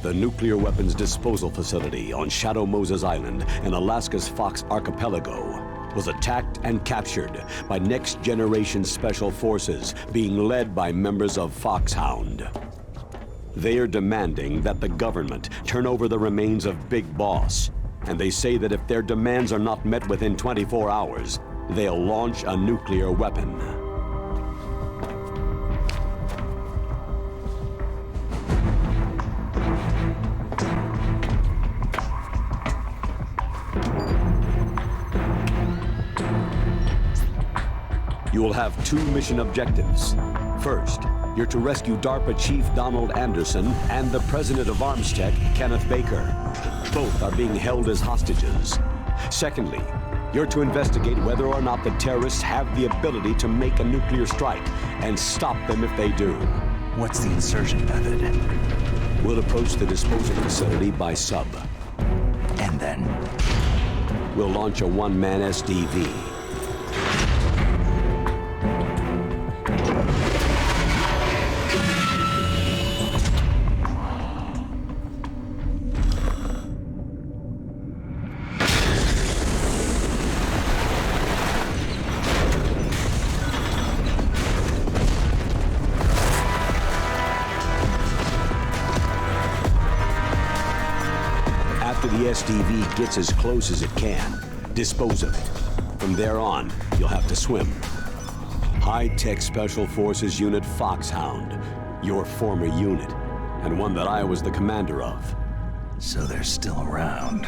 The nuclear weapons disposal facility on Shadow Moses Island in Alaska's Fox Archipelago was attacked and captured by next-generation special forces being led by members of Foxhound. They are demanding that the government turn over the remains of Big Boss, and they say that if their demands are not met within 24 hours, they'll launch a nuclear weapon. You will have two mission objectives. First, you're to rescue DARPA Chief Donald Anderson and the President of Armstech, Kenneth Baker. Both are being held as hostages. Secondly, you're to investigate whether or not the terrorists have the ability to make a nuclear strike and stop them if they do. What's the insertion method? We'll approach the disposal facility by sub. And then? We'll launch a one-man SDV. The SDV gets as close as it can. Dispose of it. From there on, you'll have to swim. High-Tech Special Forces Unit Foxhound, your former unit, and one that I was the commander of. So they're still around.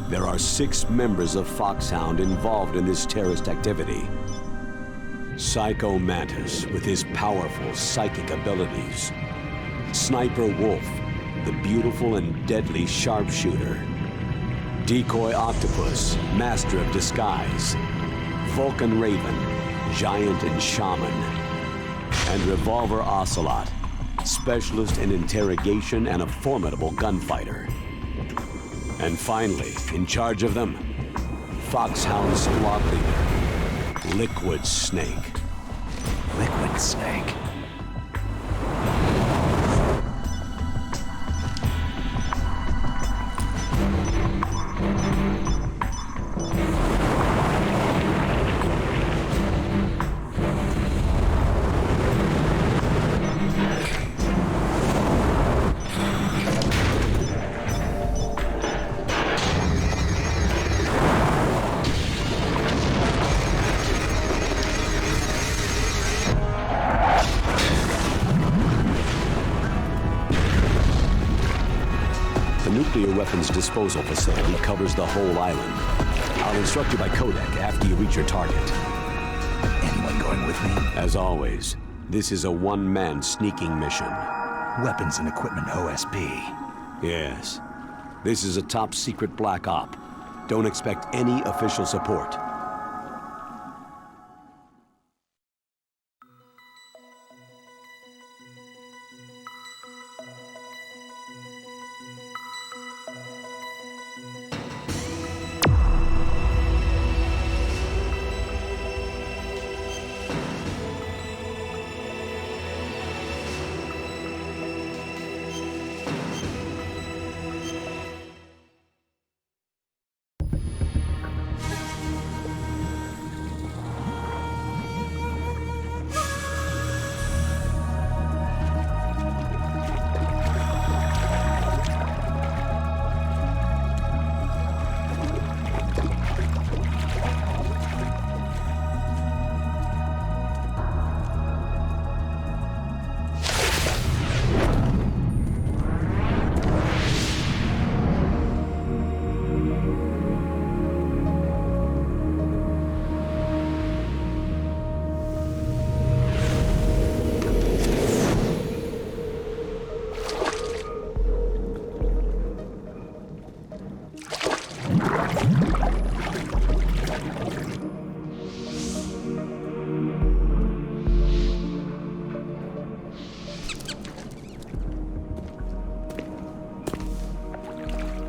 There are 6 members of Foxhound involved in this terrorist activity. Psycho Mantis, with his powerful psychic abilities. Sniper Wolf, the beautiful and deadly sharpshooter. Decoy Octopus, master of disguise. Vulcan Raven, giant and shaman. And Revolver Ocelot, specialist in interrogation and a formidable gunfighter. And finally, in charge of them, Foxhound squad leader, Liquid Snake. Liquid Snake? The nuclear weapons disposal facility covers the whole island. I'll instruct you by codec after you reach your target. Anyone going with me? As always, this is a one-man sneaking mission. Weapons and equipment OSP. Yes. This is a top-secret black op. Don't expect any official support.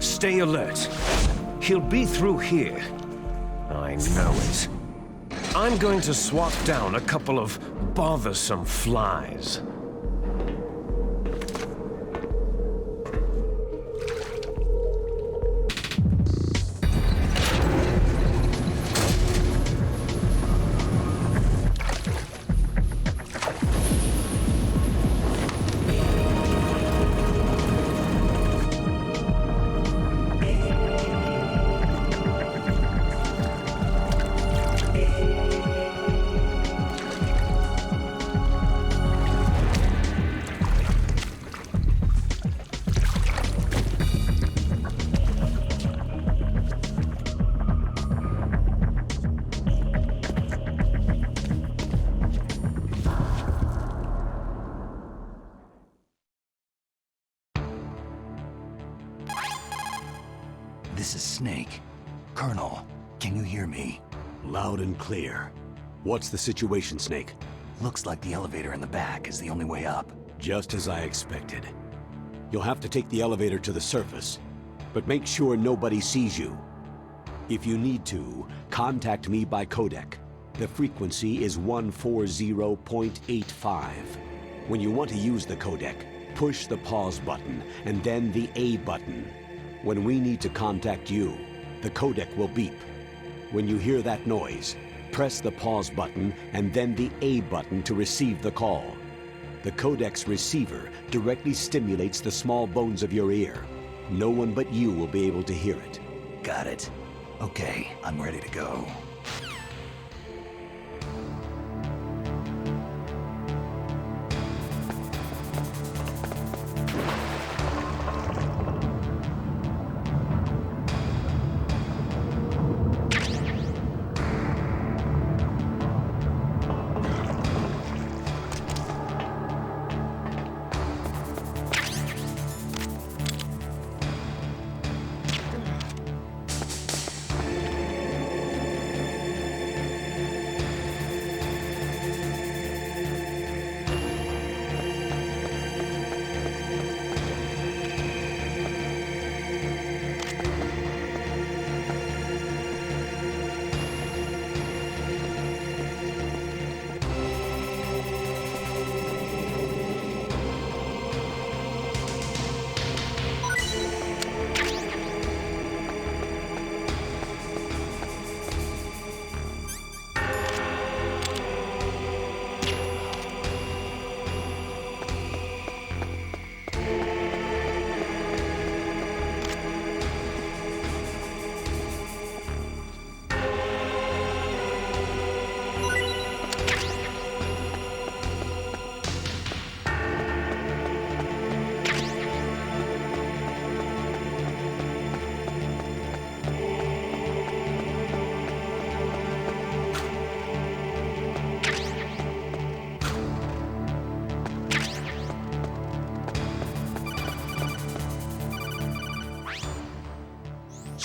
Stay alert. He'll be through here. I know it. I'm going to swat down a couple of bothersome flies. This is Snake. Colonel, can you hear me? Loud and clear. What's the situation, Snake? Looks like the elevator in the back is the only way up. Just as I expected. You'll have to take the elevator to the surface, but make sure nobody sees you. If you need to, contact me by codec. The frequency is 140.85. When you want to use the codec, push the pause button and then the A button. When we need to contact you, the codec will beep. When you hear that noise, press the pause button and then the A button to receive the call. The codec's receiver directly stimulates the small bones of your ear. No one but you will be able to hear it. Got it. Okay, I'm ready to go.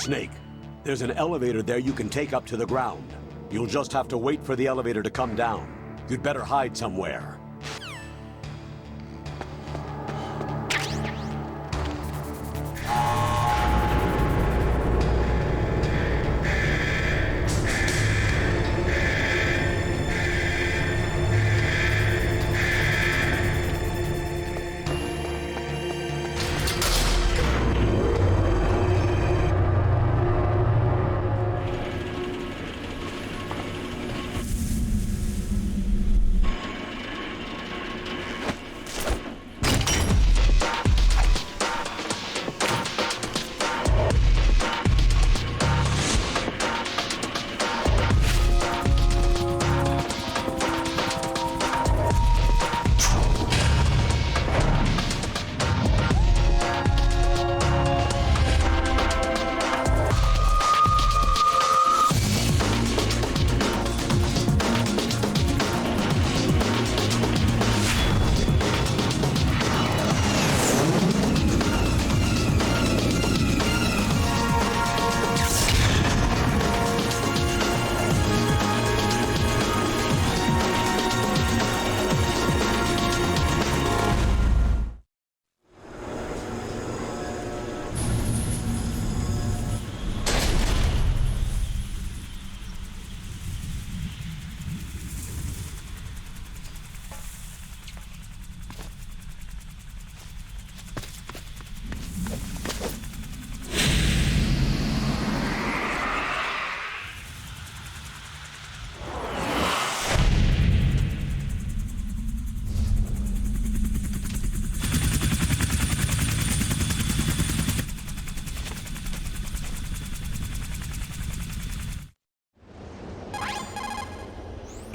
Snake, there's an elevator there you can take up to the ground. You'll just have to wait for the elevator to come down. You'd better hide somewhere.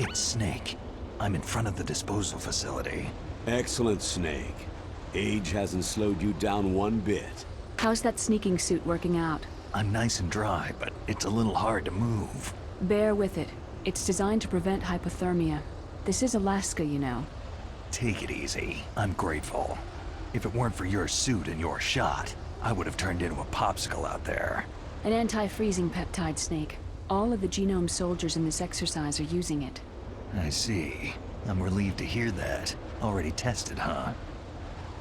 It's Snake. I'm in front of the disposal facility. Excellent, Snake. Age hasn't slowed you down one bit. How's that sneaking suit working out? I'm nice and dry, but it's a little hard to move. Bear with it. It's designed to prevent hypothermia. This is Alaska, you know. Take it easy. I'm grateful. If it weren't for your suit and your shot, I would have turned into a popsicle out there. An anti-freezing peptide, Snake. All of the genome soldiers in this exercise are using it. I see. I'm relieved to hear that. Already tested, huh?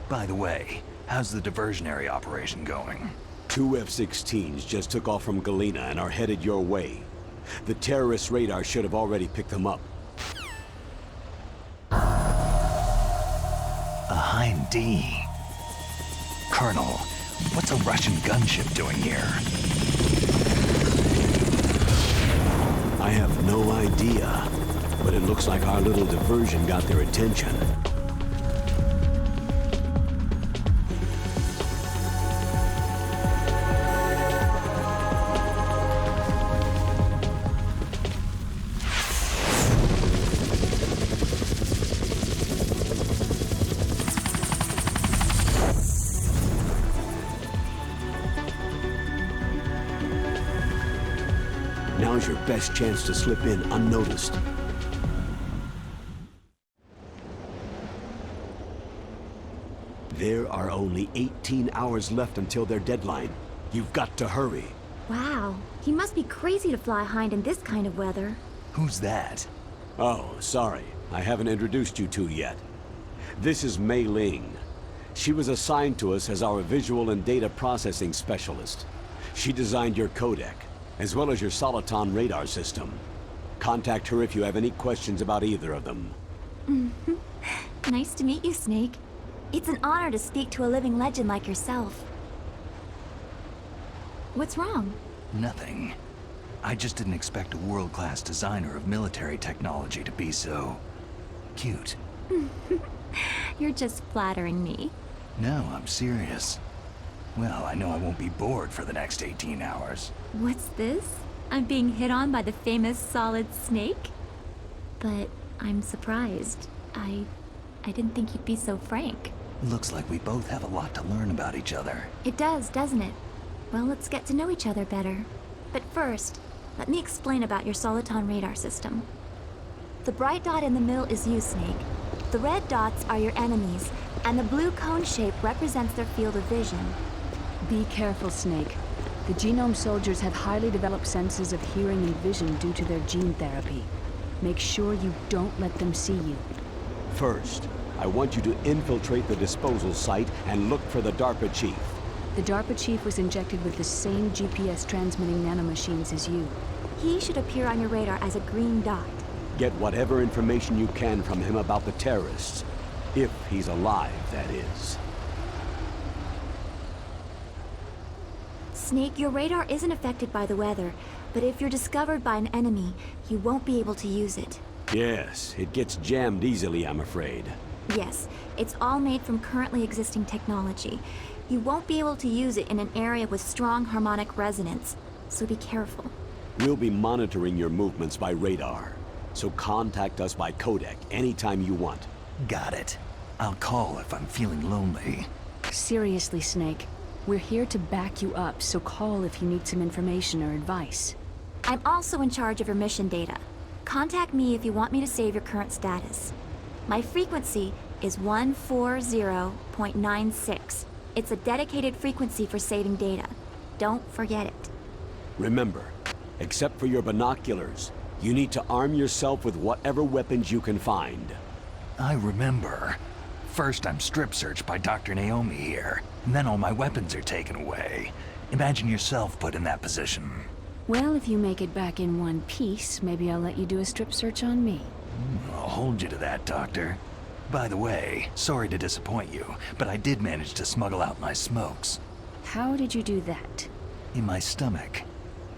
By the way, how's the diversionary operation going? 2 F-16s just took off from Galena and are headed your way. The terrorist radar should have already picked them up. A Hind D. Colonel, what's a Russian gunship doing here? I have no idea, but it looks like our little diversion got their attention. Now's your best chance to slip in unnoticed. There are only 18 hours left until their deadline. You've got to hurry. Wow, he must be crazy to fly Hind in this kind of weather. Who's that? Oh, sorry. I haven't introduced you two yet. This is Mei Ling. She was assigned to us as our visual and data processing specialist. She designed your codec, as well as your Soliton radar system. Contact her if you have any questions about either of them. Nice to meet you, Snake. It's an honor to speak to a living legend like yourself. What's wrong? Nothing. I just didn't expect a world-class designer of military technology to be so... cute. You're just flattering me. No, I'm serious. Well, I know I won't be bored for the next 18 hours. What's this? I'm being hit on by the famous Solid Snake? But I'm surprised. I didn't think you'd be so frank. Looks like we both have a lot to learn about each other. It does, doesn't it? Well, let's get to know each other better. But first, let me explain about your Soliton radar system. The bright dot in the middle is you, Snake. The red dots are your enemies, and the blue cone shape represents their field of vision. Be careful, Snake. The genome soldiers have highly developed senses of hearing and vision due to their gene therapy. Make sure you don't let them see you. First, I want you to infiltrate the disposal site and look for the DARPA chief. The DARPA chief was injected with the same GPS transmitting nanomachines as you. He should appear on your radar as a green dot. Get whatever information you can from him about the terrorists. If he's alive, that is. Snake, your radar isn't affected by the weather, but if you're discovered by an enemy, you won't be able to use it. Yes, it gets jammed easily, I'm afraid. Yes, it's all made from currently existing technology. You won't be able to use it in an area with strong harmonic resonance, so be careful. We'll be monitoring your movements by radar, so contact us by codec anytime you want. Got it. I'll call if I'm feeling lonely. Seriously, Snake. We're here to back you up, so call if you need some information or advice. I'm also in charge of your mission data. Contact me if you want me to save your current status. My frequency is 140.96. It's a dedicated frequency for saving data. Don't forget it. Remember, except for your binoculars, you need to arm yourself with whatever weapons you can find. I remember. First, I'm strip searched by Dr. Naomi here, and then all my weapons are taken away. Imagine yourself put in that position. Well, if you make it back in one piece, maybe I'll let you do a strip search on me. I'll hold you to that, Doctor. By the way, sorry to disappoint you, but I did manage to smuggle out my smokes. How did you do that? In my stomach.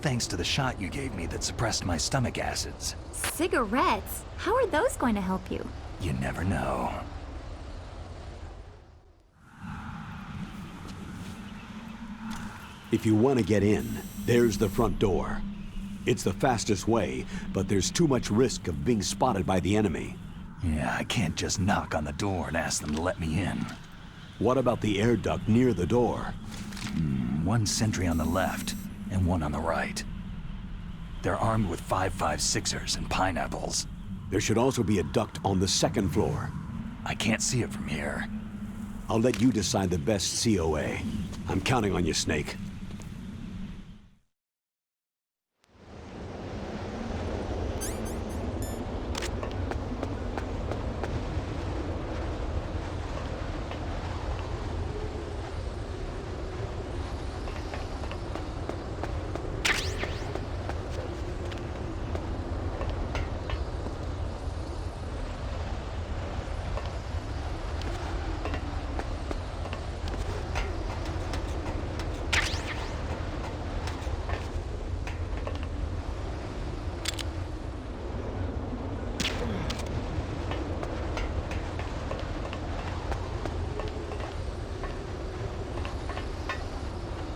Thanks to the shot you gave me that suppressed my stomach acids. Cigarettes? How are those going to help you? You never know. If you want to get in, there's the front door. It's the fastest way, but there's too much risk of being spotted by the enemy. Yeah, I can't just knock on the door and ask them to let me in. What about the air duct near the door? One sentry on the left, and one on the right. They're armed with 5.56ers and pineapples. There should also be a duct on the second floor. I can't see it from here. I'll let you decide the best COA. I'm counting on you, Snake.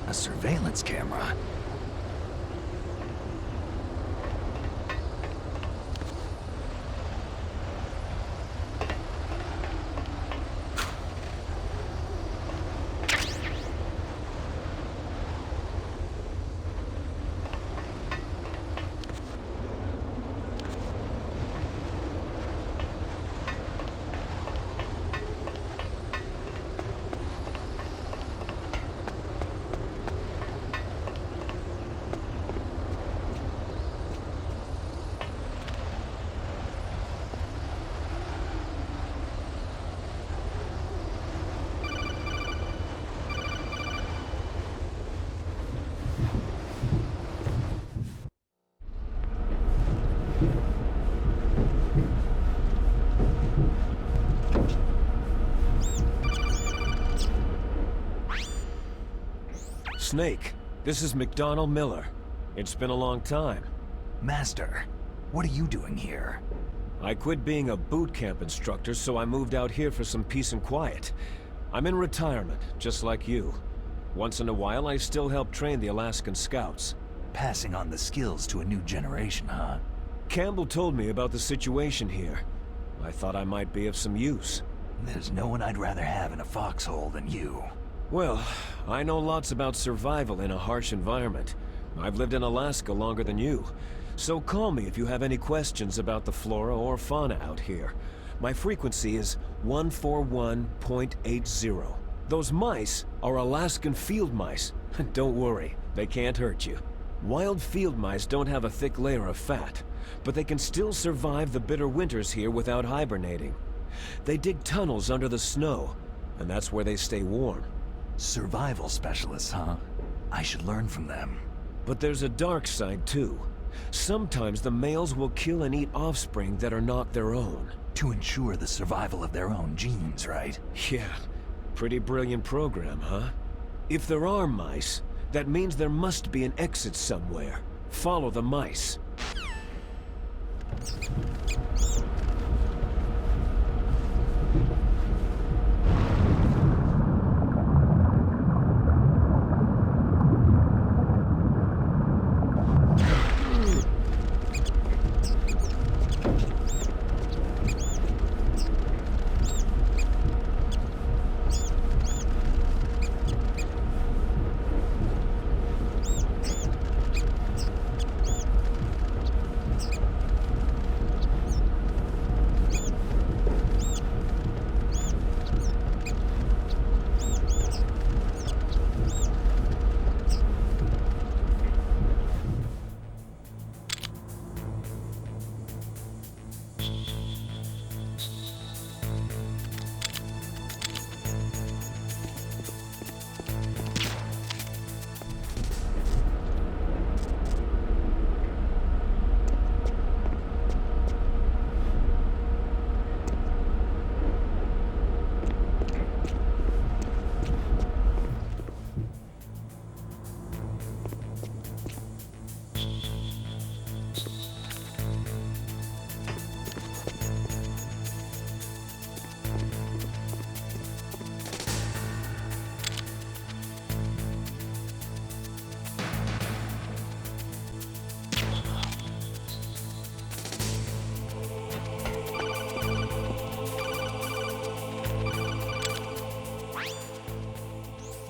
A surveillance camera? Snake, this is McDonald Miller. It's been a long time. Master, what are you doing here? I quit being a boot camp instructor, so I moved out here for some peace and quiet. I'm in retirement, just like you. Once in a while, I still help train the Alaskan Scouts. Passing on the skills to a new generation, huh? Campbell told me about the situation here. I thought I might be of some use. There's no one I'd rather have in a foxhole than you. Well, I know lots about survival in a harsh environment. I've lived in Alaska longer than you. So call me if you have any questions about the flora or fauna out here. My frequency is 141.80. Those mice are Alaskan field mice. Don't worry, they can't hurt you. Wild field mice don't have a thick layer of fat, but they can still survive the bitter winters here without hibernating. They dig tunnels under the snow, and that's where they stay warm. Survival specialists, huh? I should learn from them. But there's a dark side, too. Sometimes the males will kill and eat offspring that are not their own. To ensure the survival of their own genes, right? Yeah, pretty brilliant program, huh? If there are mice, that means there must be an exit somewhere. Follow the mice.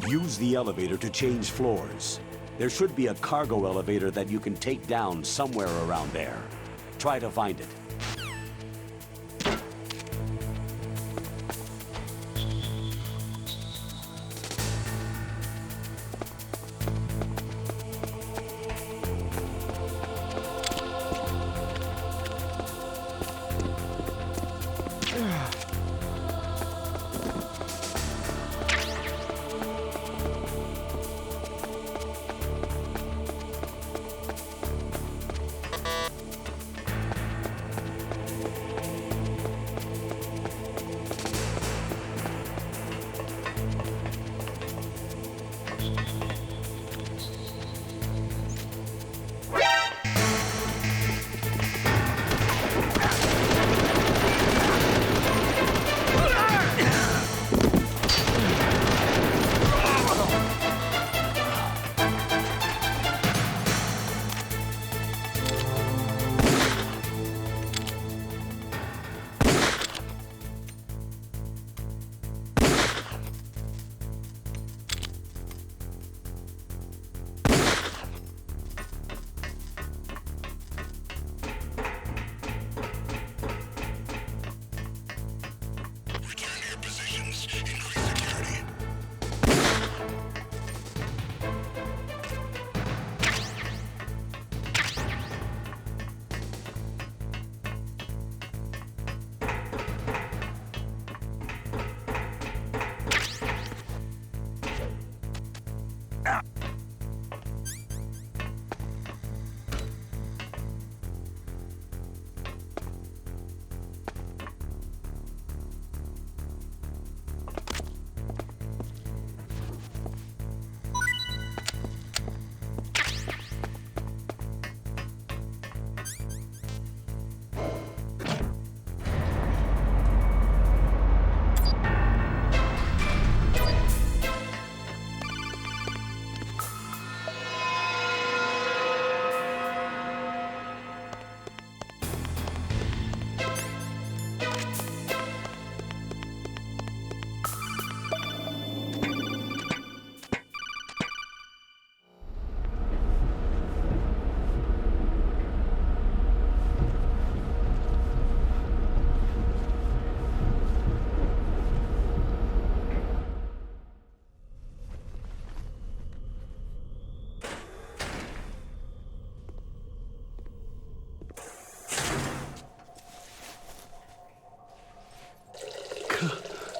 Use the elevator to change floors. There should be a cargo elevator that you can take down somewhere around there. Try to find it.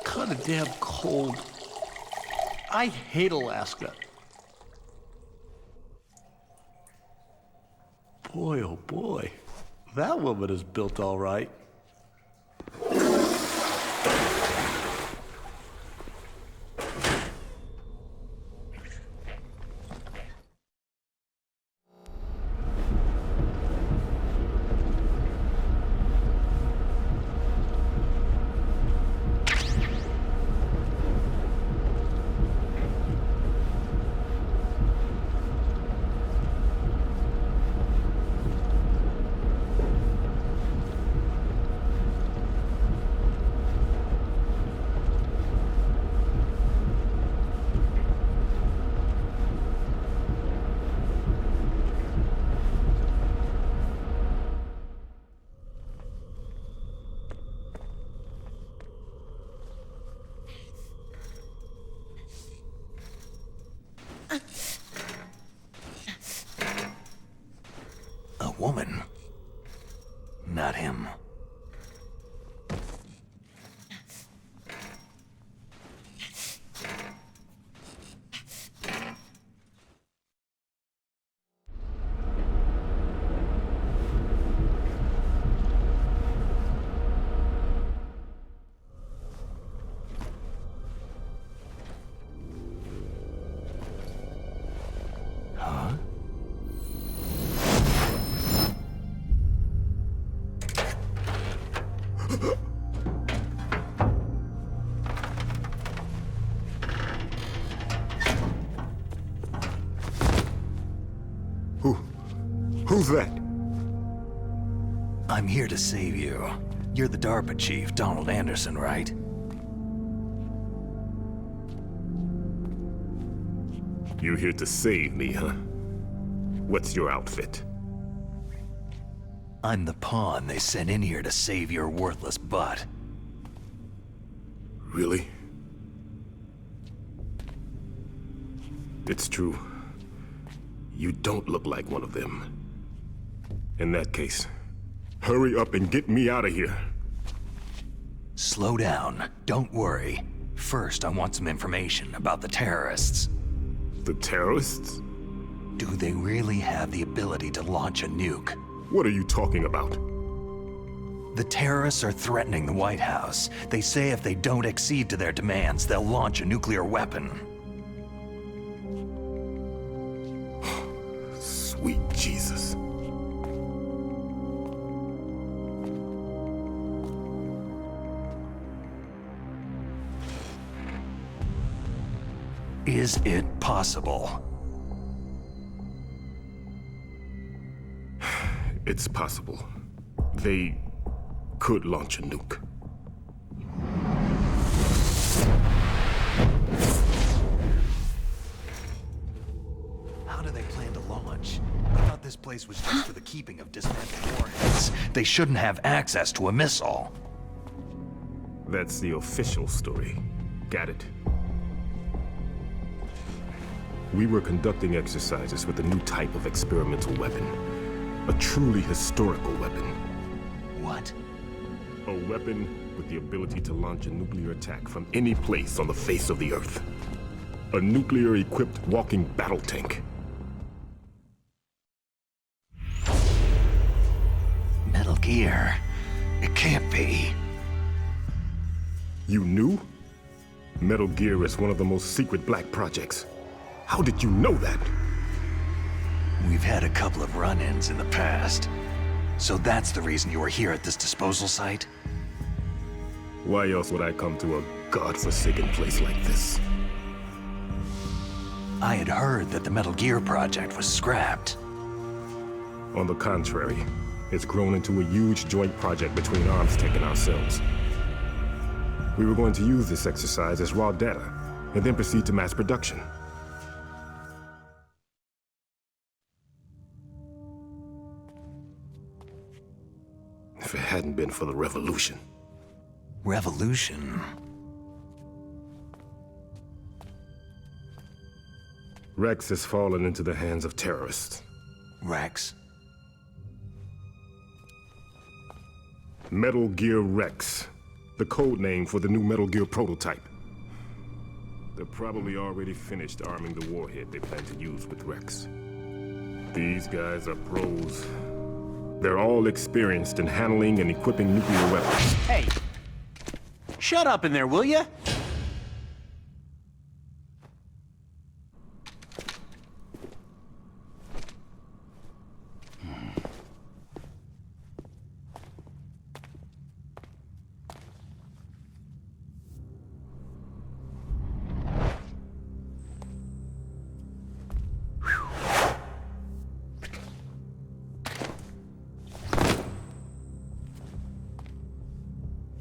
Kinda damn cold. I hate Alaska. Boy, oh boy. That woman is built all right. A woman. Not him. Who's that? I'm here to save you. You're the DARPA chief, Donald Anderson, right? You're here to save me, huh? What's your outfit? I'm the pawn they sent in here to save your worthless butt. Really? It's true. You don't look like one of them. In that case, hurry up and get me out of here. Slow down. Don't worry. First, I want some information about the terrorists. The terrorists? Do they really have the ability to launch a nuke? What are you talking about? The terrorists are threatening the White House. They say if they don't accede to their demands, they'll launch a nuclear weapon. Sweet Jesus. Is it possible? It's possible. They could launch a nuke. How do they plan to launch? I thought this place was just for the keeping of dismantled warheads. They shouldn't have access to a missile. That's the official story. Got it? We were conducting exercises with a new type of experimental weapon. A truly historical weapon. What? A weapon with the ability to launch a nuclear attack from any place on the face of the Earth. A nuclear-equipped walking battle tank. Metal Gear. It can't be. You knew? Metal Gear is one of the most secret black projects. How did you know that? We've had a couple of run-ins in the past. So that's the reason you were here at this disposal site? Why else would I come to a godforsaken place like this? I had heard that the Metal Gear project was scrapped. On the contrary, it's grown into a huge joint project between ArmsTech and ourselves. We were going to use this exercise as raw data, and then proceed to mass production. If it hadn't been for the revolution. Revolution? Rex has fallen into the hands of terrorists. Rex? Metal Gear Rex, the code name for the new Metal Gear prototype. They're probably already finished arming the warhead they plan to use with Rex. These guys are pros. They're all experienced in handling and equipping nuclear weapons. Hey! Shut up in there, will ya?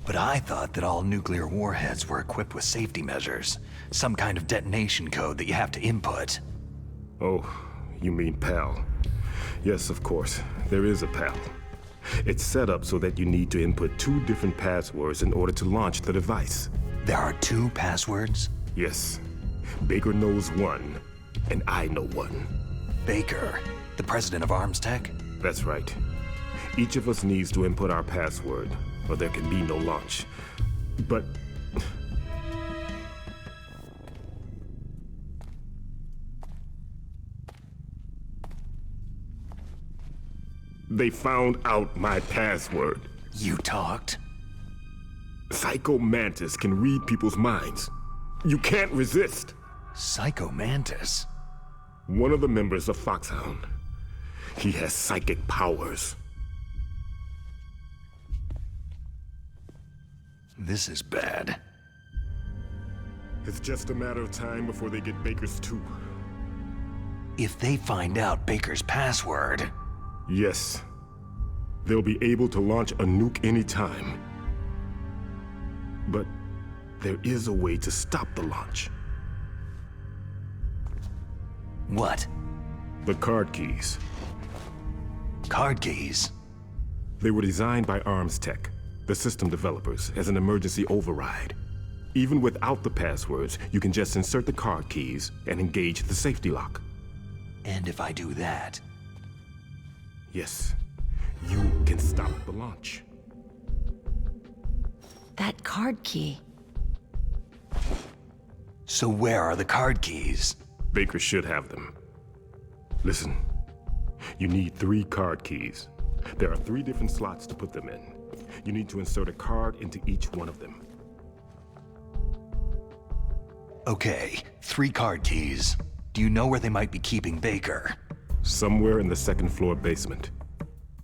But I thought that all nuclear warheads were equipped with safety measures. Some kind of detonation code that you have to input. Oh, you mean PAL. Yes, of course. There is a PAL. It's set up so that you need to input 2 different passwords in order to launch the device. There are 2 passwords? Yes. Baker knows one, and I know one. Baker, the president of ArmsTech? That's right. Each of us needs to input our password, or there can be no launch. But... they found out my password. You talked? Psycho Mantis can read people's minds. You can't resist. Psycho Mantis? One of the members of Foxhound. He has psychic powers. This is bad. It's just a matter of time before they get Baker's too. If they find out Baker's password... Yes. They'll be able to launch a nuke anytime. But there is a way to stop the launch. What? The card keys. Card keys? They were designed by ArmsTech, the system developers, as an emergency override. Even without the passwords, you can just insert the card keys and engage the safety lock. And if I do that? Yes, you can stop the launch. That card key. So where are the card keys? Baker should have them. Listen, you need 3 card keys. There are 3 different slots to put them in. You need to insert a card into each one of them. Okay, 3 card keys. Do you know where they might be keeping Baker? Somewhere in the 2nd floor basement.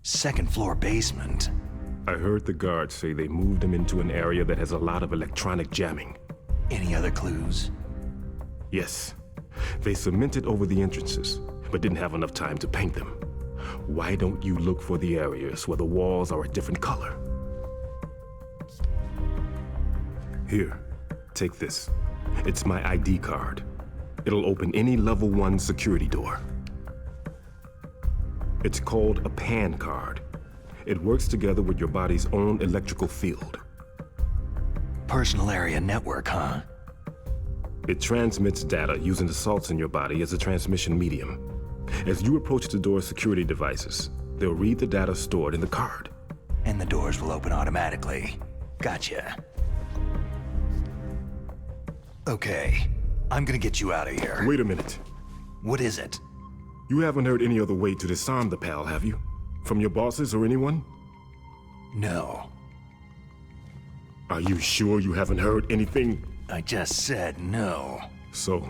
2nd floor basement? I heard the guards say they moved him into an area that has a lot of electronic jamming. Any other clues? Yes. They cemented over the entrances, but didn't have enough time to paint them. Why don't you look for the areas where the walls are a different color? Here, take this. It's my ID card. It'll open any level 1 security door. It's called a PAN card. It works together with your body's own electrical field. Personal area network, huh? It transmits data using the salts in your body as a transmission medium. As you approach the door's security devices, they'll read the data stored in the card. And the doors will open automatically. Gotcha. Okay. I'm gonna get you out of here. Wait a minute. What is it? You haven't heard any other way to disarm the PAL, have you? From your bosses or anyone? No. Are you sure you haven't heard anything? I just said no. So,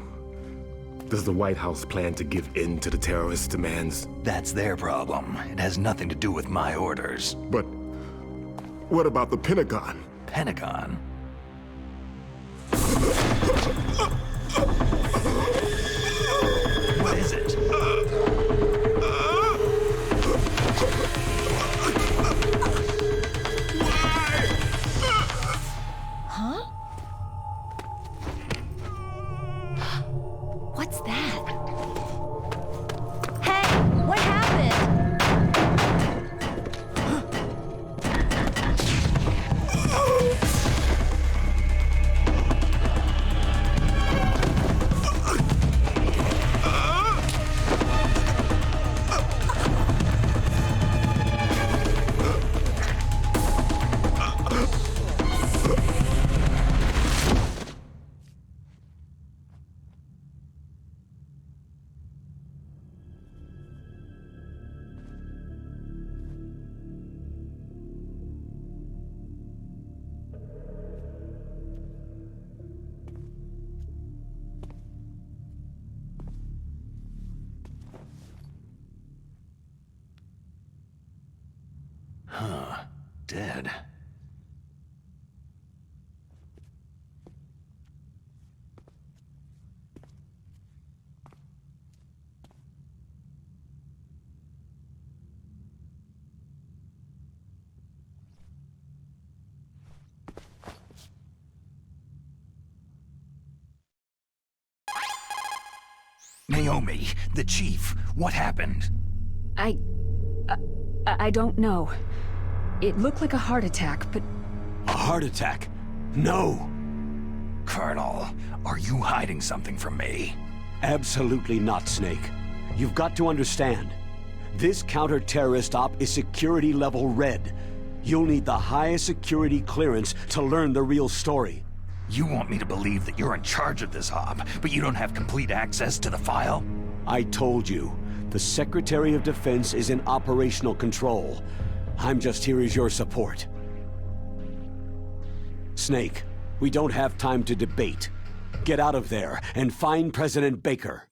does the White House plan to give in to the terrorists' demands? That's their problem. It has nothing to do with my orders. But what about the Pentagon? Pentagon? What is it? Huh? What's that? Hey, what happened? Huh. Dead. Naomi, the chief, what happened? I don't know. It looked like a heart attack, but... A heart attack? No! Colonel, are you hiding something from me? Absolutely not, Snake. You've got to understand. This counter-terrorist op is security level red. You'll need the highest security clearance to learn the real story. You want me to believe that you're in charge of this op, but you don't have complete access to the file? I told you, the Secretary of Defense is in operational control. I'm just here as your support. Snake, we don't have time to debate. Get out of there and find President Baker.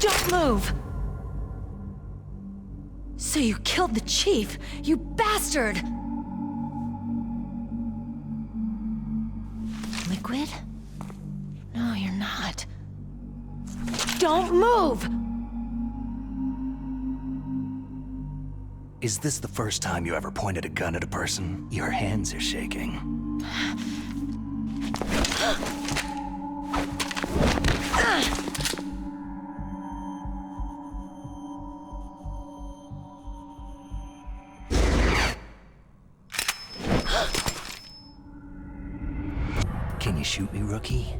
Don't move! So you killed the chief, you bastard! Liquid? No, you're not. Don't move! Is this the first time you ever pointed a gun at a person? Your hands are shaking. Can you shoot me, rookie?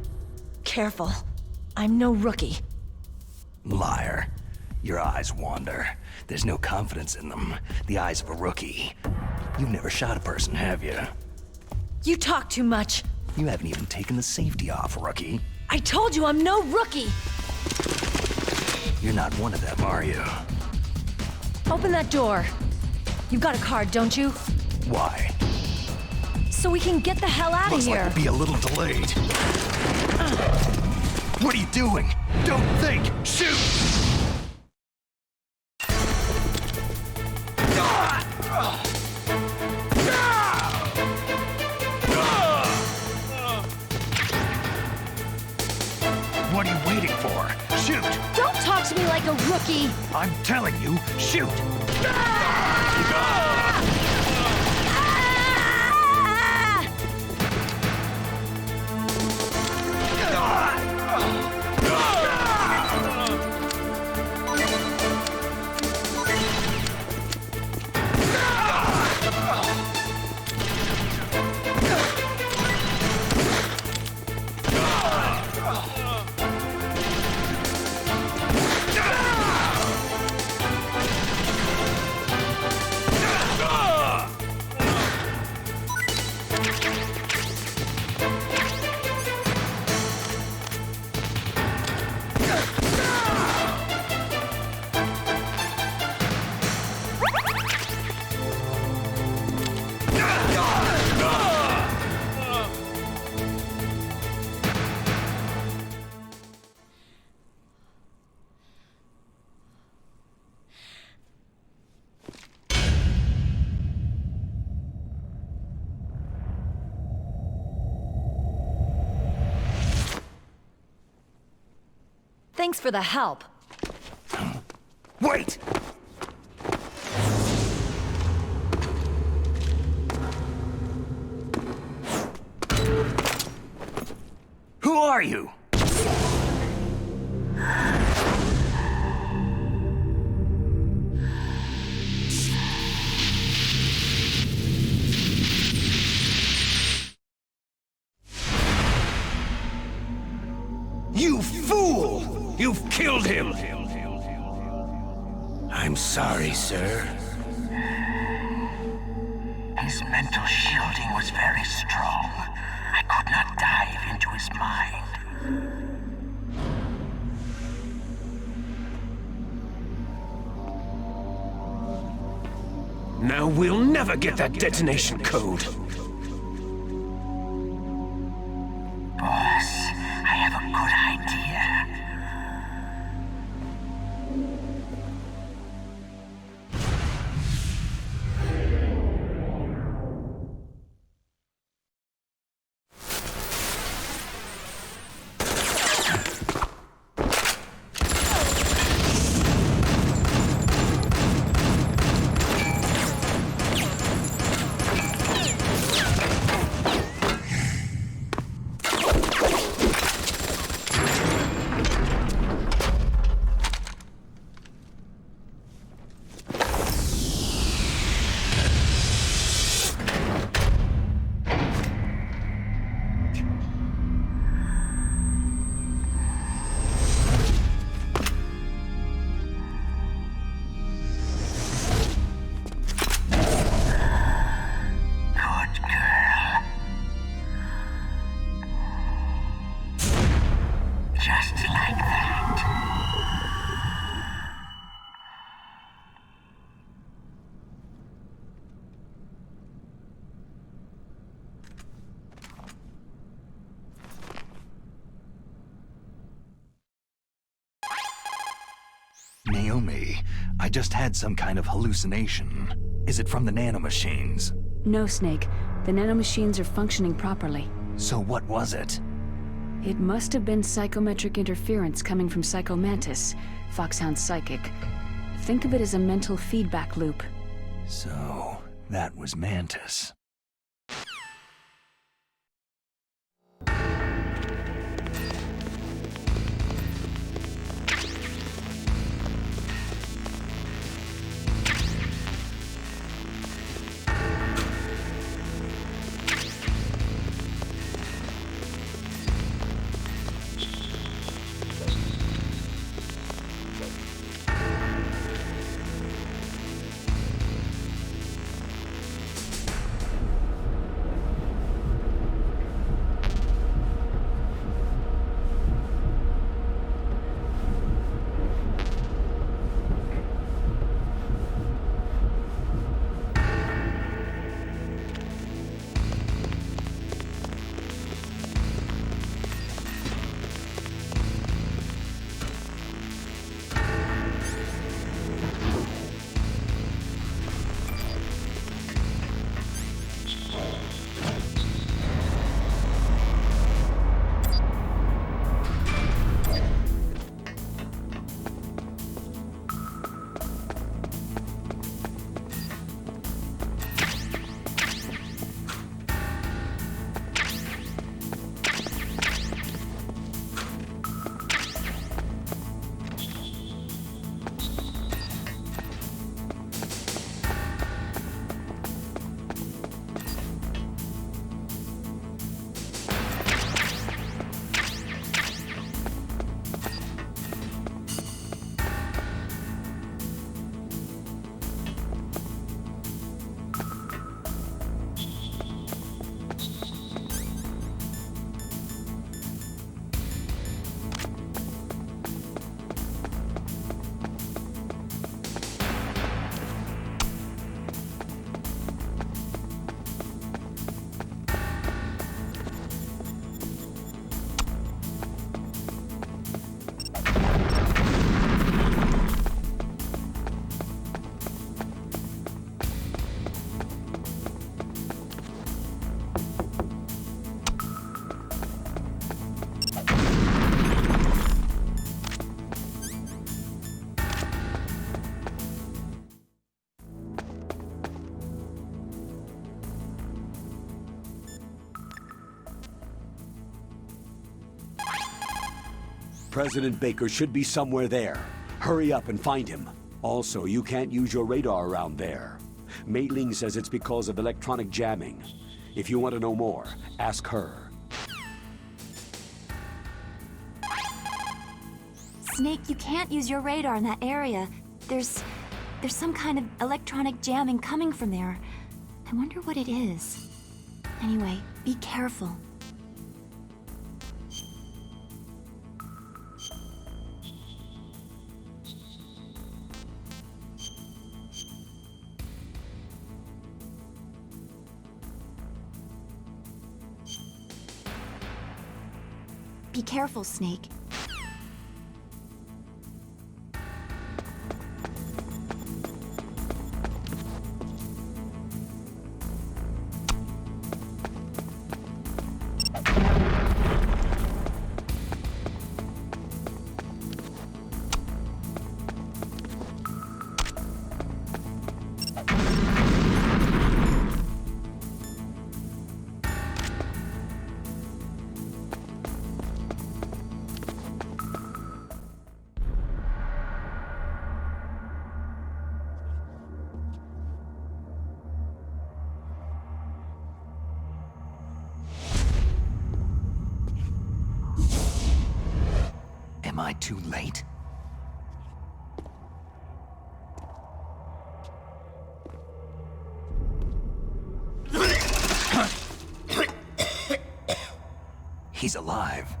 Careful. I'm no rookie. Liar. Your eyes wander. There's no confidence in them. The eyes of a rookie. You've never shot a person, have you? You talk too much. You haven't even taken the safety off, rookie. I told you I'm no rookie! You're not one of them, are you? Open that door. You've got a card, don't you? Why? So we can get the hell out of Looks here. like we'll be a little delayed. What are you doing? Don't think! Shoot! What are you waiting for? Shoot! Don't talk to me like a rookie! I'm telling you, shoot! Thanks for the help. Wait! Who are you? You fool! You've killed him! I'm sorry, sir. His mental shielding was very strong. I could not dive into his mind. Now we'll never get that detonation code. Boss, I have a good idea. Just like that. Naomi, I just had some kind of hallucination. Is it from the nanomachines? No, Snake. The nanomachines are functioning properly. So what was it? It must have been psychometric interference coming from Psycho Mantis, Foxhound's psychic. Think of it as a mental feedback loop. So, that was Mantis. President Baker should be somewhere there. Hurry up and find him. Also, you can't use your radar around there. Mei Ling says it's because of electronic jamming. If you want to know more, ask her. Snake, you can't use your radar in that area. There's some kind of electronic jamming coming from there. I wonder what it is. Anyway, be careful. Be careful, Snake. Am I too late? He's alive.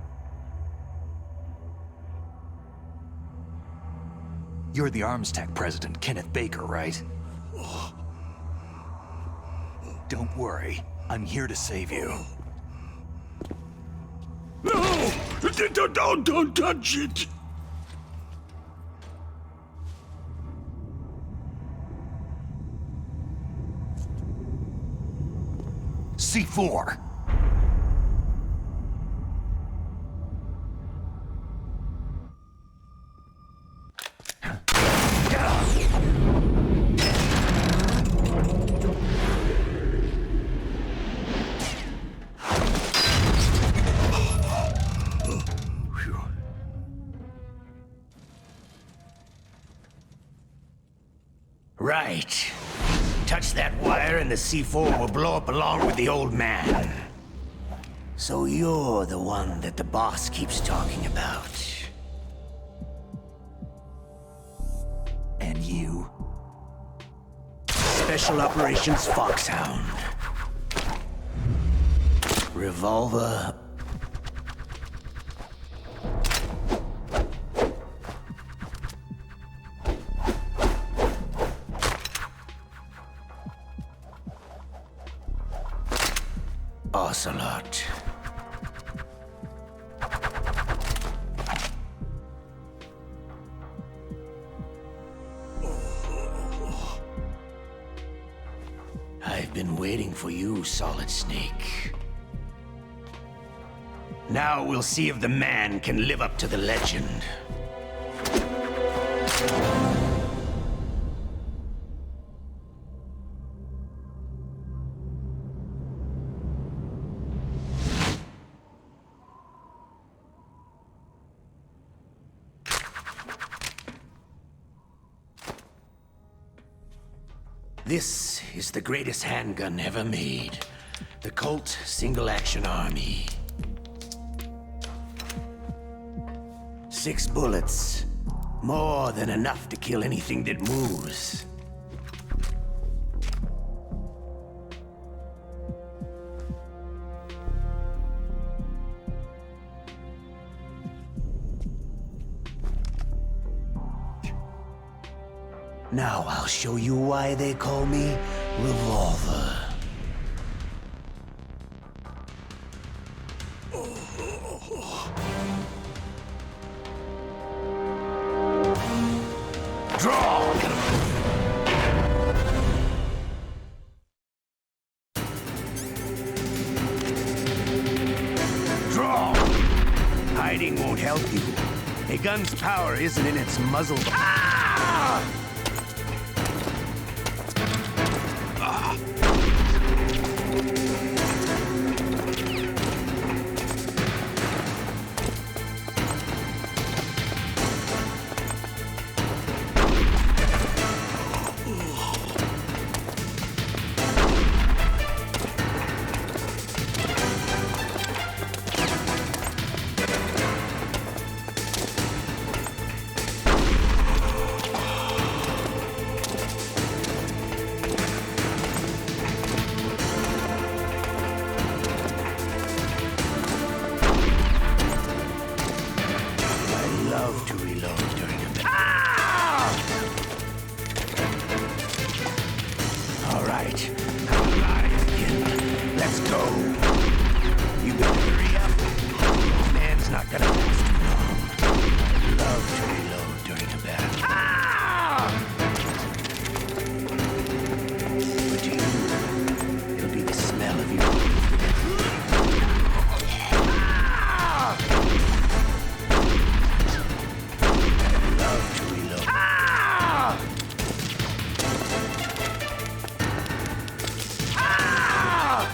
You're the Arms Tech President, Kenneth Baker, right? Don't worry. I'm here to save you. No! Don't touch it! C4! Right. Touch that wire and the C4 will blow up along with the old man. So you're the one that the boss keeps talking about. And you? Special Operations Foxhound. Revolver. Ocelot. I've been waiting for you, Solid Snake. Now we'll see if the man can live up to the legend. This is the greatest handgun ever made. The Colt Single Action Army. 6 bullets. More than enough to kill anything that moves. Now I'll show you why they call me Revolver. Draw! Draw! Hiding won't help you. A gun's power isn't in its muzzle. Ah! right. I'm alive again. Let's go. You better hurry up. This man's not gonna last too long. I love to reload during a battle. Ah! But to you, it'll be the smell of your... Ah! I love to reload. Ah! Ah!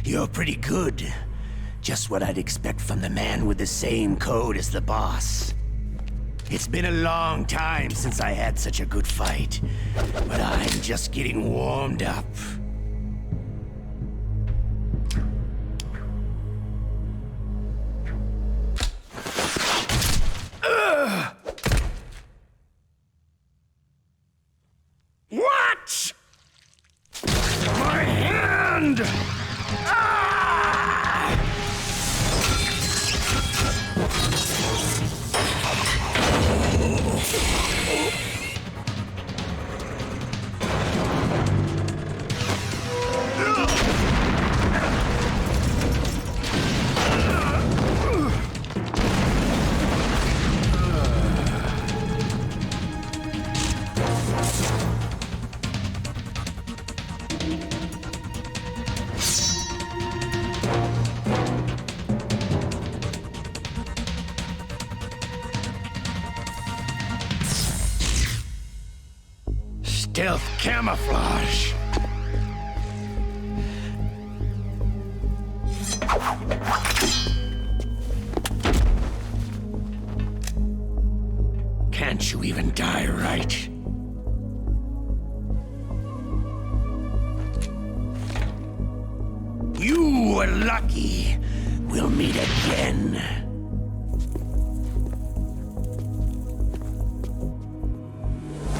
You're pretty good. Just what I'd expect from the man with the same code as the boss. It's been a long time since I had such a good fight, but I'm just getting warmed up. What? My hand! Stealth camouflage. Can't you even die right? You were lucky. We'll meet again.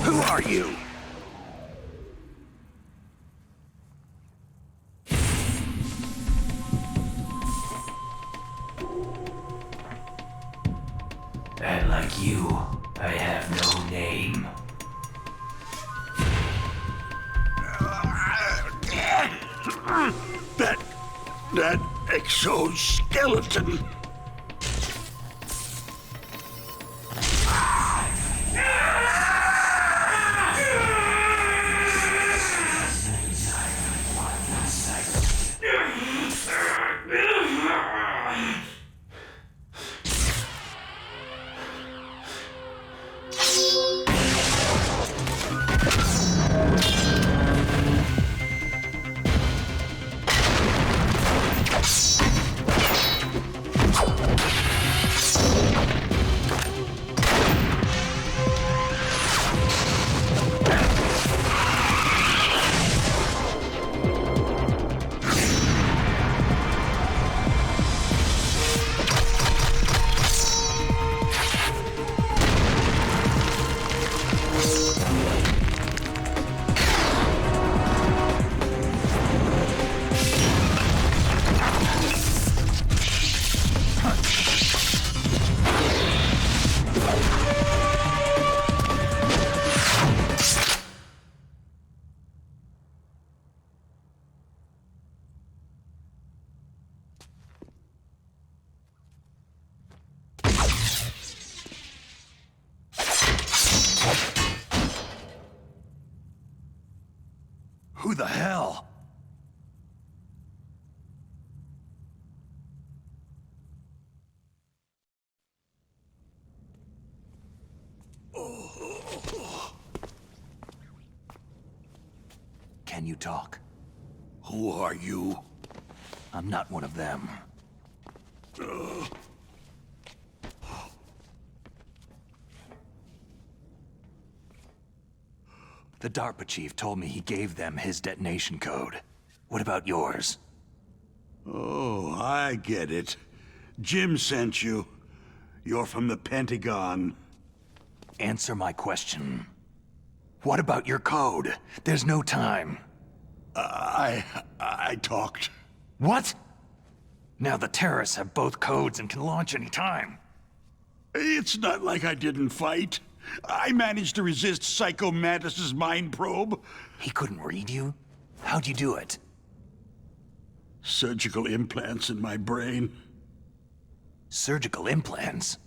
Who are you? And like you, I have no name. That exoskeleton. Who the hell? Can you talk? Who are you? I'm not one of them. The DARPA chief told me he gave them his detonation code. What about yours? Oh, I get it. Jim sent you. You're from the Pentagon. Answer my question. What about your code? There's no time. I talked. What? Now the terrorists have both codes and can launch any time. It's not like I didn't fight. I managed to resist Psycho Mantis's mind probe. He couldn't read you? How'd you do it? Surgical implants in my brain. Surgical implants?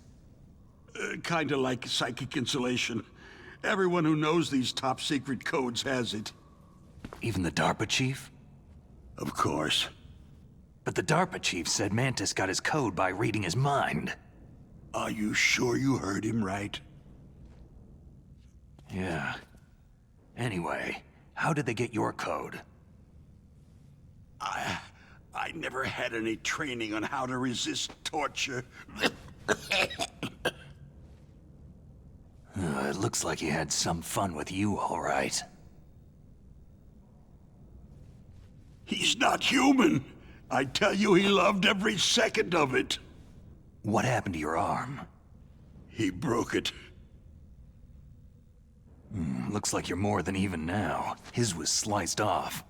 Kinda like psychic insulation. Everyone who knows these top-secret codes has it. Even the DARPA chief? Of course. But the DARPA chief said Mantis got his code by reading his mind. Are you sure you heard him right? Yeah. Anyway, how did they get your code? I never had any training on how to resist torture. It looks like he had some fun with you, all right. He's not human. I tell you, he loved every second of it. What happened to your arm? He broke it. Looks like you're more than even now. His was sliced off.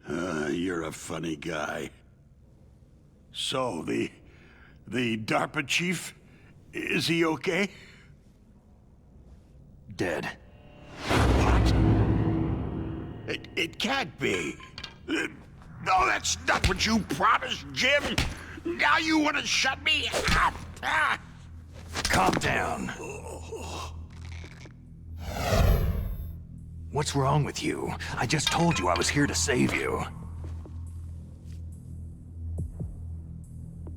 You're a funny guy. So, the DARPA chief, is he okay? Dead. What? It can't be. No, that's not what you promised, Jim. Now you want to shut me up? Calm down. What's wrong with you? I just told you I was here to save you.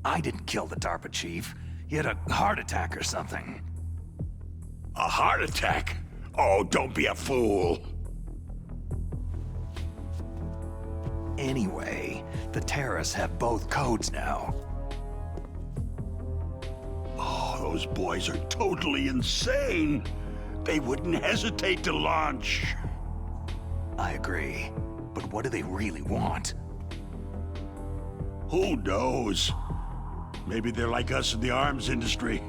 I didn't kill the DARPA chief. He had a heart attack or something. A heart attack? Oh, don't be a fool. Anyway, the terrorists have both codes now. Oh, those boys are totally insane. They wouldn't hesitate to launch. I agree. But what do they really want? Who knows? Maybe they're like us in the arms industry.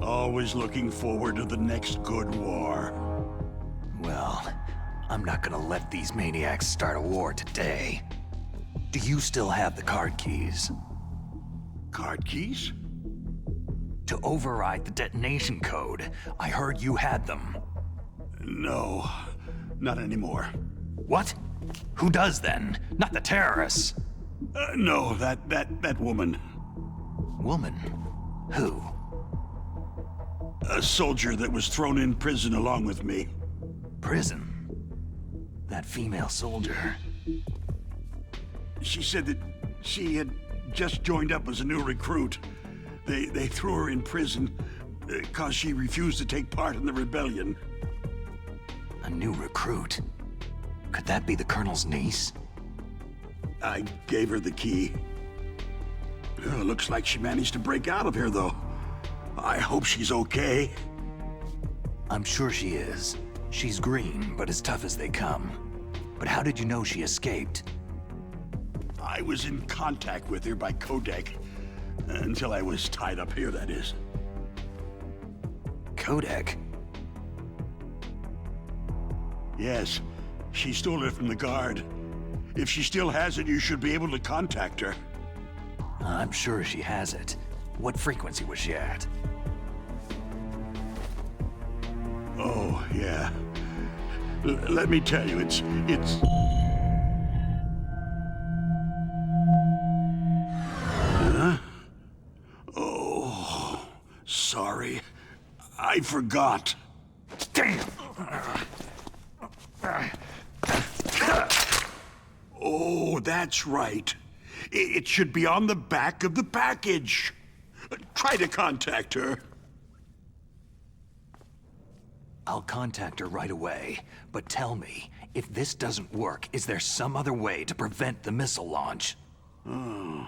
Always looking forward to the next good war. Well, I'm not gonna let these maniacs start a war today. Do you still have the card keys? Card keys? To override the detonation code. I heard you had them. No, not anymore. What? Who does then? Not the terrorists. No, that woman. Woman? Who? A soldier that was thrown in prison along with me. Prison? That female soldier. She said that she had just joined up as a new recruit. They threw her in prison because she refused to take part in the rebellion. A new recruit? Could that be the Colonel's niece? I gave her the key. Looks like she managed to break out of here, though. I hope she's okay. I'm sure she is. She's green, but as tough as they come. But how did you know she escaped? I was in contact with her by codec. Until I was tied up here, that is. Codec? Yes. She stole it from the guard. If she still has it, you should be able to contact her. I'm sure she has it. What frequency was she at? Oh, yeah. Let me tell you, it's... Huh? Oh, sorry. I forgot. Damn! Oh, that's right. It should be on the back of the package. Try to contact her. I'll contact her right away, but tell me, if this doesn't work, is there some other way to prevent the missile launch? Oh.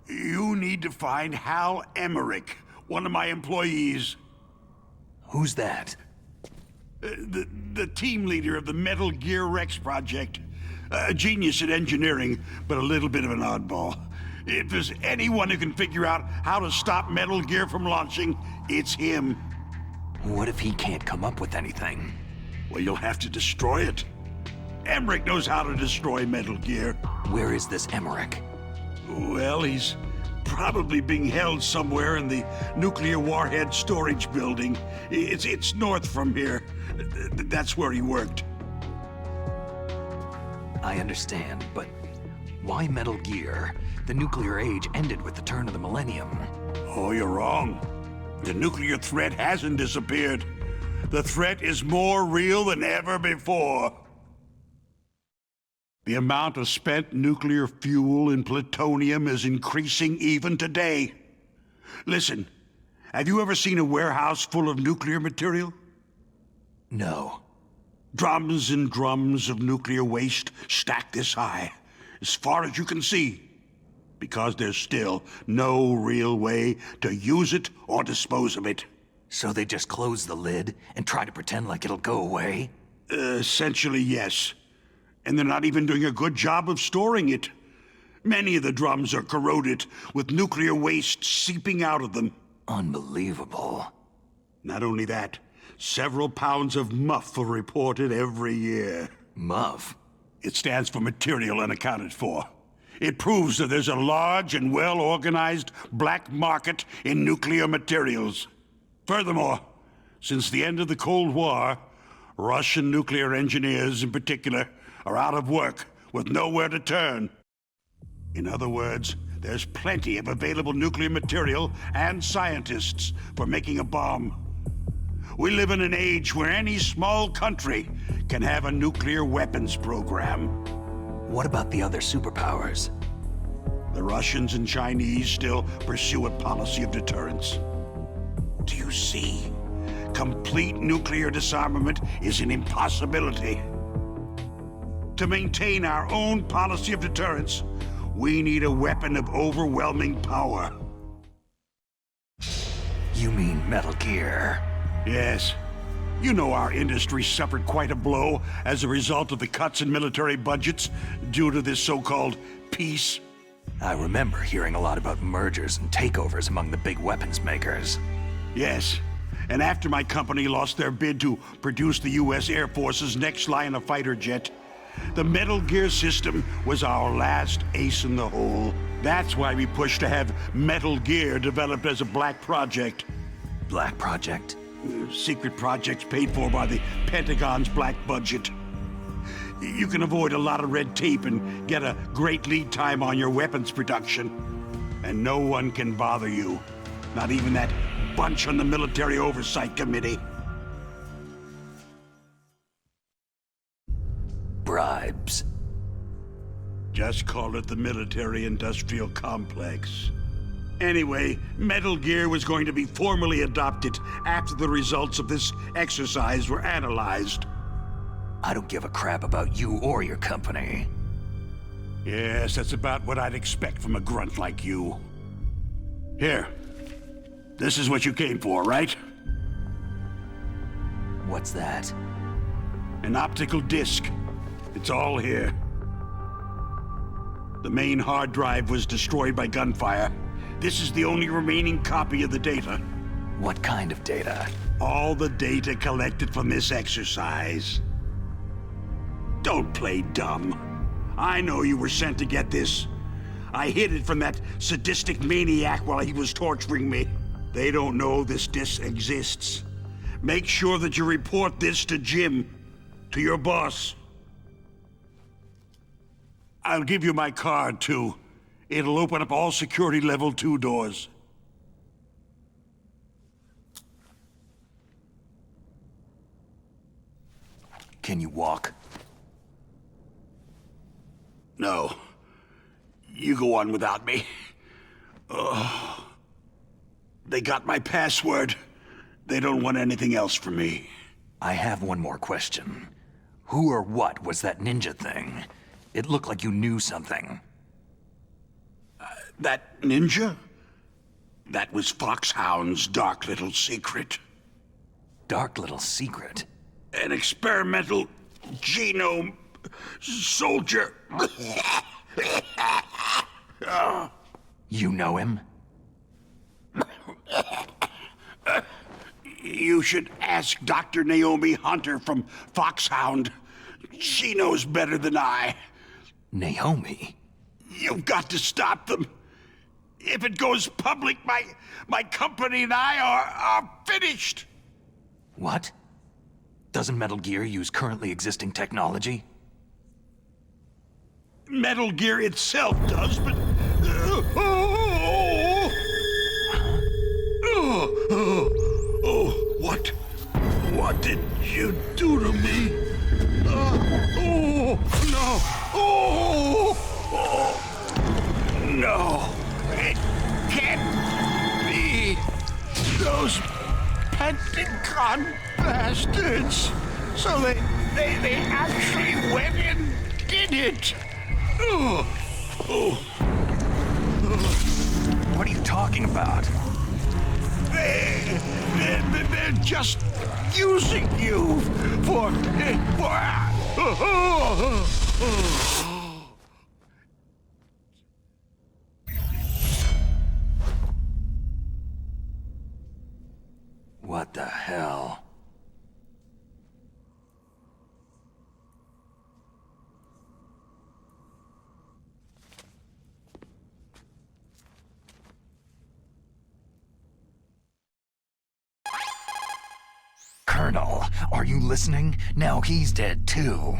You need to find Hal Emmerich, one of my employees. Who's that? The team leader of the Metal Gear Rex project. A genius at engineering, but a little bit of an oddball. If there's anyone who can figure out how to stop Metal Gear from launching, it's him. What if he can't come up with anything? Well, you'll have to destroy it. Emmerich knows how to destroy Metal Gear. Where is this Emmerich? Well, he's probably being held somewhere in the nuclear warhead storage building. It's north from here. That's where he worked. I understand, but why Metal Gear? The nuclear age ended with the turn of the millennium. Oh, you're wrong. The nuclear threat hasn't disappeared. The threat is more real than ever before. The amount of spent nuclear fuel and plutonium is increasing even today. Listen, have you ever seen a warehouse full of nuclear material? No. Drums and drums of nuclear waste stacked this high, as far as you can see, because there's still no real way to use it or dispose of it. So they just close the lid and try to pretend like it'll go away? Essentially, yes. And they're not even doing a good job of storing it. Many of the drums are corroded, with nuclear waste seeping out of them. Unbelievable. Not only that, several pounds of MUF are reported every year. MUF? It stands for Material Unaccounted For. It proves that there's a large and well-organized black market in nuclear materials. Furthermore, since the end of the Cold War, Russian nuclear engineers in particular are out of work with nowhere to turn. In other words, there's plenty of available nuclear material and scientists for making a bomb. We live in an age where any small country can have a nuclear weapons program. What about the other superpowers? The Russians and Chinese still pursue a policy of deterrence. Do you see? Complete nuclear disarmament is an impossibility. To maintain our own policy of deterrence, we need a weapon of overwhelming power. You mean Metal Gear? Yes. You know our industry suffered quite a blow as a result of the cuts in military budgets due to this so-called peace. I remember hearing a lot about mergers and takeovers among the big weapons makers. Yes. And after my company lost their bid to produce the U.S. Air Force's next line of fighter jet, the Metal Gear system was our last ace in the hole. That's why we pushed to have Metal Gear developed as a black project. Black project? Secret projects paid for by the Pentagon's black budget. You can avoid a lot of red tape and get a great lead time on your weapons production. And no one can bother you. Not even that bunch on the Military Oversight Committee. Bribes. Just call it the military-industrial complex. Anyway, Metal Gear was going to be formally adopted after the results of this exercise were analyzed. I don't give a crap about you or your company. Yes, that's about what I'd expect from a grunt like you. Here. This is what you came for, right? What's that? An optical disc. It's all here. The main hard drive was destroyed by gunfire. This is the only remaining copy of the data. What kind of data? All the data collected from this exercise. Don't play dumb. I know you were sent to get this. I hid it from that sadistic maniac while he was torturing me. They don't know this disc exists. Make sure that you report this to Jim, to your boss. I'll give you my card, too. It'll open up all security level 2 doors. Can you walk? No. You go on without me. They got my password. They don't want anything else from me. I have one more question. Who or what was that ninja thing? It looked like you knew something. That ninja? That was Foxhound's dark little secret. Dark little secret? An experimental genome soldier. You know him? You should ask Dr. Naomi Hunter from Foxhound. She knows better than I. Naomi? You've got to stop them. If it goes public, my company and I are finished. What? Doesn't Metal Gear use currently existing technology? Metal Gear itself does, but... What did you do to me? No. It can't be. Those Pentagon bastards. So they actually went and did it. What are you talking about? They're just using you for... What the hell? Colonel, are you listening? Now he's dead too.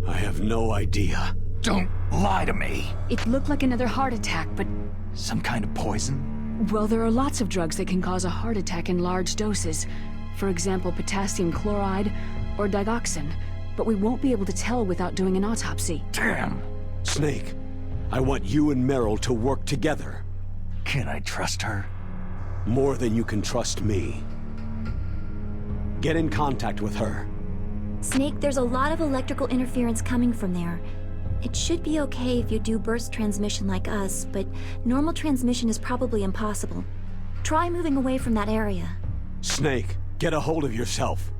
I have no idea. Don't lie to me. It looked like another heart attack, but... Some kind of poison? Well, there are lots of drugs that can cause a heart attack in large doses. For example, potassium chloride or digoxin. But we won't be able to tell without doing an autopsy. Damn. Snake, I want you and Meryl to work together. Can I trust her? More than you can trust me. Get in contact with her. Snake, there's a lot of electrical interference coming from there. It should be okay if you do burst transmission like us, but normal transmission is probably impossible. Try moving away from that area. Snake, get a hold of yourself.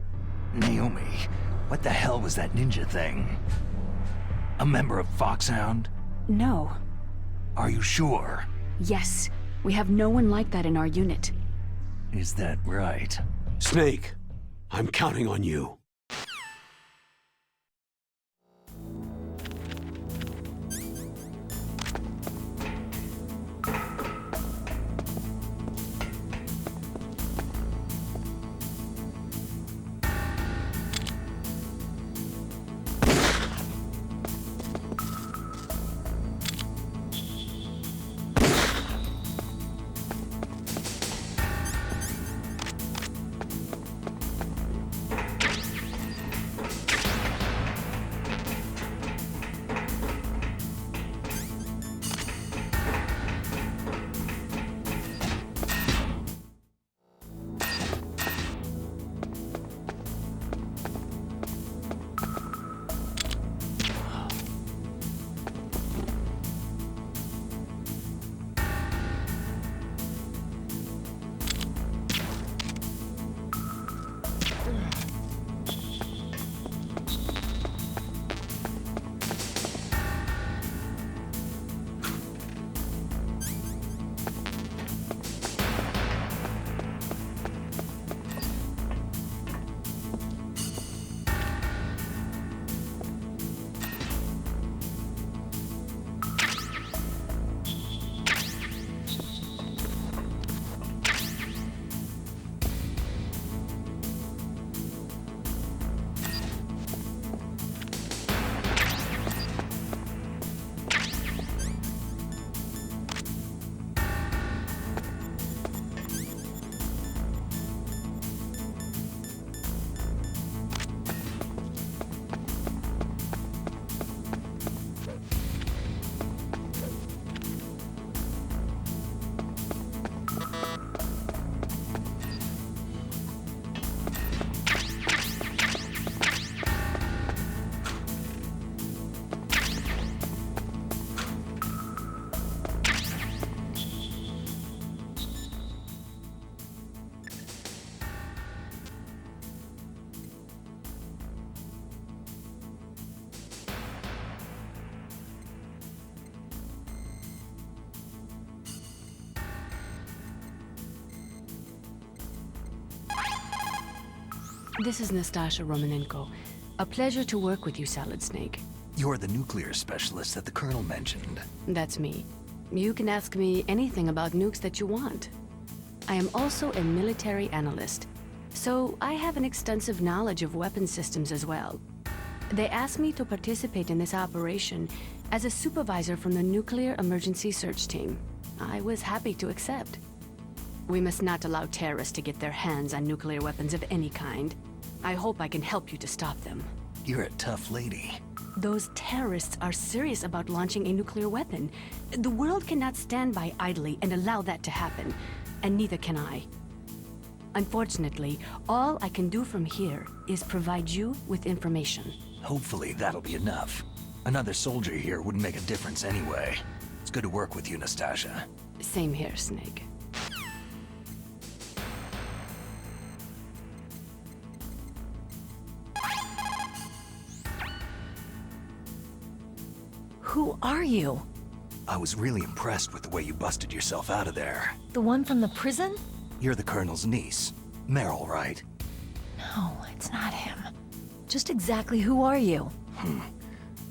Naomi, what the hell was that ninja thing? A member of Foxhound? No. Are you sure? Yes. We have no one like that in our unit. Is that right? Snake, I'm counting on you. This is Nastasha Romanenko. A pleasure to work with you, Solid Snake. You're the nuclear specialist that the Colonel mentioned. That's me. You can ask me anything about nukes that you want. I am also a military analyst, so I have an extensive knowledge of weapon systems as well. They asked me to participate in this operation as a supervisor from the Nuclear Emergency Search Team. I was happy to accept. We must not allow terrorists to get their hands on nuclear weapons of any kind. I hope I can help you to stop them. You're a tough lady. Those terrorists are serious about launching a nuclear weapon. The world cannot stand by idly and allow that to happen, and neither can I. Unfortunately, all I can do from here is provide you with information. Hopefully that'll be enough. Another soldier here wouldn't make a difference anyway. It's good to work with you, Nastasha. Same here, Snake. Who are you? I was really impressed with the way you busted yourself out of there. The one from the prison? You're the Colonel's niece. Meryl, right? No, it's not him. Just exactly who are you?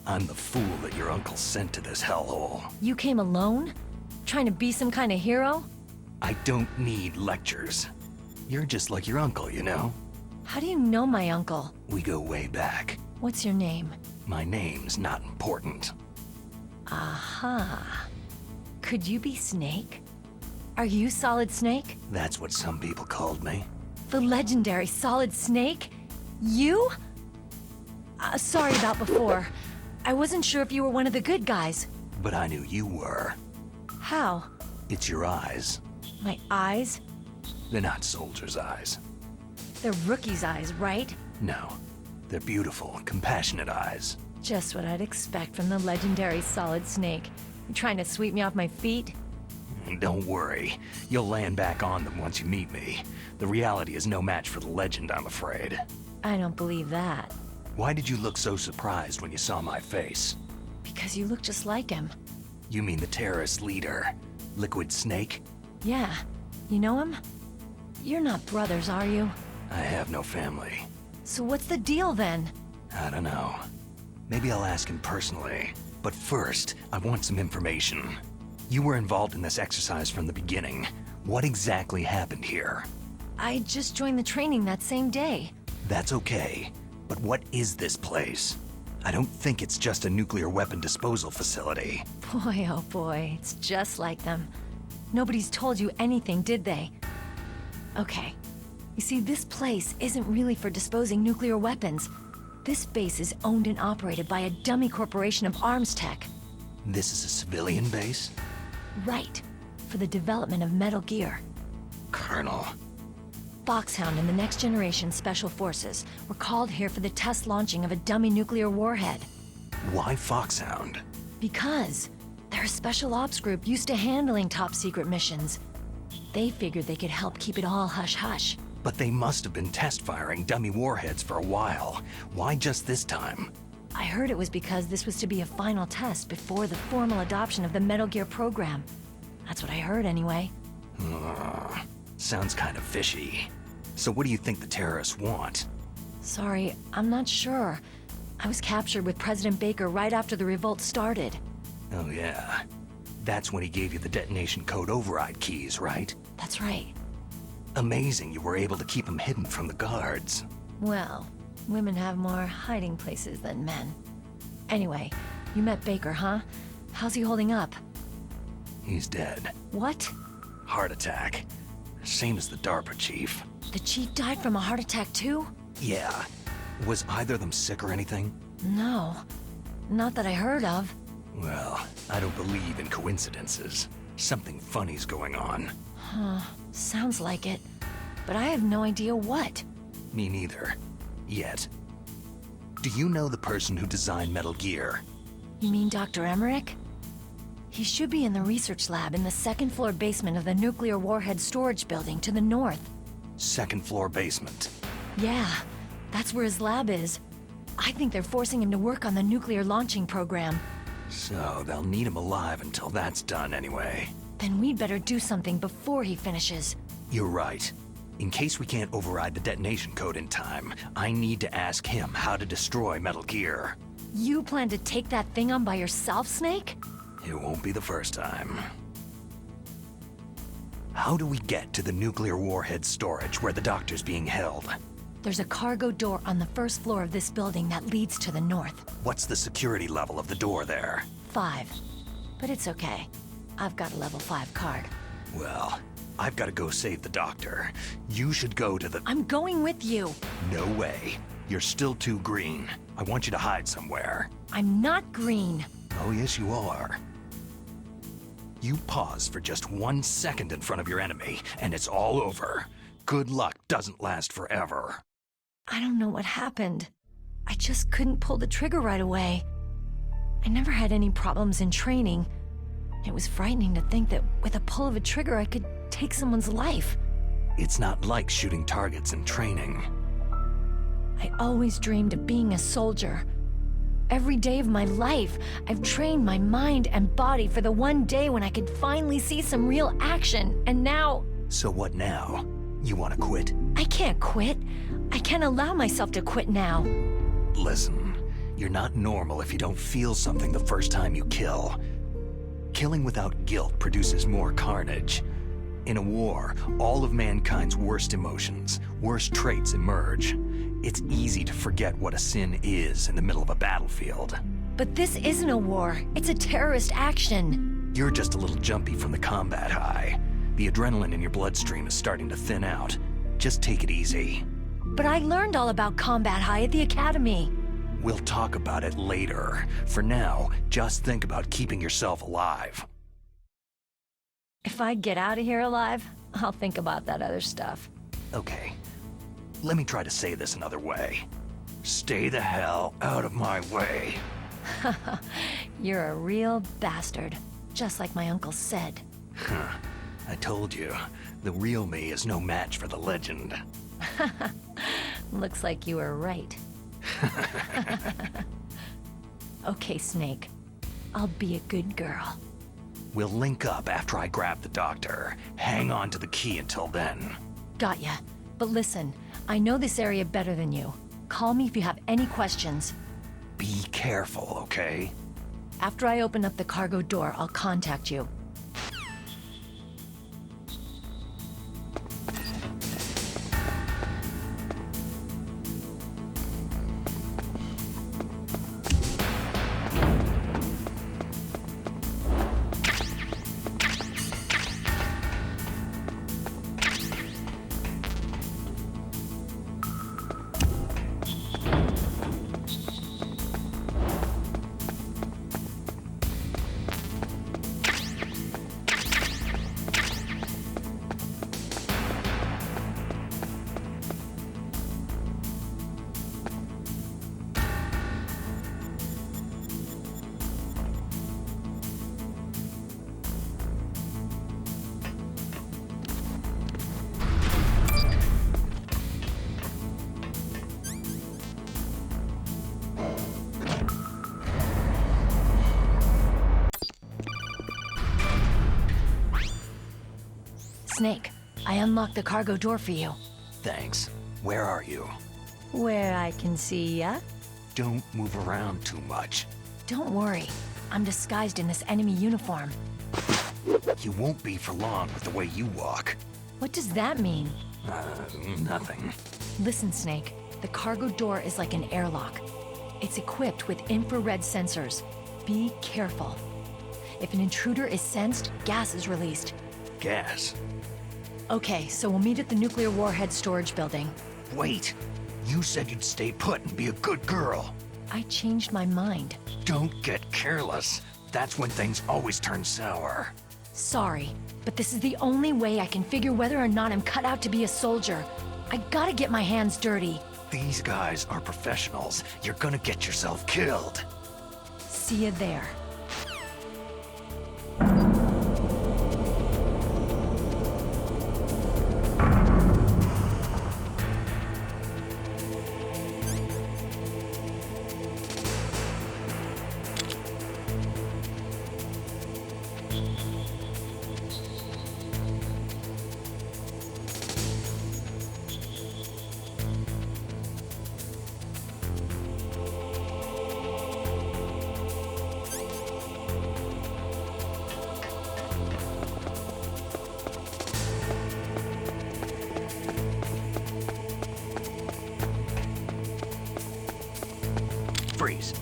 I'm the fool that your uncle sent to this hellhole. You came alone? Trying to be some kind of hero? I don't need lectures. You're just like your uncle, you know? How do you know my uncle? We go way back. What's your name? My name's not important. Aha. Could you be Snake? Are you Solid Snake? That's what some people called me. The legendary Solid Snake? You? Sorry about before. I wasn't sure if you were one of the good guys. But I knew you were. How? It's your eyes. My eyes? They're not soldiers' eyes. They're rookies' eyes, right? No. They're beautiful, compassionate eyes. Just what I'd expect from the legendary Solid Snake. You trying to sweep me off my feet? Don't worry. You'll land back on them once you meet me. The reality is no match for the legend, I'm afraid. I don't believe that. Why did you look so surprised when you saw my face? Because you look just like him. You mean the terrorist leader, Liquid Snake? Yeah. You know him? You're not brothers, are you? I have no family. So what's the deal then? I don't know. Maybe I'll ask him personally. But first, I want some information. You were involved in this exercise from the beginning. What exactly happened here? I just joined the training that same day. That's okay. But what is this place? I don't think it's just a nuclear weapon disposal facility. Boy, oh boy, it's just like them. Nobody's told you anything, did they? Okay. You see, this place isn't really for disposing nuclear weapons. This base is owned and operated by a dummy corporation of arms tech. This is a civilian base? Right. For the development of Metal Gear. Colonel. Foxhound and the Next Generation Special Forces were called here for the test launching of a dummy nuclear warhead. Why Foxhound? Because they're a special ops group used to handling top-secret missions. They figured they could help keep it all hush-hush. But they must have been test-firing dummy warheads for a while. Why just this time? I heard it was because this was to be a final test before the formal adoption of the Metal Gear program. That's what I heard anyway. Sounds kind of fishy. So what do you think the terrorists want? Sorry, I'm not sure. I was captured with President Baker right after the revolt started. Oh yeah. That's when he gave you the detonation code override keys, right? That's right. Amazing you were able to keep him hidden from the guards. Well, women have more hiding places than men. Anyway, you met Baker, huh? How's he holding up? He's dead. What? Heart attack. Same as the DARPA chief. The chief died from a heart attack too? Yeah. Was either of them sick or anything? No. Not that I heard of. Well, I don't believe in coincidences. Something funny's going on. Huh. Sounds like it. But I have no idea what. Me neither. Yet. Do you know the person who designed Metal Gear? You mean Dr. Emmerich? He should be in the research lab in the second-floor basement of the nuclear warhead storage building to the north. Second floor basement. Yeah, that's where his lab is. I think they're forcing him to work on the nuclear launching program. So they'll need him alive until that's done anyway. Then we'd better do something before he finishes. You're right. In case we can't override the detonation code in time, I need to ask him how to destroy Metal Gear. You plan to take that thing on by yourself, Snake? It won't be the first time. How do we get to the nuclear warhead storage where the doctor's being held? There's a cargo door on the first floor of this building that leads to the north. What's the security level of the door there? 5. But it's okay. I've got a level 5 card. Well, I've got to go save the doctor. You should go to the... I'm going with you. No way. You're still too green. I want you to hide somewhere. I'm not green. Oh, yes, you are. You pause for just 1 second in front of your enemy, and it's all over. Good luck doesn't last forever. I don't know what happened. I just couldn't pull the trigger right away. I never had any problems in training. It was frightening to think that with a pull of a trigger I could take someone's life. It's not like shooting targets in training. I always dreamed of being a soldier. Every day of my life, I've trained my mind and body for the one day when I could finally see some real action, and now... So what now? You want to quit? I can't quit. I can't allow myself to quit now. Listen, you're not normal if you don't feel something the first time you kill. Killing without guilt produces more carnage. In a war, all of mankind's worst emotions, worst traits emerge. It's easy to forget what a sin is in the middle of a battlefield. But this isn't a war. It's a terrorist action. You're just a little jumpy from the combat high. The adrenaline in your bloodstream is starting to thin out. Just take it easy. But I learned all about combat high at the academy. We'll talk about it later. For now, just think about keeping yourself alive. If I get out of here alive, I'll think about that other stuff. Okay. Let me try to say this another way. Stay the hell out of my way. You're a real bastard, just like my uncle said. Huh. I told you, the real me is no match for the legend. Looks like you were right. Okay, Snake. I'll be a good girl. We'll link up after I grab the doctor. Hang on to the key until then. Got ya. But listen, I know this area better than you. Call me if you have any questions. Be careful, okay? After I open up the cargo door, I'll contact you. Snake, I unlocked the cargo door for you. Thanks. Where are you? Where I can see ya. Don't move around too much. Don't worry. I'm disguised in this enemy uniform. You won't be for long with the way you walk. What does that mean? Nothing. Listen, Snake. The cargo door is like an airlock. It's equipped with infrared sensors. Be careful. If an intruder is sensed, gas is released. Gas? Okay, so we'll meet at the nuclear warhead storage building. Wait! You said you'd stay put and be a good girl. I changed my mind. Don't get careless. That's when things always turn sour. Sorry, but this is the only way I can figure whether or not I'm cut out to be a soldier. I gotta get my hands dirty. These guys are professionals. You're gonna get yourself killed. See you there. freeze.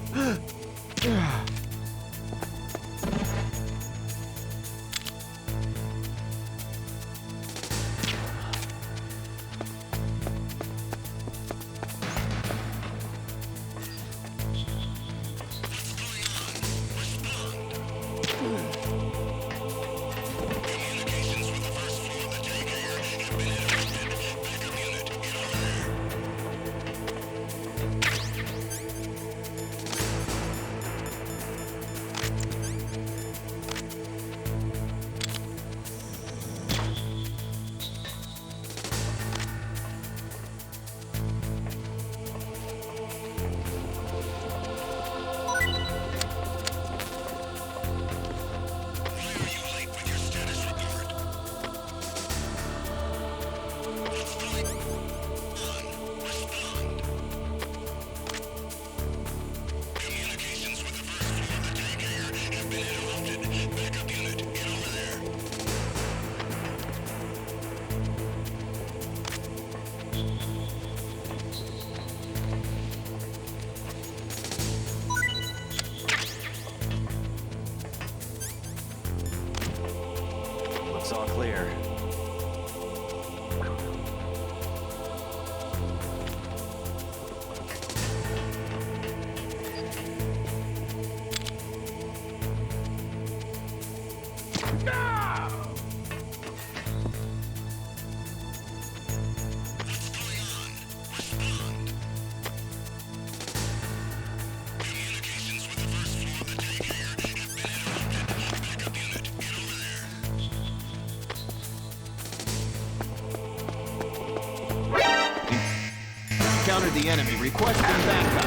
Looks all clear. Countered the enemy, requesting backup.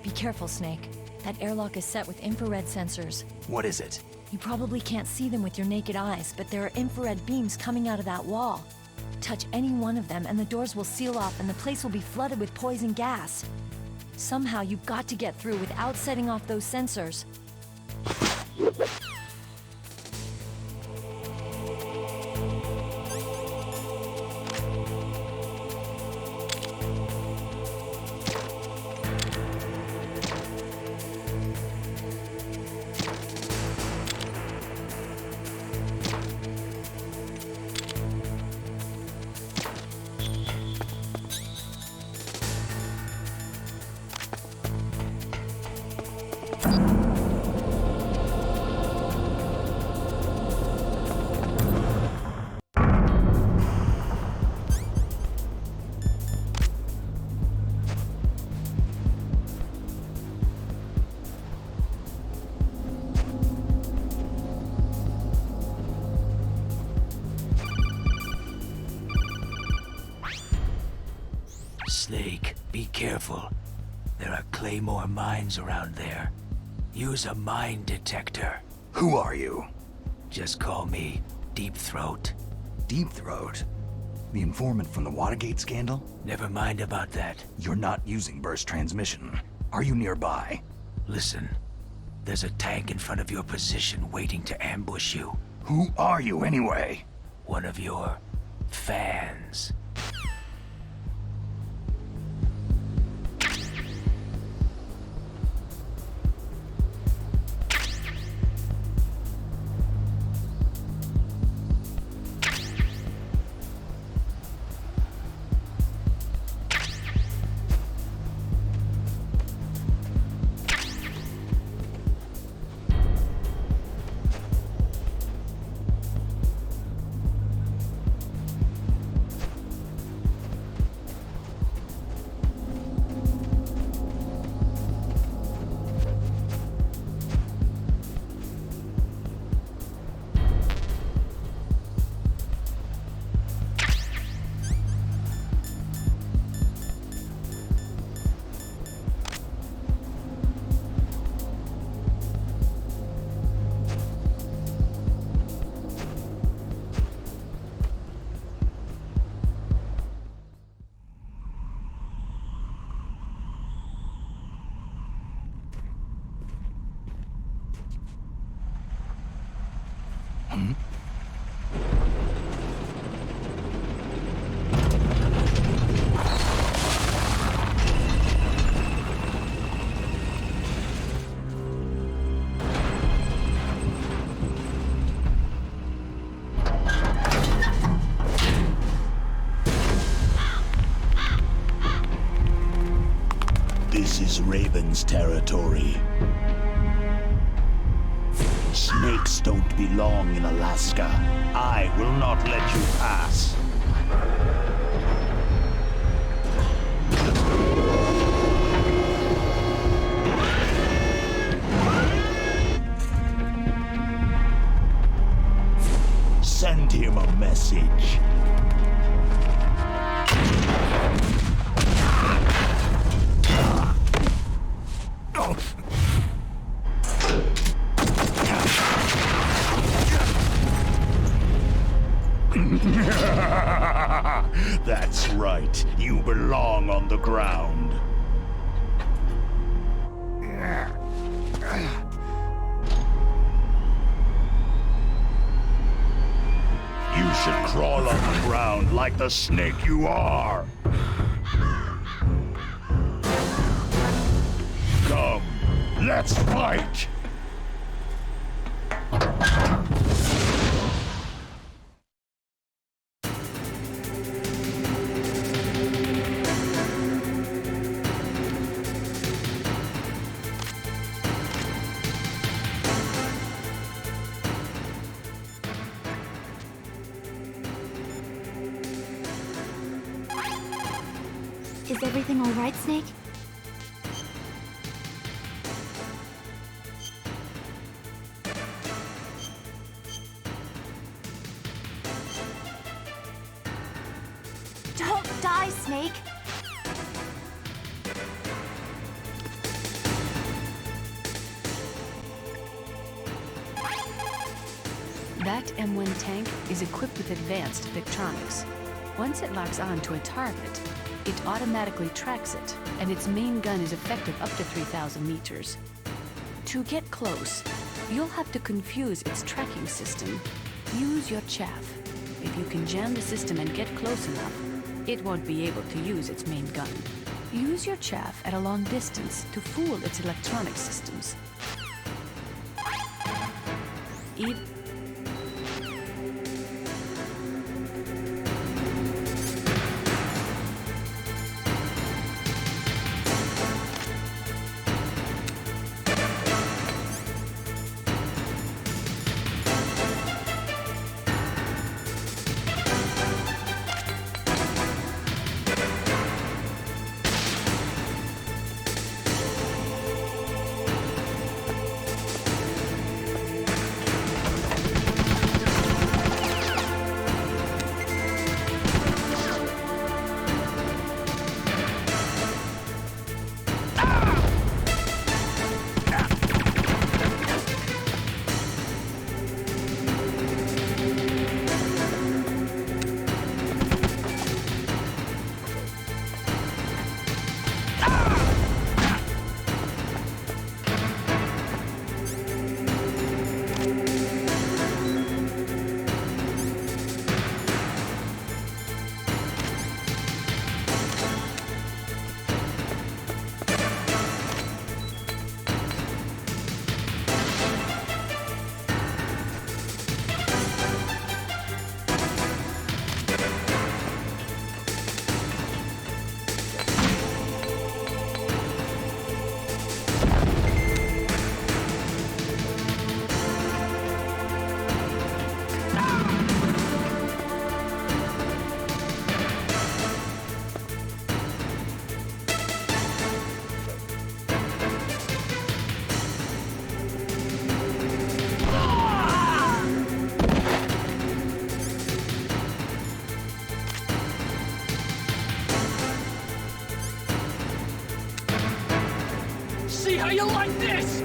Be careful, Snake. That airlock is set with infrared sensors. What is it? You probably can't see them with your naked eyes, but there are infrared beams coming out of that wall. Touch any one of them and the doors will seal off and the place will be flooded with poison gas. Somehow you've got to get through without setting off those sensors. Snake, be careful. There are Claymore mines around there. Use a mine detector. Who are you? Just call me Deep Throat. Deep Throat? The informant from the Watergate scandal? Never mind about that. You're not using burst transmission. Are you nearby? Listen, there's a tank in front of your position waiting to ambush you. Who are you anyway? One of your fans. This is Raven's territory. Snakes don't belong in Alaska. I will not let you pass. Send him a message. That's right. You belong on the ground. You should crawl on the ground like the snake you are. Come, let's fight! Is everything all right, Snake? Don't die, Snake! That M1 tank is equipped with advanced electronics. Once it locks on to a target, it automatically tracks it, and its main gun is effective up to 3,000 meters. To get close, you'll have to confuse its tracking system. Use your chaff. If you can jam the system and get close enough, it won't be able to use its main gun. Use your chaff at a long distance to fool its electronic systems. How you like this?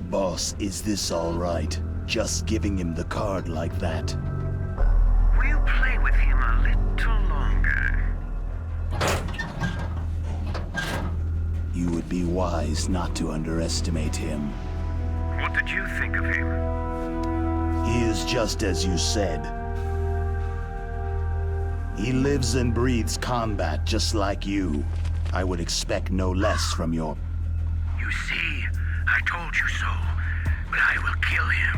Boss, is this all right? Just giving him the card like that? We'll play with him a little longer. You would be wise not to underestimate him. What did you think of him? He is just as you said. He lives and breathes combat just like you. I would expect no less from your... You see, I told you so, but I will kill him.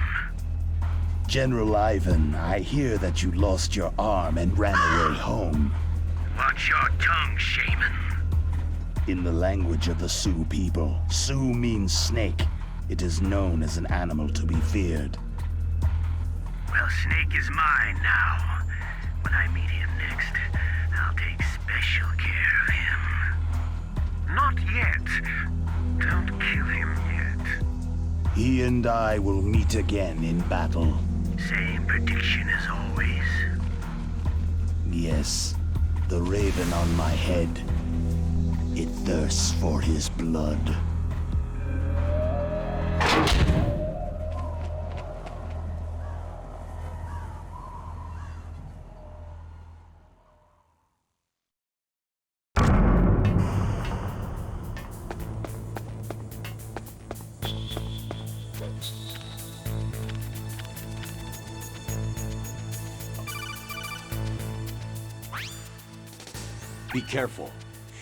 General Ivan, I hear that you lost your arm and ran away home. Watch your tongue, shaman. In the language of the Sioux people, Sioux means snake. it is known as an animal to be feared. Well, Snake is mine now. When I meet him next, I'll take special care of him. Not yet. Don't kill him yet. He and I will meet again in battle. Same prediction as always. Yes, the raven on my head. It thirsts for his blood. Be careful.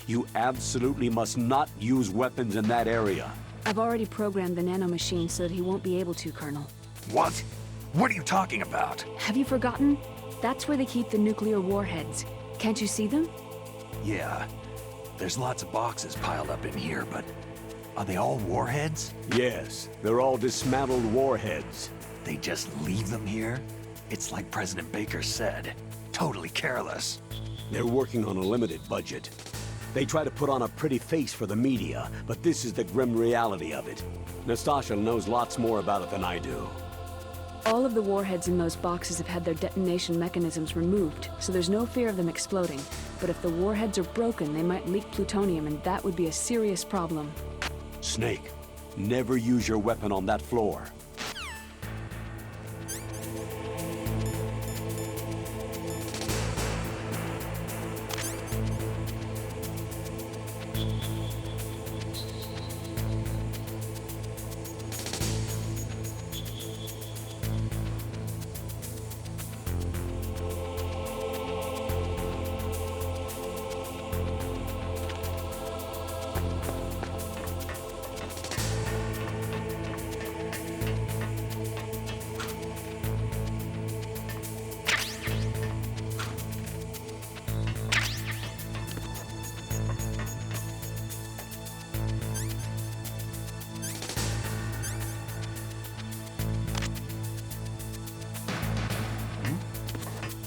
You absolutely must not use weapons in that area. I've already programmed the nanomachine so that he won't be able to, Colonel. What? What are you talking about? Have you forgotten? That's where they keep the nuclear warheads. Can't you see them? Yeah. There's lots of boxes piled up in here, but are they all warheads? Yes, they're all dismantled warheads. They just leave them here? It's like President Baker said. Totally careless. They're working on a limited budget. They try to put on a pretty face for the media, but this is the grim reality of it. Nastasha knows lots more about it than I do. All of the warheads in those boxes have had their detonation mechanisms removed, so there's no fear of them exploding. But if the warheads are broken, they might leak plutonium, and that would be a serious problem. Snake, never use your weapon on that floor.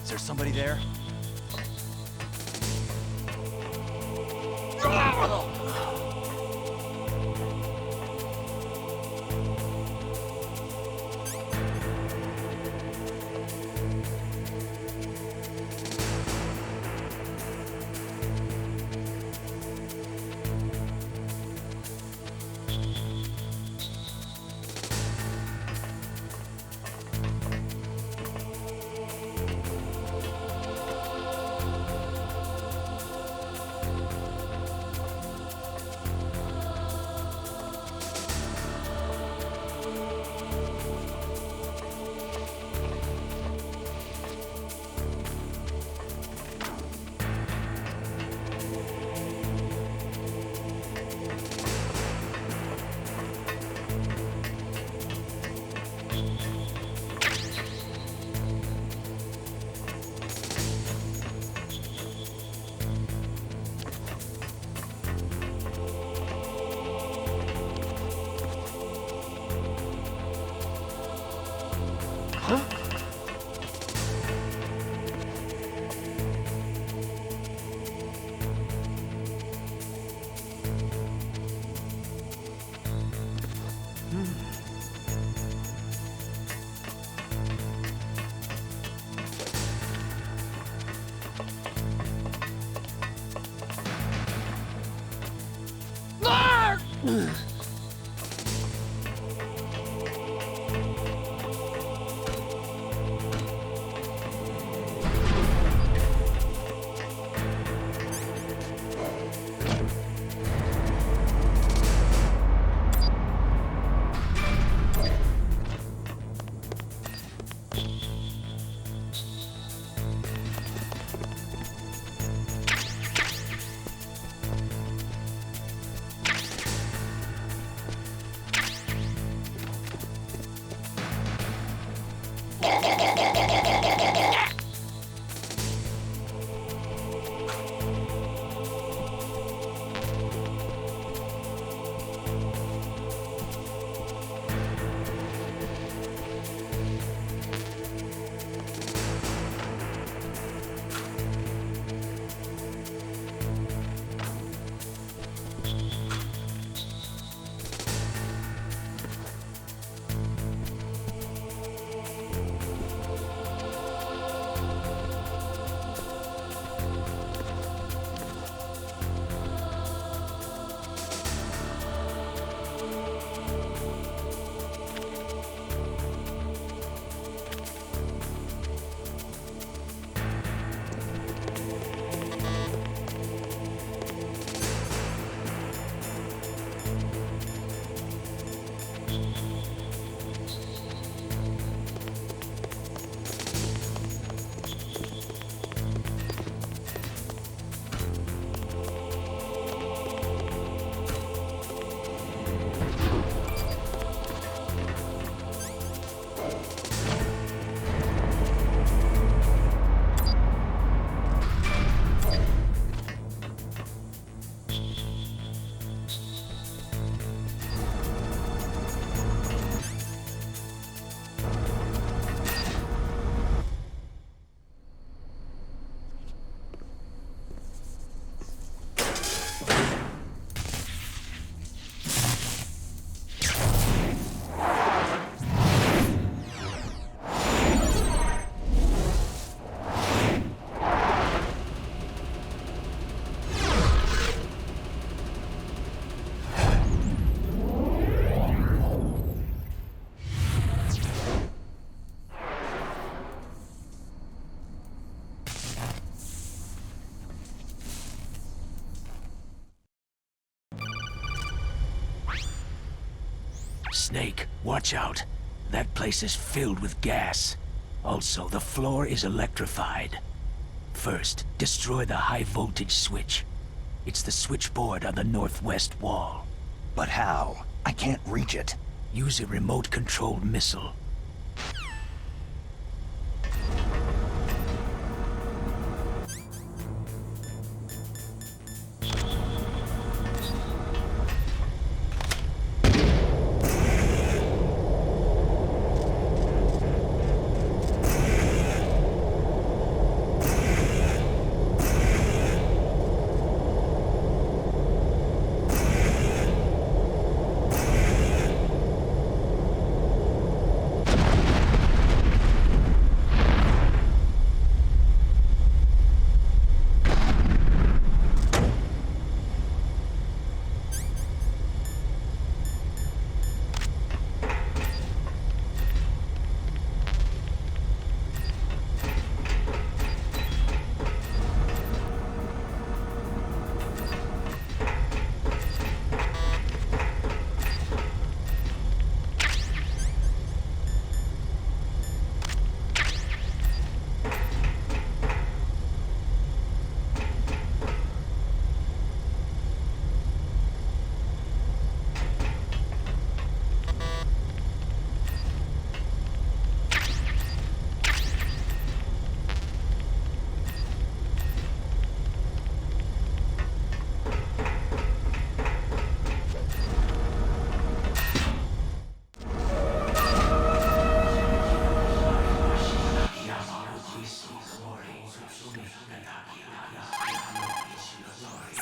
Is there somebody there? Snake, watch out. That place is filled with gas. Also, the floor is electrified. First, destroy the high-voltage switch. It's the switchboard on the northwest wall. But how? I can't reach it. Use a remote-controlled missile.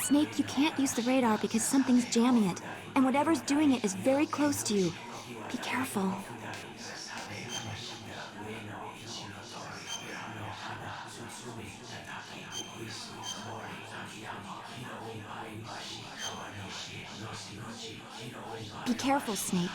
Snake, you can't use the radar because something's jamming it. And whatever's doing it is very close to you. Be careful. Be careful, Snake.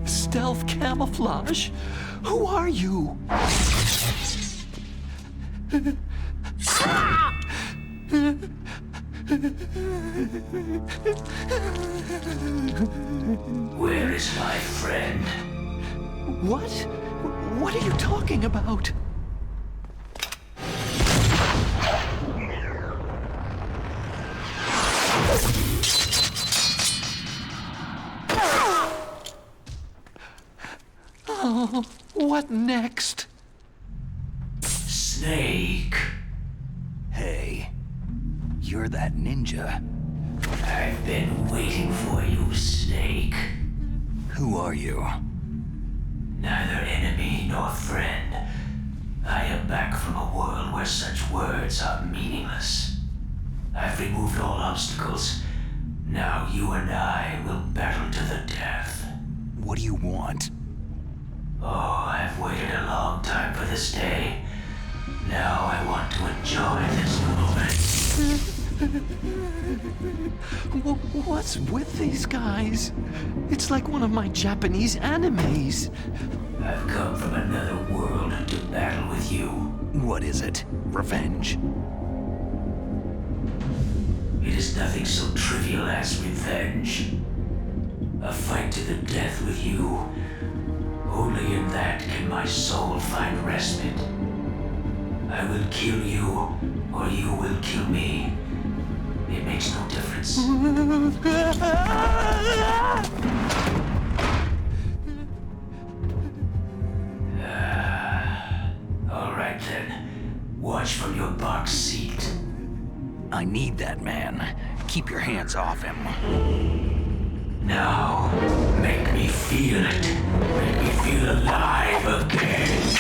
Stealth camouflage? Who are you? Where is my friend? What? What are you talking about? Oh, what next? Snake. Hey, you're that ninja. I've been waiting for you, Snake. Who are you? Neither enemy nor friend. I am back from a world where such words are meaningless. I've removed all obstacles. Now you and I will battle to the death. What do you want? Oh, I've waited a long time for this day. Now I want to enjoy this moment. What's with these guys? It's like one of my Japanese animes. I've come from another world to battle with you. What is it? Revenge? It is nothing so trivial as revenge. A fight to the death with you. Only in that can my soul find respite. I will kill you, or you will kill me. It makes no difference. All right then. Watch from your box seat. I need that man. Keep your hands off him. Now, make me feel it. Make me feel alive again.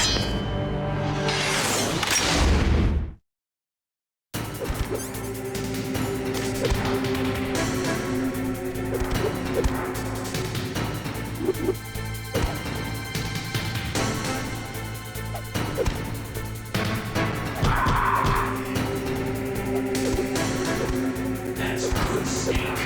That's good, Snake.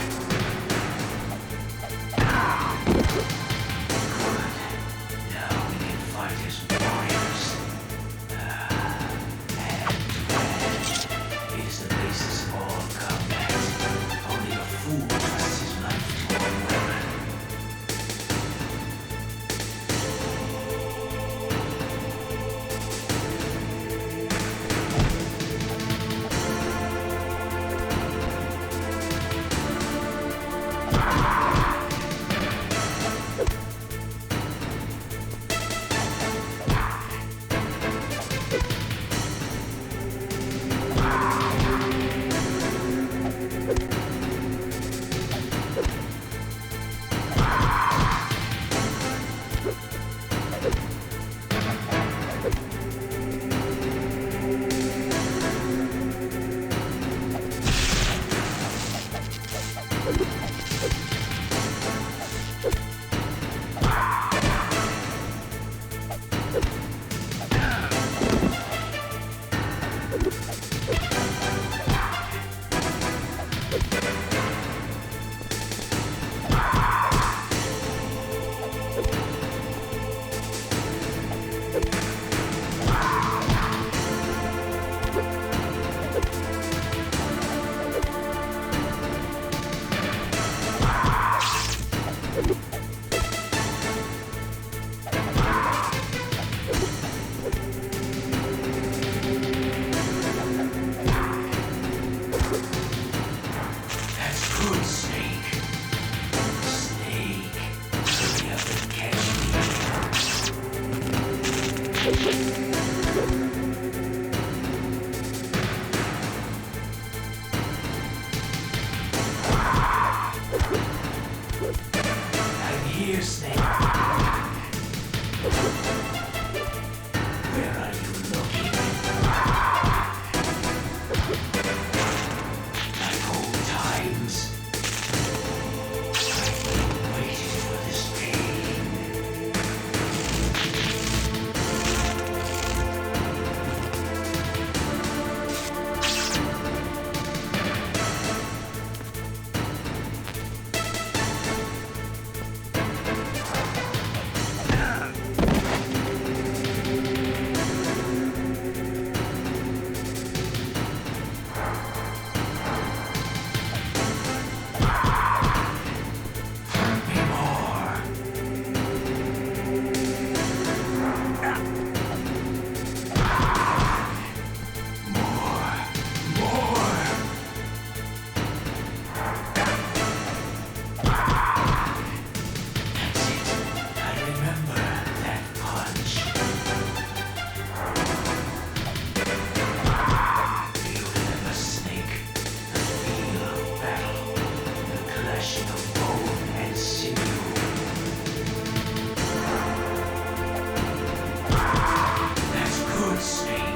flesh of bone and sinew. That's good, Snake.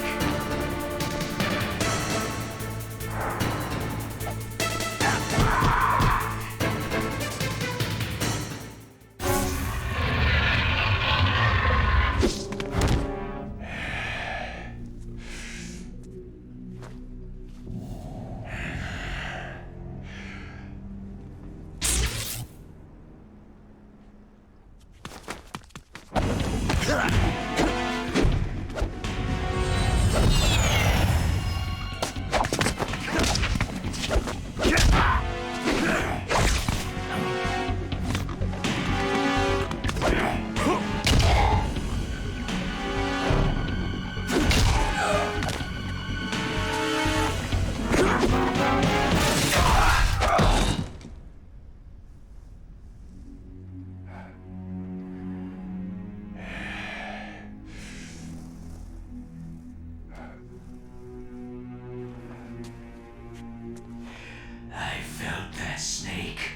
I felt that, Snake.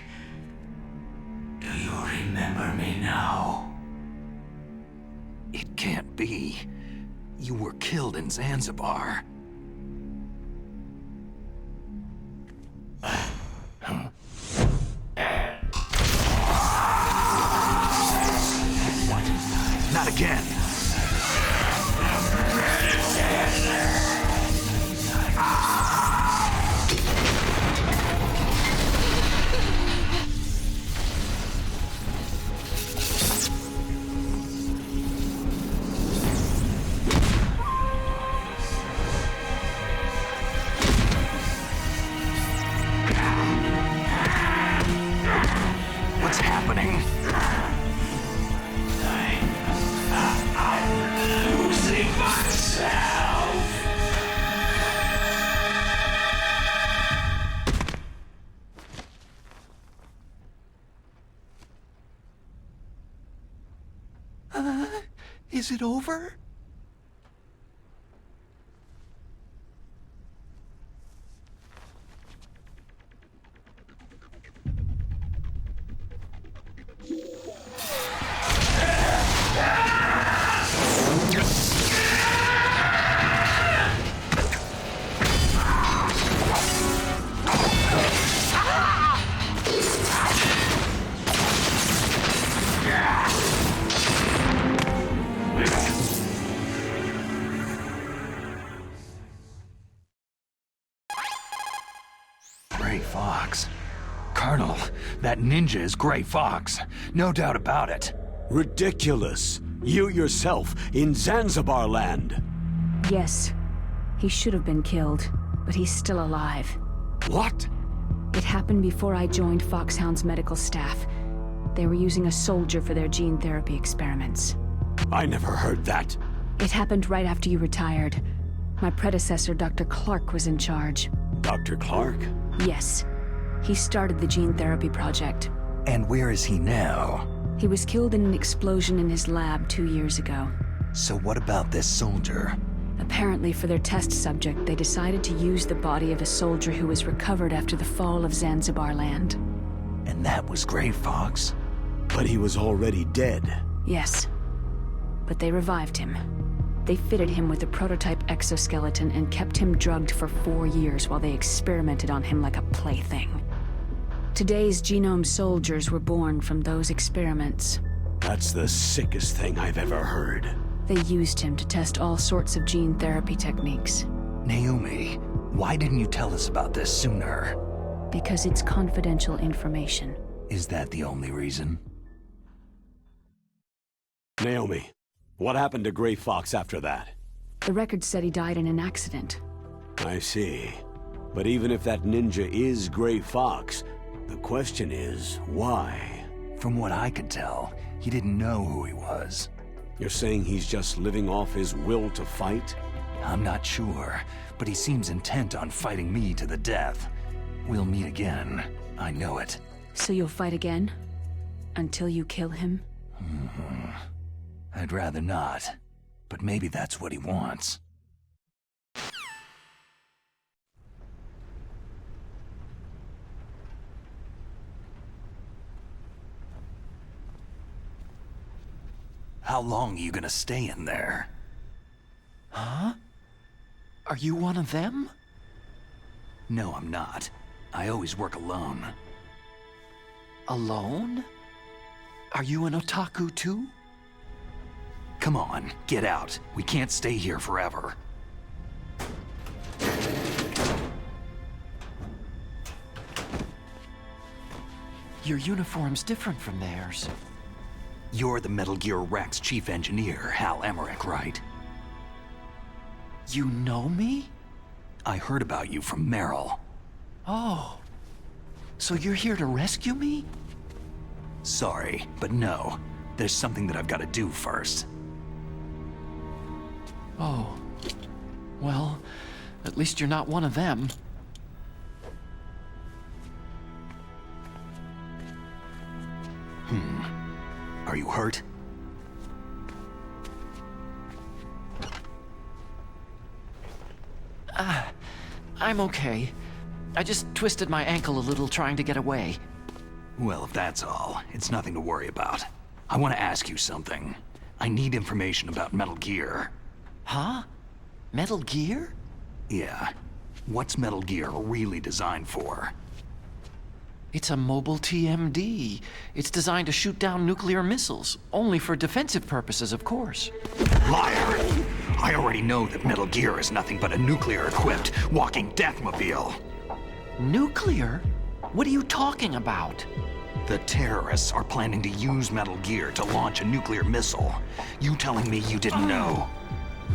Do you remember me now? It can't be. You were killed in Zanzibar. Not again. What's happening? I'm losing myself. Is it over? Gray Fox. Colonel, that ninja is Gray Fox. No doubt about it. Ridiculous. You yourself in Zanzibar land. Yes. He should have been killed, but he's still alive. What? It happened before I joined Foxhound's medical staff. They were using a soldier for their gene therapy experiments. I never heard that. It happened right after you retired. My predecessor, Dr. Clark, was in charge. Dr. Clark? Yes. He started the gene therapy project. And where is he now? He was killed in an explosion in his lab 2 years ago. So what about this soldier? Apparently, for their test subject, they decided to use the body of a soldier who was recovered after the fall of Zanzibar land. And that was Gray Fox? But he was already dead. Yes. But they revived him. They fitted him with a prototype exoskeleton and kept him drugged for 4 years while they experimented on him like a plaything. Today's genome soldiers were born from those experiments. That's the sickest thing I've ever heard. They used him to test all sorts of gene therapy techniques. Naomi, why didn't you tell us about this sooner? Because it's confidential information. Is that the only reason? Naomi, what happened to Gray Fox after that? The record said he died in an accident. I see. But even if that ninja is Gray Fox, the question is, why? From what I could tell, he didn't know who he was. You're saying he's just living off his will to fight? I'm not sure, but he seems intent on fighting me to the death. We'll meet again. I know it. So you'll fight again? Until you kill him? I'd rather not, but maybe that's what he wants. How long are you gonna stay in there? Huh? Are you one of them? No, I'm not. I always work alone. Alone? Are you an otaku too? Come on, get out. We can't stay here forever. Your uniform's different from theirs. You're the Metal Gear Rex chief engineer, Hal Emmerich, right? You know me? I heard about you from Meryl. Oh. So you're here to rescue me? Sorry, but no. There's something that I've got to do first. Oh. Well, at least you're not one of them. Are you hurt? I'm okay. I just twisted my ankle a little trying to get away. Well, if that's all, it's nothing to worry about. I want to ask you something. I need information about Metal Gear. Huh? Metal Gear? Yeah. What's Metal Gear really designed for? It's a mobile TMD. It's designed to shoot down nuclear missiles, only for defensive purposes, of course. Liar! I already know that Metal Gear is nothing but a nuclear-equipped walking deathmobile. Nuclear? What are you talking about? The terrorists are planning to use Metal Gear to launch a nuclear missile. You telling me you didn't know?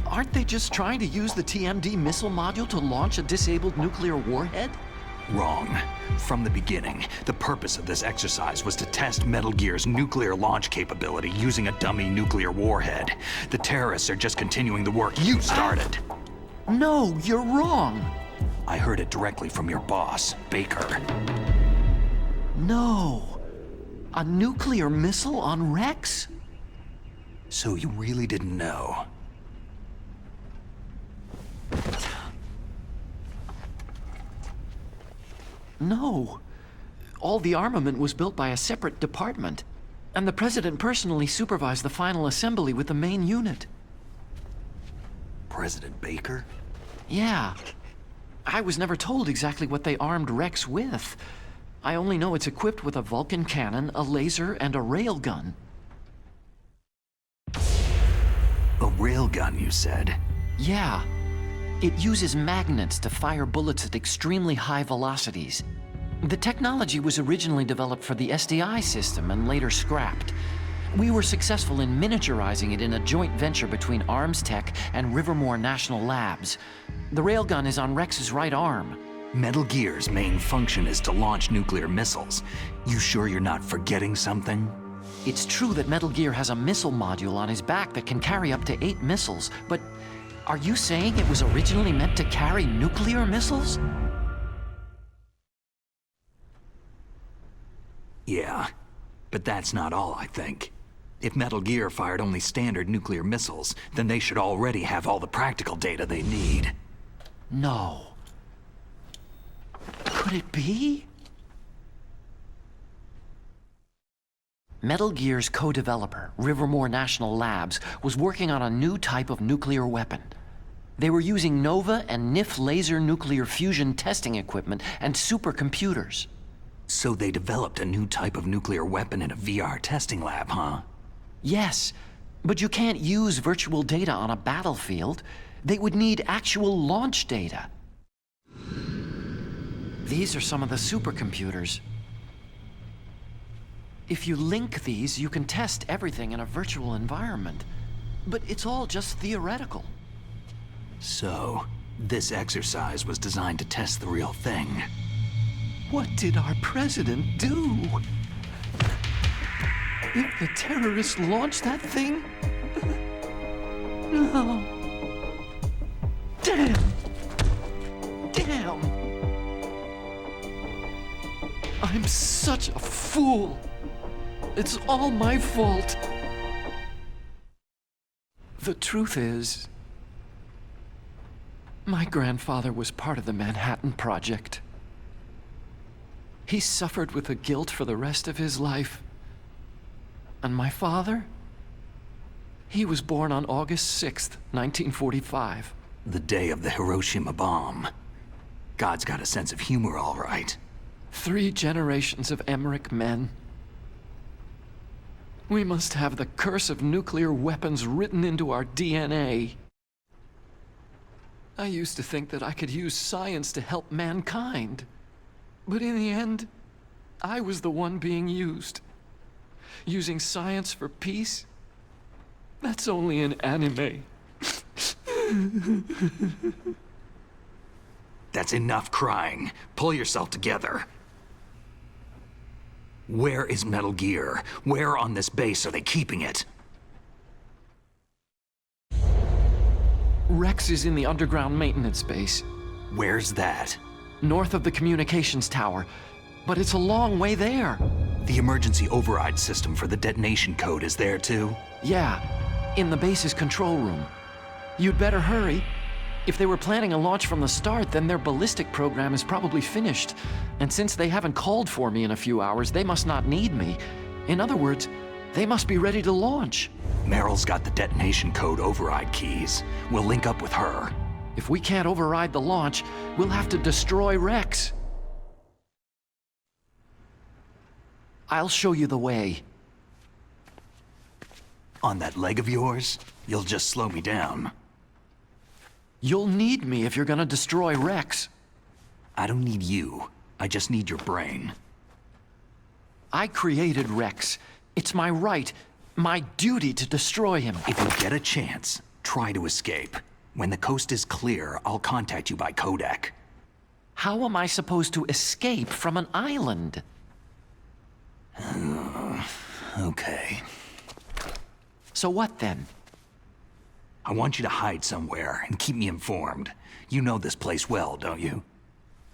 Aren't they just trying to use the TMD missile module to launch a disabled nuclear warhead? Wrong. From the beginning, the purpose of this exercise was to test Metal Gear's nuclear launch capability using a dummy nuclear warhead. The terrorists are just continuing the work you started. No, you're wrong. I heard it directly from your boss, Baker. No. A nuclear missile on Rex? So you really didn't know? No. All the armament was built by a separate department, and the President personally supervised the final assembly with the main unit. President Baker? Yeah. I was never told exactly what they armed Rex with. I only know it's equipped with a Vulcan cannon, a laser, and a railgun. A railgun, you said? Yeah. It uses magnets to fire bullets at extremely high velocities. The technology was originally developed for the SDI system and later scrapped. We were successful in miniaturizing it in a joint venture between Arms Tech and Rivermore National Labs. The railgun is on Rex's right arm. Metal Gear's main function is to launch nuclear missiles. You sure you're not forgetting something? It's true that Metal Gear has a missile module on his back that can carry up to 8 missiles, but are you saying it was originally meant to carry nuclear missiles? Yeah, but that's not all, I think. If Metal Gear fired only standard nuclear missiles, then they should already have all the practical data they need. No. Could it be? Metal Gear's co-developer, Rivermore National Labs, was working on a new type of nuclear weapon. They were using NOVA and NIF laser nuclear fusion testing equipment and supercomputers. So they developed a new type of nuclear weapon in a VR testing lab, huh? Yes, but you can't use virtual data on a battlefield. They would need actual launch data. These are some of the supercomputers. If you link these, you can test everything in a virtual environment. But it's all just theoretical. So, this exercise was designed to test the real thing. What did our president do? If the terrorists launched that thing? No. Damn! Damn! I'm such a fool! It's all my fault! The truth is, my grandfather was part of the Manhattan Project. He suffered with the guilt for the rest of his life. And my father? He was born on August 6th, 1945. The day of the Hiroshima bomb. God's got a sense of humor, all right. 3 generations of Emmerich men. We must have the curse of nuclear weapons written into our DNA. I used to think that I could use science to help mankind. But in the end, I was the one being used. Using science for peace? That's only in anime. That's enough crying. Pull yourself together. Where is Metal Gear? Where on this base are they keeping it? Rex is in the underground maintenance base. Where's that? North of the communications tower. But it's a long way there. The emergency override system for the detonation code is there too? Yeah, in the base's control room. You'd better hurry. If they were planning a launch from the start, then their ballistic program is probably finished. And since they haven't called for me in a few hours, they must not need me. In other words, they must be ready to launch. Meryl's got the detonation code override keys. We'll link up with her. If we can't override the launch, we'll have to destroy Rex. I'll show you the way. On that leg of yours, you'll just slow me down. You'll need me if you're gonna destroy Rex. I don't need you. I just need your brain. I created Rex. It's my right, my duty to destroy him. If you get a chance, try to escape. When the coast is clear, I'll contact you by codec. How am I supposed to escape from an island? Okay. So what then? I want you to hide somewhere and keep me informed. You know this place well, don't you?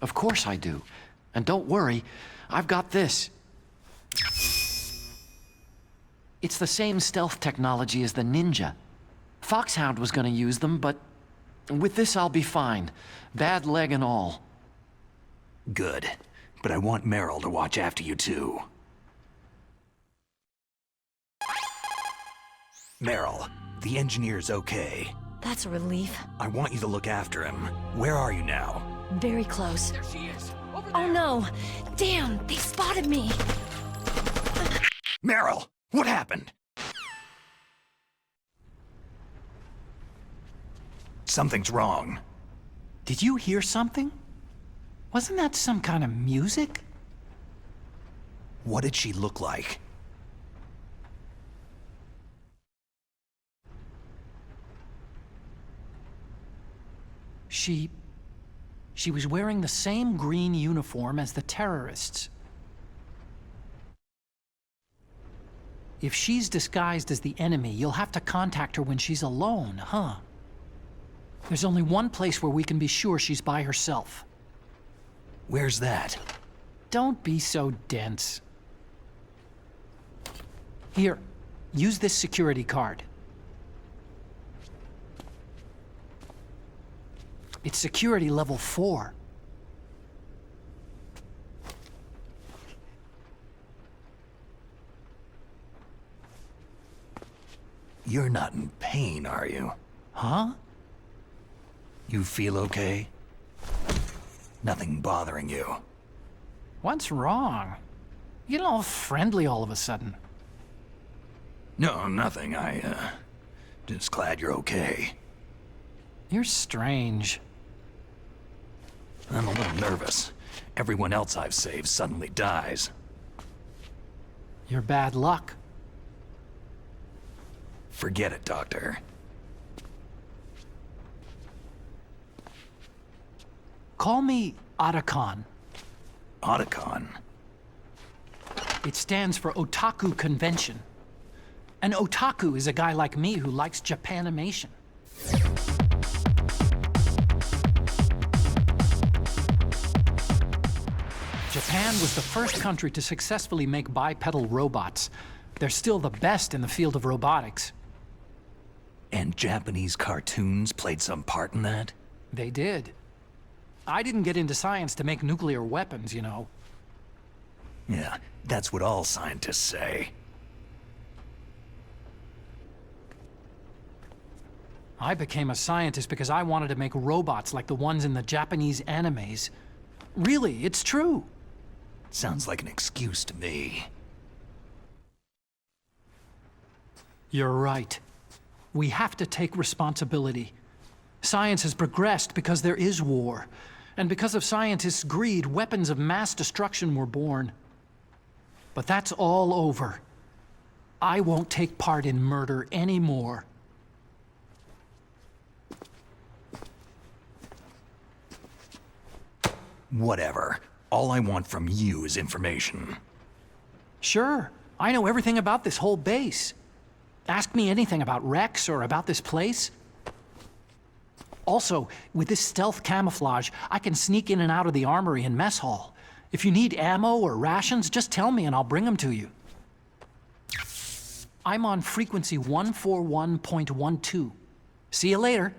Of course I do. And don't worry, I've got this. It's the same stealth technology as the Ninja. Foxhound was gonna use them, but with this I'll be fine. Bad leg and all. Good. But I want Meryl to watch after you too. Meryl, the engineer's okay. That's a relief. I want you to look after him. Where are you now? Very close. There she is. Over Oh there. no! Damn, they spotted me! Meryl, what happened? Something's wrong. Did you hear something? Wasn't that some kind of music? What did she look like? She was wearing the same green uniform as the terrorists. If she's disguised as the enemy, you'll have to contact her when she's alone, huh? There's only one place where we can be sure she's by herself. Where's that? Don't be so dense. Here, use this security card. It's security level 4. You're not in pain, are you? Huh? You feel okay? Nothing bothering you? What's wrong? You get all friendly all of a sudden. No, nothing. Just glad you're okay. You're strange. I'm a little nervous. Everyone else I've saved suddenly dies. You're bad luck. Forget it, Doctor. Call me Otacon. Otacon? It stands for Otaku Convention. An otaku is a guy like me who likes Japanimation. Japan was the first country to successfully make bipedal robots. They're still the best in the field of robotics. And Japanese cartoons played some part in that? They did. I didn't get into science to make nuclear weapons, you know. Yeah, that's what all scientists say. I became a scientist because I wanted to make robots like the ones in the Japanese animes. Really, it's true. Sounds like an excuse to me. You're right. We have to take responsibility. Science has progressed because there is war. And because of scientists' greed, weapons of mass destruction were born. But that's all over. I won't take part in murder anymore. Whatever. All I want from you is information. Sure. I know everything about this whole base. Ask me anything about Rex or about this place. Also, with this stealth camouflage, I can sneak in and out of the armory and mess hall. If you need ammo or rations, just tell me and I'll bring them to you. I'm on frequency 141.12. See you later.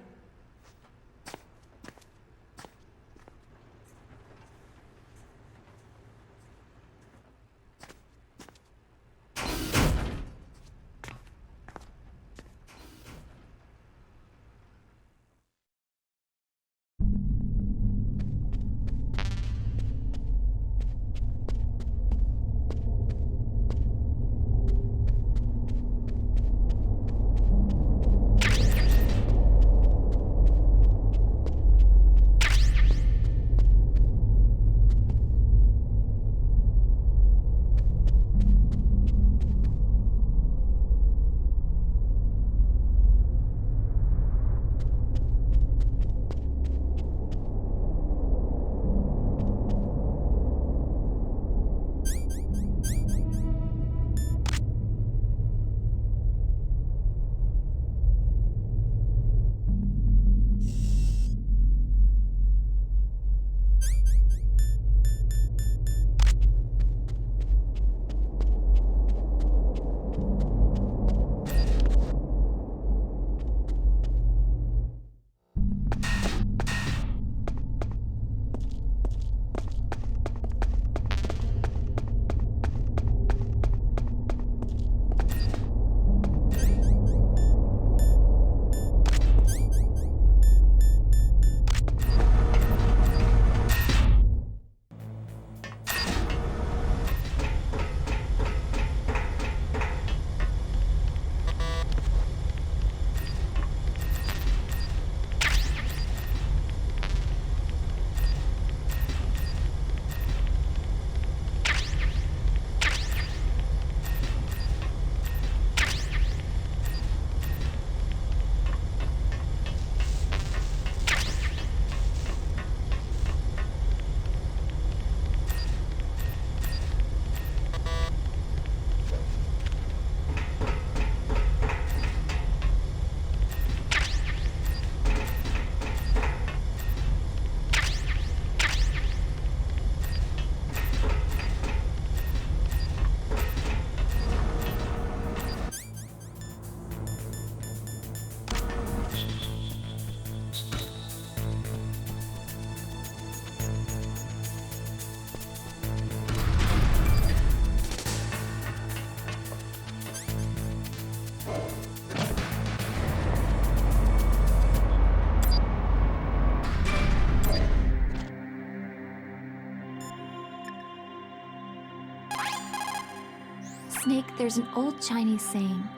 Snake, there's an old Chinese saying,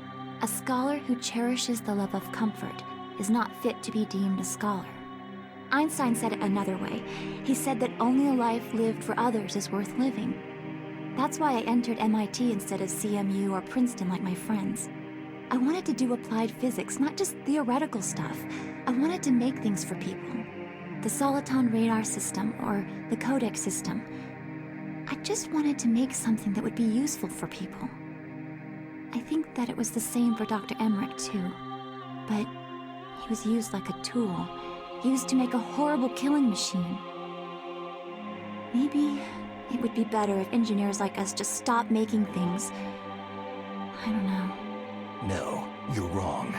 a scholar who cherishes the love of comfort is not fit to be deemed a scholar. Einstein said it another way. He said that only a life lived for others is worth living. That's why I entered MIT instead of CMU or Princeton like my friends. I wanted to do applied physics, not just theoretical stuff. I wanted to make things for people. The soliton radar system, or the codec system. I just wanted to make something that would be useful for people. I think that it was the same for Dr. Emmerich too. But he was used like a tool, used to make a horrible killing machine. Maybe it would be better if engineers like us just stopped making things. I don't know. No, you're wrong.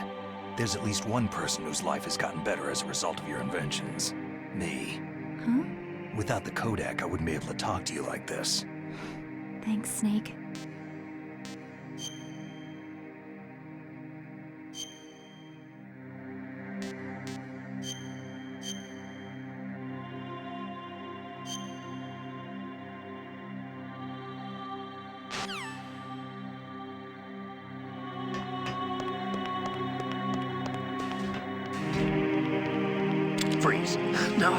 There's at least one person whose life has gotten better as a result of your inventions. Me. Huh? Without the codec, I wouldn't be able to talk to you like this. Thanks, Snake. Freeze. No.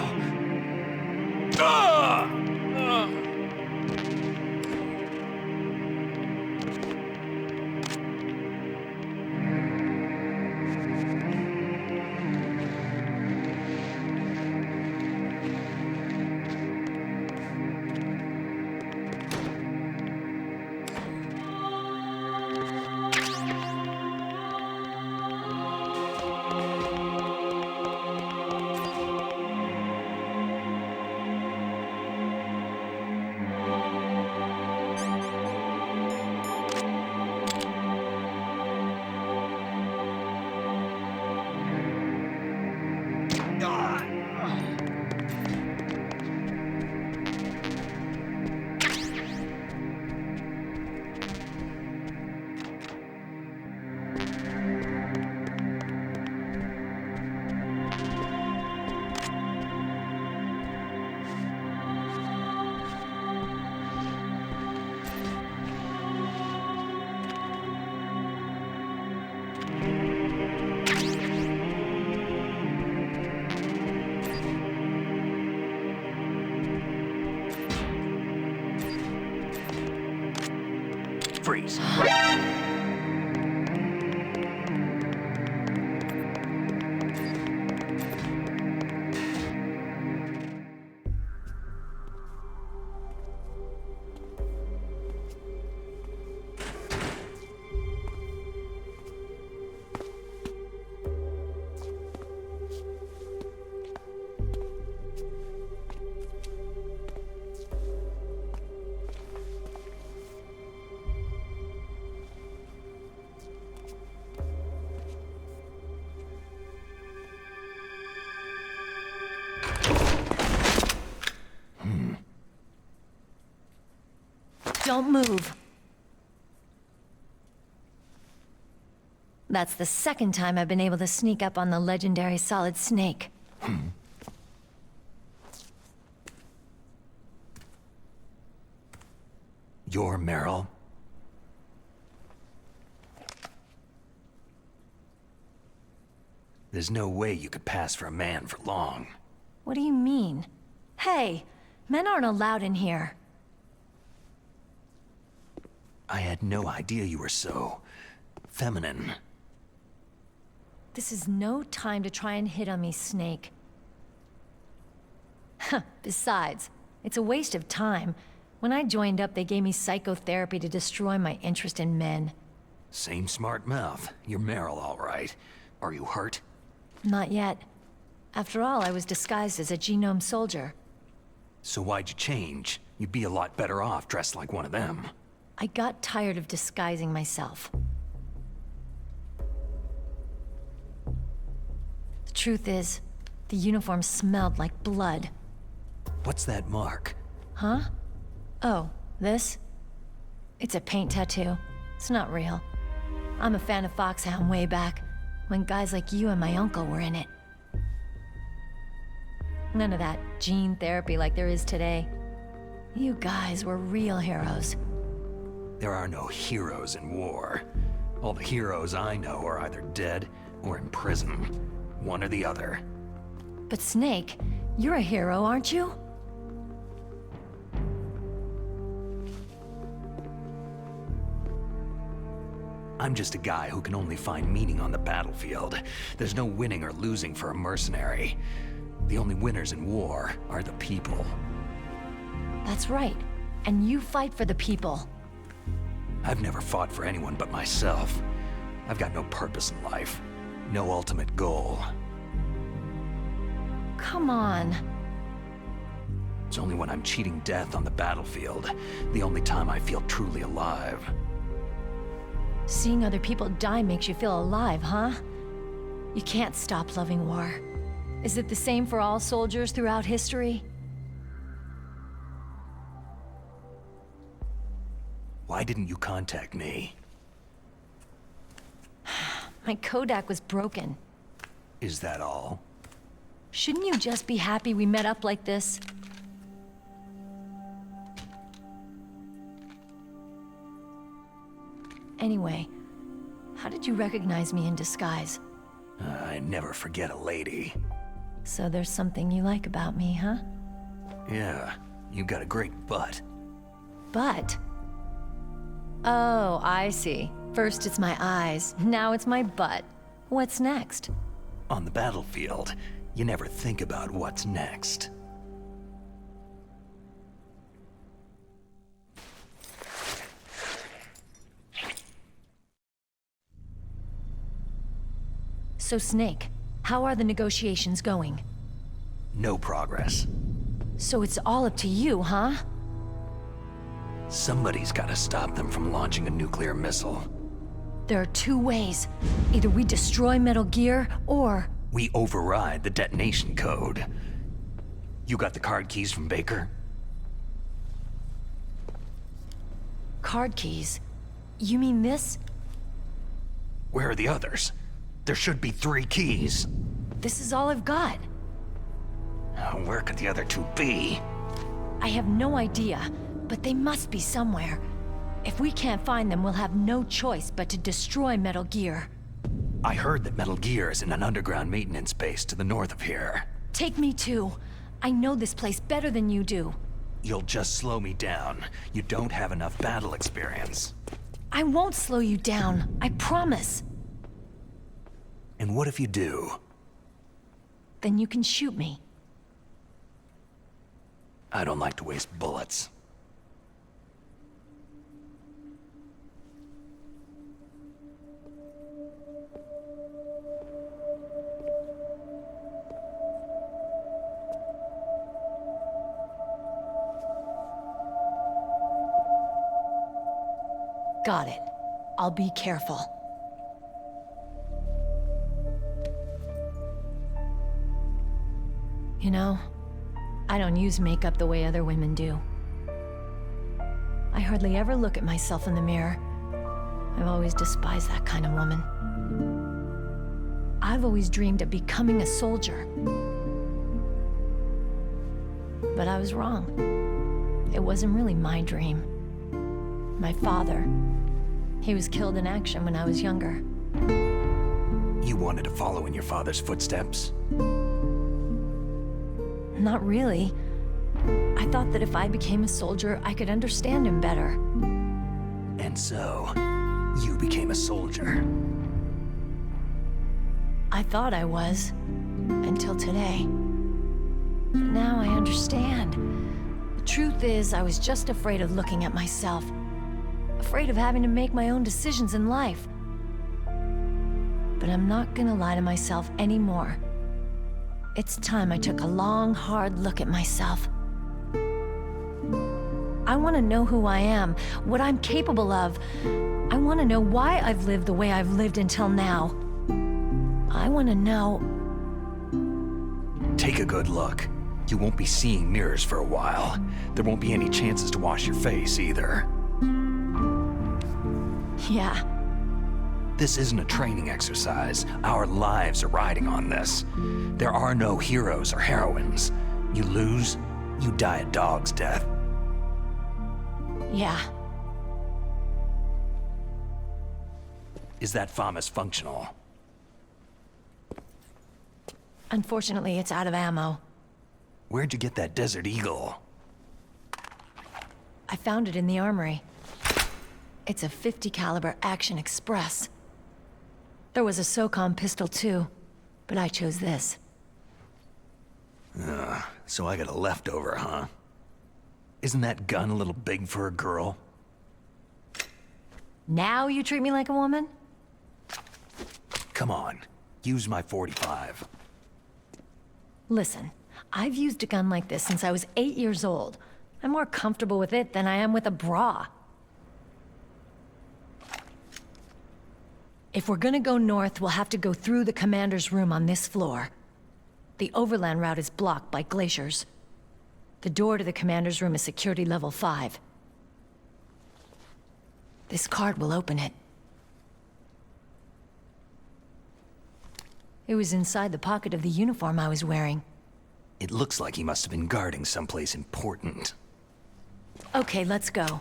Freeze. Don't move. That's the second time I've been able to sneak up on the legendary Solid Snake. You're Meryl? There's no way you could pass for a man for long. What do you mean? Hey, men aren't allowed in here. I had no idea you were so feminine. This is no time to try and hit on me, Snake. Besides, it's a waste of time. When I joined up, they gave me psychotherapy to destroy my interest in men. Same smart mouth. You're Meryl, all right. Are you hurt? Not yet. After all, I was disguised as a genome soldier. So why'd you change? You'd be a lot better off dressed like one of them. I got tired of disguising myself. The truth is, the uniform smelled like blood. What's that mark? Huh? Oh, this? It's a paint tattoo. It's not real. I'm a fan of Foxhound way back, when guys like you and my uncle were in it. None of that gene therapy like there is today. You guys were real heroes. There are no heroes in war. All the heroes I know are either dead or in prison. One or the other. But Snake, you're a hero, aren't you? I'm just a guy who can only find meaning on the battlefield. There's no winning or losing for a mercenary. The only winners in war are the people. That's right. And you fight for the people. I've never fought for anyone but myself. I've got no purpose in life. No ultimate goal. Come on. It's only when I'm cheating death on the battlefield, the only time I feel truly alive. Seeing other people die makes you feel alive, huh? You can't stop loving war. Is it the same for all soldiers throughout history? Why didn't you contact me? My codec was broken. Is that all? Shouldn't you just be happy we met up like this? Anyway, how did you recognize me in disguise? I never forget a lady. So there's something you like about me, huh? Yeah, you got a great butt. Butt? Oh, I see. First it's my eyes, now it's my butt. What's next? On the battlefield, you never think about what's next. So Snake, how are the negotiations going? No progress. So it's all up to you, huh? Somebody's gotta stop them from launching a nuclear missile. There are two ways. Either we destroy Metal Gear, or... we override the detonation code. You got the card keys from Baker? Card keys? You mean this? Where are the others? There should be 3 keys. This is all I've got. Where could the other 2 be? I have no idea, but they must be somewhere. If we can't find them, we'll have no choice but to destroy Metal Gear. I heard that Metal Gear is in an underground maintenance base to the north of here. Take me too. I know this place better than you do. You'll just slow me down. You don't have enough battle experience. I won't slow you down, I promise. And what if you do? Then you can shoot me. I don't like to waste bullets. Got it. I'll be careful. You know, I don't use makeup the way other women do. I hardly ever look at myself in the mirror. I've always despised that kind of woman. I've always dreamed of becoming a soldier. But I was wrong. It wasn't really my dream. My father, he was killed in action when I was younger. You wanted to follow in your father's footsteps? Not really. I thought that if I became a soldier, I could understand him better. And so, you became a soldier. I thought I was, until today. But now I understand. The truth is, I was just afraid of looking at myself. Afraid of having to make my own decisions in life. But I'm not gonna lie to myself anymore. It's time I took a long, hard look at myself. I want to know who I am, what I'm capable of. I want to know why I've lived the way I've lived until now. I want to know... Take a good look. You won't be seeing mirrors for a while. There won't be any chances to wash your face, either. Yeah. This isn't a training exercise. Our lives are riding on this. There are no heroes or heroines. You lose, you die a dog's death. Yeah. Is that FAMAS functional? Unfortunately, it's out of ammo. Where'd you get that Desert Eagle? I found it in the armory. It's a .50 caliber Action Express. There was a SOCOM pistol too, but I chose this. So I got a leftover, huh? Isn't that gun a little big for a girl? Now you treat me like a woman? Come on, use my .45. Listen, I've used a gun like this since I was 8 years old. I'm more comfortable with it than I am with a bra. If we're gonna go north, we'll have to go through the commander's room on this floor. The overland route is blocked by glaciers. The door to the commander's room is security level 5. This card will open it. It was inside the pocket of the uniform I was wearing. It looks like he must have been guarding someplace important. Okay, let's go.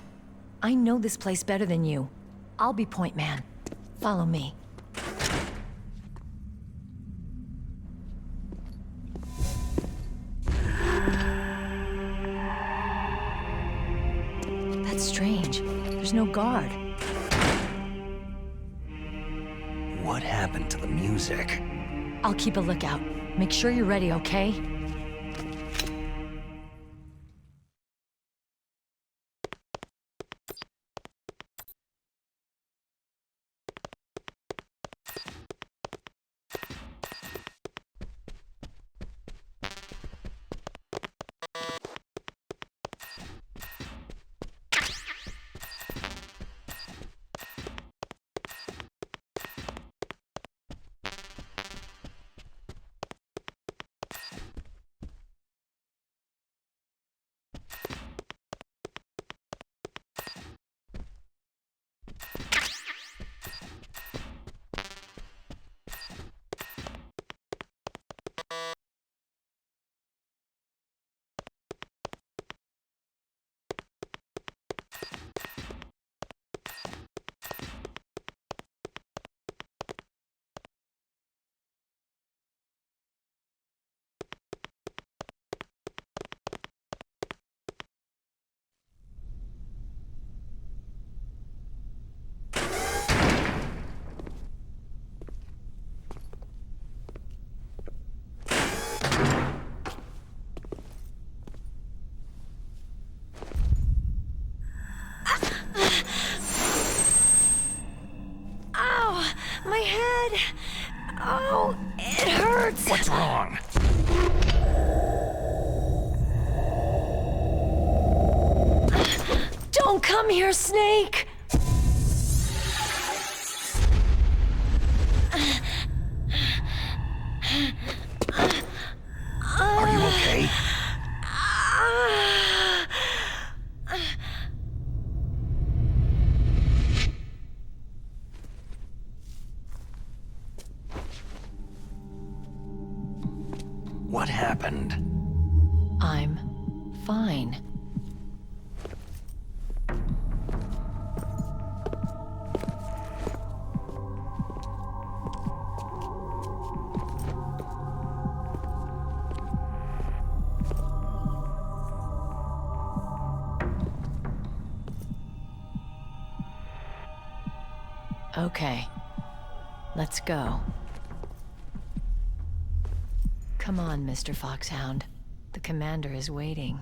I know this place better than you. I'll be point man. Follow me. There's no guard. What happened to the music? I'll keep a lookout. Make sure you're ready, okay? My head! Oh, it hurts! What's wrong? Don't come here, Snake! Are you okay? What happened? I'm fine. Okay, let's go. Come on, Mr. Foxhound. The commander is waiting.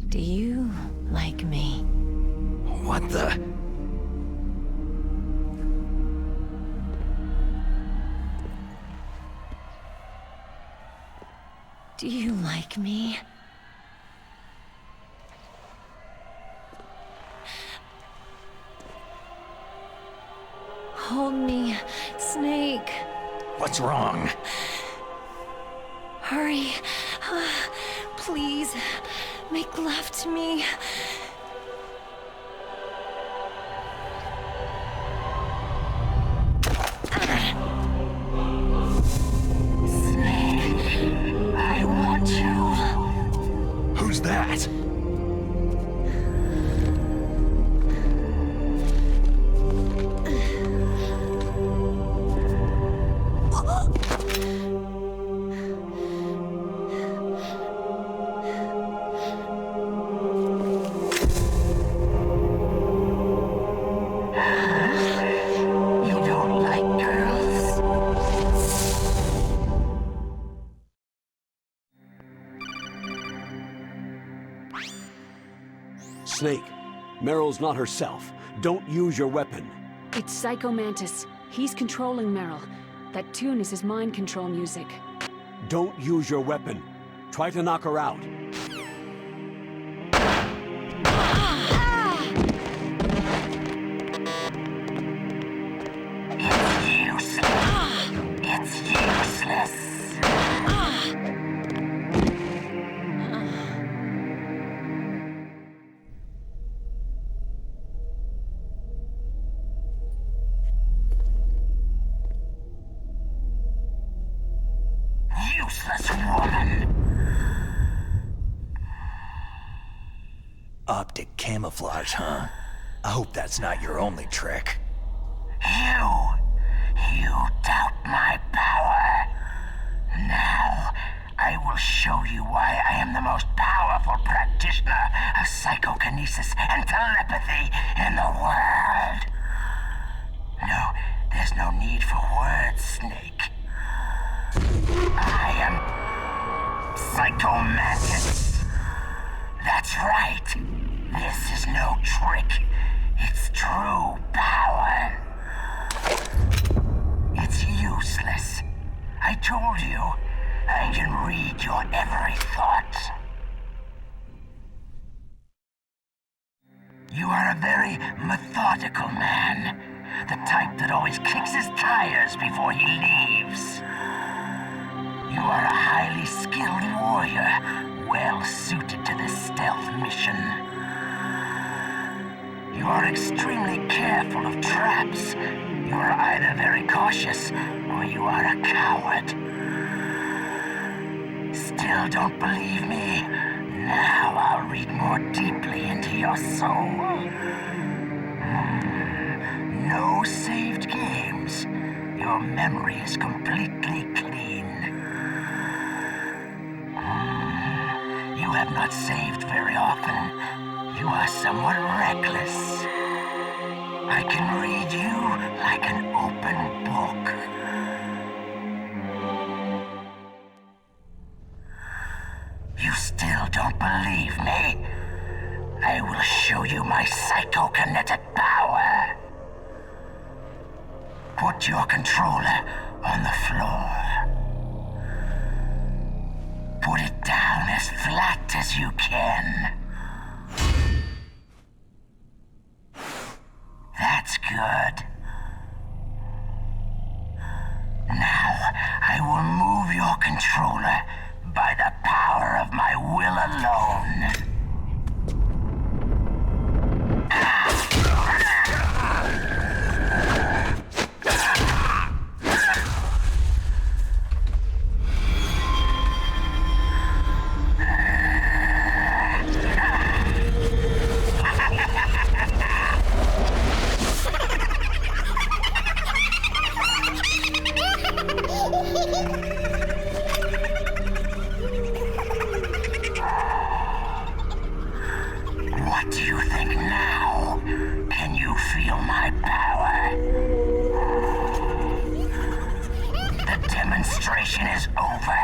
Do you like me? What the? Do you like me? Hold me, Snake. What's wrong? Hurry. Please, make love to me. Snake, I want you. Who's that? Snake, Meryl's not herself. Don't use your weapon. It's Psycho Mantis. He's controlling Meryl. That tune is his mind control music. Don't use your weapon. Try to knock her out. It's useless. Useless woman. Optic camouflage, huh? I hope that's not your only trick. You doubt my power. Now, I will show you why I am the most powerful practitioner of psychokinesis and telepathy in the world. No, there's no need for words, Snake. I am Psycho Mantis. That's right. This is no trick. It's true power. It's useless. I told you, I can read your every thought. You are a very methodical man. The type that always kicks his tires before he leaves. You are a highly skilled warrior, well suited to this stealth mission. You are extremely careful of traps. You are either very cautious, or you are a coward. Still don't believe me? Now I'll read more deeply into your soul. No saved games. Your memory is completely clean. You have not saved very often. You are somewhat reckless. I can read you like an open book. You still don't believe me? I will show you my psychokinetic power. Put your controller on the floor. Put it down as flat as you can. That's good. Now, I will move your controller by the power of my will alone. What do you think now? Can you feel my power? The demonstration is over.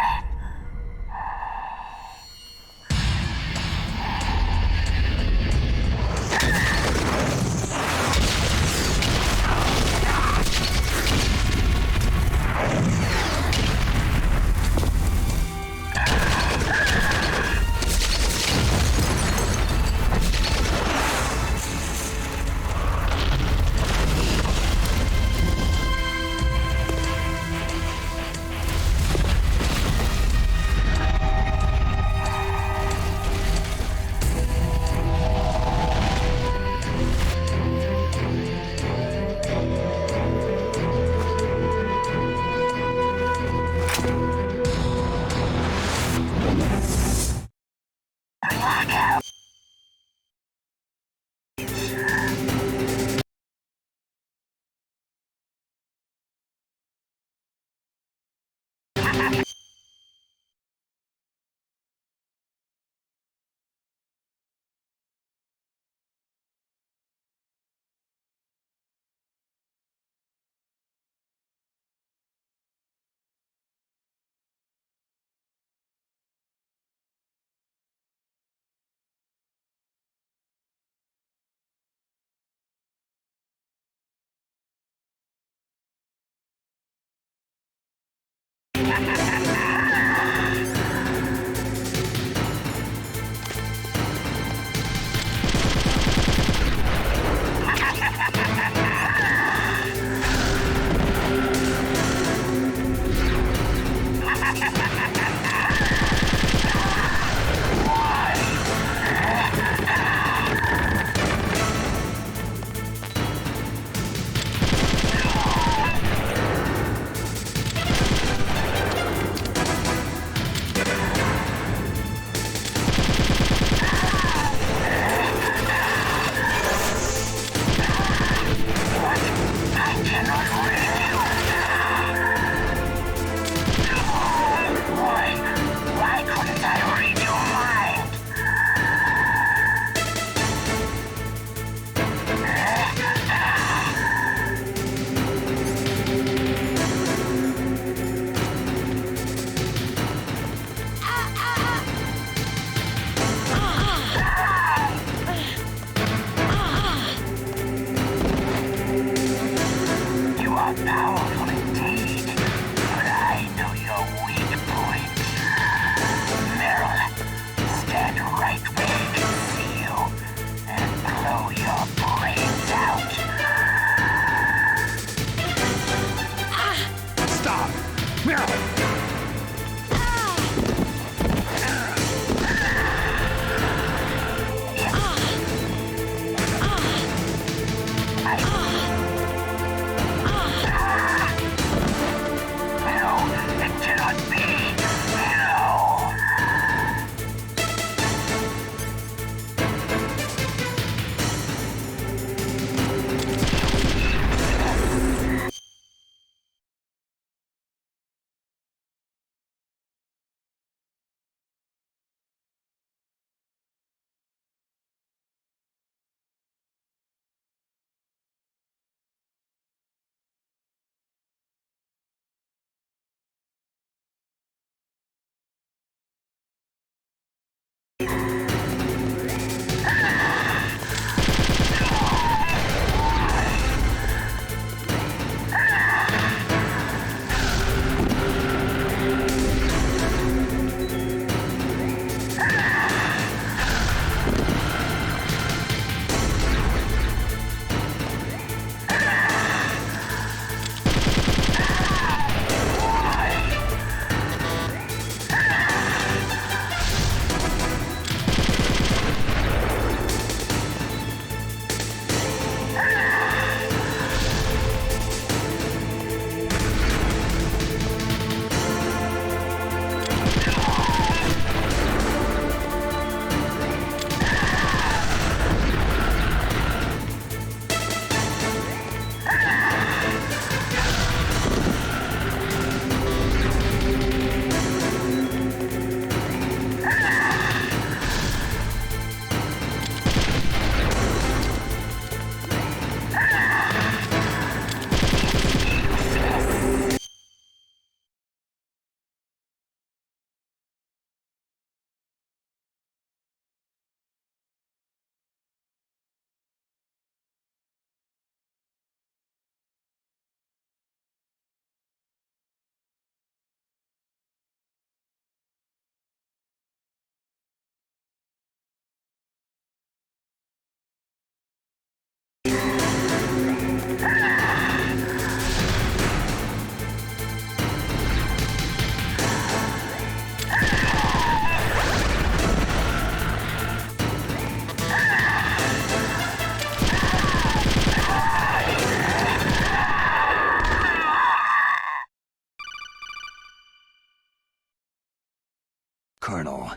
Colonel,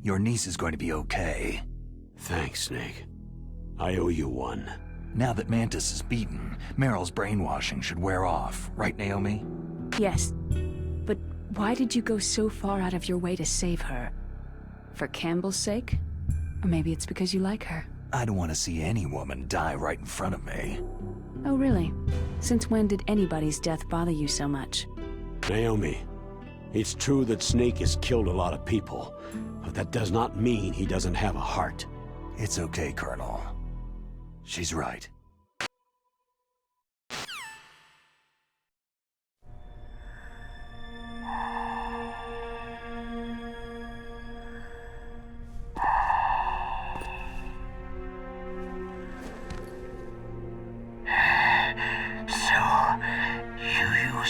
your niece is going to be okay. Thanks, Snake. I owe you one. Now that Mantis is beaten, Meryl's brainwashing should wear off, right, Naomi? Yes. But why did you go so far out of your way to save her? For Campbell's sake? Or maybe it's because you like her. I don't want to see any woman die right in front of me. Oh, really? Since when did anybody's death bother you so much? Naomi, it's true that Snake has killed a lot of people, but that does not mean he doesn't have a heart. It's okay, Colonel. She's right.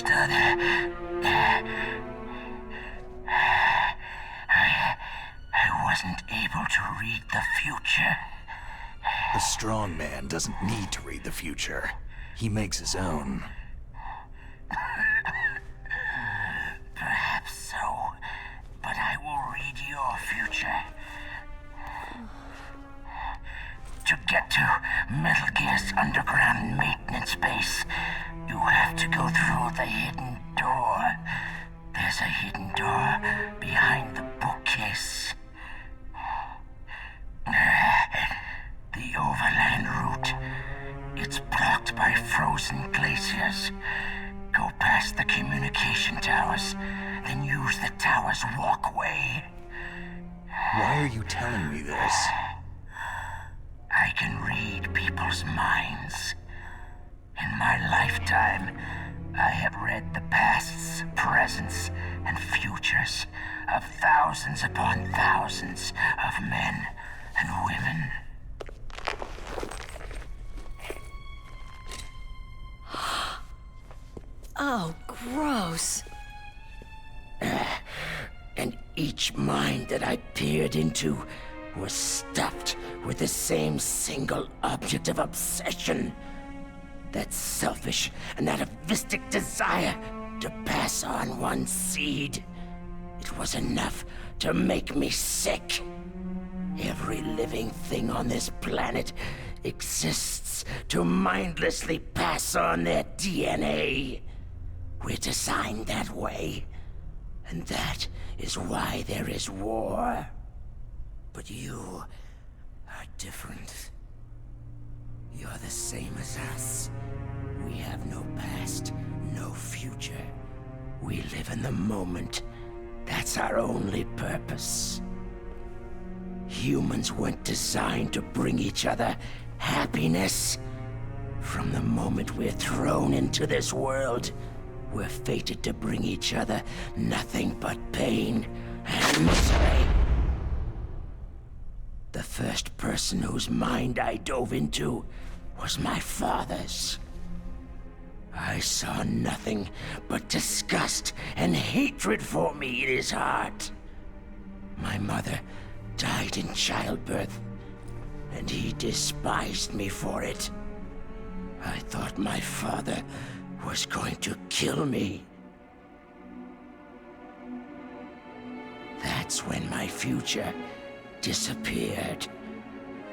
understood. I wasn't able to read the future. A strong man doesn't need to read the future. He makes his own. Perhaps so, but I will read your future. To get to Metal Gear's underground maintenance base, you have to go through the hidden door. There's a hidden door behind the bookcase. The overland route. It's blocked by frozen glaciers. Go past the communication towers, then use the tower's walkway. Why are you telling me this? I can read people's minds. In my lifetime, I have read the pasts, presents, and futures of thousands upon thousands of men and women. Oh, gross. And each mind that I peered into was stuffed with the same single object of obsession. That selfish and atavistic desire to pass on one seed. It was enough to make me sick. Every living thing on this planet exists to mindlessly pass on their DNA. We're designed that way. And that is why there is war. But you are different. You're the same as us. We have no past, no future. We live in the moment. That's our only purpose. Humans weren't designed to bring each other happiness. From the moment we're thrown into this world, we're fated to bring each other nothing but pain and misery. The first person whose mind I dove into was my father's. I saw nothing but disgust and hatred for me in his heart. My mother died in childbirth, and he despised me for it. I thought my father was going to kill me. That's when my future disappeared.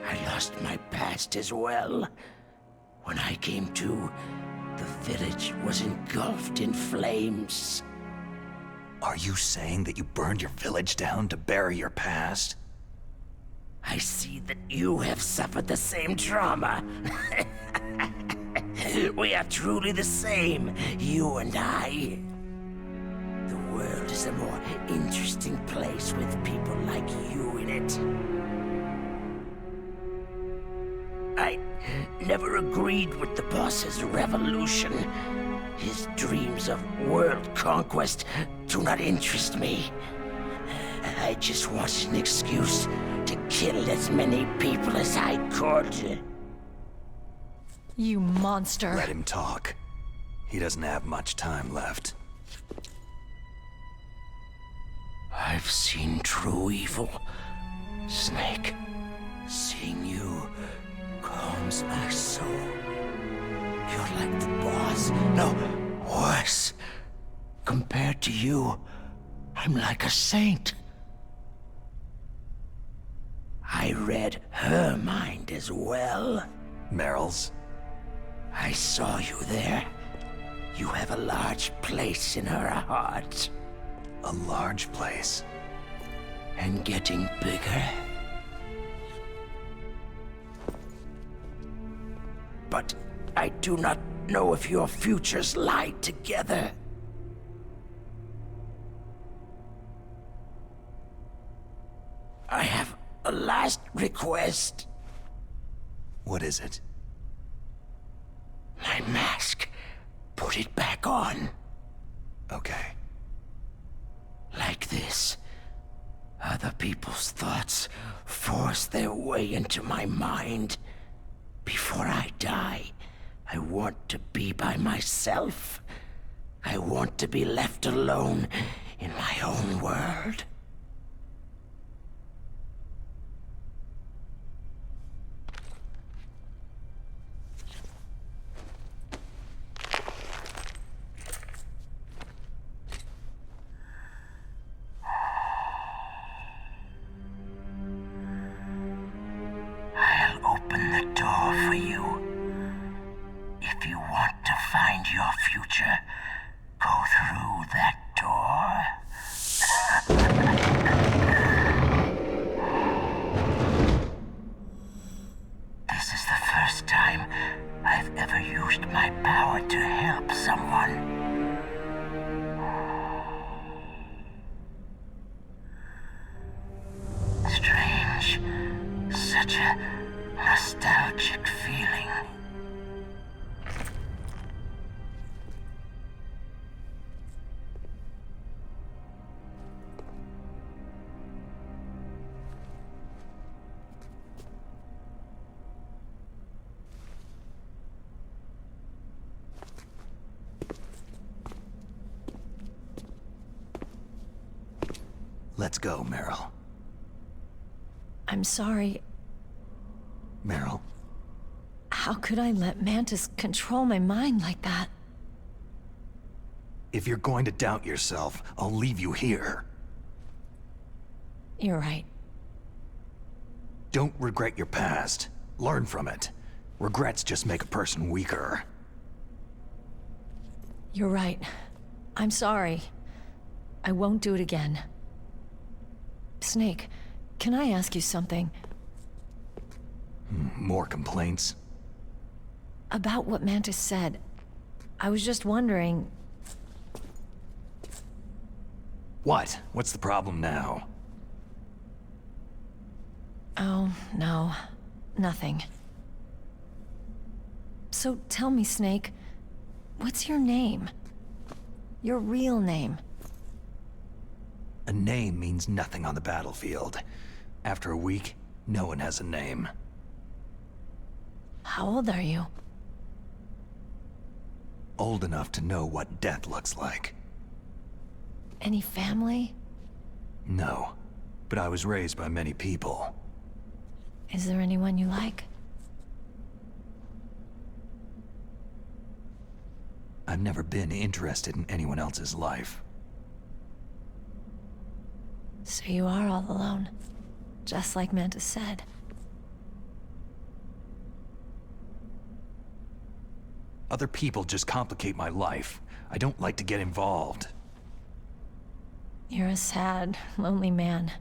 I lost my past as well. When I came to, the village was engulfed in flames. Are you saying that you burned your village down to bury your past? I see that you have suffered the same trauma. We are truly the same, you and I. The world is a more interesting place with people like you in it. I never agreed with the boss's revolution. His dreams of world conquest do not interest me. I just wanted an excuse to kill as many people as I could. You monster. Let him talk. He doesn't have much time left. I've seen true evil, Snake. Seeing you calms my soul. You're like the boss. No, worse. Compared to you, I'm like a saint. I read her mind as well. Meryl's? I saw you there. You have a large place in her heart. A large place? And getting bigger. But I do not know if your futures lie together. I have a last request. What is it? My mask. Put it back on. Okay. Like this. Other people's thoughts force their way into my mind. Before I die, I want to be by myself. I want to be left alone in my own world. I'll open the door for you. If you want to find your future, go through that door. This is the first time I've ever used my power to help someone. Strange. Such a nostalgic feeling. Let's go, Meryl. I'm sorry. Meryl, How could I let Mantis control my mind like that? if you're going to doubt yourself, I'll leave you here. You're right. Don't regret your past. Learn from it. Regrets just make a person weaker. You're right. I'm sorry. I won't do it again. Snake, can I ask you something? More complaints? About what Mantis said. I was just wondering... What? What's the problem now? Oh, no. Nothing. So tell me, Snake, what's your name? Your real name? A name means nothing on the battlefield. After a week, no one has a name. How old are you? Old enough to know what death looks like. Any family? No, but I was raised by many people. Is there anyone you like? I've never been interested in anyone else's life. So you are all alone, just like Mantis said. Other people just complicate my life. I don't like to get involved. You're a sad, lonely man.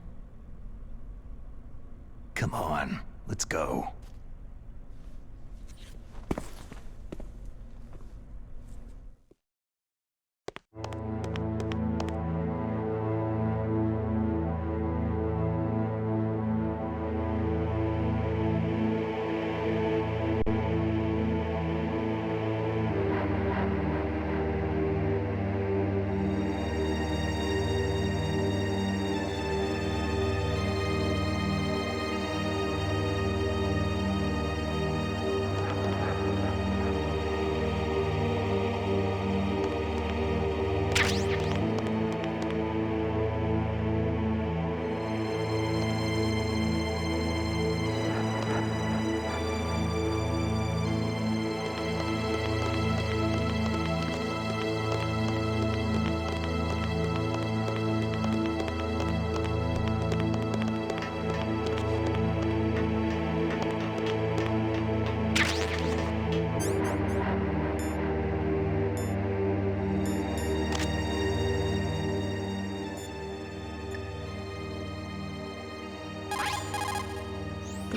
Come on, let's go.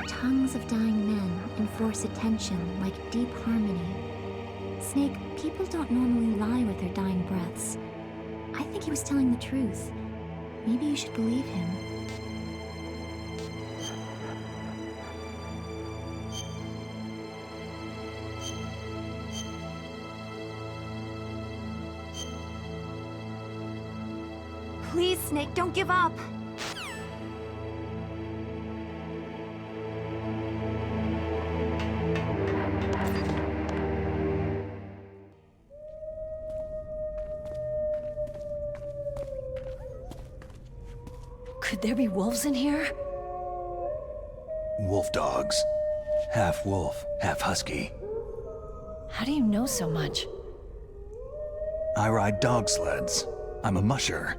Tongues of dying men enforce attention like deep harmony. Snake, people don't normally lie with their dying breaths. I think he was telling the truth. Maybe you should believe him. Please, Snake, don't give up! Could there be wolves in here? Wolf dogs. Half wolf, half husky. How do you know so much? I ride dog sleds. I'm a musher.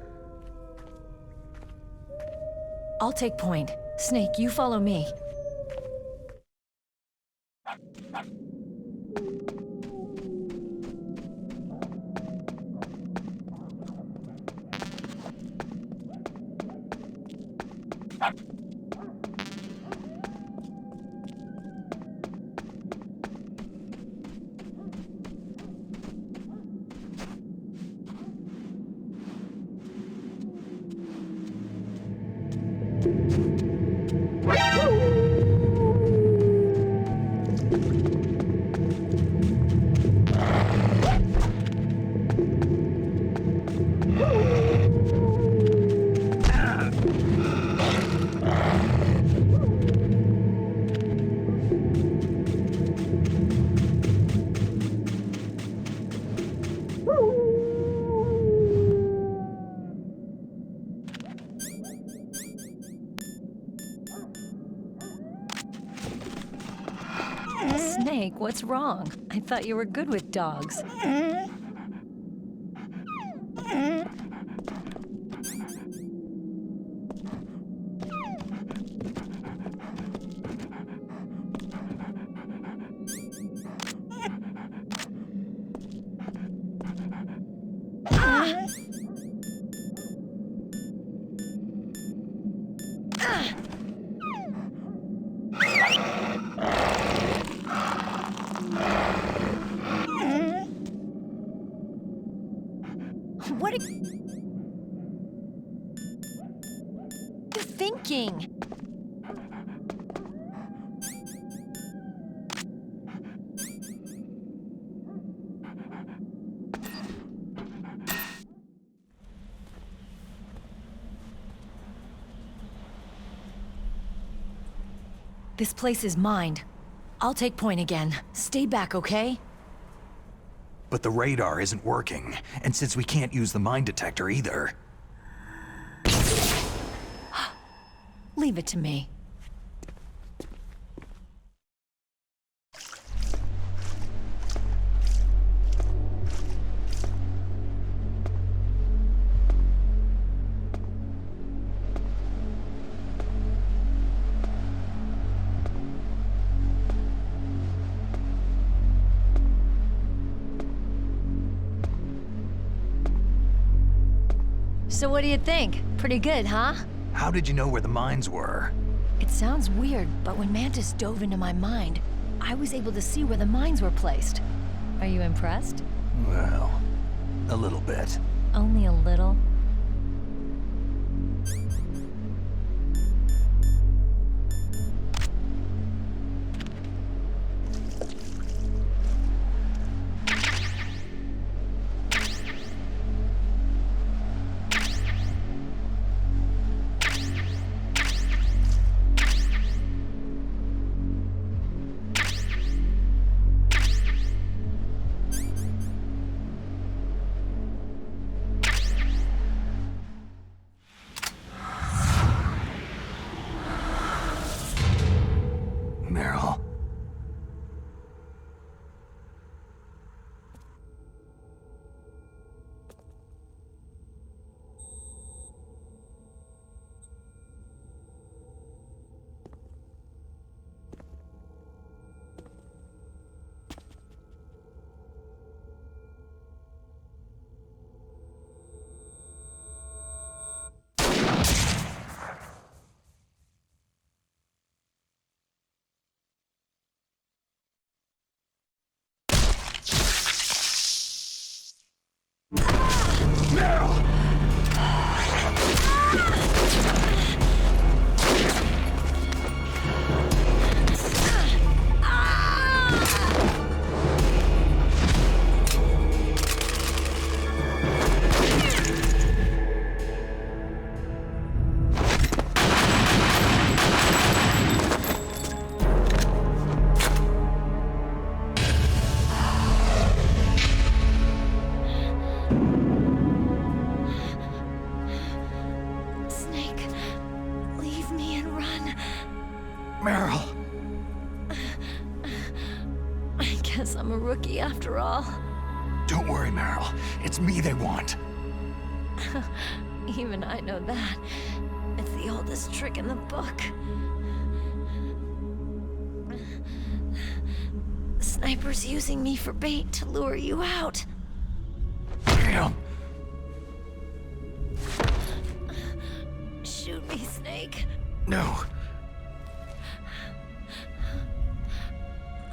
I'll take point. Snake, you follow me. Snake, what's wrong? I thought you were good with dogs. What are you thinking? This place is mine. I'll take point again. Stay back, okay? But the radar isn't working, and since we can't use the mine detector either... Leave it to me. So what do you think? Pretty good, huh? How did you know where the mines were? It sounds weird, but when Mantis dove into my mind, I was able to see where the mines were placed. Are you impressed? Well, a little bit. Only a little? Guess I'm a rookie after all. Don't worry, Meryl. It's me they want. Even I know that. It's the oldest trick in the book. The sniper's using me for bait to lure you out. Damn. Shoot me, Snake. No.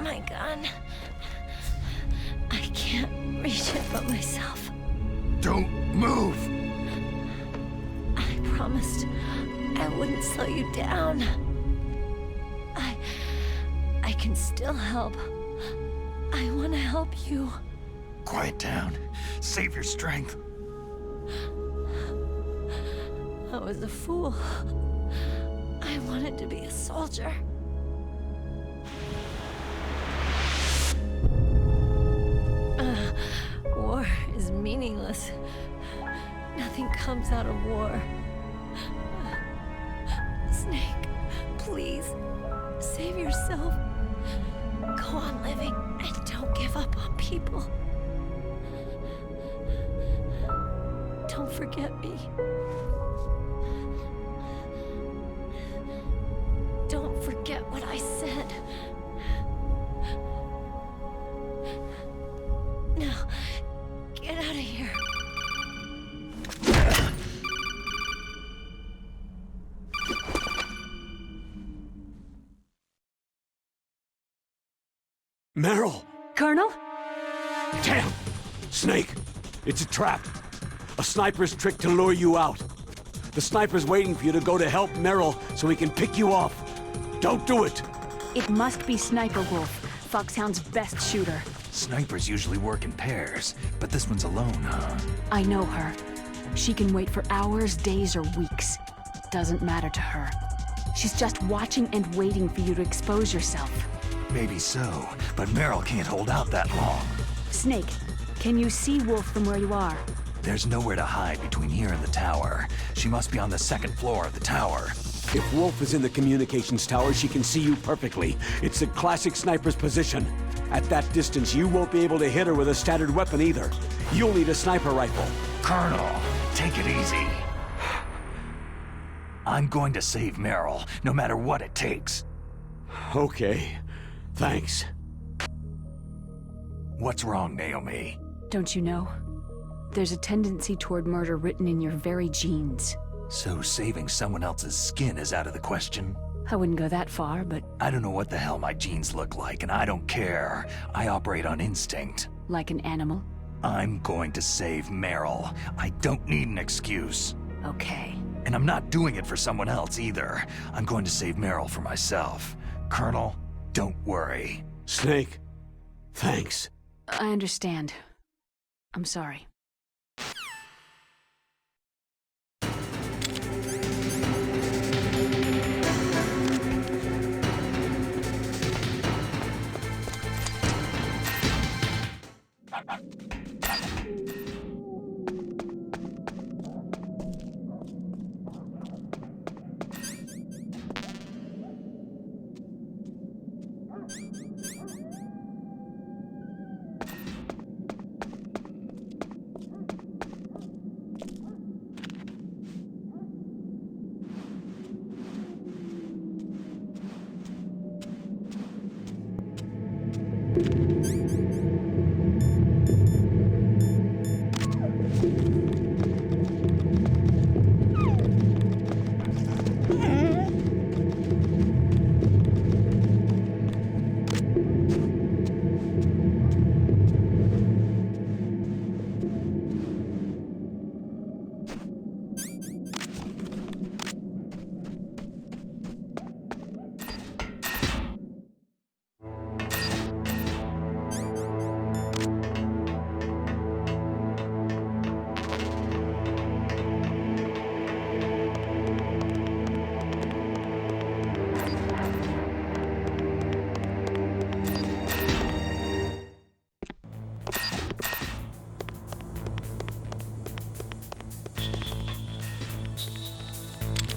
My gun. I can't reach it by myself. Don't move! I promised I wouldn't slow you down. I can still help. I want to help you. Quiet down. Save your strength. I was a fool. I wanted to be a soldier. War is meaningless. Nothing comes out of war. Snake, please, save yourself. Go on living and don't give up on people. Don't forget me. Don't forget what I said. Now, get out of here. Meryl! Colonel? Damn! Snake! It's a trap. A sniper's trick to lure you out. The sniper's waiting for you to go to help Meryl so he can pick you off. Don't do it! It must be Sniper Wolf, Foxhound's best shooter. Snipers usually work in pairs, but this one's alone, huh? I know her. She can wait for hours, days, or weeks. Doesn't matter to her. She's just watching and waiting for you to expose yourself. Maybe so, but Meryl can't hold out that long. Snake, can you see Wolf from where you are? There's nowhere to hide between here and the tower. She must be on the second floor of the tower. If Wolf is in the communications tower, she can see you perfectly. It's a classic sniper's position. At that distance, you won't be able to hit her with a standard weapon either. You'll need a sniper rifle. Colonel, take it easy. I'm going to save Meryl, no matter what it takes. Okay. Thanks. What's wrong, Naomi? Don't you know? There's a tendency toward murder written in your very genes. So saving someone else's skin is out of the question? I wouldn't go that far, but... I don't know what the hell my genes look like, and I don't care. I operate on instinct. Like an animal? I'm going to save Meryl. I don't need an excuse. Okay. And I'm not doing it for someone else either. I'm going to save Meryl for myself. Colonel, don't worry. Snake, thanks. I understand. I'm sorry.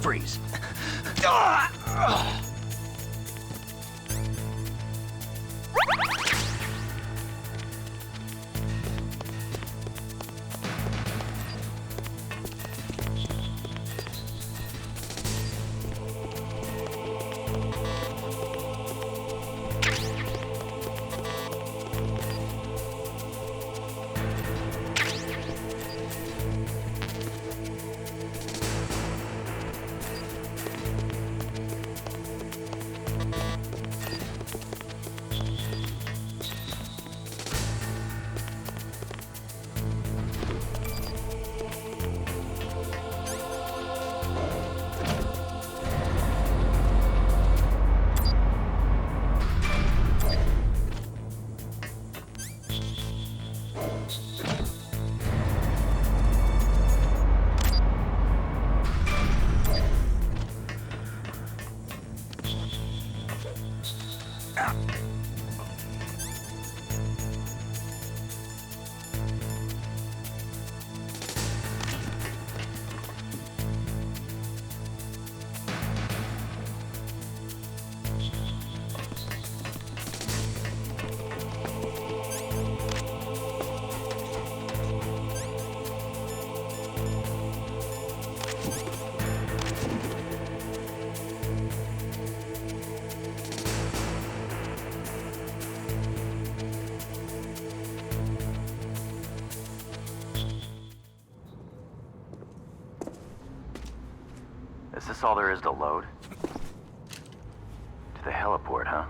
Freeze. all there is to load? To the heliport, huh?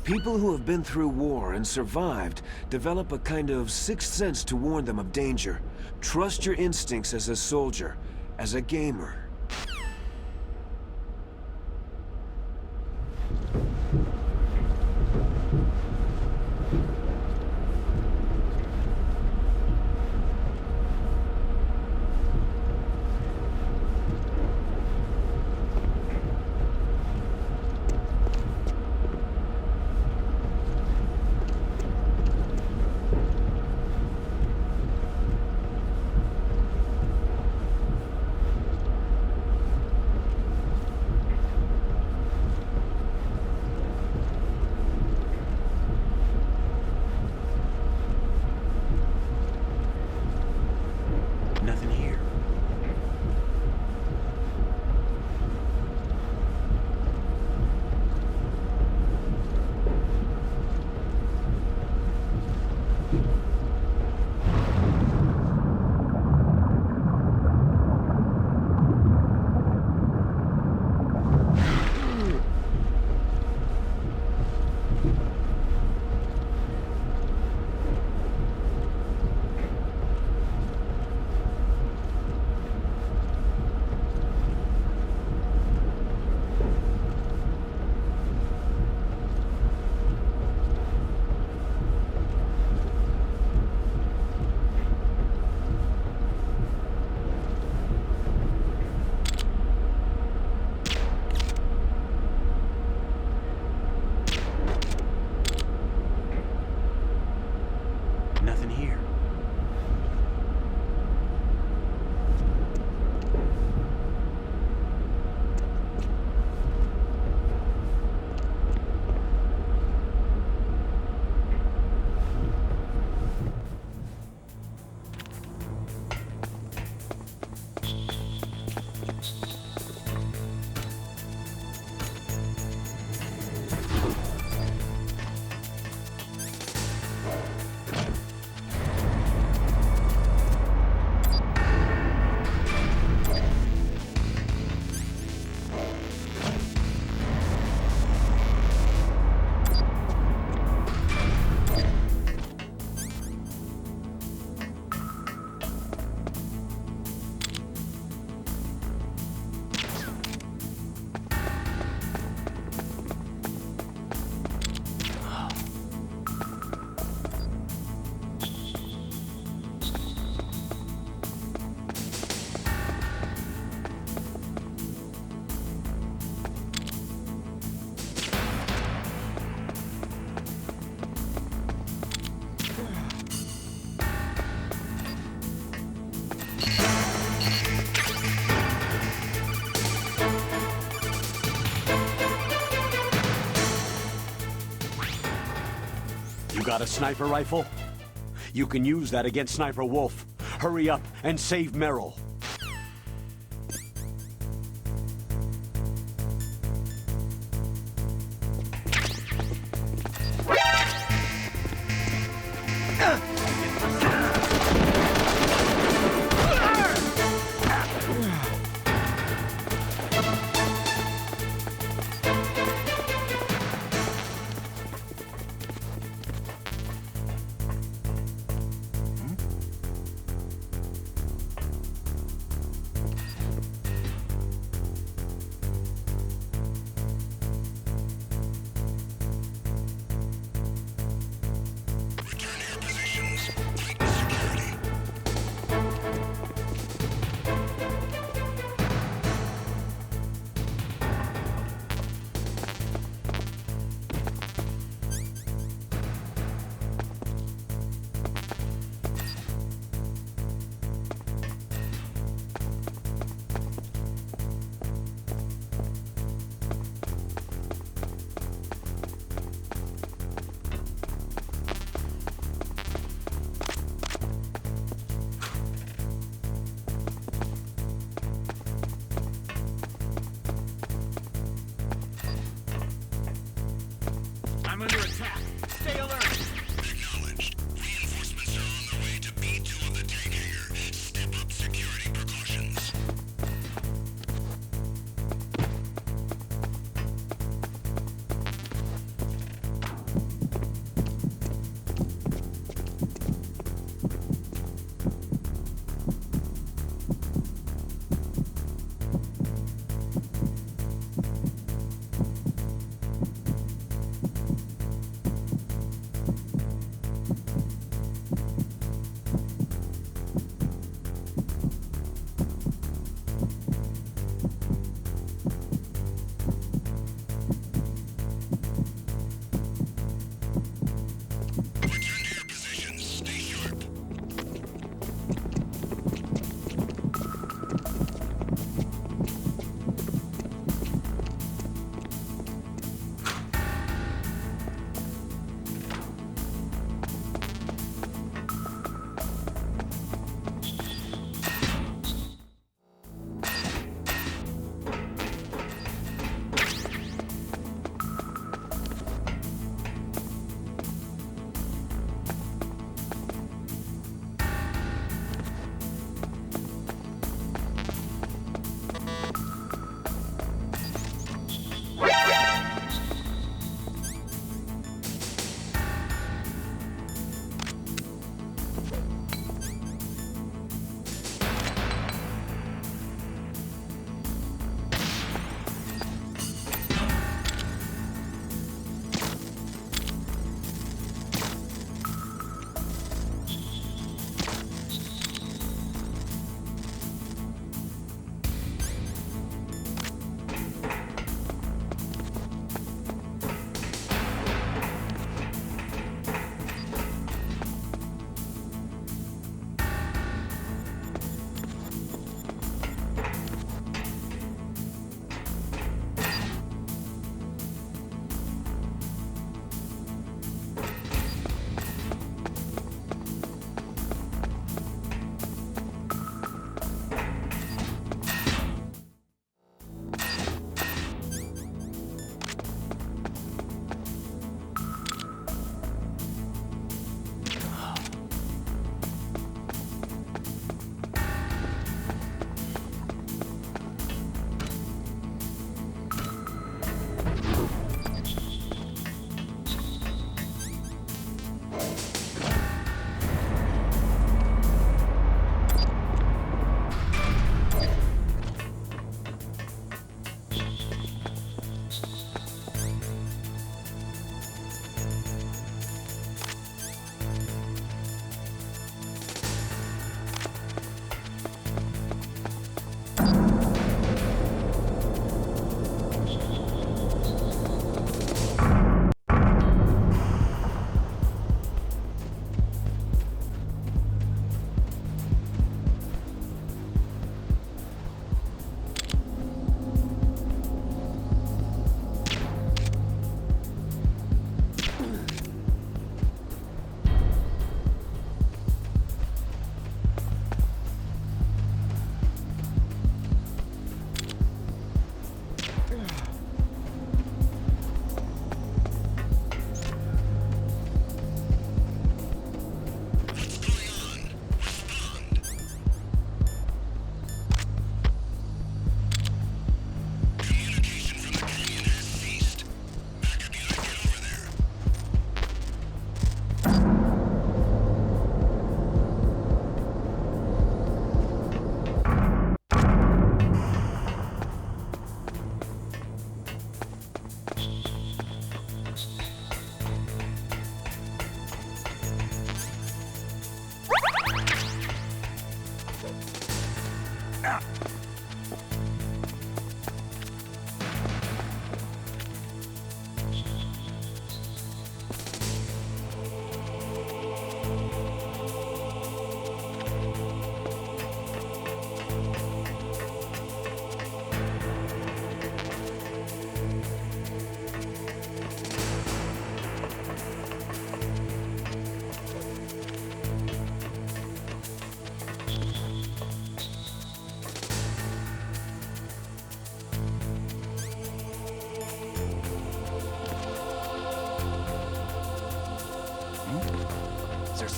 People who have been through war and survived develop a kind of sixth sense to warn them of danger. Trust your instincts as a soldier, as a gamer. Nothing here. Nothing here. You got a sniper rifle? You can use that against Sniper Wolf. Hurry up and save Merrill. I'm under attack. Stay alert. Acknowledged. Reinforcements are on their way to B2 of the tank hangar. Step up security precautions.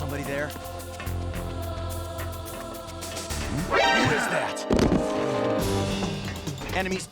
Somebody there? Who is that? Enemies.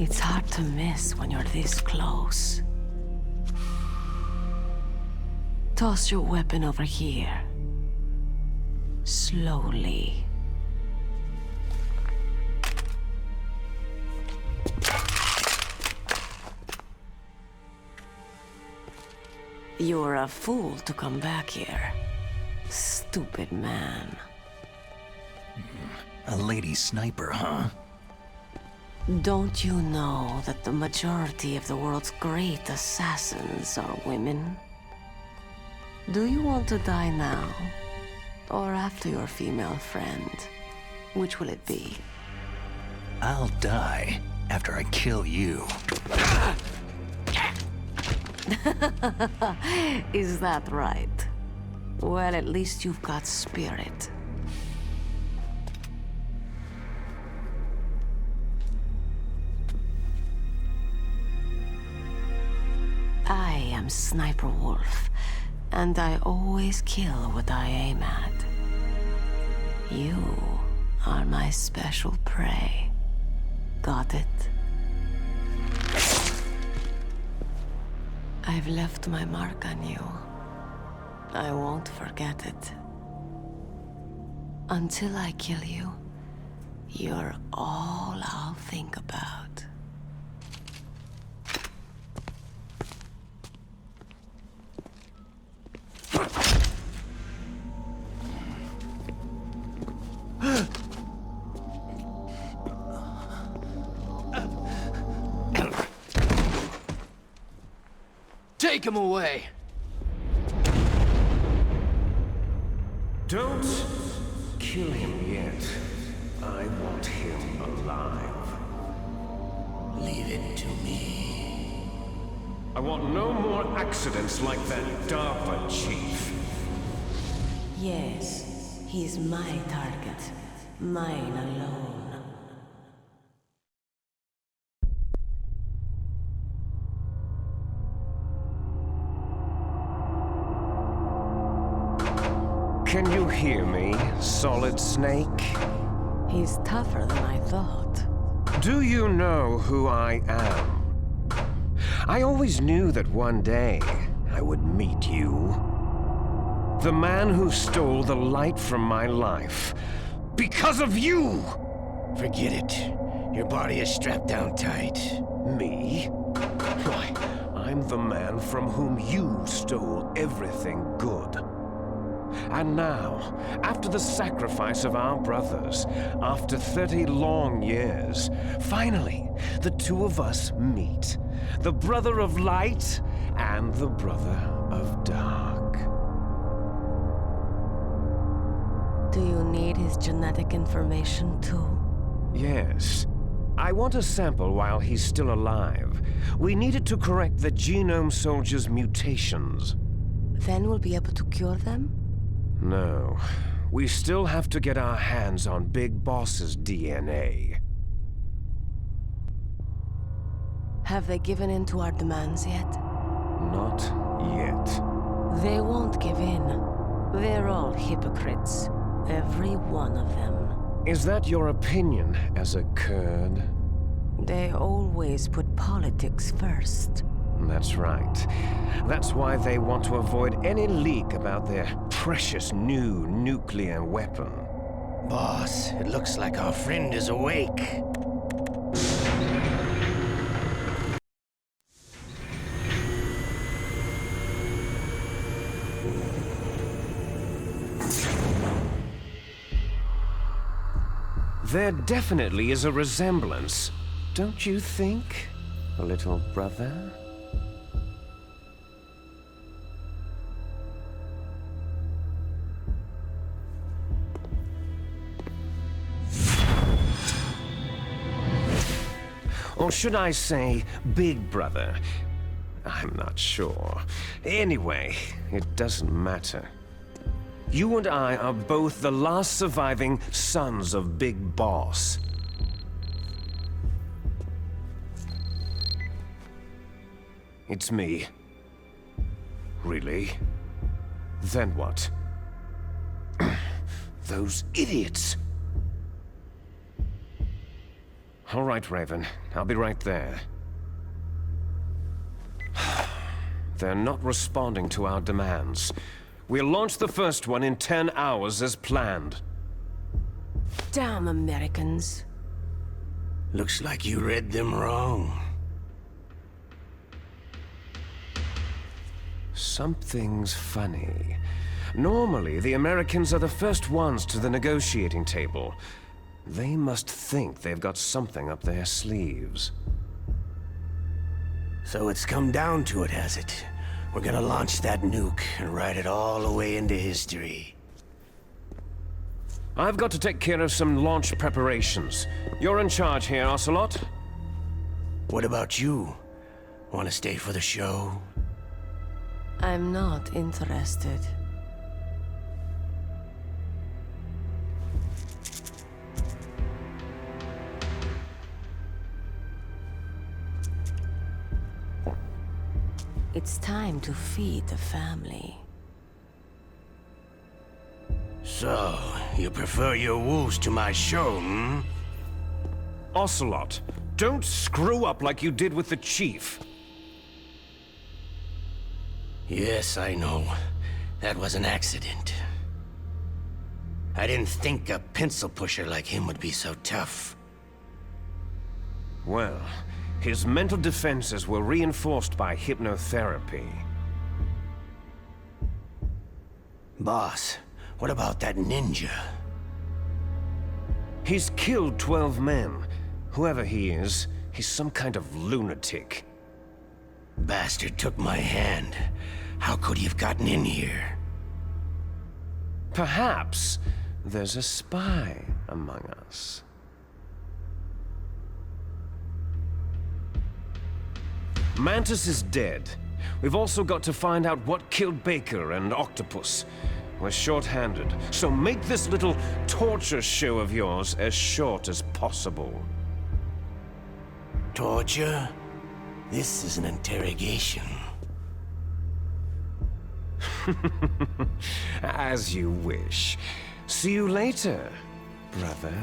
It's hard to miss when you're this close. Toss your weapon over here. Slowly. You're a fool to come back here. Stupid man. A lady sniper, huh? Don't you know that the majority of the world's great assassins are women? Do you want to die now? Or after your female friend? Which will it be? I'll die after I kill you. Is that right? Well, at least you've got spirit. I am Sniper Wolf, and I always kill what I aim at. You are my special prey. Got it? I've left my mark on you. I won't forget it. Until I kill you, you're all I'll think about. Take him away! Don't kill him yet. I want him alive. Leave it to me. I want no more accidents like that DARPA chief. Yes, he's my target. Mine alone. Can you hear me, Solid Snake? He's tougher than I thought. Do you know who I am? I always knew that one day I would meet you. The man who stole the light from my life. Because of you! Forget it. Your body is strapped down tight. Me? Why, I'm the man from whom you stole everything good. And now, after the sacrifice of our brothers, after 30 long years, finally, the two of us meet. The brother of light and the brother of dark. Do you need his genetic information too? Yes. I want a sample while he's still alive. We need it to correct the Genome Soldier's mutations. Then we'll be able to cure them? No. We still have to get our hands on Big Boss's DNA. Have they given in to our demands yet? Not yet. They won't give in. They're all hypocrites. Every one of them. Is that your opinion as a Kurd? They always put politics first. That's right. That's why they want to avoid any leak about their precious new nuclear weapon. Boss, it looks like our friend is awake. There definitely is a resemblance, don't you think, little brother? Or should I say, big brother? I'm not sure. Anyway, it doesn't matter. You and I are both the last surviving sons of Big Boss. It's me. Really? Then what? Those idiots! All right, Raven. I'll be right there. They're not responding to our demands. We'll launch the first one in 10 hours as planned. Damn Americans. Looks like you read them wrong. Something's funny. Normally, the Americans are the first ones to the negotiating table. They must think they've got something up their sleeves. So it's come down to it, has it? We're gonna launch that nuke and write it all away into history. I've got to take care of some launch preparations. You're in charge here, Ocelot. What about you? Want to stay for the show? I'm not interested. It's time to feed the family. So, you prefer your wolves to my show, hmm? Ocelot, don't screw up like you did with the Chief. Yes, I know. That was an accident. I didn't think a pencil pusher like him would be so tough. Well, his mental defenses were reinforced by hypnotherapy. Boss, what about that ninja? He's killed 12 men. Whoever he is, he's some kind of lunatic. Bastard took my hand. How could he have gotten in here? Perhaps there's a spy among us. Mantis is dead. We've also got to find out what killed Baker and Octopus. We're short-handed, so make this little torture show of yours as short as possible. Torture? This is an interrogation. As you wish. See you later, brother.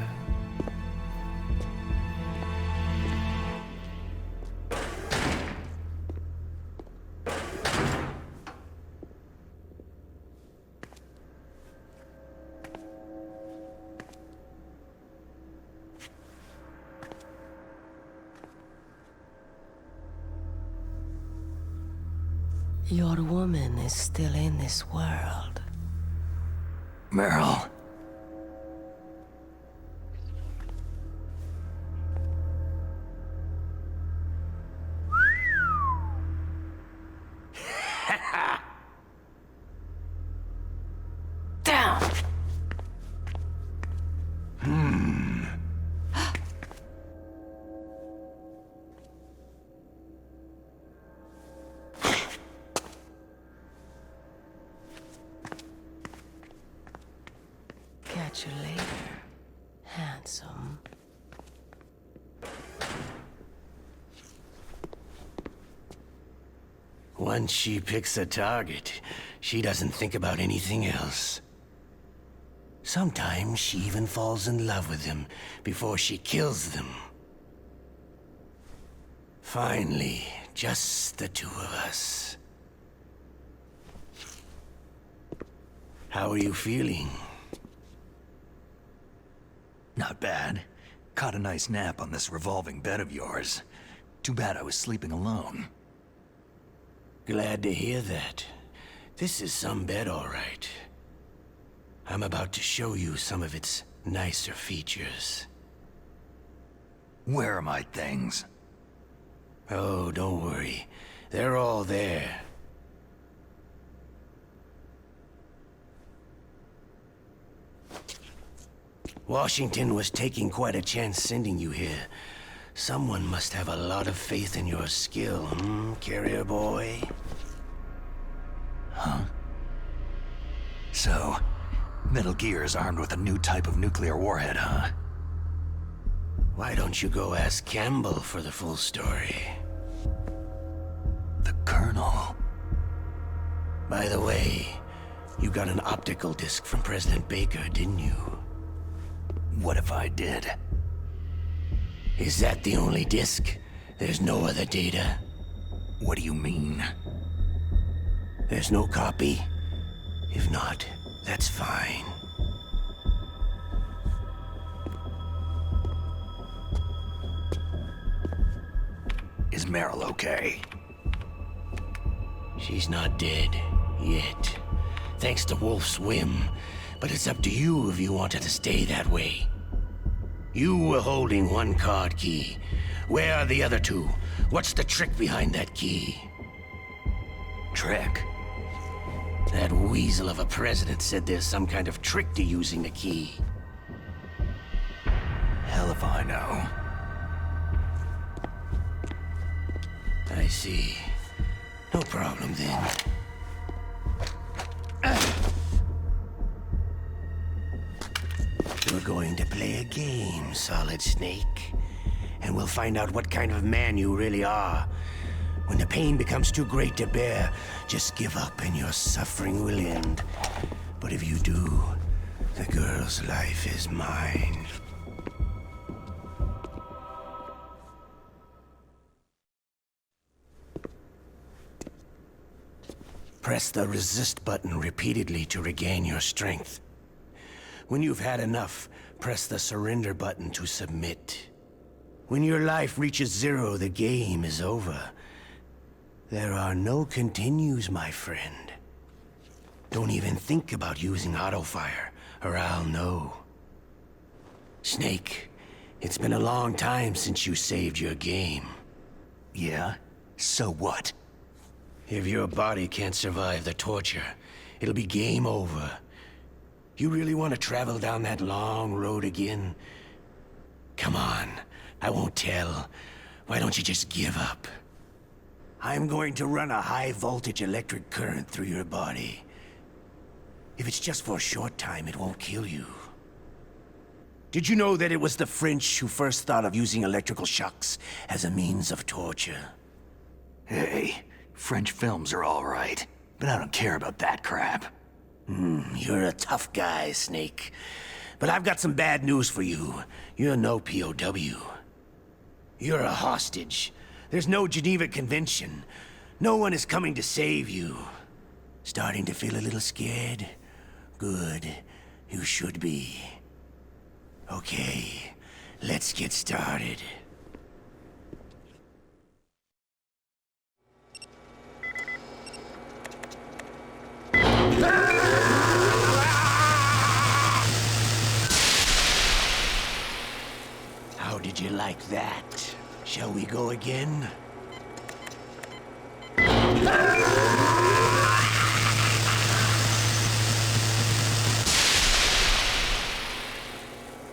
Your woman is still in this world. Meryl. Down! Catch you later, handsome. Once she picks a target, she doesn't think about anything else. Sometimes she even falls in love with them before she kills them. Finally, just the two of us. How are you feeling? Not bad. Caught a nice nap on this revolving bed of yours. Too bad I was sleeping alone. Glad to hear that. This is some bed, all right. I'm about to show you some of its nicer features. Where are my things? Oh, don't worry. They're all there. Washington was taking quite a chance sending you here. Someone must have a lot of faith in your skill, carrier boy? Huh? So, Metal Gear is armed with a new type of nuclear warhead, huh? Why don't you go ask Campbell for the full story? The Colonel. By the way, you got an optical disc from President Baker, didn't you? What if I did? Is that the only disk? There's no other data? What do you mean? There's no copy? If not, that's fine. Is Meryl okay? She's not dead, yet. Thanks to Wolf's whim. But it's up to you if you want her to stay that way. You were holding one card key. Where are the other two? What's the trick behind that key? Trick? That weasel of a president said there's some kind of trick to using the key. Hell if I know. I see. No problem then. We're going to play a game, Solid Snake. And we'll find out what kind of man you really are. When the pain becomes too great to bear, just give up and your suffering will end. But if you do, the girl's life is mine. Press the resist button repeatedly to regain your strength. When you've had enough, press the surrender button to submit. When your life reaches 0, the game is over. There are no continues, my friend. Don't even think about using auto-fire, or I'll know. Snake, it's been a long time since you saved your game. Yeah? So what? If your body can't survive the torture, it'll be game over. You really want to travel down that long road again? Come on, I won't tell. Why don't you just give up? I'm going to run a high-voltage electric current through your body. If it's just for a short time, it won't kill you. Did you know that it was the French who first thought of using electrical shocks as a means of torture? Hey, French films are all right, but I don't care about that crap. You're a tough guy, Snake. But I've got some bad news for you. You're no POW. You're a hostage. There's no Geneva Convention. No one is coming to save you. Starting to feel a little scared? Good. You should be. Okay, let's get started. How did you like that? Shall we go again?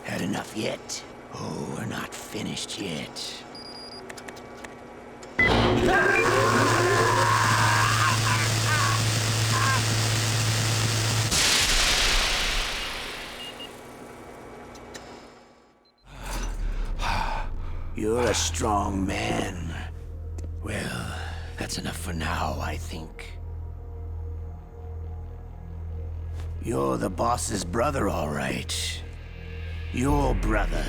Had enough yet? Oh, we're not finished yet. You're a strong man. Well, that's enough for now, I think. You're the boss's brother, all right. Your brother.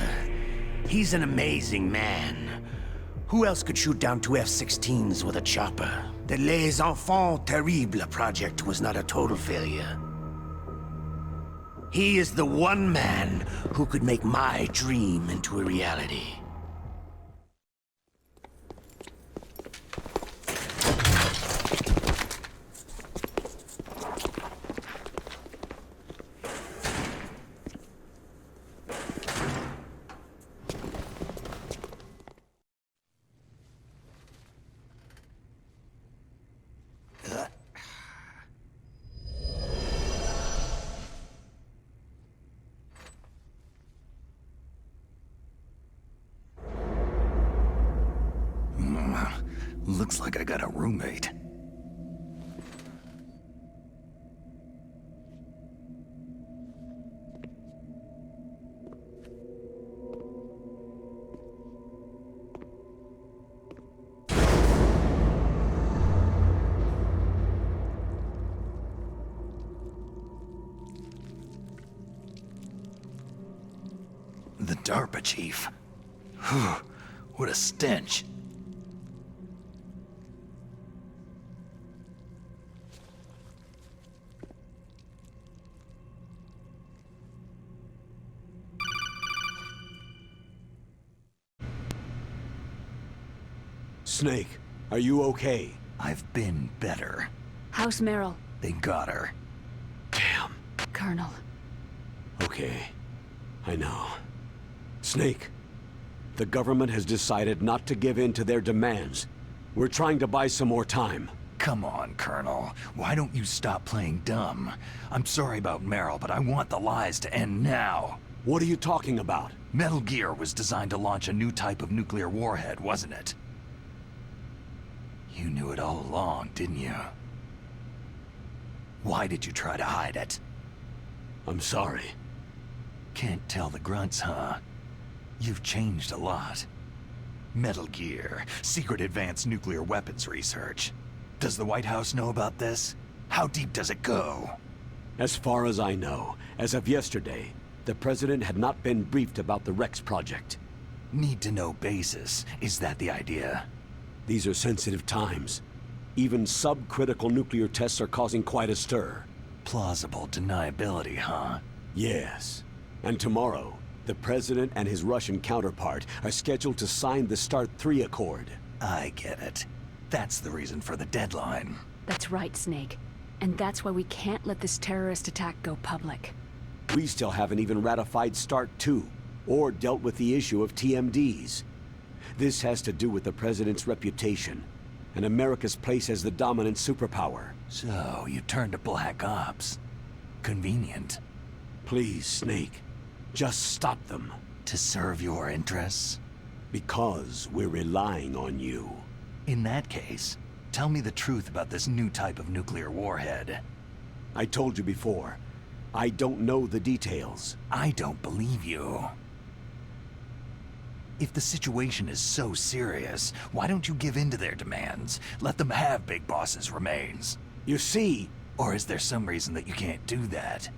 He's an amazing man. Who else could shoot down 2 F-16s with a chopper? The Les Enfants Terribles project was not a total failure. He is the one man who could make my dream into a reality. Looks like I got a roommate. The DARPA chief. What a stench. Snake, are you okay? I've been better. How's Meryl? They got her. Damn. Colonel. Okay. I know. Snake, the government has decided not to give in to their demands. We're trying to buy some more time. Come on, Colonel. Why don't you stop playing dumb? I'm sorry about Meryl, but I want the lies to end now. What are you talking about? Metal Gear was designed to launch a new type of nuclear warhead, wasn't it? You knew it all along, didn't you? Why did you try to hide it? I'm sorry. Can't tell the grunts, huh? You've changed a lot. Metal Gear, secret advanced nuclear weapons research. Does the White House know about this? How deep does it go? As far as I know, as of yesterday, the President had not been briefed about the Rex project. Need-to-know basis. Is that the idea? These are sensitive times. Even subcritical nuclear tests are causing quite a stir. Plausible deniability, huh? Yes. And tomorrow, the President and his Russian counterpart are scheduled to sign the START 3 Accord. I get it. That's the reason for the deadline. That's right, Snake. And that's why we can't let this terrorist attack go public. We still haven't even ratified START 2, or dealt with the issue of TMDs. This has to do with the President's reputation, and America's place as the dominant superpower. So, you turned to Black Ops. Convenient. Please, Snake. Just stop them. To serve your interests? Because we're relying on you. In that case, tell me the truth about this new type of nuclear warhead. I told you before, I don't know the details. I don't believe you. If the situation is so serious, why don't you give in to their demands? Let them have Big Boss's remains. You see... Or is there some reason that you can't do that?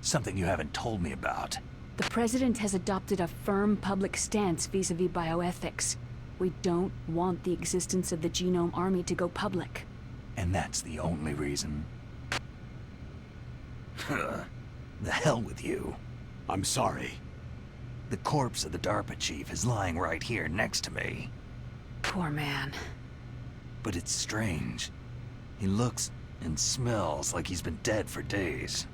Something you haven't told me about. The President has adopted a firm public stance vis-à-vis bioethics. We don't want the existence of the Genome Army to go public. And that's the only reason? The hell with you. I'm sorry. The corpse of the DARPA chief is lying right here next to me. Poor man. But it's strange. He looks and smells like he's been dead for days.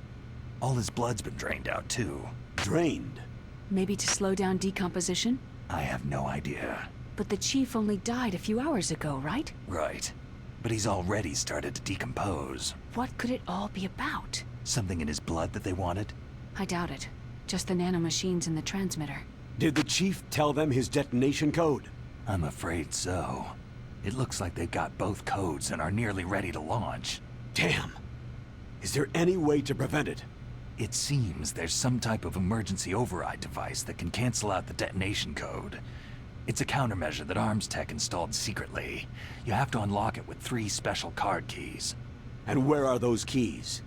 All his blood's been drained out, too. Drained? Maybe to slow down decomposition? I have no idea. But the chief only died a few hours ago, right? Right. But he's already started to decompose. What could it all be about? Something in his blood that they wanted? I doubt it. Just the nanomachines in the transmitter. Did the chief tell them his detonation code? I'm afraid so. It looks like they've got both codes and are nearly ready to launch. Damn. Is there any way to prevent it? It seems there's some type of emergency override device that can cancel out the detonation code. It's a countermeasure that Arms Tech installed secretly. You have to unlock it with 3 special card keys. And where are those keys?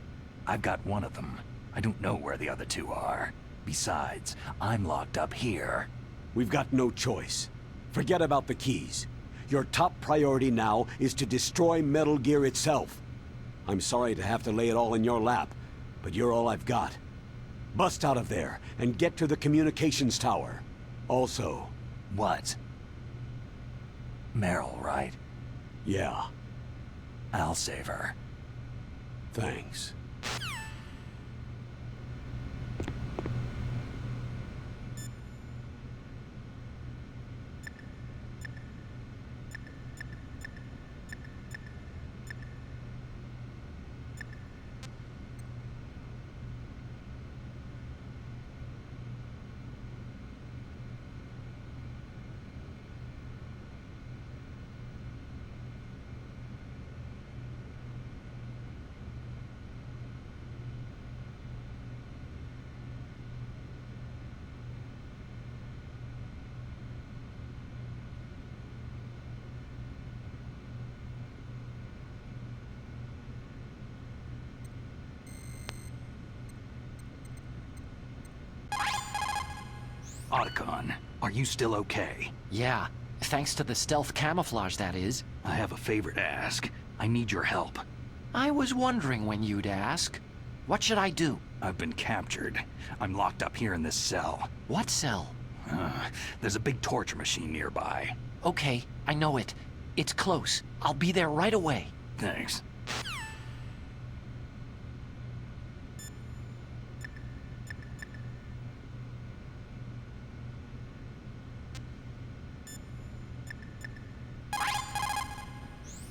I've got one of them. I don't know where the other 2 are. Besides, I'm locked up here. We've got no choice. Forget about the keys. Your top priority now is to destroy Metal Gear itself. I'm sorry to have to lay it all in your lap, but you're all I've got. Bust out of there and get to the communications tower. Also... What? Meryl, right? Yeah. I'll save her. Thanks. Otacon, are you still okay? Yeah, thanks to the stealth camouflage, that is. I have a favor to ask. I need your help. I was wondering when you'd ask. What should I do? I've been captured. I'm locked up here in this cell. What cell? There's a big torture machine nearby. Okay, I know it. It's close. I'll be there right away. Thanks.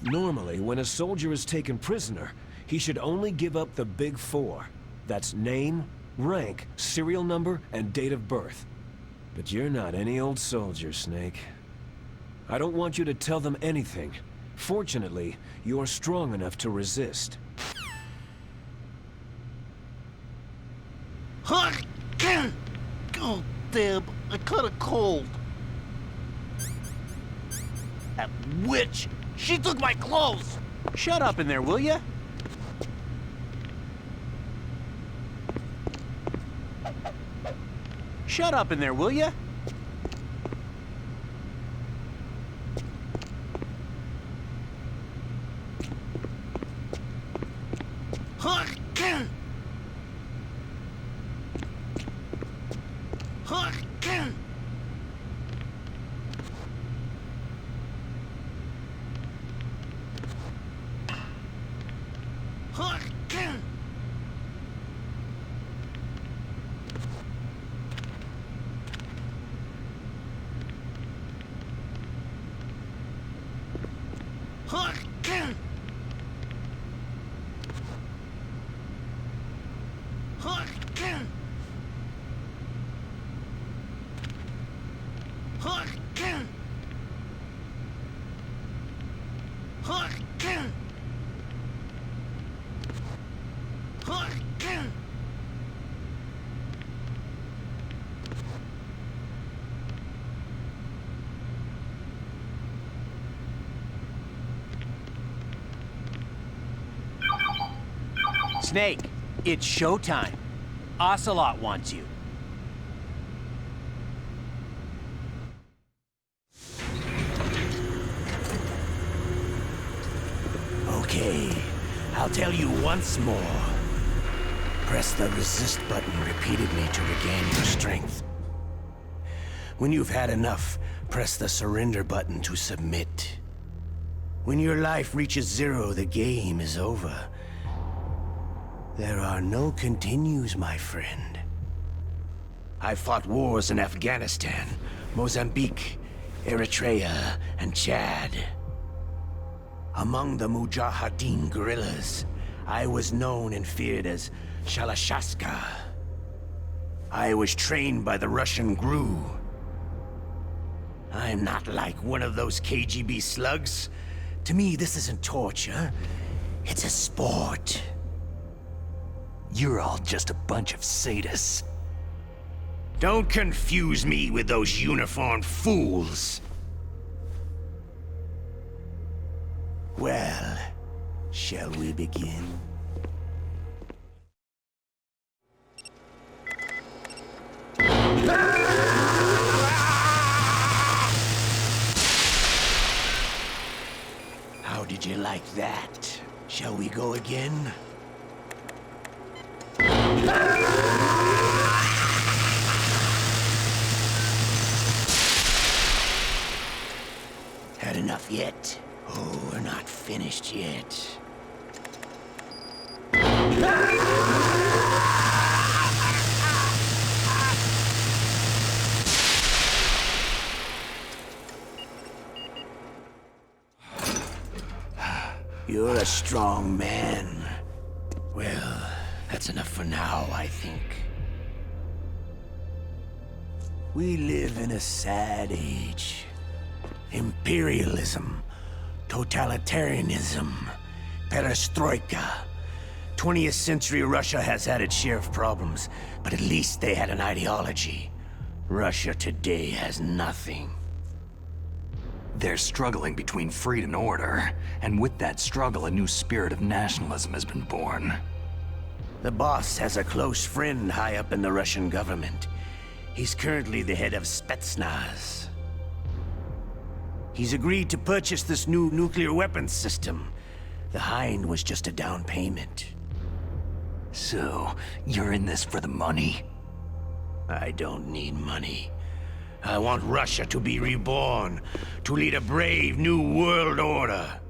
Normally, when a soldier is taken prisoner, he should only give up the big four. That's name, rank, serial number, and date of birth. But you're not any old soldier, Snake. I don't want you to tell them anything. Fortunately, you're strong enough to resist. Oh, damn, I caught a cold. That witch! She took my clothes! Shut up in there, will ya? Shut up in there, will ya? Snake, it's showtime. Ocelot wants you. Okay, I'll tell you once more. Press the resist button repeatedly to regain your strength. When you've had enough, press the surrender button to submit. When your life reaches 0, the game is over. There are no continues, my friend. I fought wars in Afghanistan, Mozambique, Eritrea, and Chad. Among the Mujahideen guerrillas, I was known and feared as Shalashaska. I was trained by the Russian GRU. I'm not like one of those KGB slugs. To me, this isn't torture. It's a sport. You're all just a bunch of sadists. Don't confuse me with those uniformed fools. Well, shall we begin? How did you like that? Shall we go again? Had enough yet? Oh, we're not finished yet. You're a strong man. Well, that's enough for now, I think. We live in a sad age. Imperialism, totalitarianism, perestroika. 20th century Russia has had its share of problems, but at least they had an ideology. Russia today has nothing. They're struggling between freedom and order, and with that struggle, a new spirit of nationalism has been born. The boss has a close friend high up in the Russian government. He's currently the head of Spetsnaz. He's agreed to purchase this new nuclear weapons system. The Hind was just a down payment. So, you're in this for the money? I don't need money. I want Russia to be reborn, to lead a brave new world order.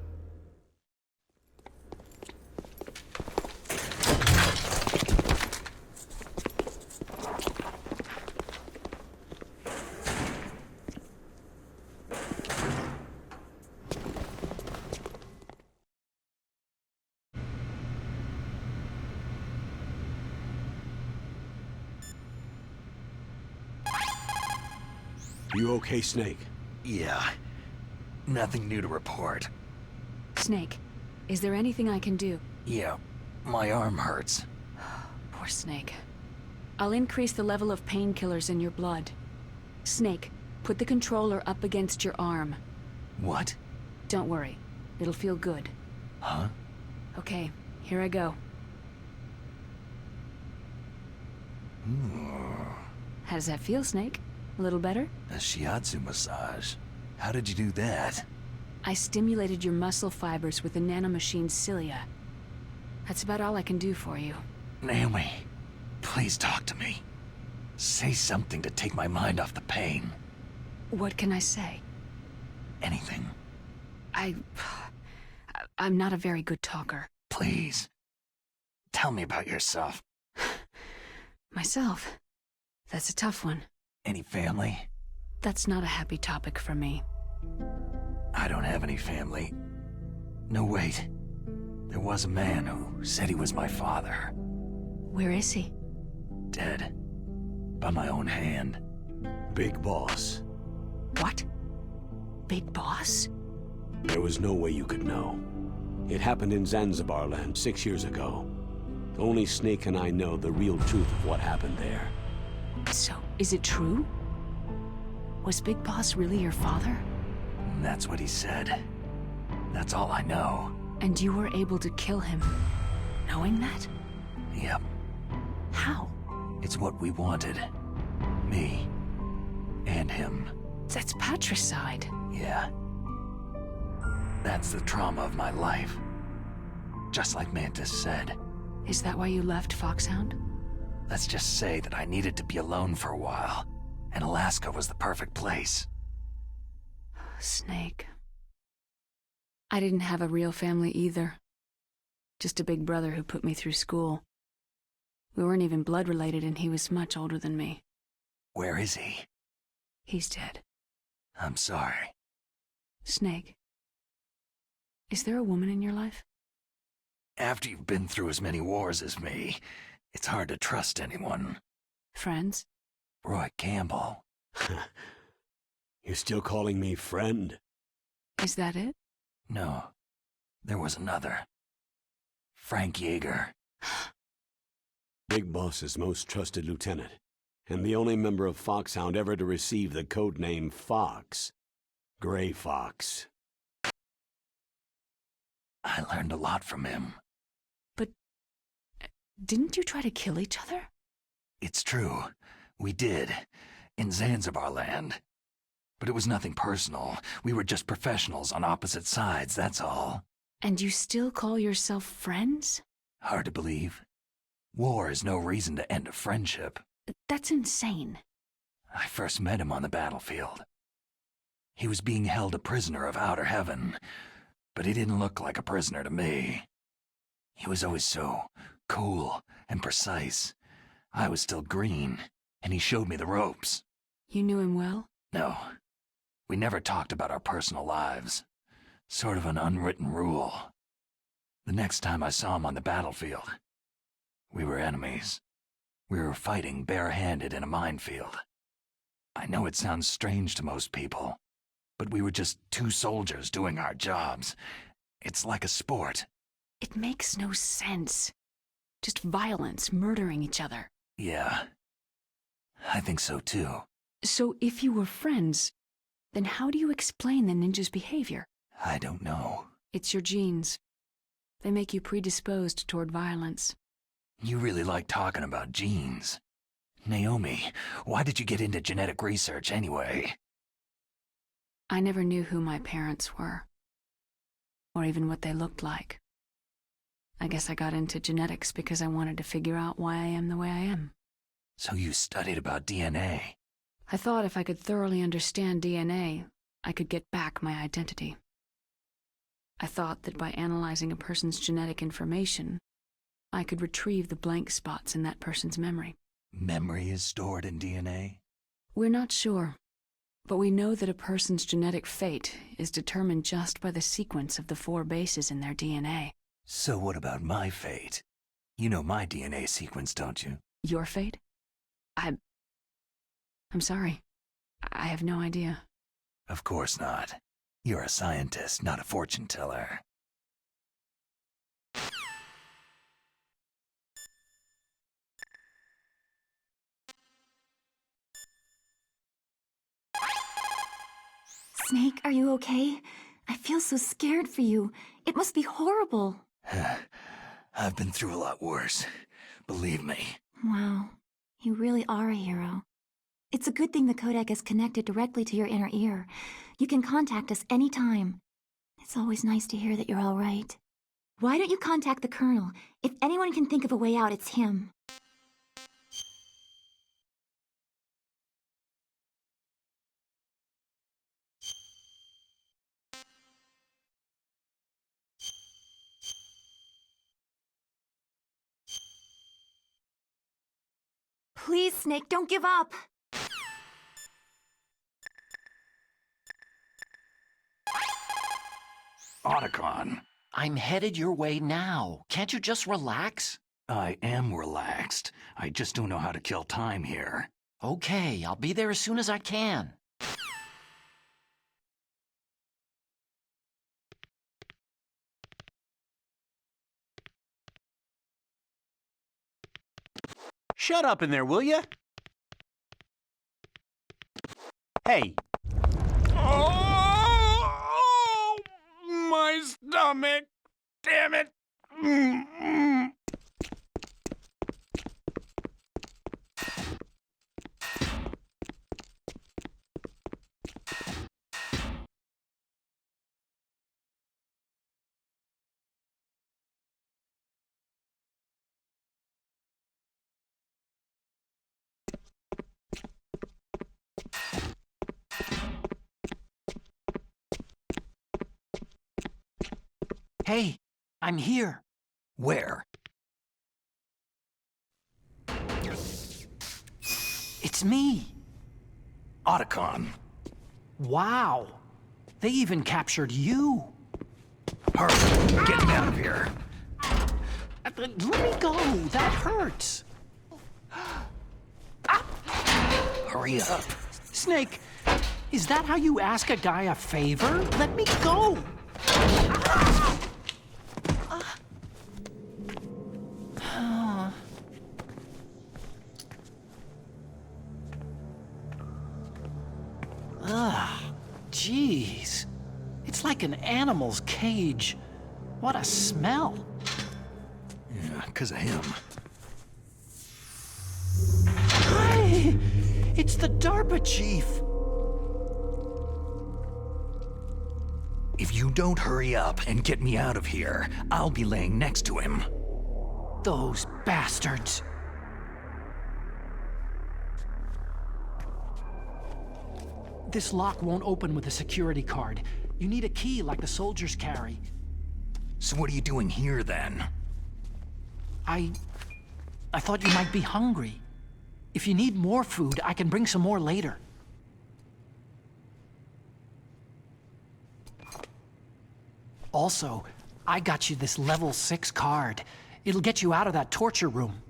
You okay, Snake? Yeah. Nothing new to report. Snake, is there anything I can do? Yeah, my arm hurts. Poor Snake. I'll increase the level of painkillers in your blood. Snake, put the controller up against your arm. What? Don't worry. It'll feel good. Huh? Okay, here I go. How does that feel, Snake? A little better? A shiatsu massage. How did you do that? I stimulated your muscle fibers with the nanomachine's cilia. That's about all I can do for you. Naomi, please talk to me. Say something to take my mind off the pain. What can I say? Anything. I'm not a very good talker. Please. Tell me about yourself. Myself? That's a tough one. Any family? That's not a happy topic for me. I don't have any family. No, wait. There was a man who said he was my father. Where is he? Dead. By my own hand. Big Boss. What? Big Boss? There was no way you could know. It happened in Zanzibar land 6 years ago. Only Snake and I know the real truth of what happened there. So, is it true? Was Big Boss really your father? That's what he said. That's all I know. And you were able to kill him, knowing that? Yep. How? It's what we wanted. Me. And him. That's patricide. Yeah. That's the trauma of my life. Just like Mantis said. Is that why you left Foxhound? Let's just say that I needed to be alone for a while, and Alaska was the perfect place. Snake. I didn't have a real family either. Just a big brother who put me through school. We weren't even blood related, and he was much older than me. Where is he? He's dead. I'm sorry. Snake. Is there a woman in your life? After you've been through as many wars as me, it's hard to trust anyone. Friends? Roy Campbell. You're still calling me friend? Is that it? No. There was another. Frank Yeager. Big Boss's most trusted lieutenant, and the only member of Foxhound ever to receive the codename Fox. Gray Fox. I learned a lot from him. But didn't you try to kill each other? It's true. We did. In Zanzibar land. But it was nothing personal. We were just professionals on opposite sides, that's all. And you still call yourself friends? Hard to believe. War is no reason to end a friendship. That's insane. I first met him on the battlefield. He was being held a prisoner of outer heaven, but he didn't look like a prisoner to me. He was always so cool and precise. I was still green, and he showed me the ropes. You knew him well? No. We never talked about our personal lives. Sort of an unwritten rule. The next time I saw him on the battlefield, we were enemies. We were fighting bare-handed in a minefield. I know it sounds strange to most people, but we were just two soldiers doing our jobs. It's like a sport. It makes no sense. Just violence, murdering each other. Yeah. I think so too. So if you were friends, then how do you explain the ninja's behavior? I don't know. It's your genes. They make you predisposed toward violence. You really like talking about genes. Naomi, why did you get into genetic research anyway? I never knew who my parents were, or even what they looked like. I guess I got into genetics because I wanted to figure out why I am the way I am. So you studied about DNA? I thought if I could thoroughly understand DNA, I could get back my identity. I thought that by analyzing a person's genetic information, I could retrieve the blank spots in that person's memory. Memory is stored in DNA? We're not sure, but we know that a person's genetic fate is determined just by the sequence of the 4 bases in their DNA. So what about my fate? You know my DNA sequence, don't you? Your fate? I'm sorry. I have no idea. Of course not. You're a scientist, not a fortune teller. Snake, are you okay? I feel so scared for you. It must be horrible. I've been through a lot worse. Believe me. Wow. You really are a hero. It's a good thing the codec is connected directly to your inner ear. You can contact us anytime. It's always nice to hear that you're all right. Why don't you contact the Colonel? If anyone can think of a way out, it's him. Please, Snake, don't give up! Otacon. I'm headed your way now. Can't you just relax? I am relaxed. I just don't know how to kill time here. Okay, I'll be there as soon as I can. Shut up in there, will ya? Hey. Oh, my stomach. Damn it. Hey, I'm here. Where? It's me. Otacon. Wow. They even captured you. Hurry, get me out of here. Let me go. That hurts. Hurry up. Snake, is that how you ask a guy a favor? Let me go. Jeez. It's like an animal's cage. What a smell. Yeah, 'cause of him. Hi! It's the DARPA chief. If you don't hurry up and get me out of here, I'll be laying next to him. Those bastards. This lock won't open with a security card. You need a key like the soldiers carry. So what are you doing here, then? I thought you might be hungry. If you need more food, I can bring some more later. Also, I got you this level 6 card. It'll get you out of that torture room.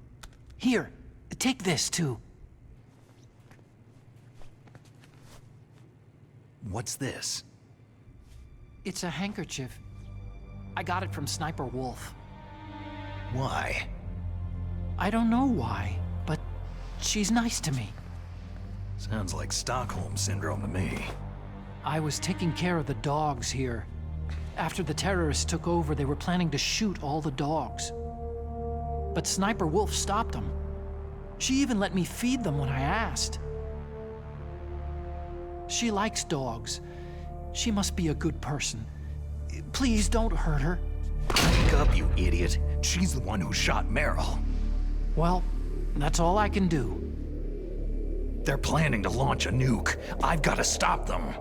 Here, take this too. What's this? It's a handkerchief. I got it from Sniper Wolf. Why? I don't know why, but she's nice to me. Sounds like Stockholm Syndrome to me. I was taking care of the dogs here. After the terrorists took over, they were planning to shoot all the dogs. But Sniper Wolf stopped them. She even let me feed them when I asked. She likes dogs. She must be a good person. Please don't hurt her. Wake up, you idiot. She's the one who shot Meryl. Well, that's all I can do. They're planning to launch a nuke. I've got to stop them.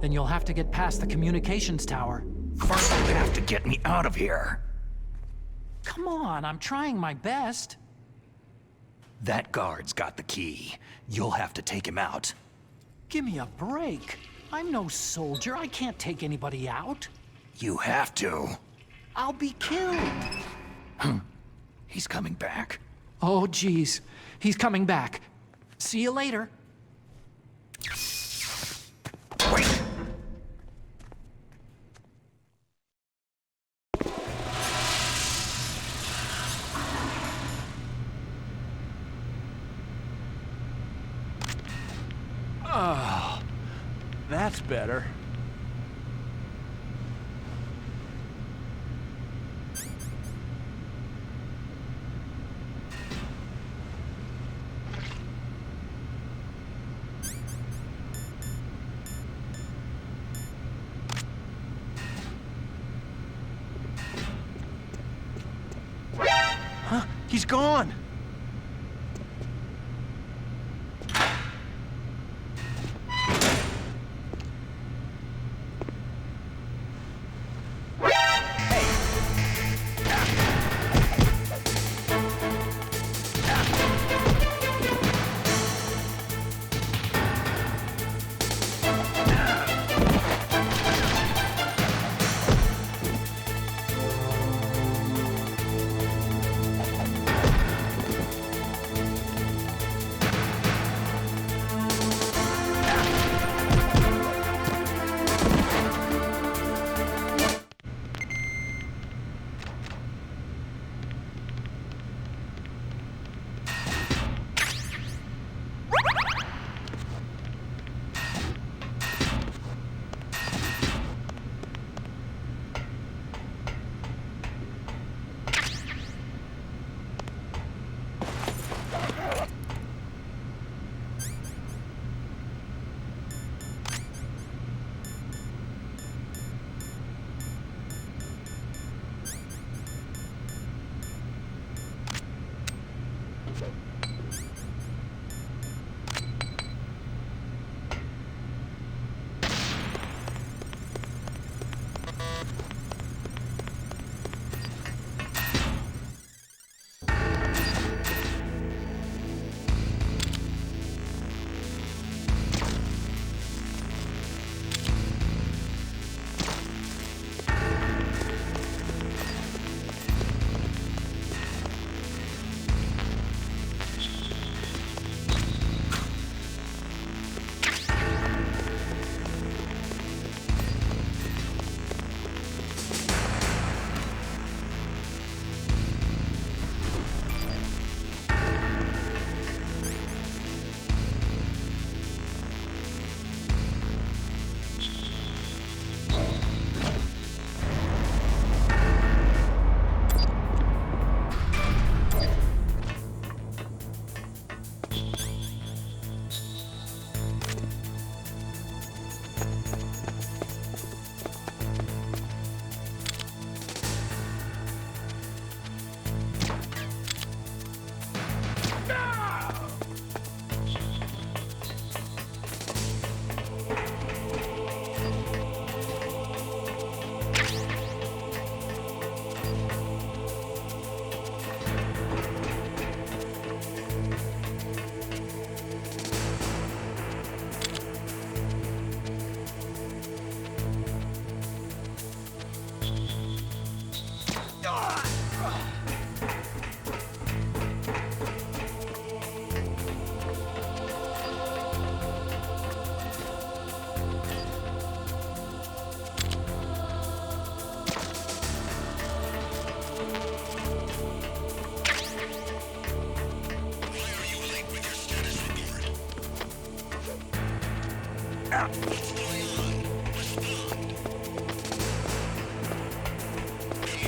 Then you'll have to get past the communications tower. First, you have to get me out of here. Come on, I'm trying my best. That guard's got the key. You'll have to take him out. Give me a break. I'm no soldier. I can't take anybody out. You have to. I'll be killed. He's coming back. Oh, geez. He's coming back. See you later. Wait! Oh, that's better. Huh? He's gone!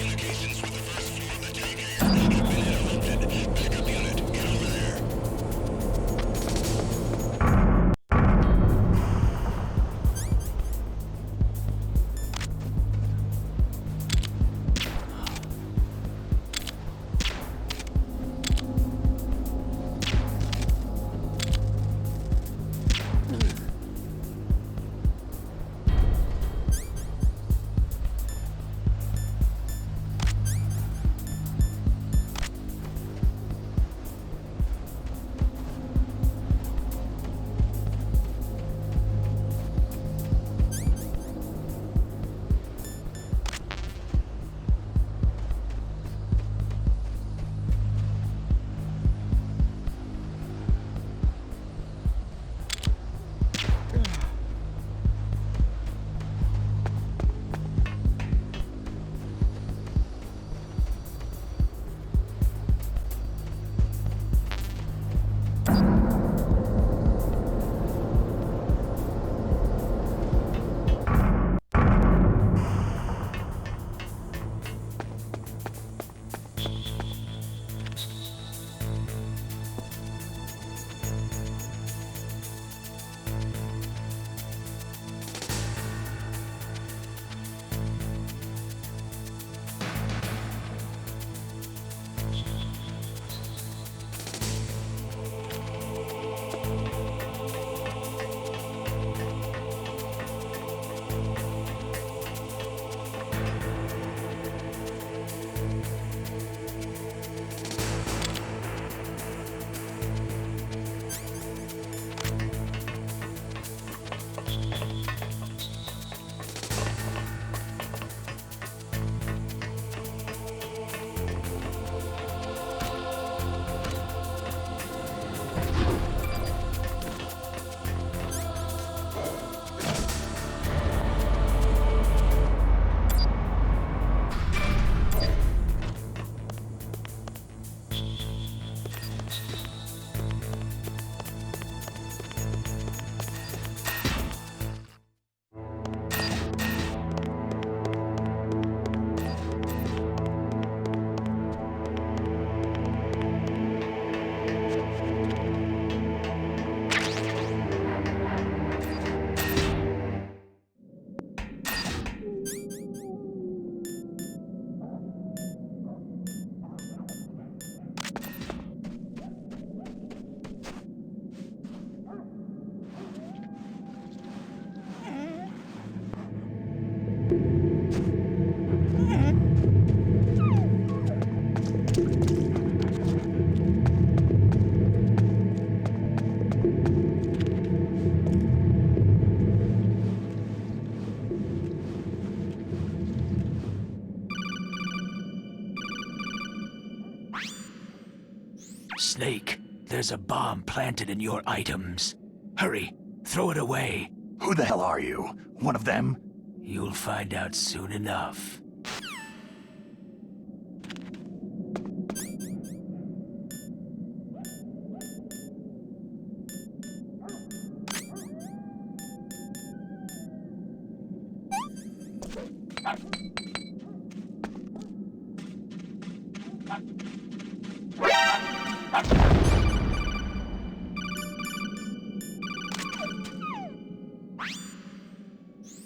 Communications with the first floor of the tank hangar. Pick up Snake, there's a bomb planted in your items. Hurry, throw it away. Who the hell are you? One of them? You'll find out soon enough.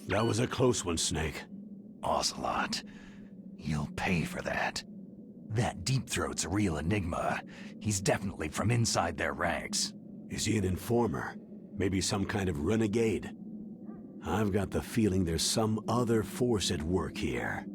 That was a close one, Snake. Ocelot, you'll pay for that. That Deep Throat's a real enigma. He's definitely from inside their ranks. Is he an informer? Maybe some kind of renegade? I've got the feeling there's some other force at work here.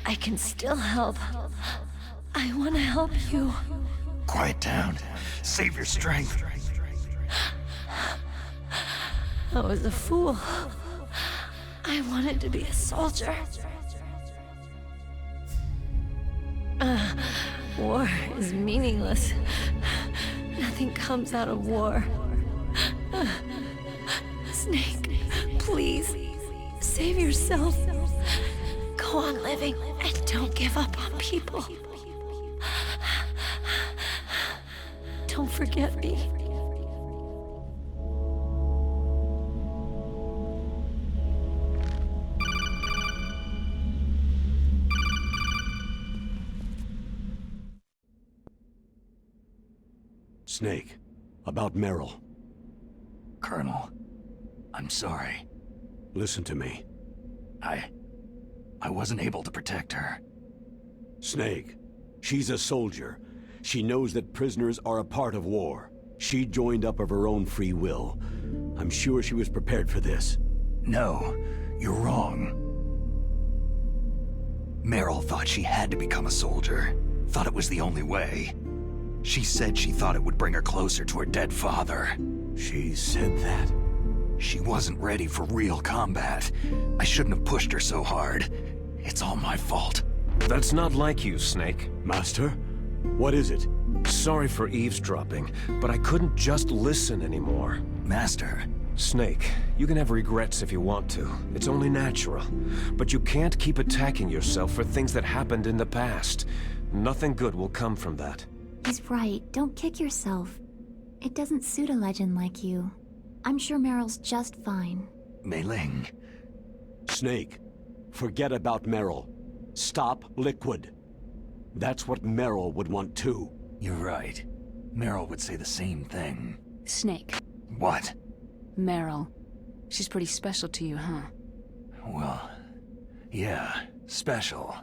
I can still help. I want to help you. Quiet down. Save your strength. I was a fool. I wanted to be a soldier. War is meaningless. Nothing comes out of war. Snake, please, save yourself. Go on living and don't give up on people. Don't forget me. Snake, about Meryl. Colonel, I'm sorry. Listen to me. I wasn't able to protect her. Snake, she's a soldier. She knows that prisoners are a part of war. She joined up of her own free will. I'm sure she was prepared for this. No, you're wrong. Meryl thought she had to become a soldier. Thought it was the only way. She said she thought it would bring her closer to her dead father. She said that? She wasn't ready for real combat. I shouldn't have pushed her so hard. It's all my fault. That's not like you, Snake. Master? What is it? Sorry for eavesdropping, but I couldn't just listen anymore. Master. Snake, you can have regrets if you want to. It's only natural. But you can't keep attacking yourself for things that happened in the past. Nothing good will come from that. He's right. Don't kick yourself. It doesn't suit a legend like you. I'm sure Meryl's just fine. Mei Ling. Snake, forget about Meryl. Stop Liquid. That's what Meryl would want too. You're right. Meryl would say the same thing. Snake. What? Meryl. She's pretty special to you, huh? Well, yeah, special.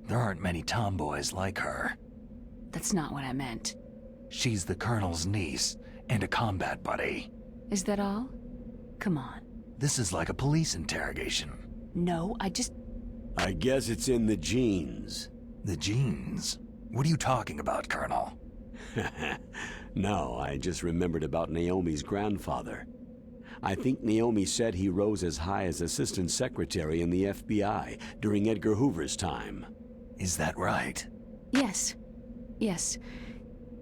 There aren't many tomboys like her. That's not what I meant. She's the Colonel's niece and a combat buddy. Is that all? Come on. This is like a police interrogation. No, I guess it's in the genes. The genes? What are you talking about, Colonel? No, I just remembered about Naomi's grandfather. I think Naomi said he rose as high as assistant secretary in the FBI during Edgar Hoover's time. Is that right? Yes. Yes.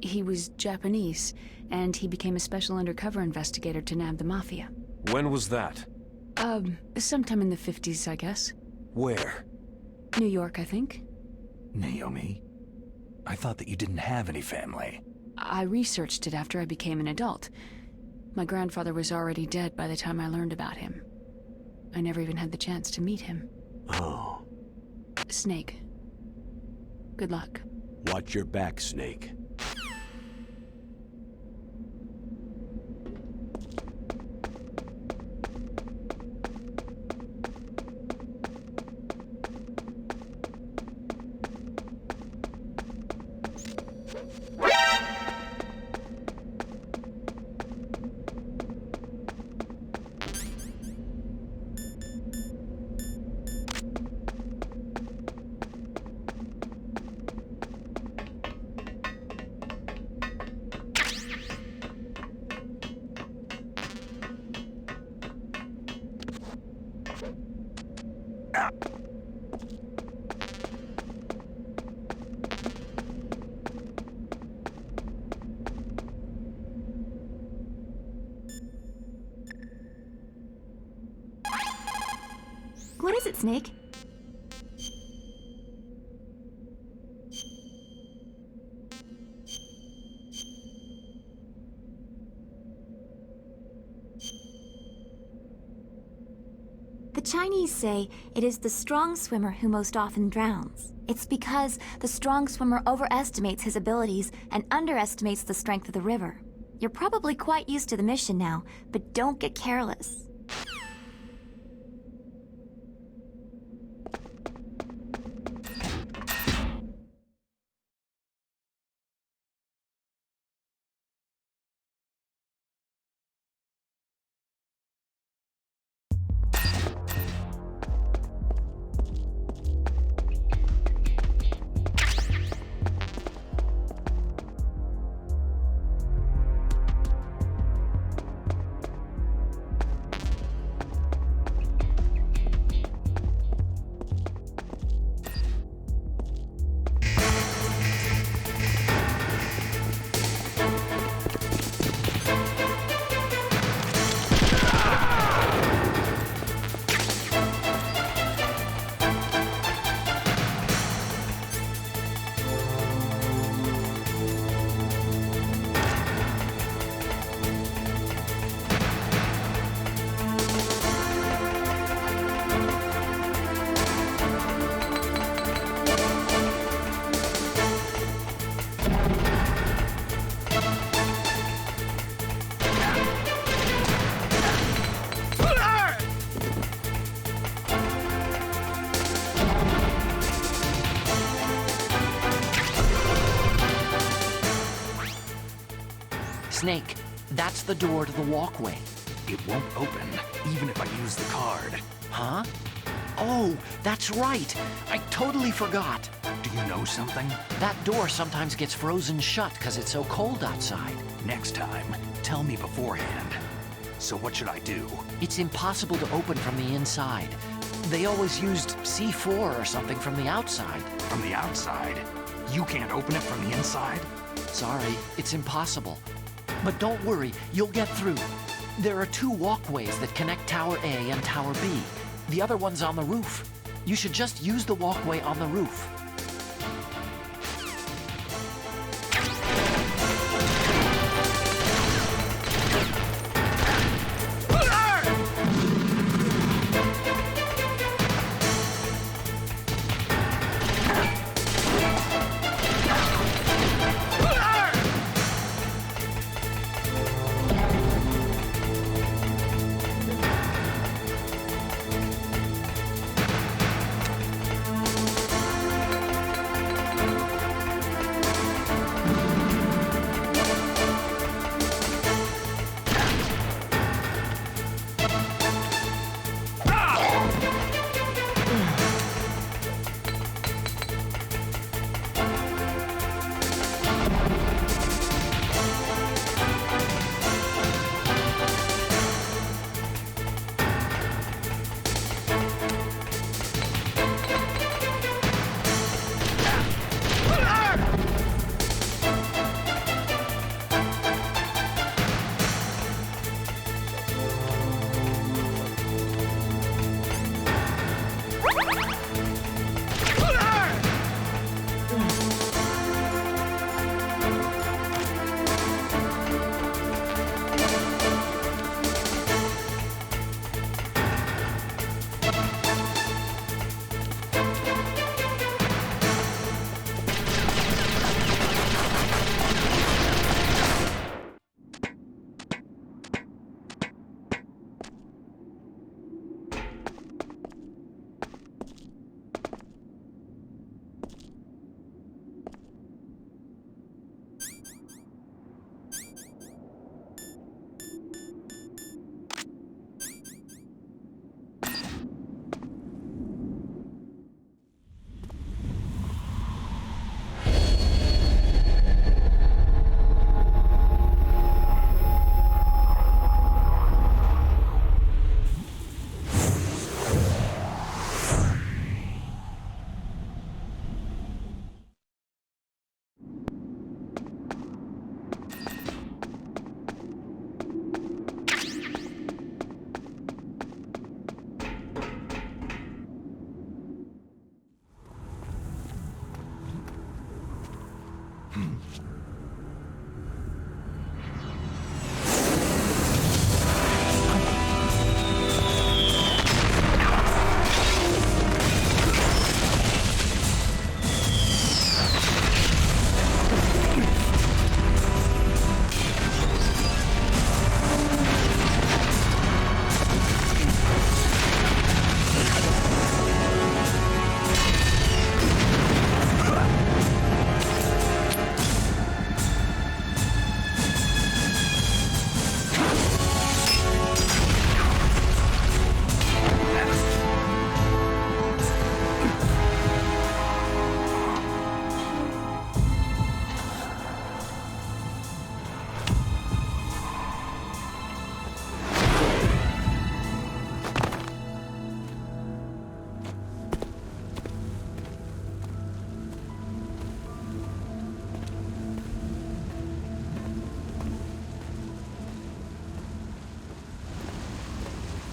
He was Japanese, and he became a special undercover investigator to nab the Mafia. When was that? Sometime in the 50s, I guess. Where? New York, I think. Naomi? I thought that you didn't have any family. I researched it after I became an adult. My grandfather was already dead by the time I learned about him. I never even had the chance to meet him. Oh. Snake. Good luck. Watch your back, Snake. What is it, Snake? The Chinese say it is the strong swimmer who most often drowns. It's because the strong swimmer overestimates his abilities and underestimates the strength of the river. You're probably quite used to the mission now, but don't get careless. Snake, that's the door to the walkway. It won't open, even if I use the card. Huh? Oh, that's right. I totally forgot. Do you know something? That door sometimes gets frozen shut because it's so cold outside. Next time, tell me beforehand. So what should I do? It's impossible to open from the inside. They always used C4 or something from the outside. From the outside? You can't open it from the inside? Sorry, it's impossible. But don't worry, you'll get through. There are 2 walkways that connect Tower A and Tower B. The other one's on the roof. You should just use the walkway on the roof.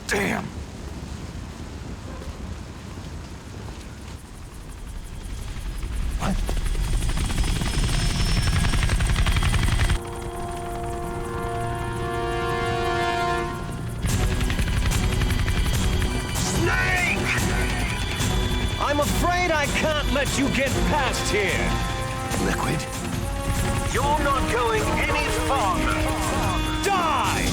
Damn! What? I'm afraid I can't let you get past here. Liquid? You're not going any farther. Die!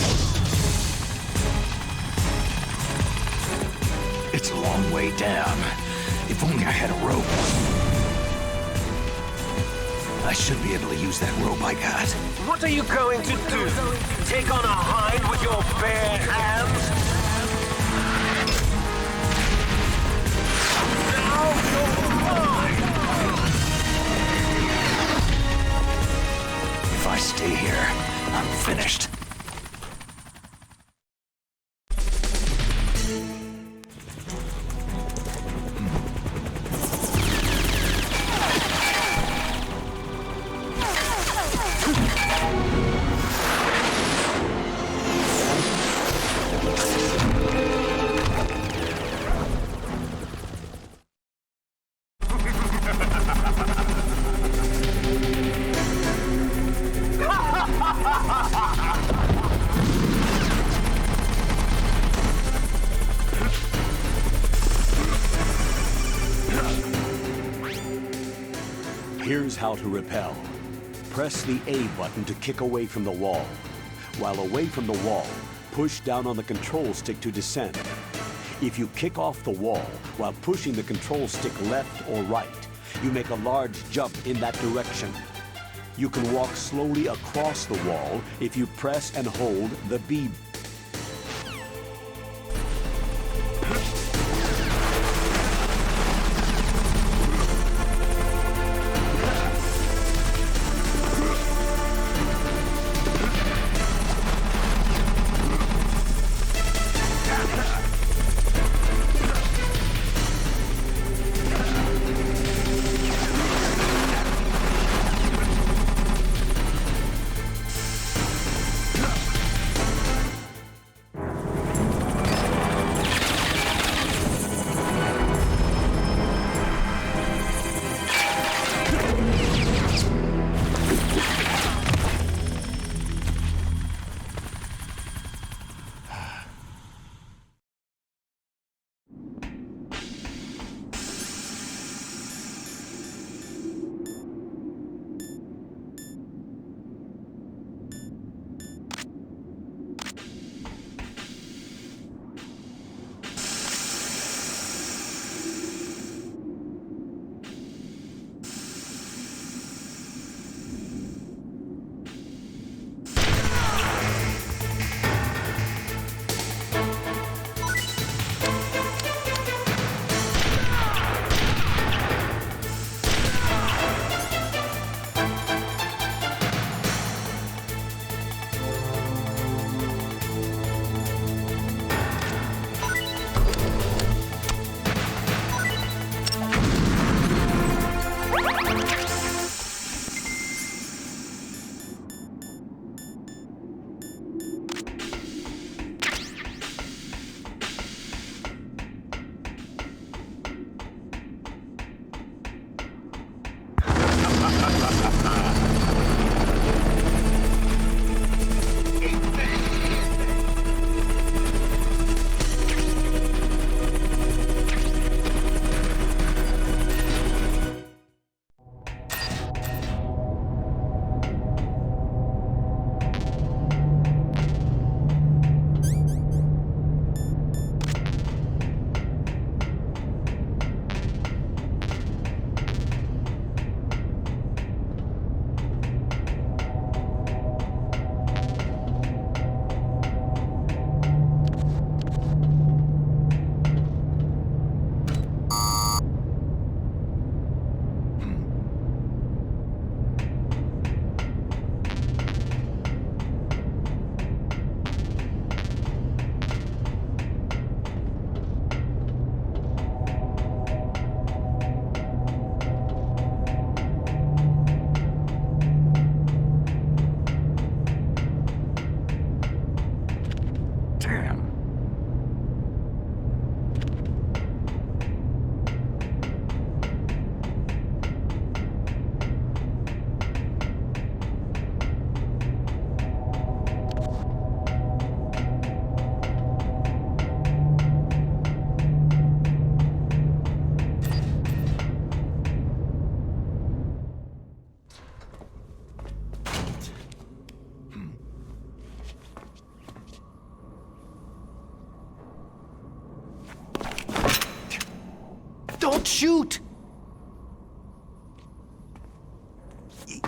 It's a long way down. If only I had a rope. I should be able to use that rope I got. What are you going to do? Take on a hind with your bare hands? Now you're mine! If I stay here, I'm finished. Here's how to repel. Press the A button to kick away from the wall. While away from the wall, push down on the control stick to descend. If you kick off the wall while pushing the control stick left or right, you make a large jump in that direction. You can walk slowly across the wall if you press and hold the B. Don't shoot!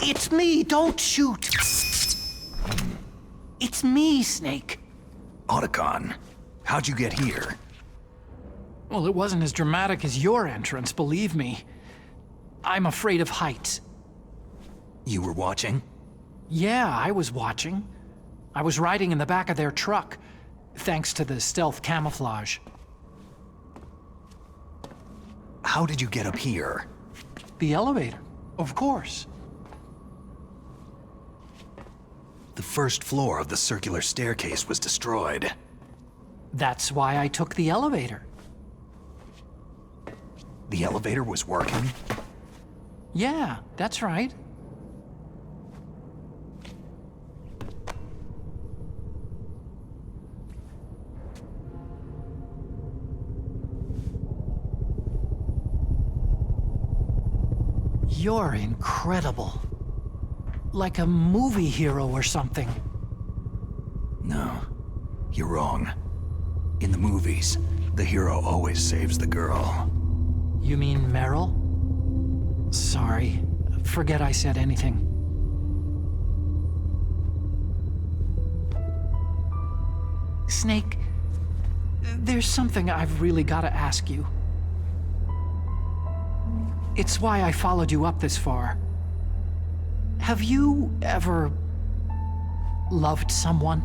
It's me, don't shoot! It's me, Snake. Otacon, how'd you get here? Well, it wasn't as dramatic as your entrance, believe me. I'm afraid of heights. You were watching? Yeah, I was watching. I was riding in the back of their truck, thanks to the stealth camouflage. How did you get up here? The elevator, of course. The first floor of the circular staircase was destroyed. That's why I took the elevator. The elevator was working? Yeah, that's right. You're incredible. Like a movie hero or something. No, you're wrong. In the movies, the hero always saves the girl. You mean Meryl? Sorry. Forget I said anything. Snake, there's something I've really got to ask you. It's why I followed you up this far. Have you ever loved someone?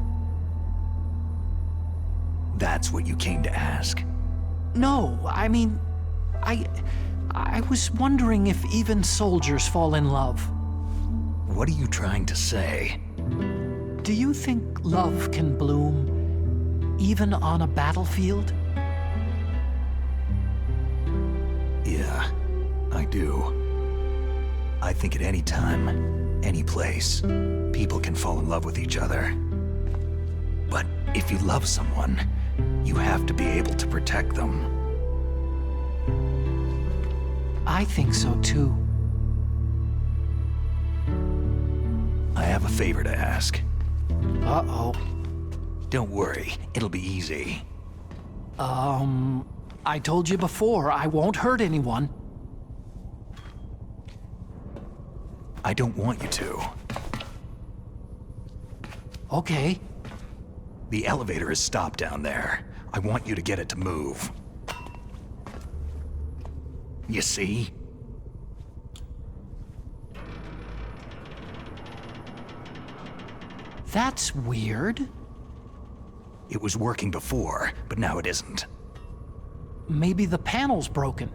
That's what you came to ask? No, I mean, I was wondering if even soldiers fall in love. What are you trying to say? Do you think love can bloom even on a battlefield? Yeah, I do. I think at any time, any place, people can fall in love with each other. But if you love someone, you have to be able to protect them. I think so too. I have a favor to ask. Uh-oh. Don't worry, it'll be easy. I told you before, I won't hurt anyone. I don't want you to. Okay. The elevator is stopped down there. I want you to get it to move. You see? That's weird. It was working before, but now it isn't. Maybe the panel's broken.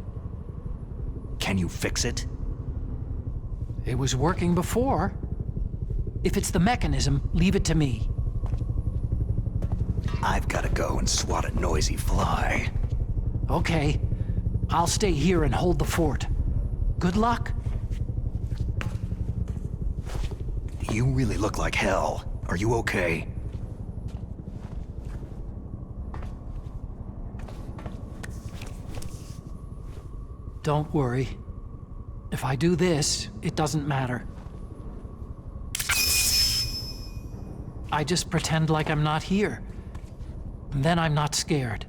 Can you fix it? It was working before. If it's the mechanism, leave it to me. I've got to go and swat a noisy fly. Okay. I'll stay here and hold the fort. Good luck. You really look like hell. Are you okay? Don't worry. If I do this, it doesn't matter. I just pretend like I'm not here. And then I'm not scared.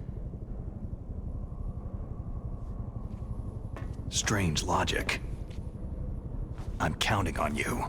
Strange logic. I'm counting on you.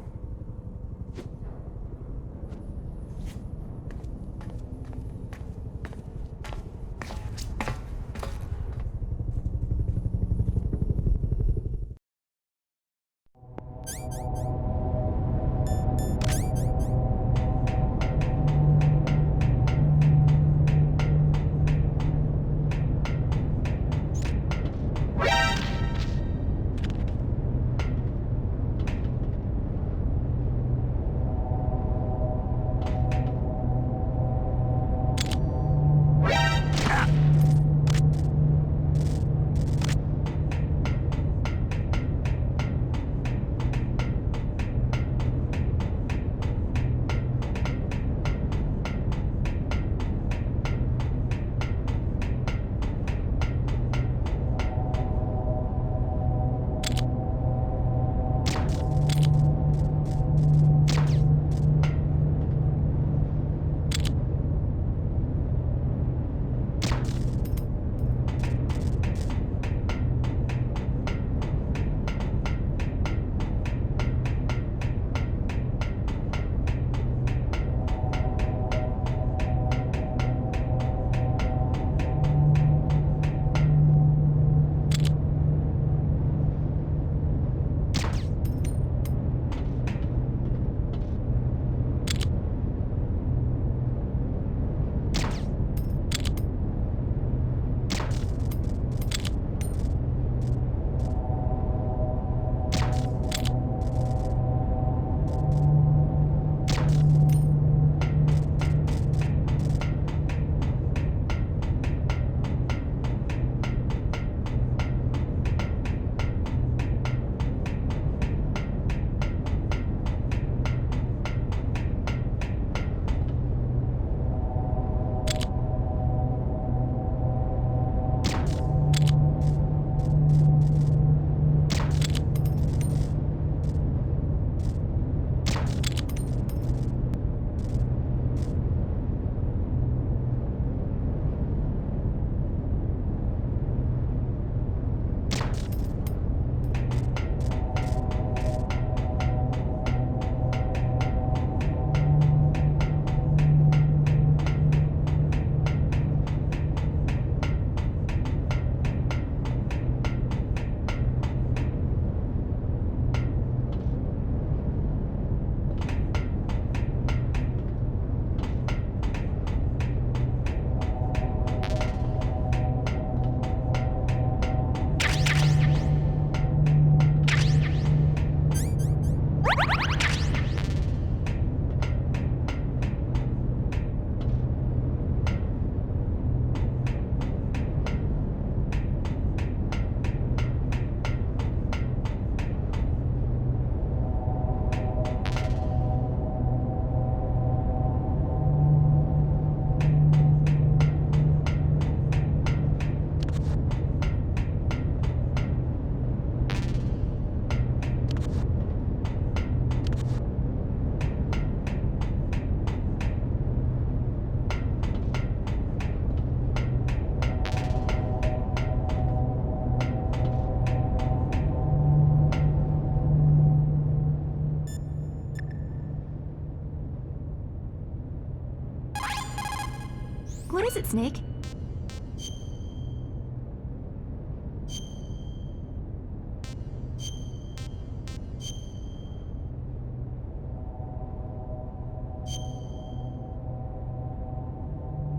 is it, Snake?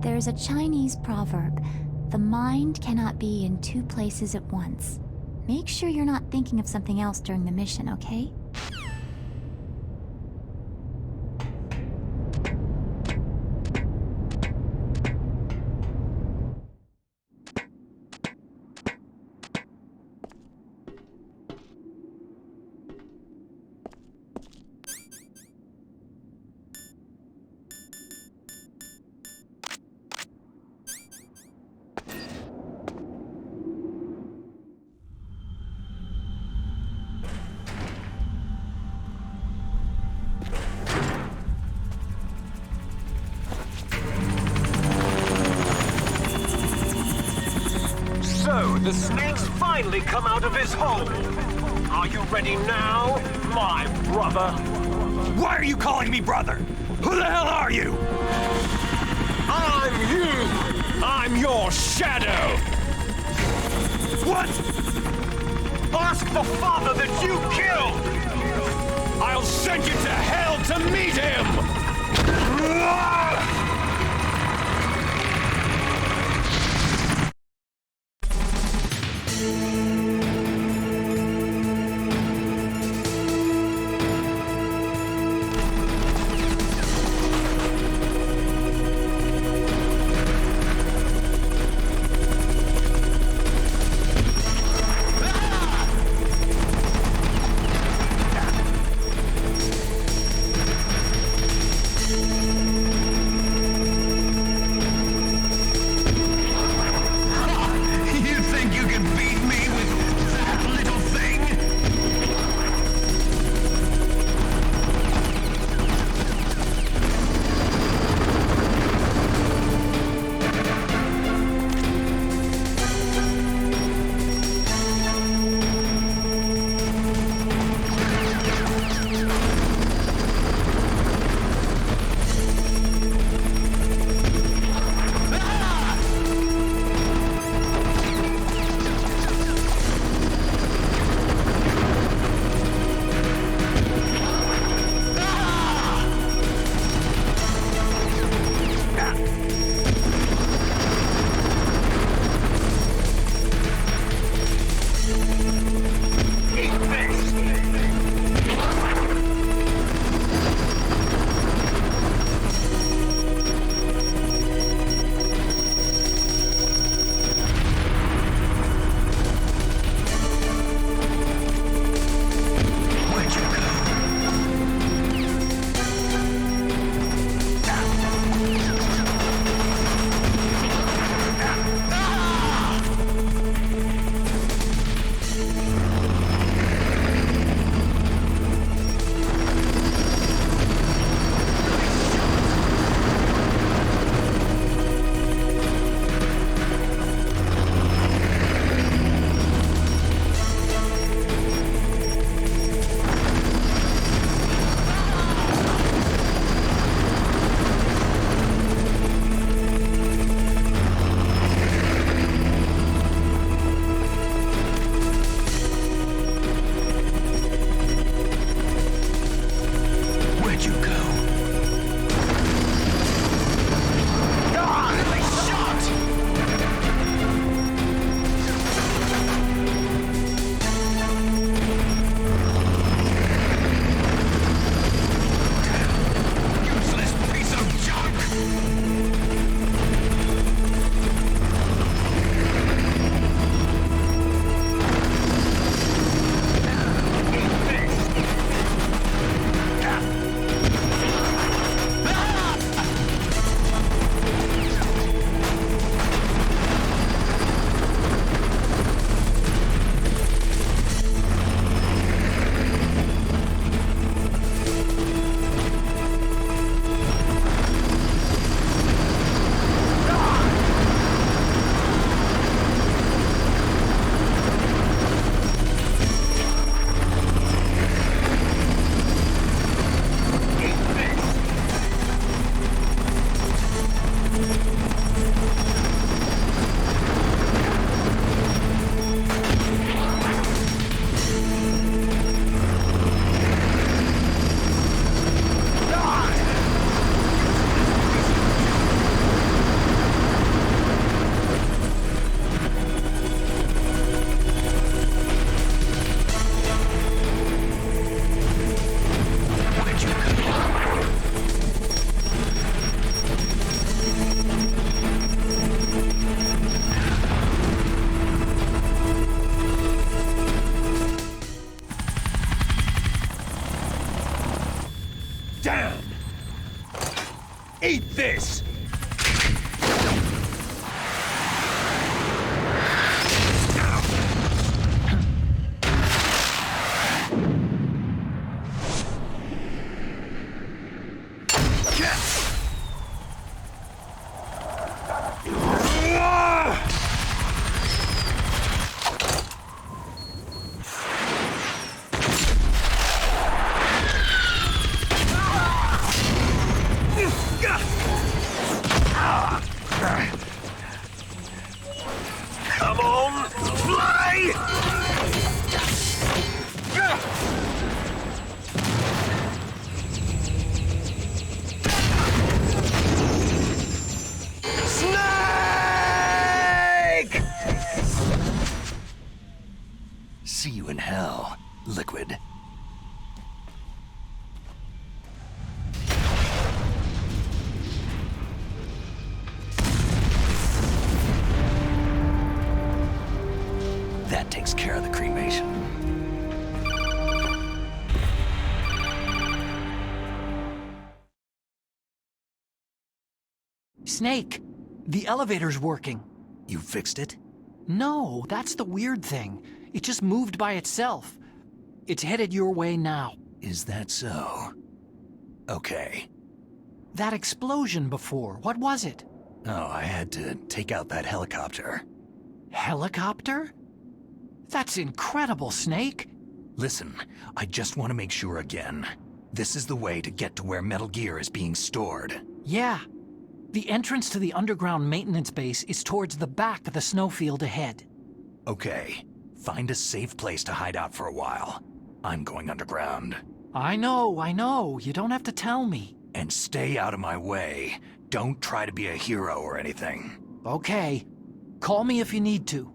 There's a Chinese proverb. The mind cannot be in two places at once. Make sure you're not thinking of something else during the mission, okay? So, the snake's finally come out of his hole. Are you ready now, my brother? Why are you calling me brother? Who the hell are you? I'm you! I'm your shadow! What? Ask the father that you killed! I'll send you to hell to meet him! liquid. That takes care of the cremation. Snake, the elevator's working. You fixed it? No, that's the weird thing. It just moved by itself. It's headed your way now. Is that so? Okay. That explosion before, what was it? Oh, I had to take out that helicopter. Helicopter? That's incredible, Snake. Listen, I just want to make sure again. This is the way to get to where Metal Gear is being stored. Yeah. The entrance to the underground maintenance base is towards the back of the snowfield ahead. Okay. Find a safe place to hide out for a while. I'm going underground. I know. You don't have to tell me. And stay out of my way. Don't try to be a hero or anything. Okay. Call me if you need to.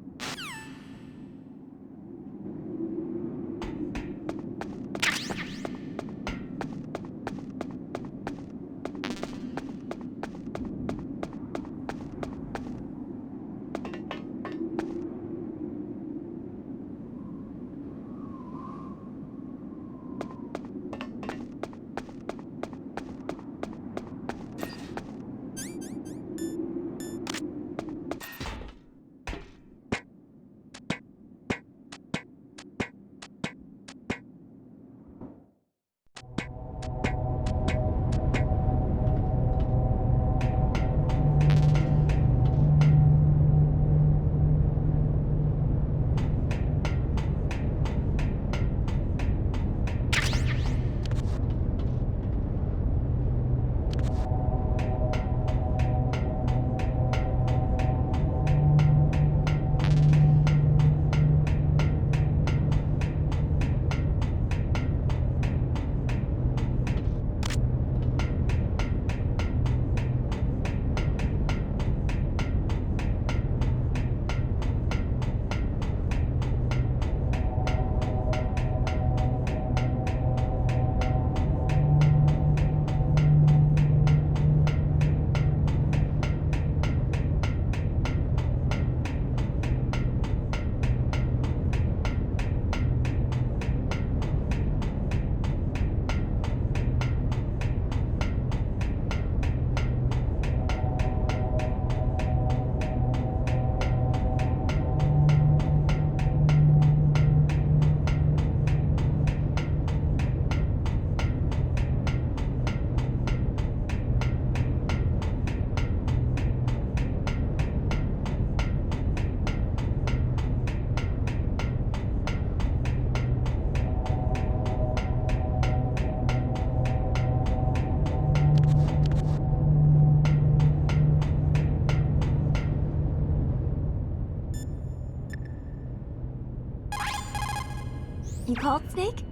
You called, Snake?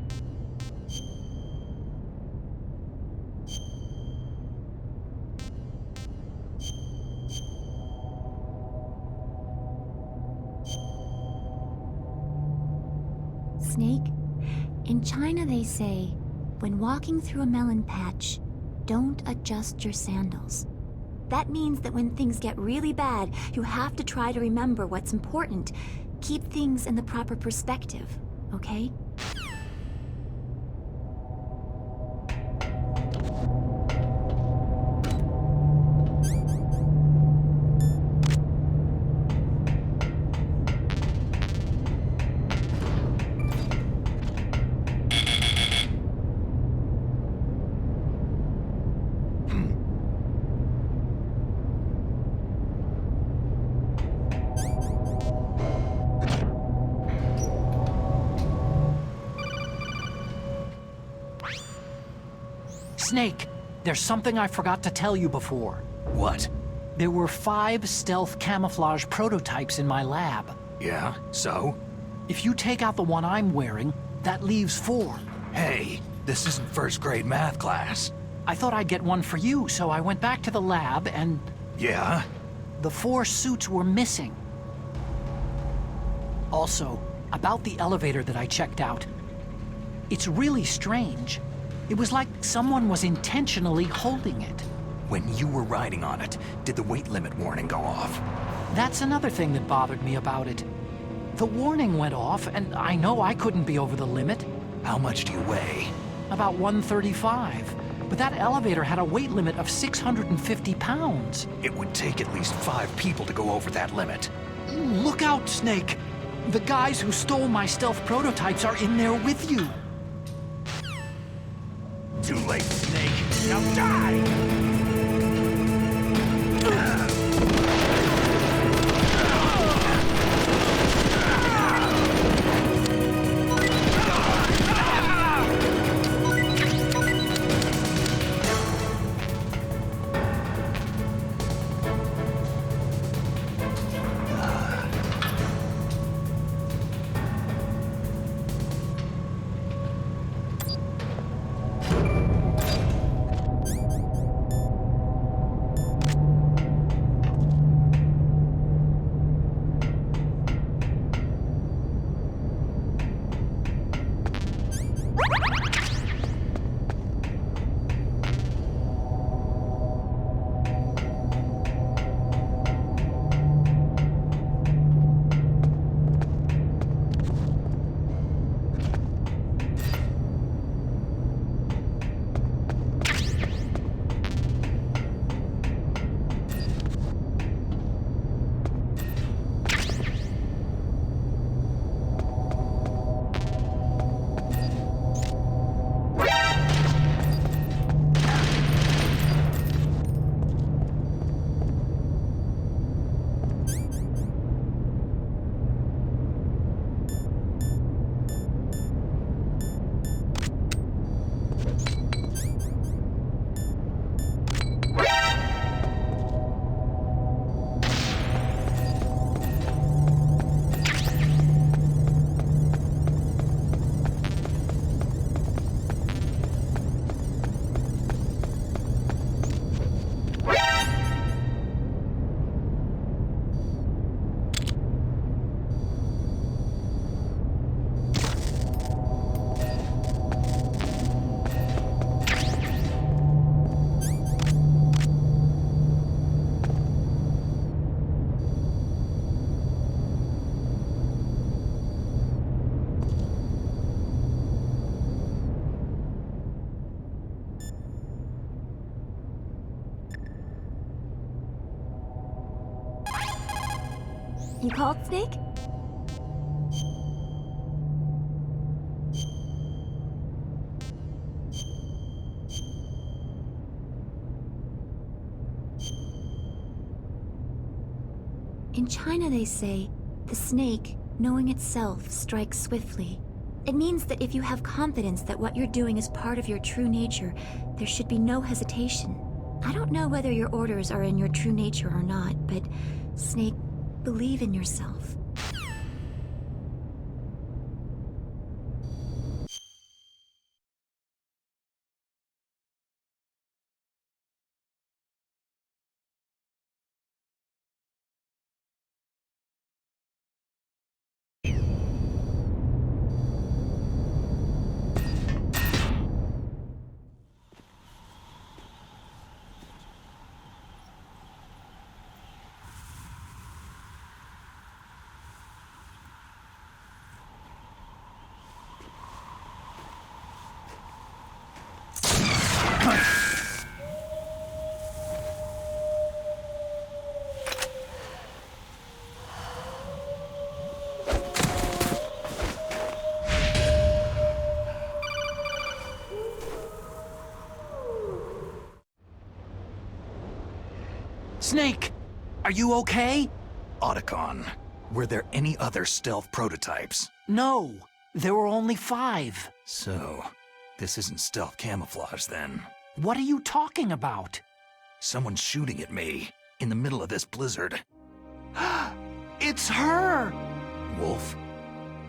Snake, in China they say, when walking through a melon patch, don't adjust your sandals. That means that when things get really bad, you have to try to remember what's important. Keep things in the proper perspective, okay? Snake, there's something I forgot to tell you before. What? There were 5 stealth camouflage prototypes in my lab. Yeah, so? If you take out the one I'm wearing, that leaves 4. Hey, this isn't first grade math class. I thought I'd get one for you, so I went back to the lab and... Yeah? The 4 suits were missing. Also, about the elevator that I checked out, It's really strange. It was like someone was intentionally holding it. When you were riding on it, did the weight limit warning go off? That's another thing that bothered me about it. The warning went off, and I know I couldn't be over the limit. How much do you weigh? About 135. But that elevator had a weight limit of 650 pounds. It would take at least 5 people to go over that limit. Look out, Snake! The guys who stole my stealth prototypes are in there with you. Too late, Snake. Now die! You called, Snake? In China, they say, the snake, knowing itself, strikes swiftly. It means that if you have confidence that what you're doing is part of your true nature, there should be no hesitation. I don't know whether your orders are in your true nature or not, but, Snake, believe in yourself. Snake, are you okay? Otacon, were there any other stealth prototypes? No, there were only 5. So, this isn't stealth camouflage then. What are you talking about? Someone's shooting at me, in the middle of this blizzard. It's her! Wolf?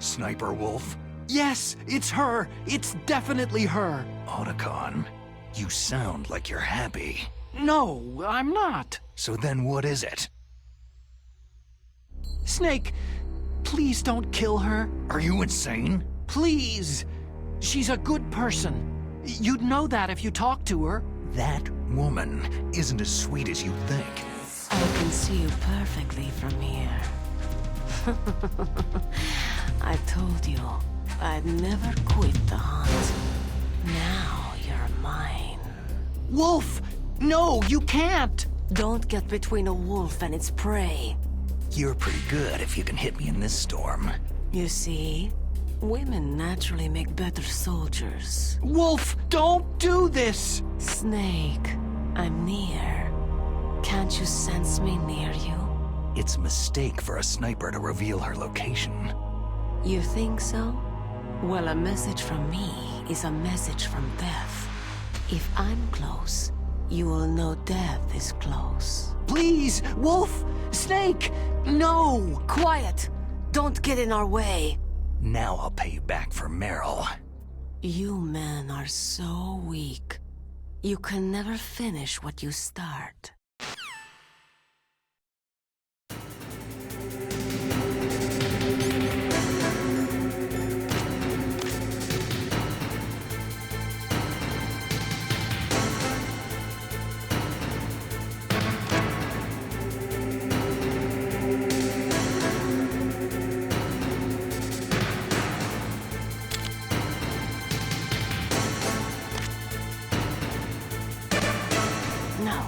Sniper Wolf? Yes, it's her! It's definitely her! Otacon, you sound like you're happy. No, I'm not. So then what is it? Snake, please don't kill her. Are you insane? Please. She's a good person. You'd know that if you talked to her. That woman isn't as sweet as you think. I can see you perfectly from here. I told you, I'd never quit the hunt. Now you're mine. Wolf! No, you can't! Don't get between a wolf and its prey. You're pretty good if you can hit me in this storm. You see, women naturally make better soldiers. Wolf, don't do this! Snake, I'm near. Can't you sense me near you? It's a mistake for a sniper to reveal her location. You think so? Well, a message from me is a message from death. If I'm close, you will know death is close. Please, Wolf! Snake! No! Quiet! Don't get in our way! Now I'll pay you back for Meryl. You men are so weak. You can never finish what you start. No.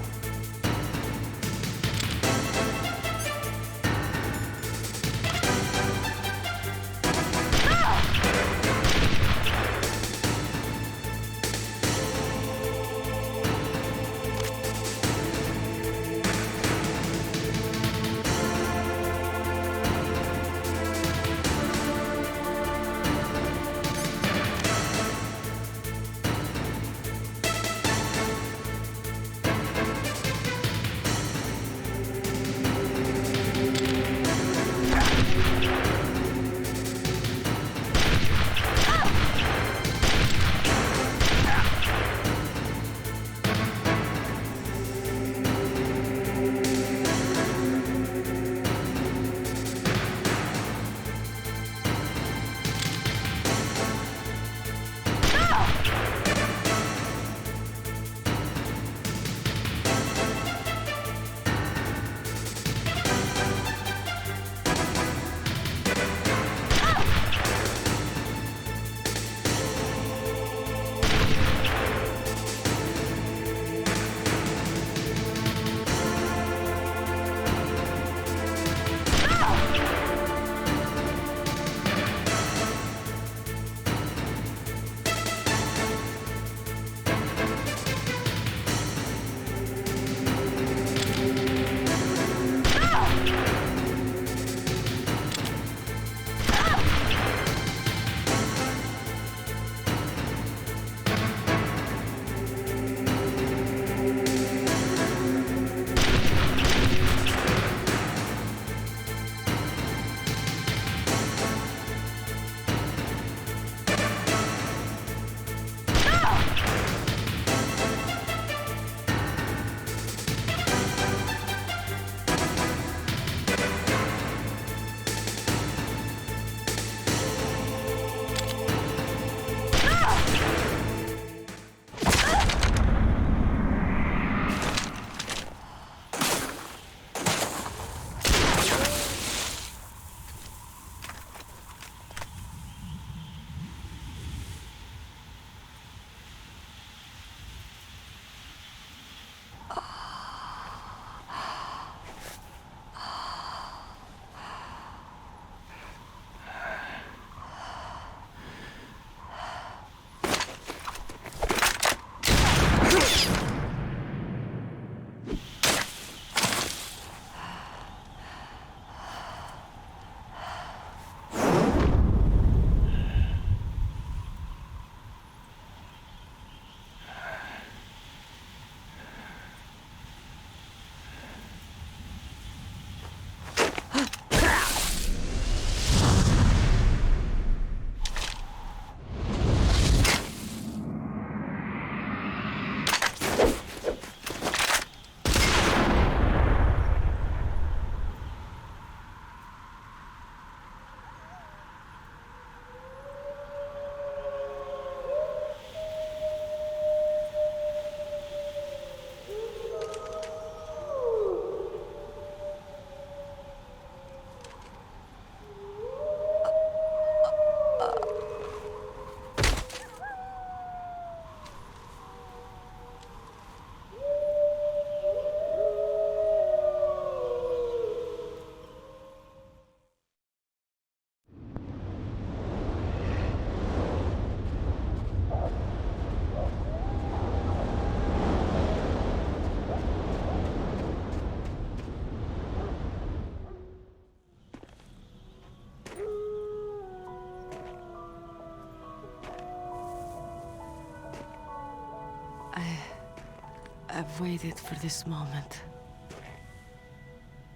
I've waited for this moment.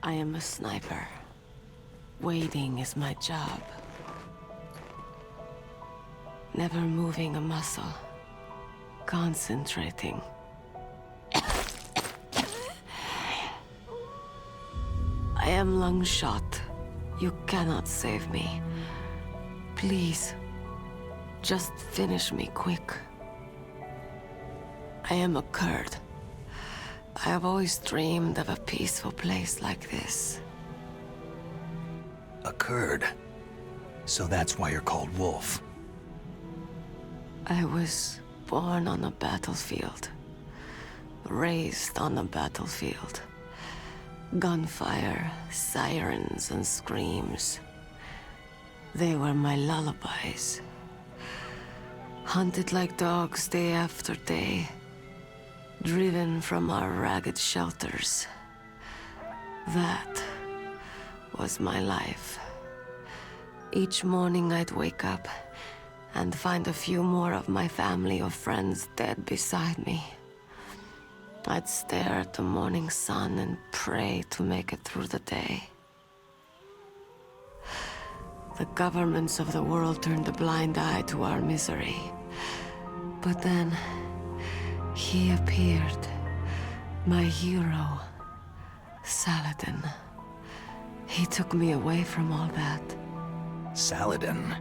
I am a sniper. Waiting is my job. Never moving a muscle. Concentrating. I am Lungshot. You cannot save me. Please, just finish me quick. I am a Kurd. I have always dreamed of a peaceful place like this. A Kurd? So that's why you're called Wolf. I was born on a battlefield. Raised on a battlefield. Gunfire, sirens, and screams. They were my lullabies. Hunted like dogs day after day. Driven from our ragged shelters. That was my life. Each morning I'd wake up and find a few more of my family or friends dead beside me. I'd stare at the morning sun and pray to make it through the day. The governments of the world turned a blind eye to our misery. But then, he appeared. My hero, Saladin. He took me away from all that. Saladin?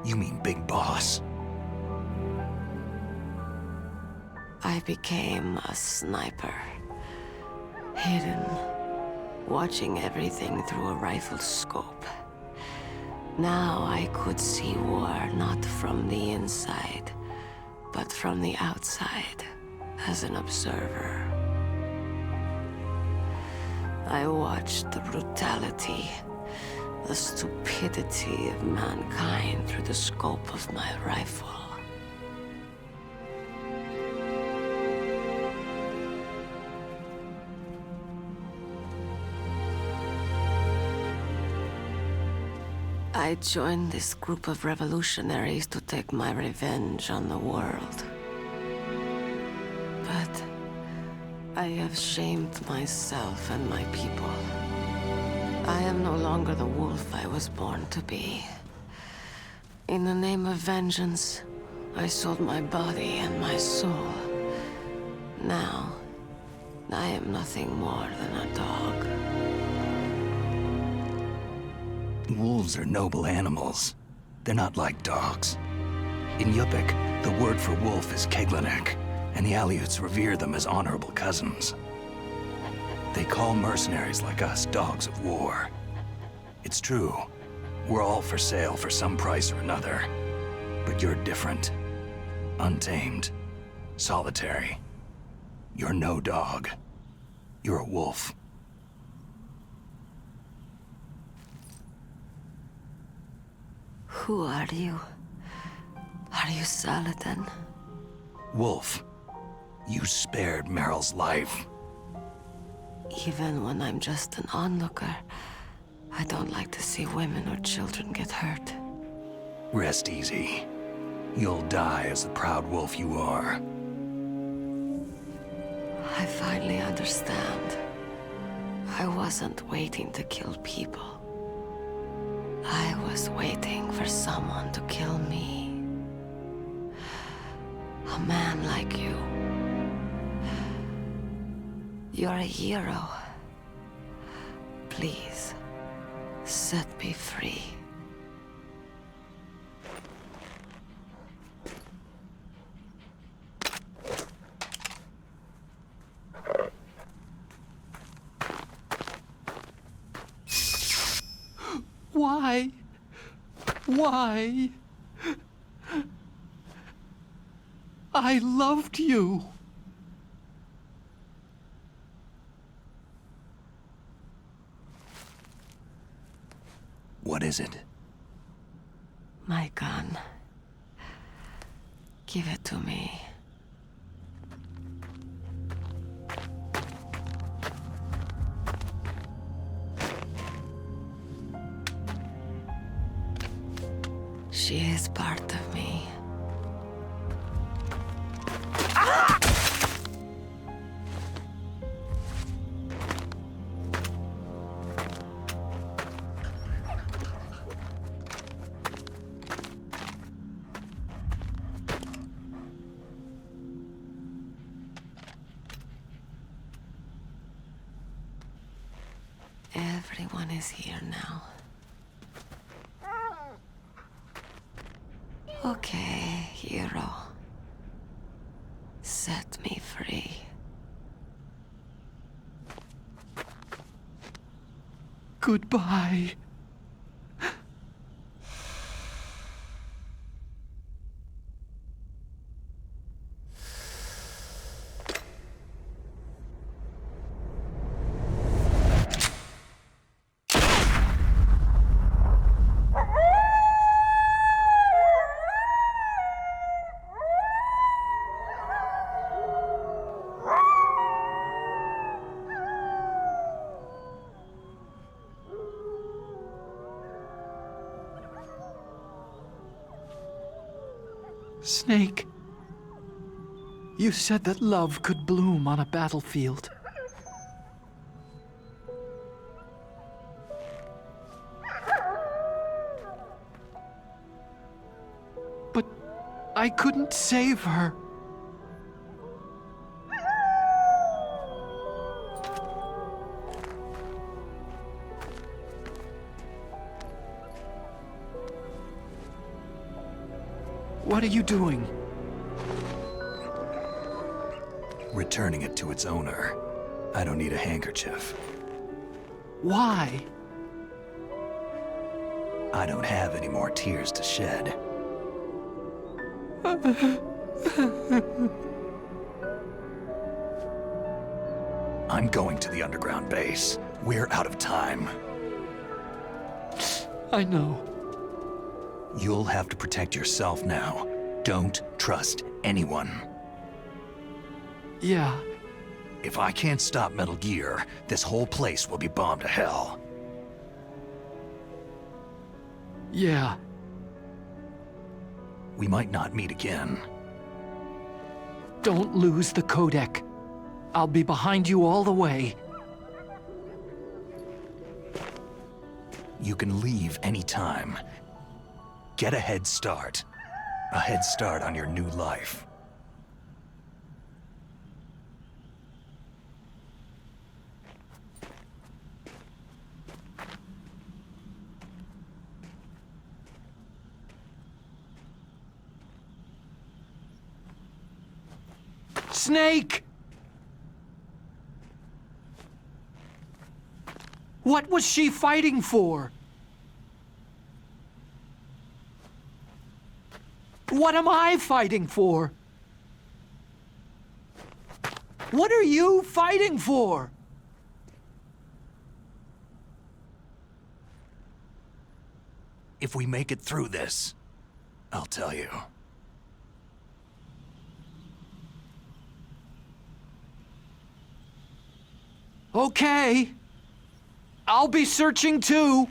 You mean Big Boss? I became a sniper. Hidden, watching everything through a rifle's scope. Now I could see war not from the inside, but from the outside, as an observer. I watched the brutality, the stupidity of mankind through the scope of my rifle. I joined this group of revolutionaries to take my revenge on the world. But I have shamed myself and my people. I am no longer the wolf I was born to be. In the name of vengeance, I sold my body and my soul. Now, I am nothing more than a dog. Wolves are noble animals. They're not like dogs. In Yupik, the word for wolf is Keglanek, and the Aleuts revere them as honorable cousins. They call mercenaries like us dogs of war. It's true. We're all for sale for some price or another. But you're different. Untamed. Solitary. You're no dog. You're a wolf. Who are you? Are you Saladin? Wolf. You spared Meryl's life. Even when I'm just an onlooker, I don't like to see women or children get hurt. Rest easy. You'll die as the proud wolf you are. I finally understand. I wasn't waiting to kill people. I was waiting for someone to kill me. A man like you. You're a hero. Please, set me free. Why? Why? I loved you. What is it? My gun. Give it to me. She is part of me. Everyone is here now. Okay, hero. Set me free. Goodbye. Snake, you said that love could bloom on a battlefield. But I couldn't save her. What are you doing? Returning it to its owner. I don't need a handkerchief. Why? I don't have any more tears to shed. I'm going to the underground base. We're out of time. I know. You'll have to protect yourself now. Don't trust anyone. Yeah. If I can't stop Metal Gear, this whole place will be bombed to hell. Yeah. We might not meet again. Don't lose the codec. I'll be behind you all the way. You can leave anytime. Get a head start. A head start on your new life. Snake! What was she fighting for? What am I fighting for? What are you fighting for? If we make it through this, I'll tell you. Okay. I'll be searching too.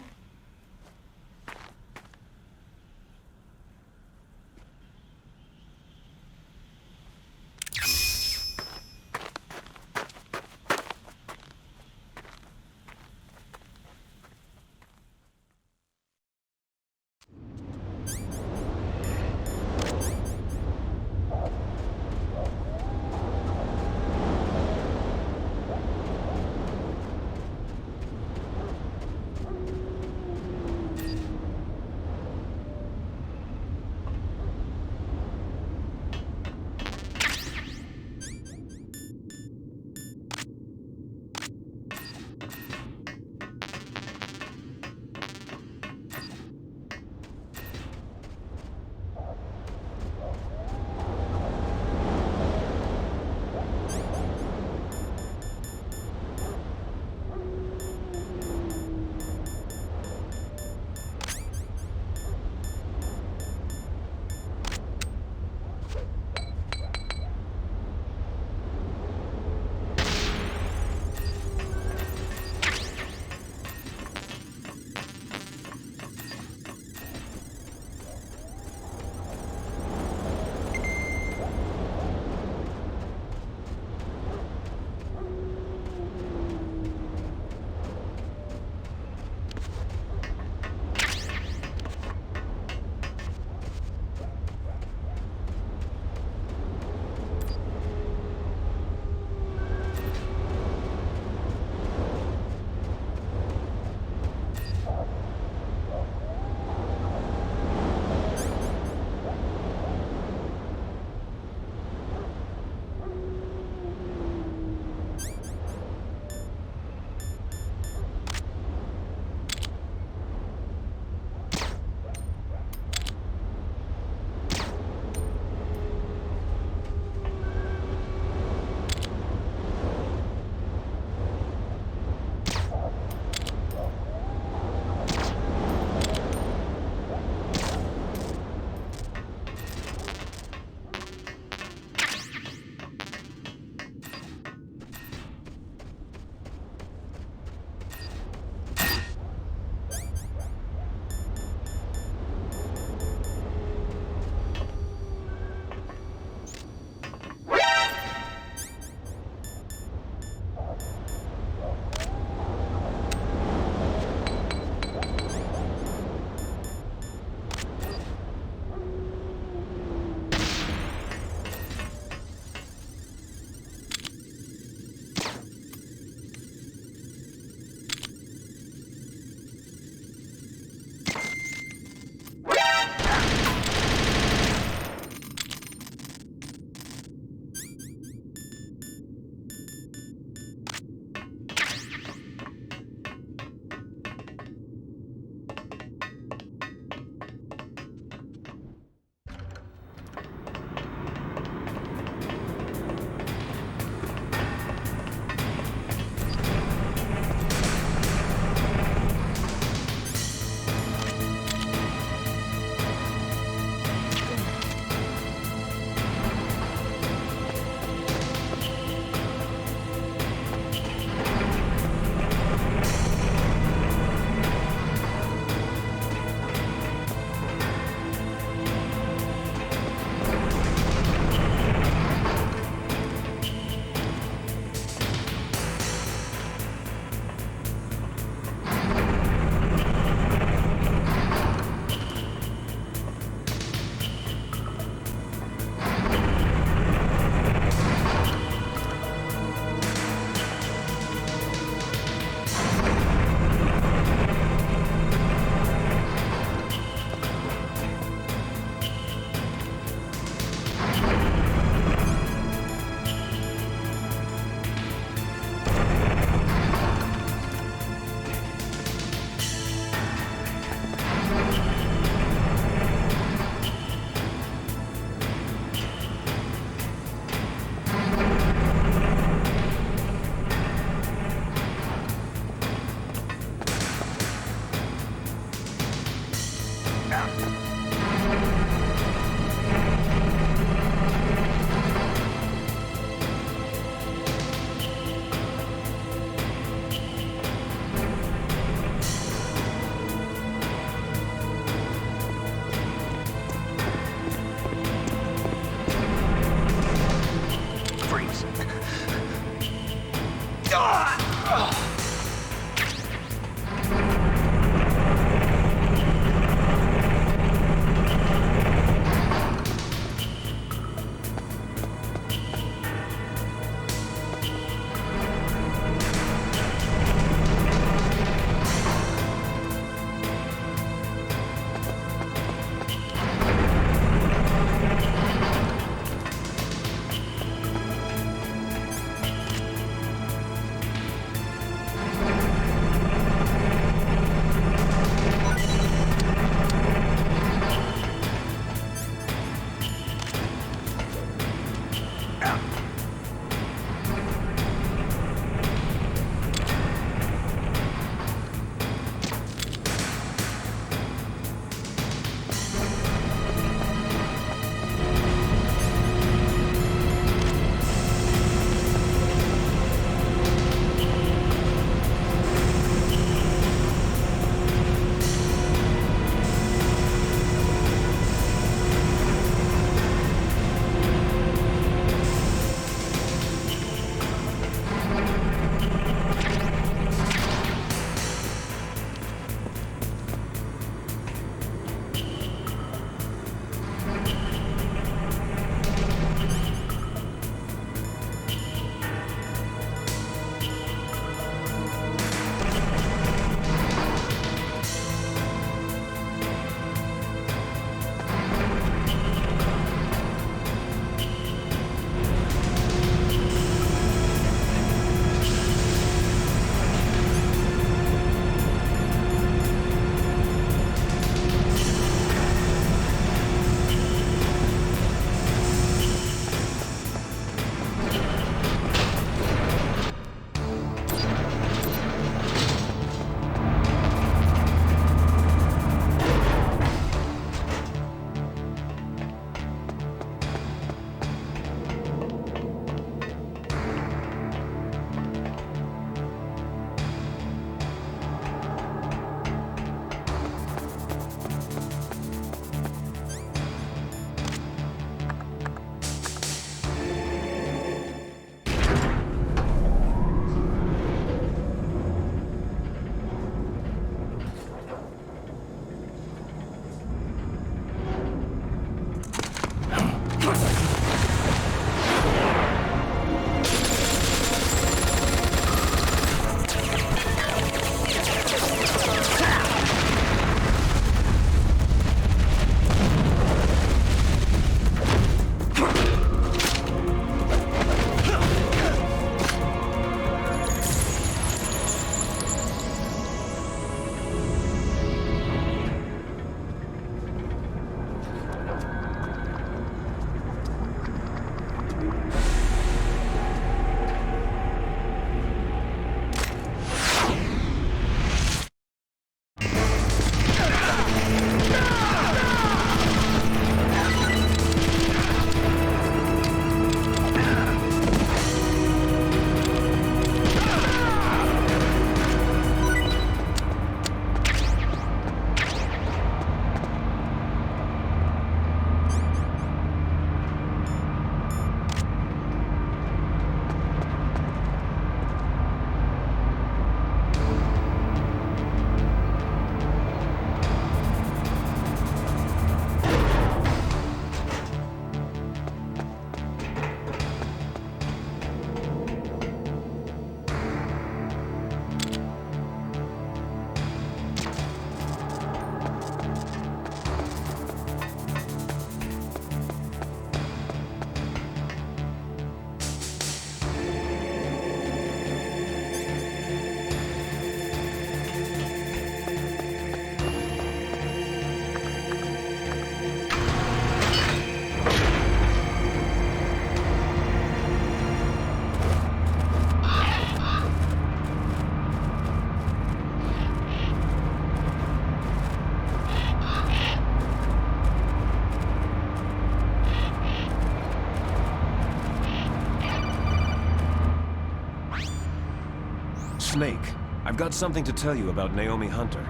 Snake, I've got something to tell you about Naomi Hunter.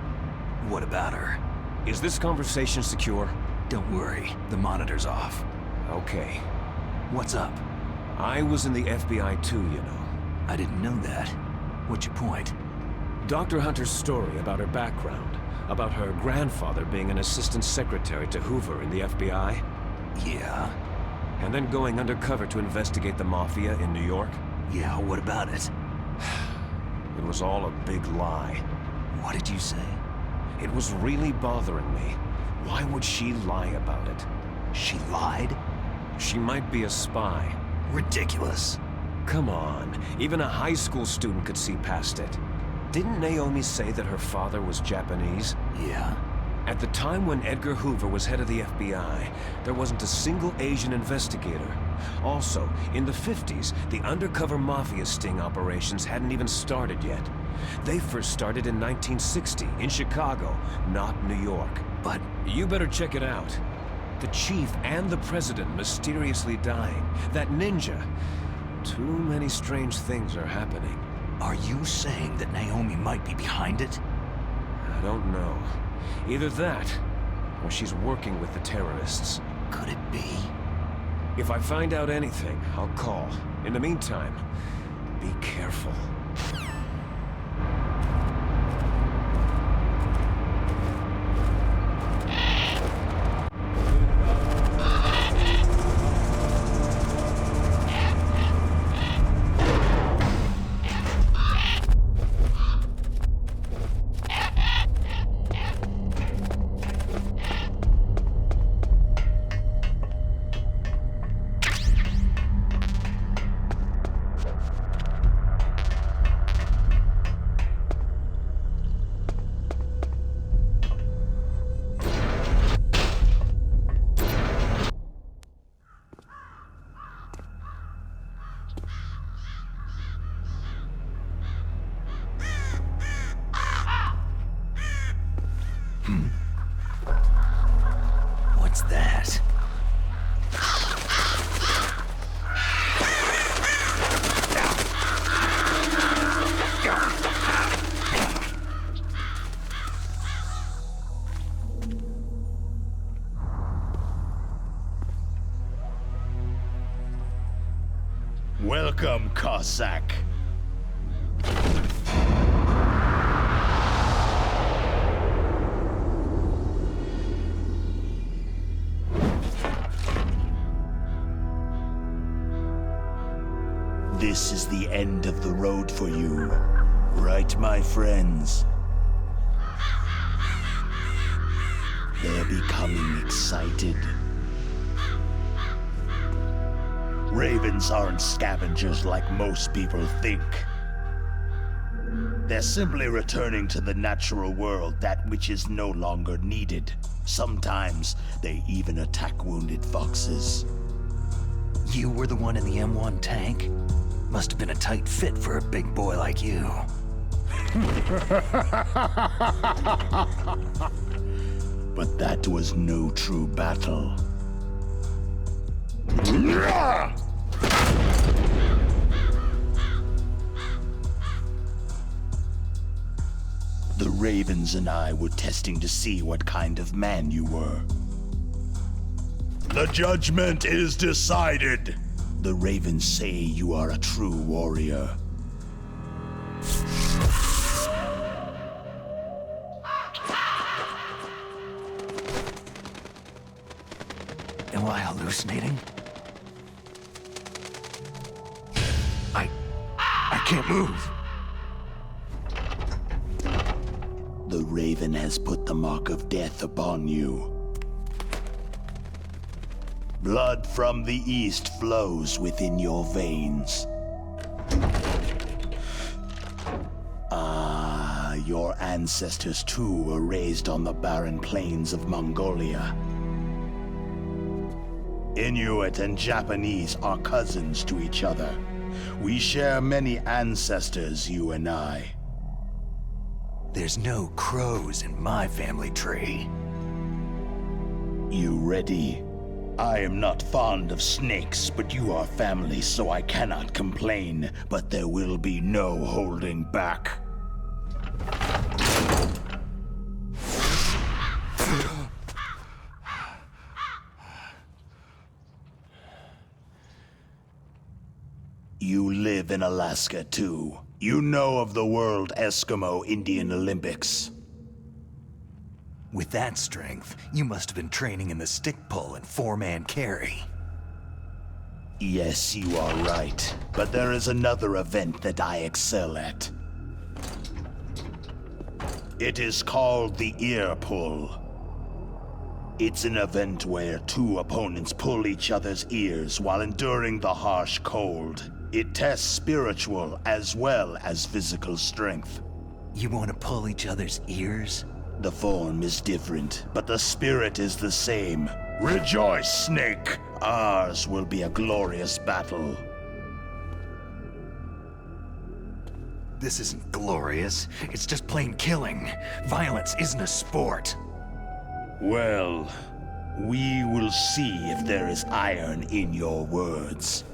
What about her? Is this conversation secure? Don't worry, the monitor's off. Okay. What's up? I was in the FBI too, you know. I didn't know that. What's your point? Dr. Hunter's story about her background, about her grandfather being an assistant secretary to Hoover in the FBI. Yeah? And then going undercover to investigate the Mafia in New York. Yeah, what about it? It was all a big lie. What did you say? It was really bothering me. Why would she lie about it? She lied? She might be a spy. Ridiculous. Come on, even a high school student could see past it. Didn't Naomi say that her father was Japanese? Yeah. At the time when Edgar Hoover was head of the FBI, there wasn't a single Asian investigator. Also, in the 50s, the undercover Mafia sting operations hadn't even started yet. They first started in 1960, in Chicago, not New York. But you better check it out. The chief and the president mysteriously dying. That ninja. Too many strange things are happening. Are you saying that Naomi might be behind it? I don't know. Either that, or she's working with the terrorists. Could it be? If I find out anything, I'll call. In the meantime, be careful. What's that? Welcome, Cossack. This is the end of the road for you, right, my friends? They're becoming excited. Ravens aren't scavengers like most people think. They're simply returning to the natural world, that which is no longer needed. Sometimes they even attack wounded foxes. You were the one in the M1 tank? Must have been a tight fit for a big boy like you. But that was no true battle. The Ravens and I were testing to see what kind of man you were. The judgment is decided. The Ravens say you are a true warrior. Am I hallucinating? I can't move. The Raven has put the mark of death upon you. Blood from the east flows within your veins. Your ancestors too were raised on the barren plains of Mongolia. Inuit and Japanese are cousins to each other. We share many ancestors, you and I. There's no crows in my family tree. You ready? I am not fond of snakes, but you are family, so I cannot complain. But there will be no holding back. You live in Alaska, too. You know of the World Eskimo Indian Olympics. With that strength, you must have been training in the stick pull and four-man carry. Yes, you are right. But there is another event that I excel at. It is called the ear pull. It's an event where two opponents pull each other's ears while enduring the harsh cold. It tests spiritual as well as physical strength. You want to pull each other's ears? The form is different, but the spirit is the same. Rejoice, Snake! Ours will be a glorious battle. This isn't glorious. It's just plain killing. Violence isn't a sport. Well, we will see if there is iron in your words.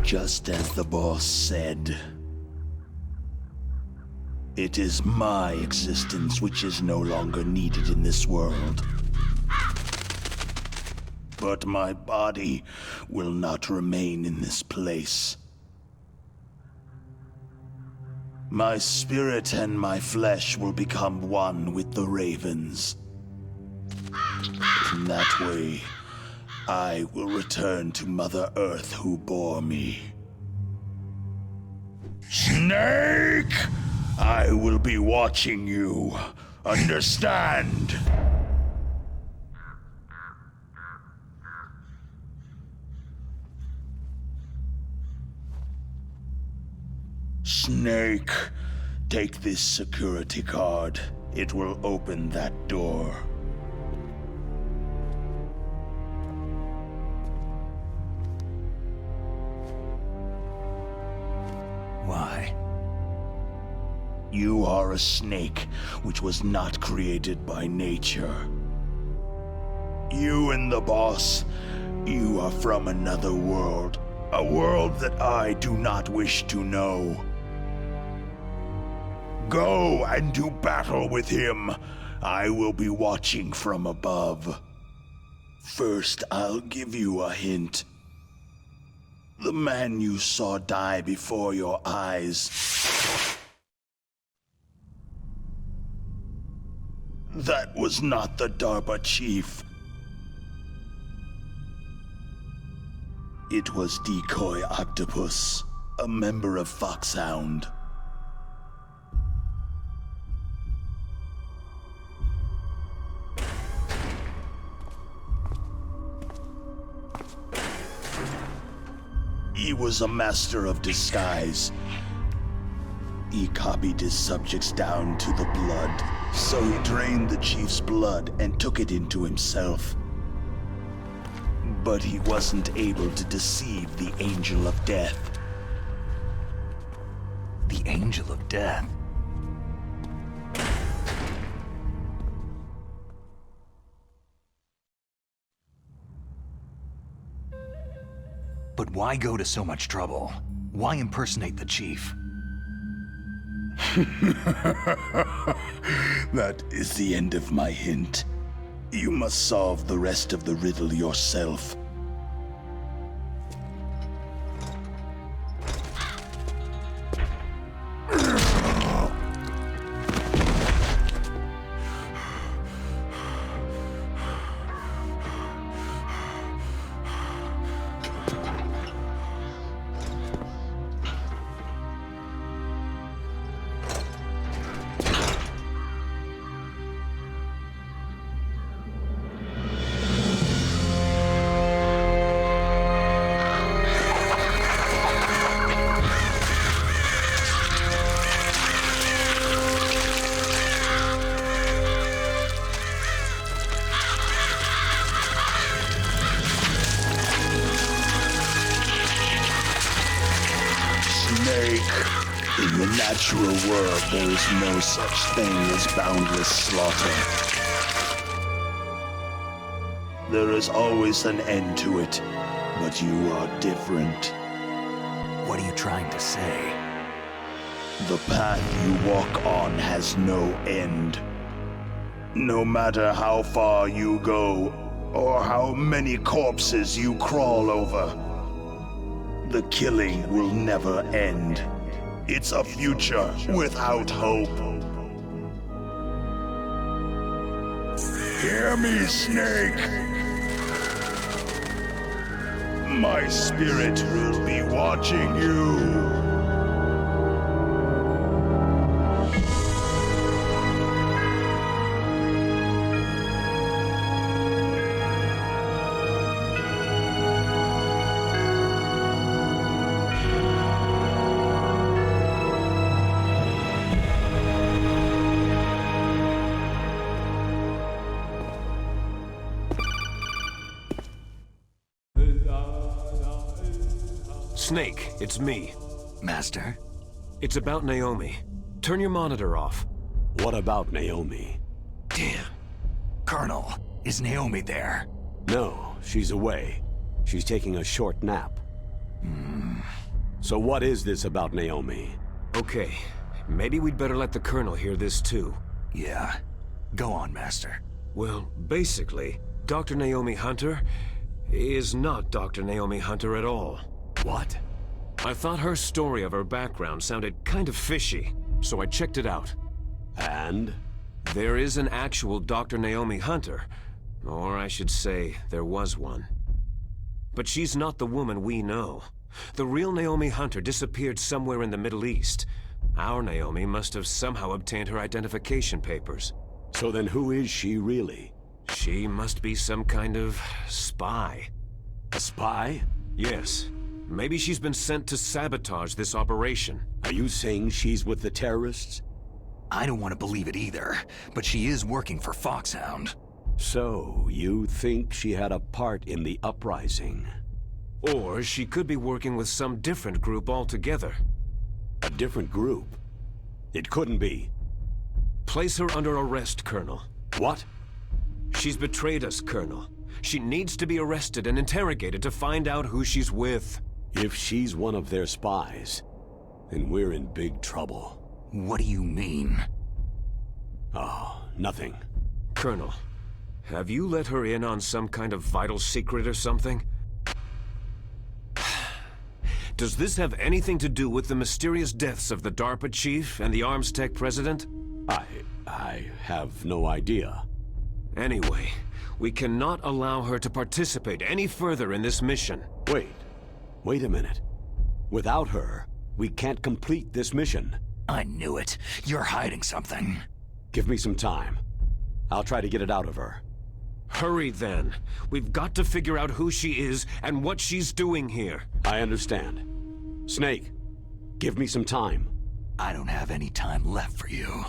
Just as the boss said. It is my existence which is no longer needed in this world. But my body will not remain in this place. My spirit and my flesh will become one with the ravens. In that way, I will return to Mother Earth who bore me. Snake! I will be watching you. Understand? Snake, take this security card. It will open that door. Why? You are a snake, which was not created by nature. You and the boss, you are from another world. A world that I do not wish to know. Go and do battle with him. I will be watching from above. First, I'll give you a hint. The man you saw die before your eyes. That was not the DARPA chief. It was Decoy Octopus, a member of Foxhound. He was a master of disguise. He copied his subjects down to the blood, so he drained the chief's blood and took it into himself. But he wasn't able to deceive the Angel of Death. The Angel of Death? But why go to so much trouble? Why impersonate the chief? That is the end of my hint. You must solve the rest of the riddle yourself. In the natural world, there is no such thing as boundless slaughter. There is always an end to it, but you are different. What are you trying to say? The path you walk on has no end. No matter how far you go, or how many corpses you crawl over, the killing will never end. It's a future without hope. Hear me, Snake. My spirit will be watching you. Snake, it's me. Master? It's about Naomi. Turn your monitor off. What about Naomi? Damn. Colonel, is Naomi there? No, she's away. She's taking a short nap. So what is this about Naomi? Okay, maybe we'd better let the Colonel hear this too. Yeah. Go on, Master. Well, basically, Dr. Naomi Hunter is not Dr. Naomi Hunter at all. What? I thought her story of her background sounded kind of fishy, so I checked it out. And? There is an actual Dr. Naomi Hunter, or I should say, there was one. But she's not the woman we know. The real Naomi Hunter disappeared somewhere in the Middle East. Our Naomi must have somehow obtained her identification papers. So then who is she really? She must be some kind of spy. A spy? Yes. Maybe she's been sent to sabotage this operation. Are you saying she's with the terrorists? I don't want to believe it either, but she is working for Foxhound. So, you think she had a part in the uprising? Or she could be working with some different group altogether. A different group? It couldn't be. Place her under arrest, Colonel. What? She's betrayed us, Colonel. She needs to be arrested and interrogated to find out who she's with. If she's one of their spies, then we're in big trouble. What do you mean? Oh, nothing. Colonel, have you let her in on some kind of vital secret or something? Does this have anything to do with the mysterious deaths of the DARPA chief and the arms tech president? I have no idea. Anyway, we cannot allow her to participate any further in this mission. Wait a minute. Without her, we can't complete this mission. I knew it. You're hiding something. Give me some time. I'll try to get it out of her. Hurry then. We've got to figure out who she is and what she's doing here. I understand. Snake, give me some time. I don't have any time left for you.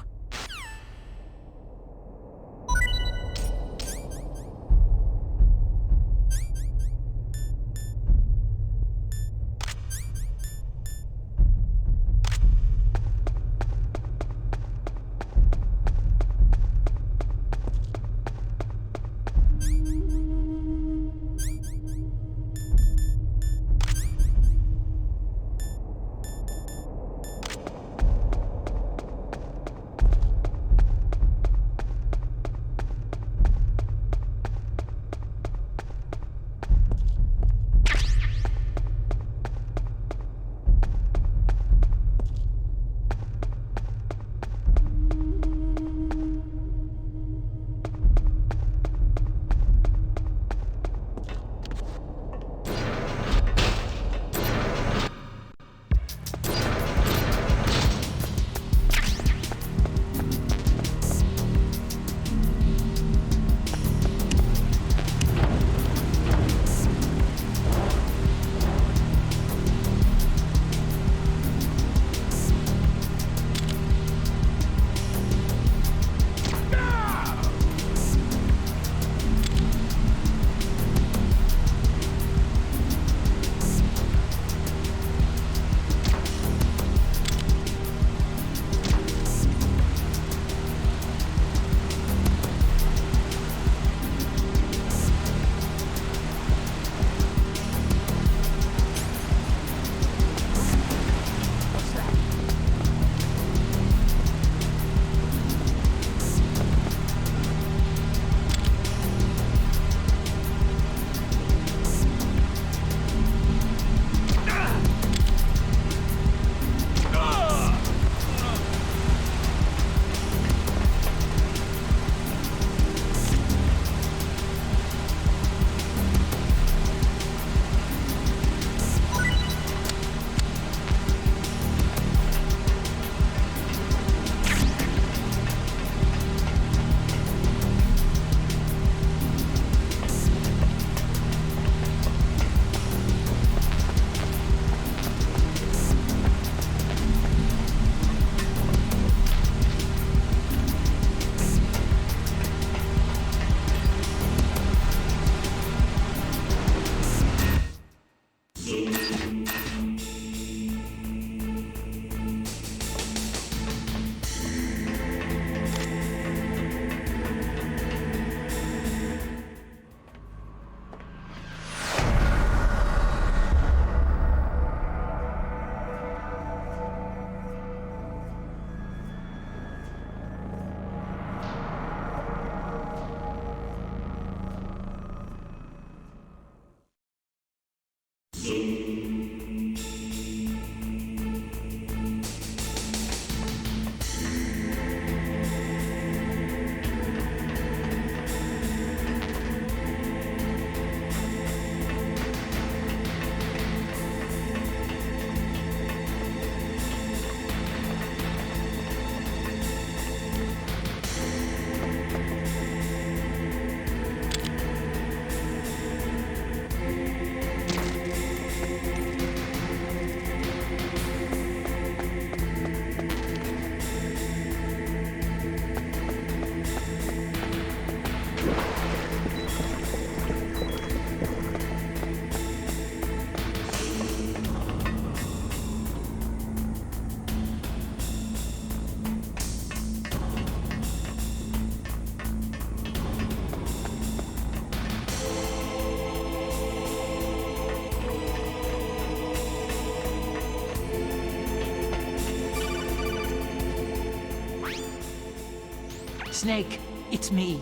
Snake, it's me.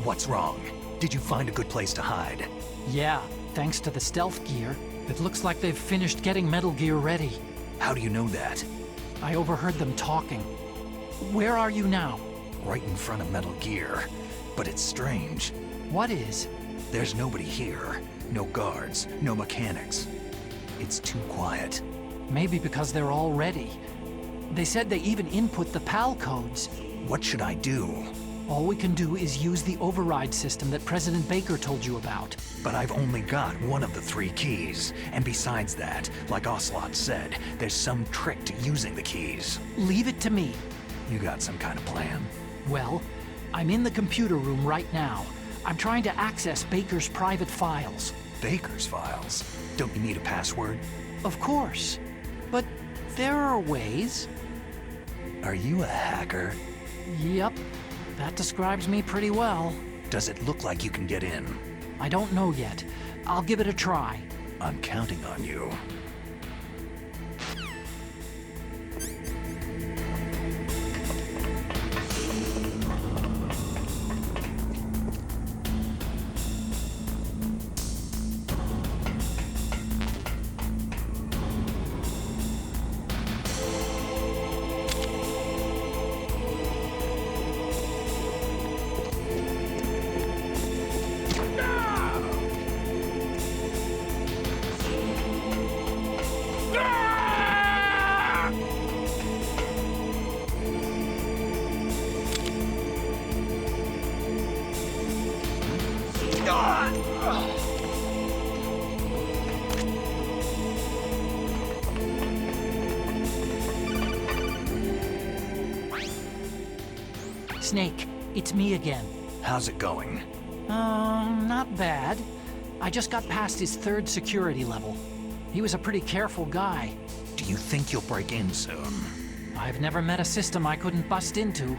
What's wrong? Did you find a good place to hide? Yeah, thanks to the stealth gear. It looks like they've finished getting Metal Gear ready. How do you know that? I overheard them talking. Where are you now? Right in front of Metal Gear. But it's strange. What is? There's nobody here. No guards, no mechanics. It's too quiet. Maybe because they're all ready. They said they even input the PAL codes. What should I do? All we can do is use the override system that President Baker told you about. But I've only got one of the 3 keys. And besides that, like Ocelot said, there's some trick to using the keys. Leave it to me. You got some kind of plan? Well, I'm in the computer room right now. I'm trying to access Baker's private files. Baker's files? Don't you need a password? Of course. But there are ways. Are you a hacker? Yep. That describes me pretty well. Does it look like you can get in? I don't know yet. I'll give it a try. I'm counting on you. Snake, it's me again. How's it going? Not bad. I just got past his 3rd security level. He was a pretty careful guy. Do you think you'll break in soon? I've never met a system I couldn't bust into.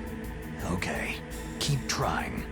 Okay, keep trying.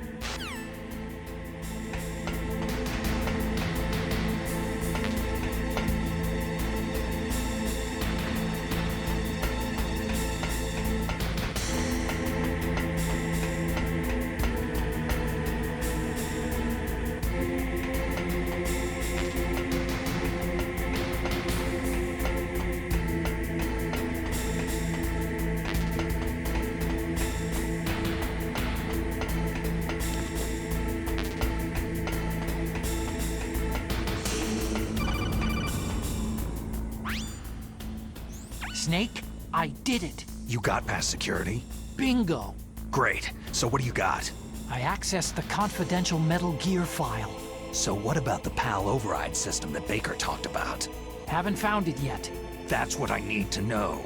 Snake, I did it. You got past security? Bingo. Great. So what do you got? I accessed the confidential Metal Gear file. So what about the PAL override system that Baker talked about? Haven't found it yet. That's what I need to know.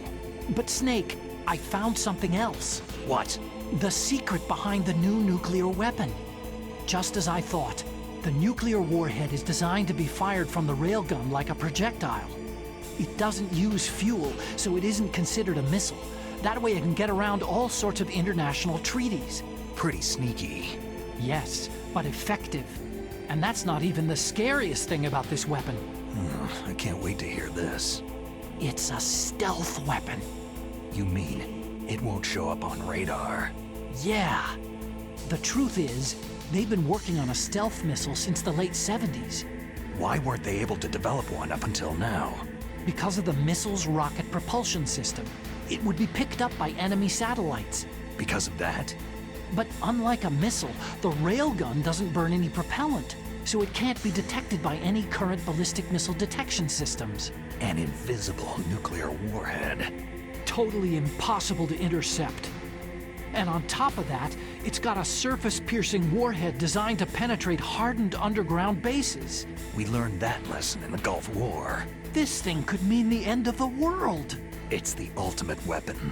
But Snake, I found something else. What? The secret behind the new nuclear weapon. Just as I thought, the nuclear warhead is designed to be fired from the railgun like a projectile. It doesn't use fuel, so it isn't considered a missile. That way it can get around all sorts of international treaties. Pretty sneaky. Yes, but effective. And that's not even the scariest thing about this weapon. I can't wait to hear this. It's a stealth weapon. You mean it won't show up on radar? Yeah. The truth is, they've been working on a stealth missile since the late 70s. Why weren't they able to develop one up until now? Because of the missile's rocket propulsion system. It would be picked up by enemy satellites. Because of that? But unlike a missile, the railgun doesn't burn any propellant, so it can't be detected by any current ballistic missile detection systems. An invisible nuclear warhead. Totally impossible to intercept. And on top of that, it's got a surface-piercing warhead designed to penetrate hardened underground bases. We learned that lesson in the Gulf War. This thing could mean the end of the world. It's the ultimate weapon.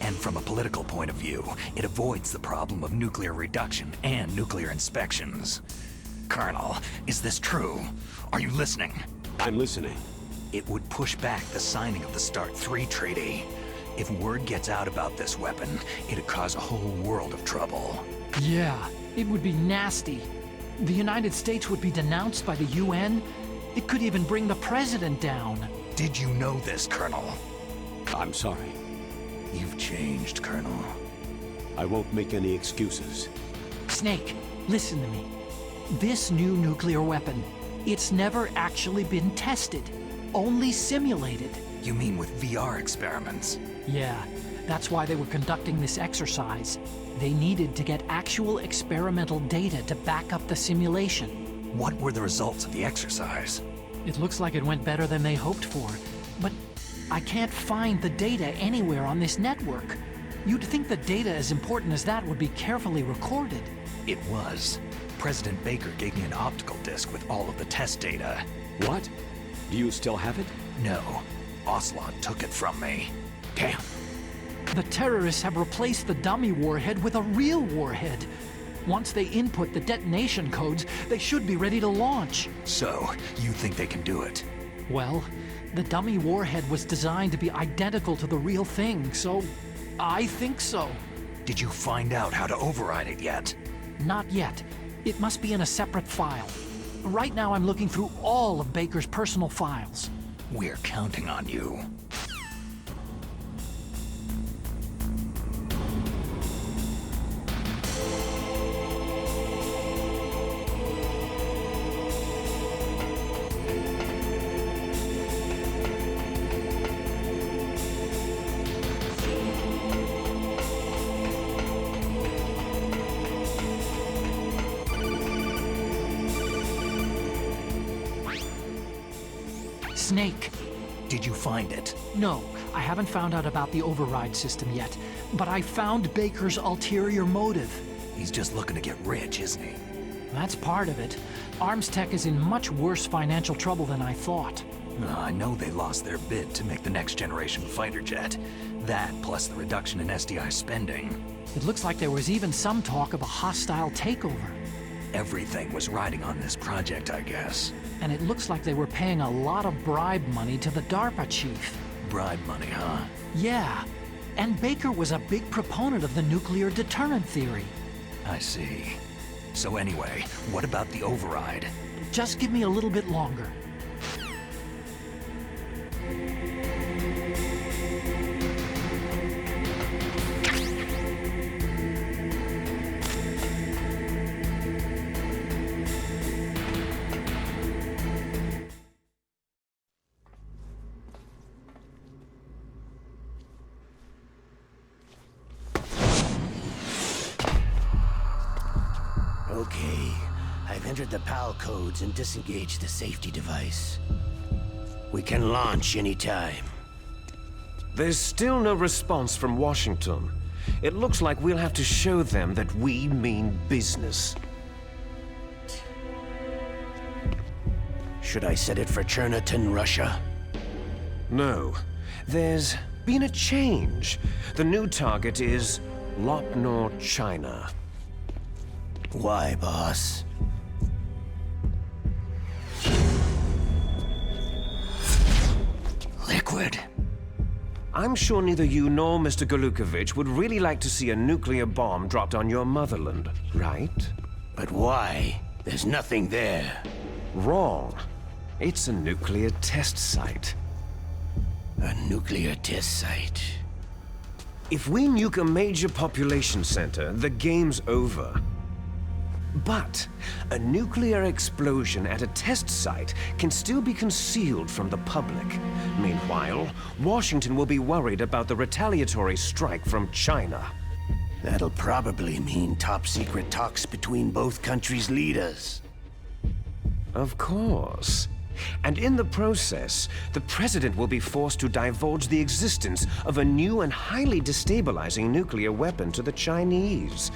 And from a political point of view, it avoids the problem of nuclear reduction and nuclear inspections. Colonel, is this true? Are you listening? I'm listening. It would push back the signing of the START 3 treaty. If word gets out about this weapon, it'd cause a whole world of trouble. Yeah, it would be nasty. The United States would be denounced by the UN. It could even bring the president down. Did you know this, Colonel? I'm sorry. You've changed, Colonel. I won't make any excuses. Snake, listen to me. This new nuclear weapon, it's never actually been tested, only simulated. You mean with VR experiments? Yeah, that's why they were conducting this exercise. They needed to get actual experimental data to back up the simulation. What were the results of the exercise? It looks like it went better than they hoped for, but I can't find the data anywhere on this network. You'd think the data as important as that would be carefully recorded. It was. President Baker gave me an optical disc with all of the test data. What? Do you still have it? No. Ocelot took it from me. Damn. The terrorists have replaced the dummy warhead with a real warhead. Once they input the detonation codes, they should be ready to launch. So, you think they can do it? Well, the dummy warhead was designed to be identical to the real thing, so I think so. Did you find out how to override it yet? Not yet. It must be in a separate file. Right now I'm looking through all of Baker's personal files. We're counting on you. Snake. Did you find it? No, I haven't found out about the override system yet, but I found Baker's ulterior motive. He's just looking to get rich, isn't he? That's part of it. Arms Tech is in much worse financial trouble than I thought. I know they lost their bid to make the next generation fighter jet. That, plus the reduction in SDI spending. It looks like there was even some talk of a hostile takeover. Everything was riding on this project, I guess. And it looks like they were paying a lot of bribe money to the DARPA chief. Bribe money, huh? Yeah. And Baker was a big proponent of the nuclear deterrent theory. I see. So anyway, what about the override? Just give me a little bit longer. Okay, I've entered the PAL codes and disengaged the safety device. We can launch anytime. There's still no response from Washington. It looks like we'll have to show them that we mean business. Should I set it for Cherniton, Russia? No. There's been a change. The new target is Lopnor, China. Why, boss? Liquid. I'm sure neither you nor Mr. Golukovich would really like to see a nuclear bomb dropped on your motherland, right? But why? There's nothing there. Wrong. It's a nuclear test site. A nuclear test site? If we nuke a major population center, the game's over. But a nuclear explosion at a test site can still be concealed from the public. Meanwhile, Washington will be worried about the retaliatory strike from China. That'll probably mean top-secret talks between both countries' leaders. Of course. And in the process, the president will be forced to divulge the existence of a new and highly destabilizing nuclear weapon to the Chinese.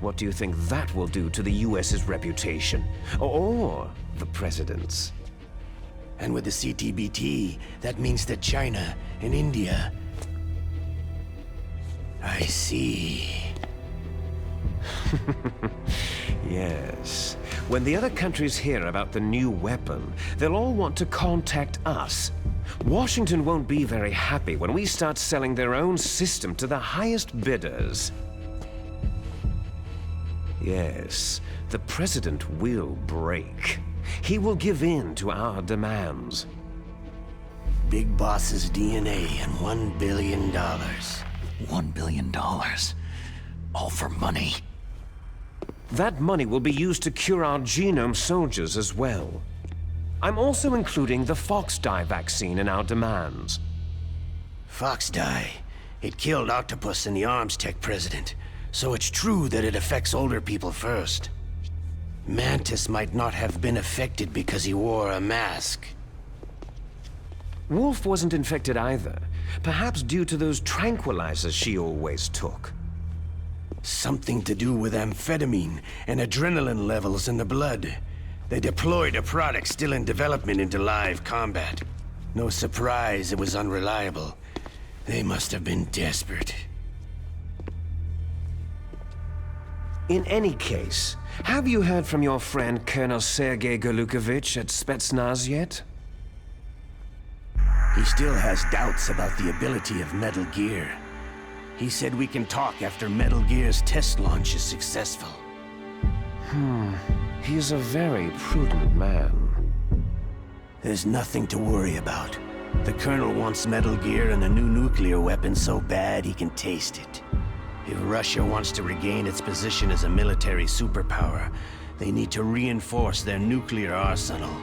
What do you think that will do to the US's reputation? Or the president's? And with the CTBT, that means that China and India... I see. Yes. When the other countries hear about the new weapon, they'll all want to contact us. Washington won't be very happy when we start selling their own system to the highest bidders. Yes, the president will break. He will give in to our demands. Big Boss's DNA and $1 billion. $1 billion? All for money. That money will be used to cure our genome soldiers as well. I'm also including the Fox-Die vaccine in our demands. Fox-Die? It killed Octopus and the Arms Tech president, so it's true that it affects older people first. Mantis might not have been affected because he wore a mask. Wolf wasn't infected either, perhaps due to those tranquilizers she always took. Something to do with amphetamine and adrenaline levels in the blood. They deployed a product still in development into live combat. No surprise it was unreliable. They must have been desperate. In any case, have you heard from your friend Colonel Sergei Golukovich at Spetsnaz yet? He still has doubts about the ability of Metal Gear. He said we can talk after Metal Gear's test launch is successful. He's a very prudent man. There's nothing to worry about. The Colonel wants Metal Gear and a new nuclear weapon so bad he can taste it. If Russia wants to regain its position as a military superpower, they need to reinforce their nuclear arsenal.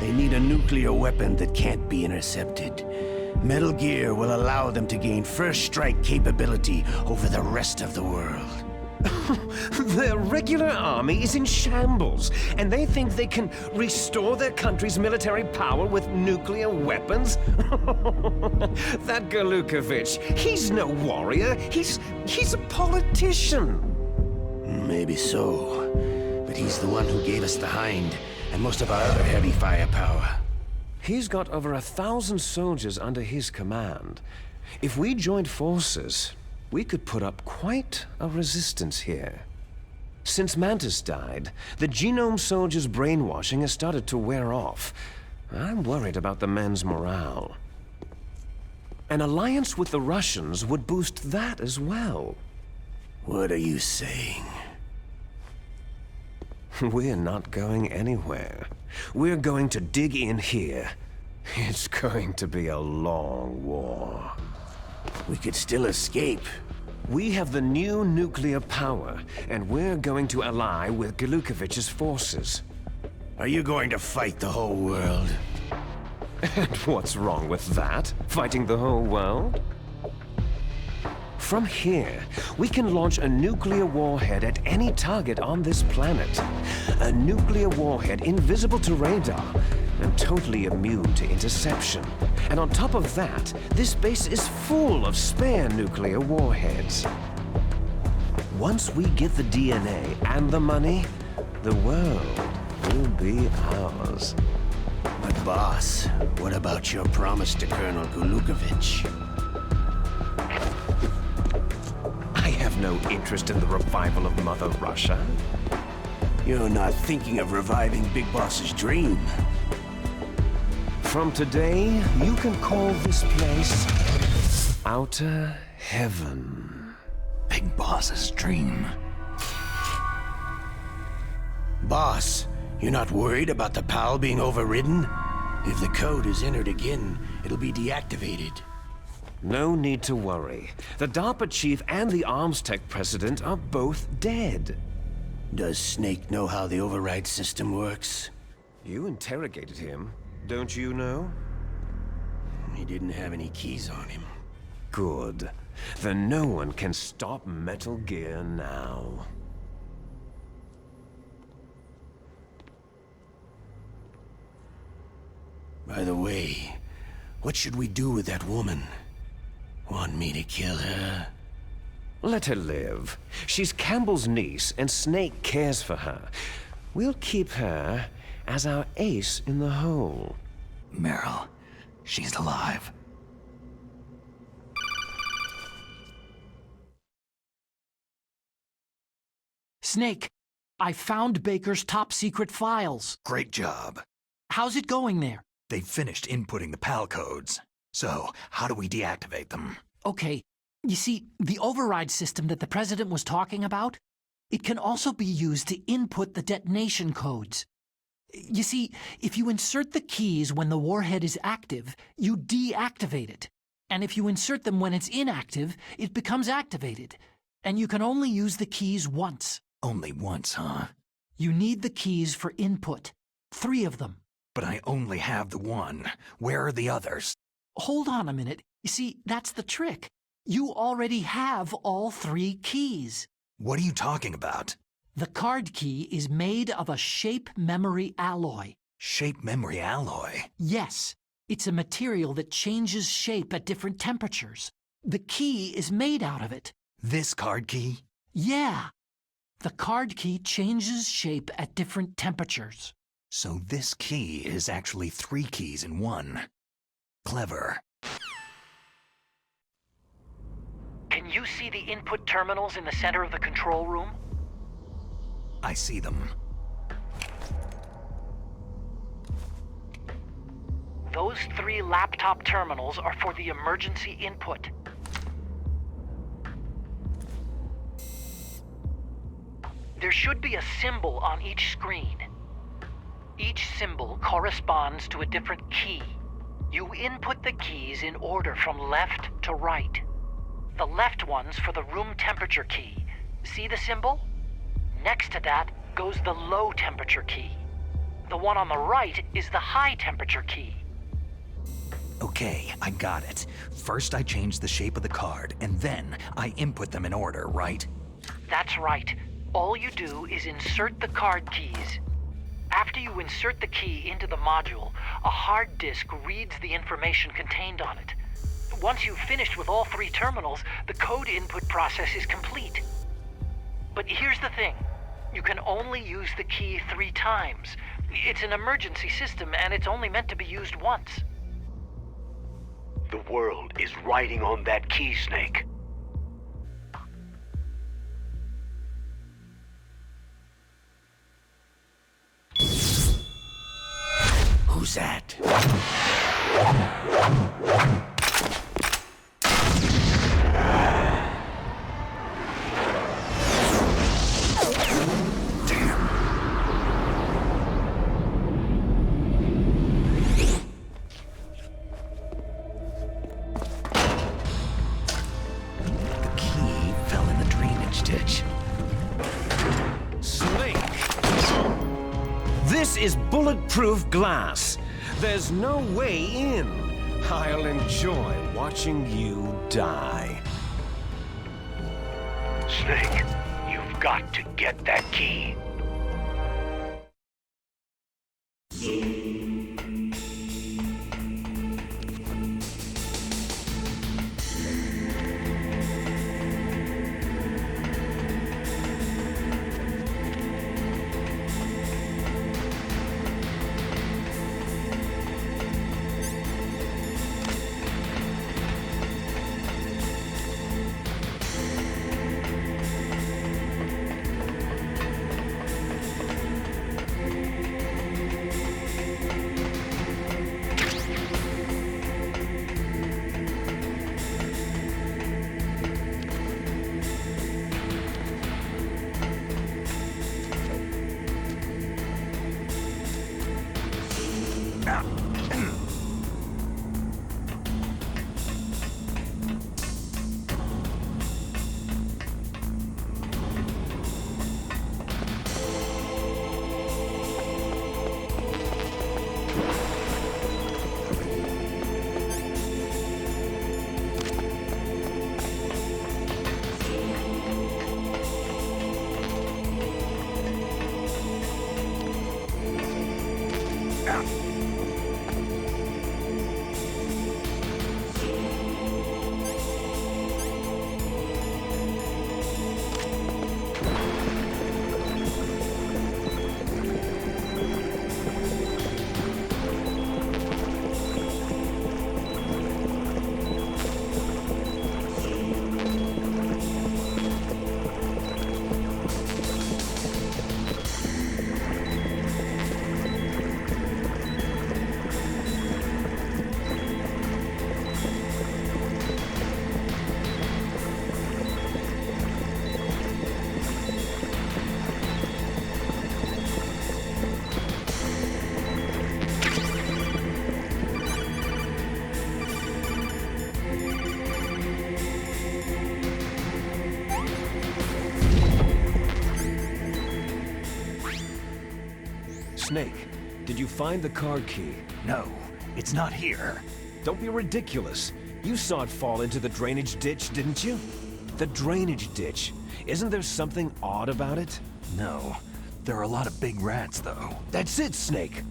They need a nuclear weapon that can't be intercepted. Metal Gear will allow them to gain first strike capability over the rest of the world. Their regular army is in shambles, and they think they can restore their country's military power with nuclear weapons? That Golukovich, he's no warrior. He's a politician. Maybe so, but he's the one who gave us the Hind and most of our other heavy firepower. He's got over 1,000 soldiers under his command. If we joined forces, we could put up quite a resistance here. Since Mantis died, the genome soldiers' brainwashing has started to wear off. I'm worried about the men's morale. An alliance with the Russians would boost that as well. What are you saying? We're not going anywhere. We're going to dig in here. It's going to be a long war. We could still escape. We have the new nuclear power, and we're going to ally with Golukovich's forces. Are you going to fight the whole world? And what's wrong with that? Fighting the whole world? From here, we can launch a nuclear warhead at any target on this planet. A nuclear warhead invisible to radar and totally immune to interception. And on top of that, this base is full of spare nuclear warheads. Once we get the DNA and the money, the world will be ours. But boss, what about your promise to Colonel Golukovich? I have no interest in the revival of Mother Russia. You're not thinking of reviving Big Boss's dream. From today, you can call this place Outer Heaven. Big Boss's dream. Boss, you're not worried about the PAL being overridden? If the code is entered again, it'll be deactivated. No need to worry. The DARPA chief and the Arms Tech president are both dead. Does Snake know how the override system works? You interrogated him, don't you know? He didn't have any keys on him. Good. Then no one can stop Metal Gear now. By the way, what should we do with that woman? Want me to kill her? Let her live. She's Campbell's niece, and Snake cares for her. We'll keep her as our ace in the hole. Meryl, she's alive. Snake, I found Baker's top-secret files. Great job. How's it going there? They've finished inputting the PAL codes. So, how do we deactivate them? Okay, you see, the override system that the President was talking about, it can also be used to input the detonation codes. You see, if you insert the keys when the warhead is active, you deactivate it. And if you insert them when it's inactive, it becomes activated. And you can only use the keys once. Only once, huh? You need the keys for input. 3 of them. But I only have the one. Where are the others? Hold on a minute. You see, that's the trick. You already have all 3 keys. What are you talking about? The card key is made of a shape memory alloy. Shape memory alloy? Yes. It's a material that changes shape at different temperatures. The key is made out of it. This card key? Yeah. The card key changes shape at different temperatures. So this key is actually 3 keys in one. Clever. Can you see the input terminals in the center of the control room? I see them. Those 3 laptop terminals are for the emergency input. There should be a symbol on each screen. Each symbol corresponds to a different key. You input the keys in order from left to right. The left one's for the room temperature key. See the symbol? Next to that goes the low temperature key. The one on the right is the high temperature key. Okay, I got it. First I change the shape of the card, and then I input them in order, right? That's right. All you do is insert the card keys. After you insert the key into the module, a hard disk reads the information contained on it. Once you've finished with all 3 terminals, the code input process is complete. But here's the thing. You can only use the key 3 times. It's an emergency system, and it's only meant to be used once. The world is riding on that key, Snake. Who's that? This is bulletproof glass. There's no way in. I'll enjoy watching you die. Snake, you've got to get that key. Snake, did you find the card key? No, it's not here. Don't be ridiculous. You saw it fall into the drainage ditch, didn't you? The drainage ditch. Isn't there something odd about it? No. There are a lot of big rats, though. That's it, Snake.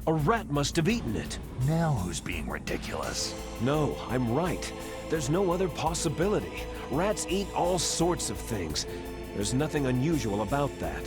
A rat must have eaten it. Now who's being ridiculous? No, I'm right. There's no other possibility. Rats eat all sorts of things. There's nothing unusual about that.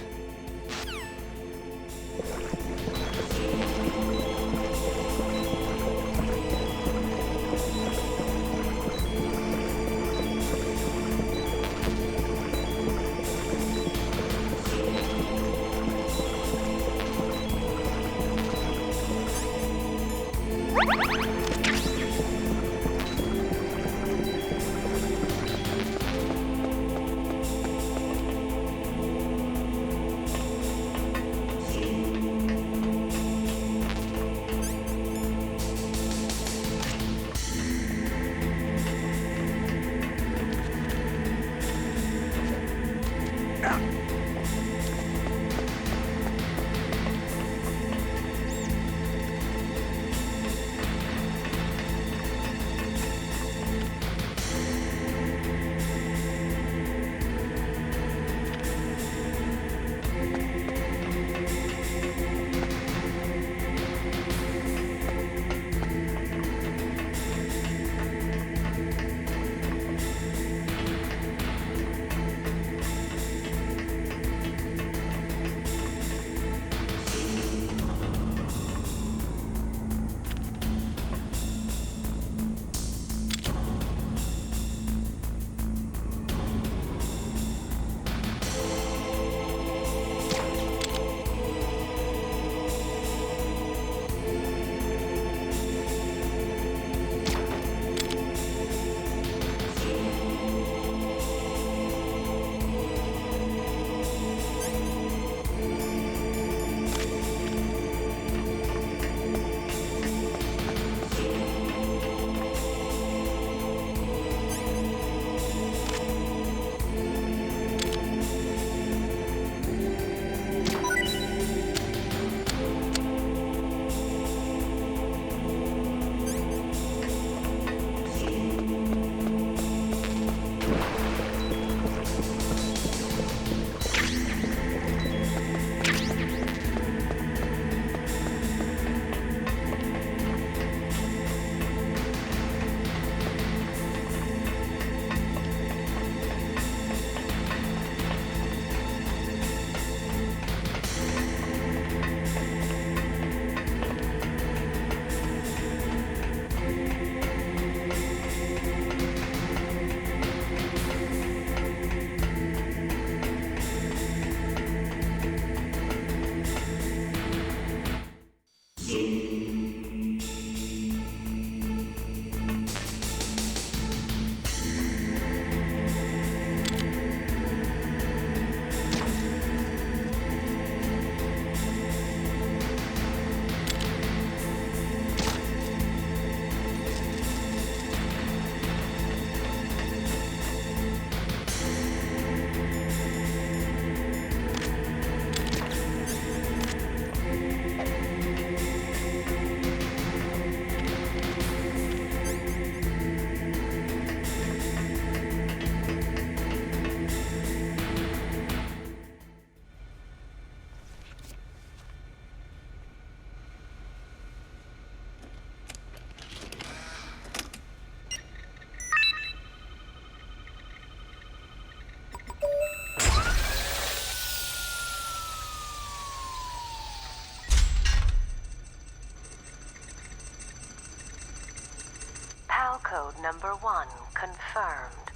Code number 1 confirmed.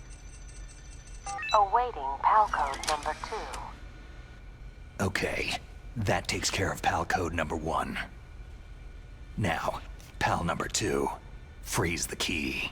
Awaiting PAL code number 2. Okay, that takes care of PAL code number 1. Now, PAL number 2, freeze the key.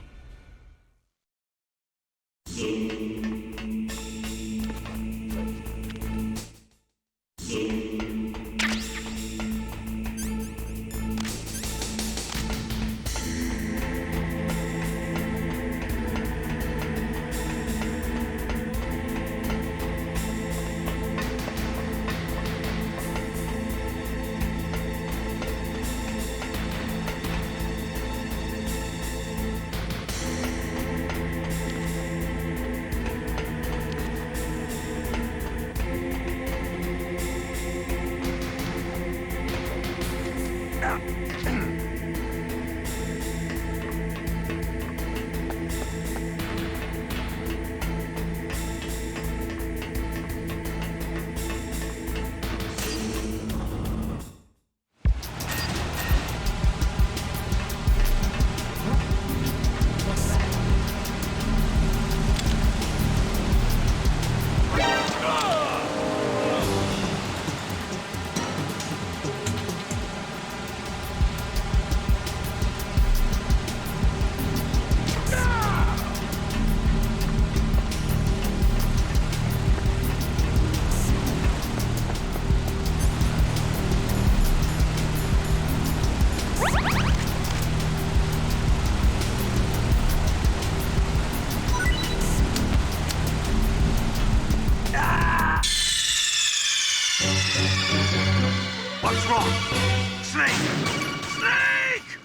What's wrong? Snake! Snake!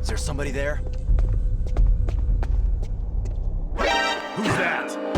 Is there somebody there? Who's that?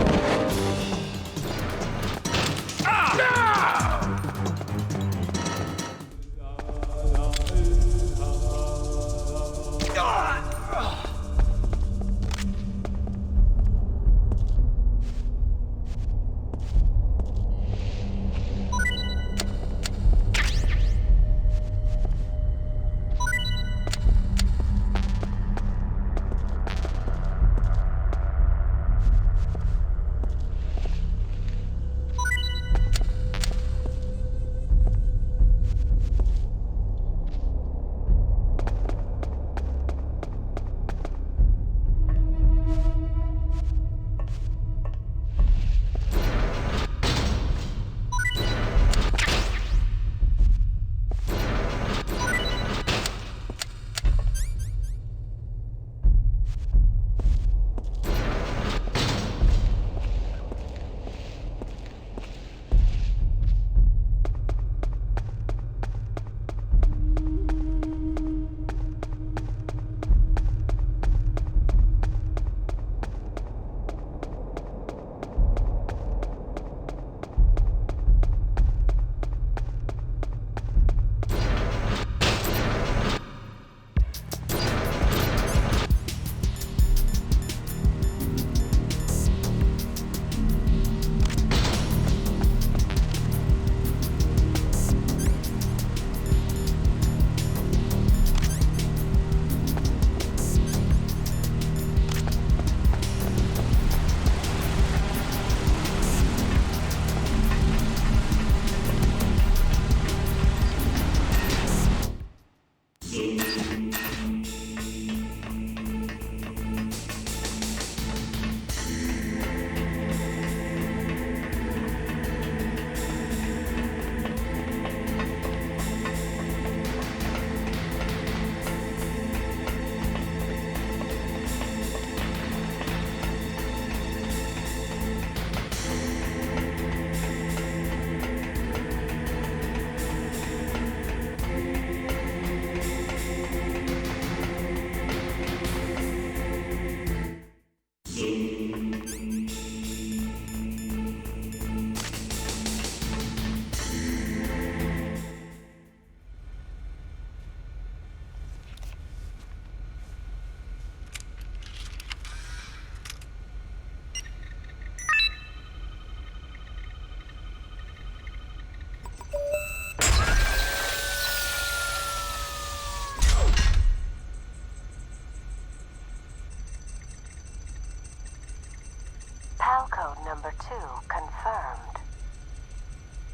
PAL code number 2 confirmed.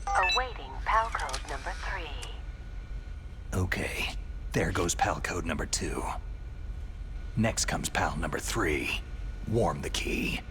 Awaiting PAL code number 3. Okay, there goes PAL code number 2. Next comes PAL number 3. Warm the key.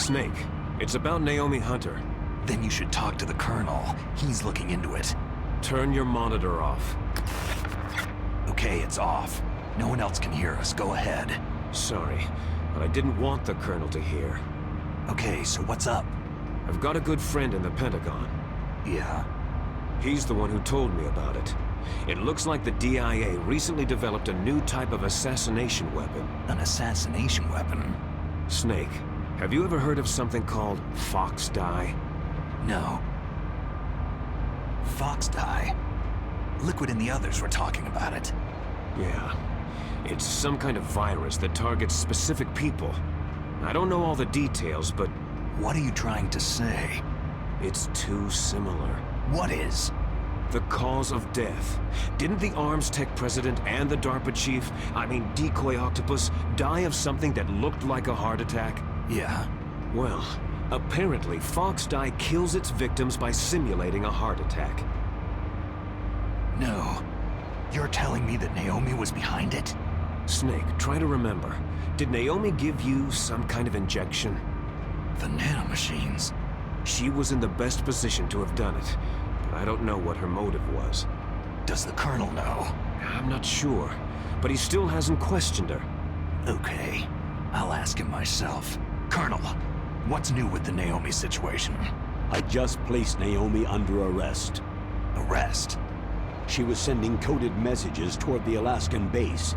Snake, it's about Naomi Hunter. Then you should talk to the Colonel. He's looking into it. Turn your monitor off. Okay, it's off. No one else can hear us. Go ahead. Sorry, but I didn't want the Colonel to hear. Okay, so what's up? I've got a good friend in the Pentagon. Yeah? He's the one who told me about it. It looks like the DIA recently developed a new type of assassination weapon. An assassination weapon? Snake, have you ever heard of something called Fox Dye? No. Fox Dye? Liquid and the others were talking about it. Yeah. It's some kind of virus that targets specific people. I don't know all the details, but... What are you trying to say? It's too similar. What is? The cause of death. Didn't the Arms Tech president and the DARPA chief, Decoy Octopus, die of something that looked like a heart attack? Yeah. Well, apparently Fox Dye kills its victims by simulating a heart attack. No. You're telling me that Naomi was behind it? Snake, try to remember. Did Naomi give you some kind of injection? The nanomachines. She was in the best position to have done it, but I don't know what her motive was. Does the Colonel know? I'm not sure, but he still hasn't questioned her. Okay, I'll ask him myself. Colonel, what's new with the Naomi situation? I just placed Naomi under arrest. Arrest? She was sending coded messages toward the Alaskan base.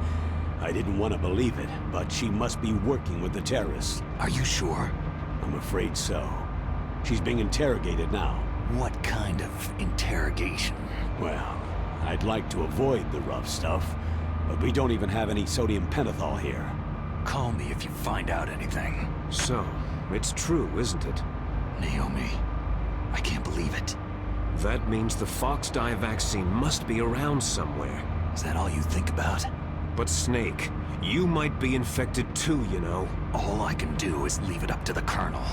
I didn't want to believe it, but she must be working with the terrorists. Are you sure? I'm afraid so. She's being interrogated now. What kind of interrogation? Well, I'd like to avoid the rough stuff, but we don't even have any sodium pentothal here. Call me if you find out anything. So, it's true, isn't it? Naomi, I can't believe it. That means the Fox Dye vaccine must be around somewhere. Is that all you think about? But Snake, you might be infected too, you know. All I can do is leave it up to the Colonel.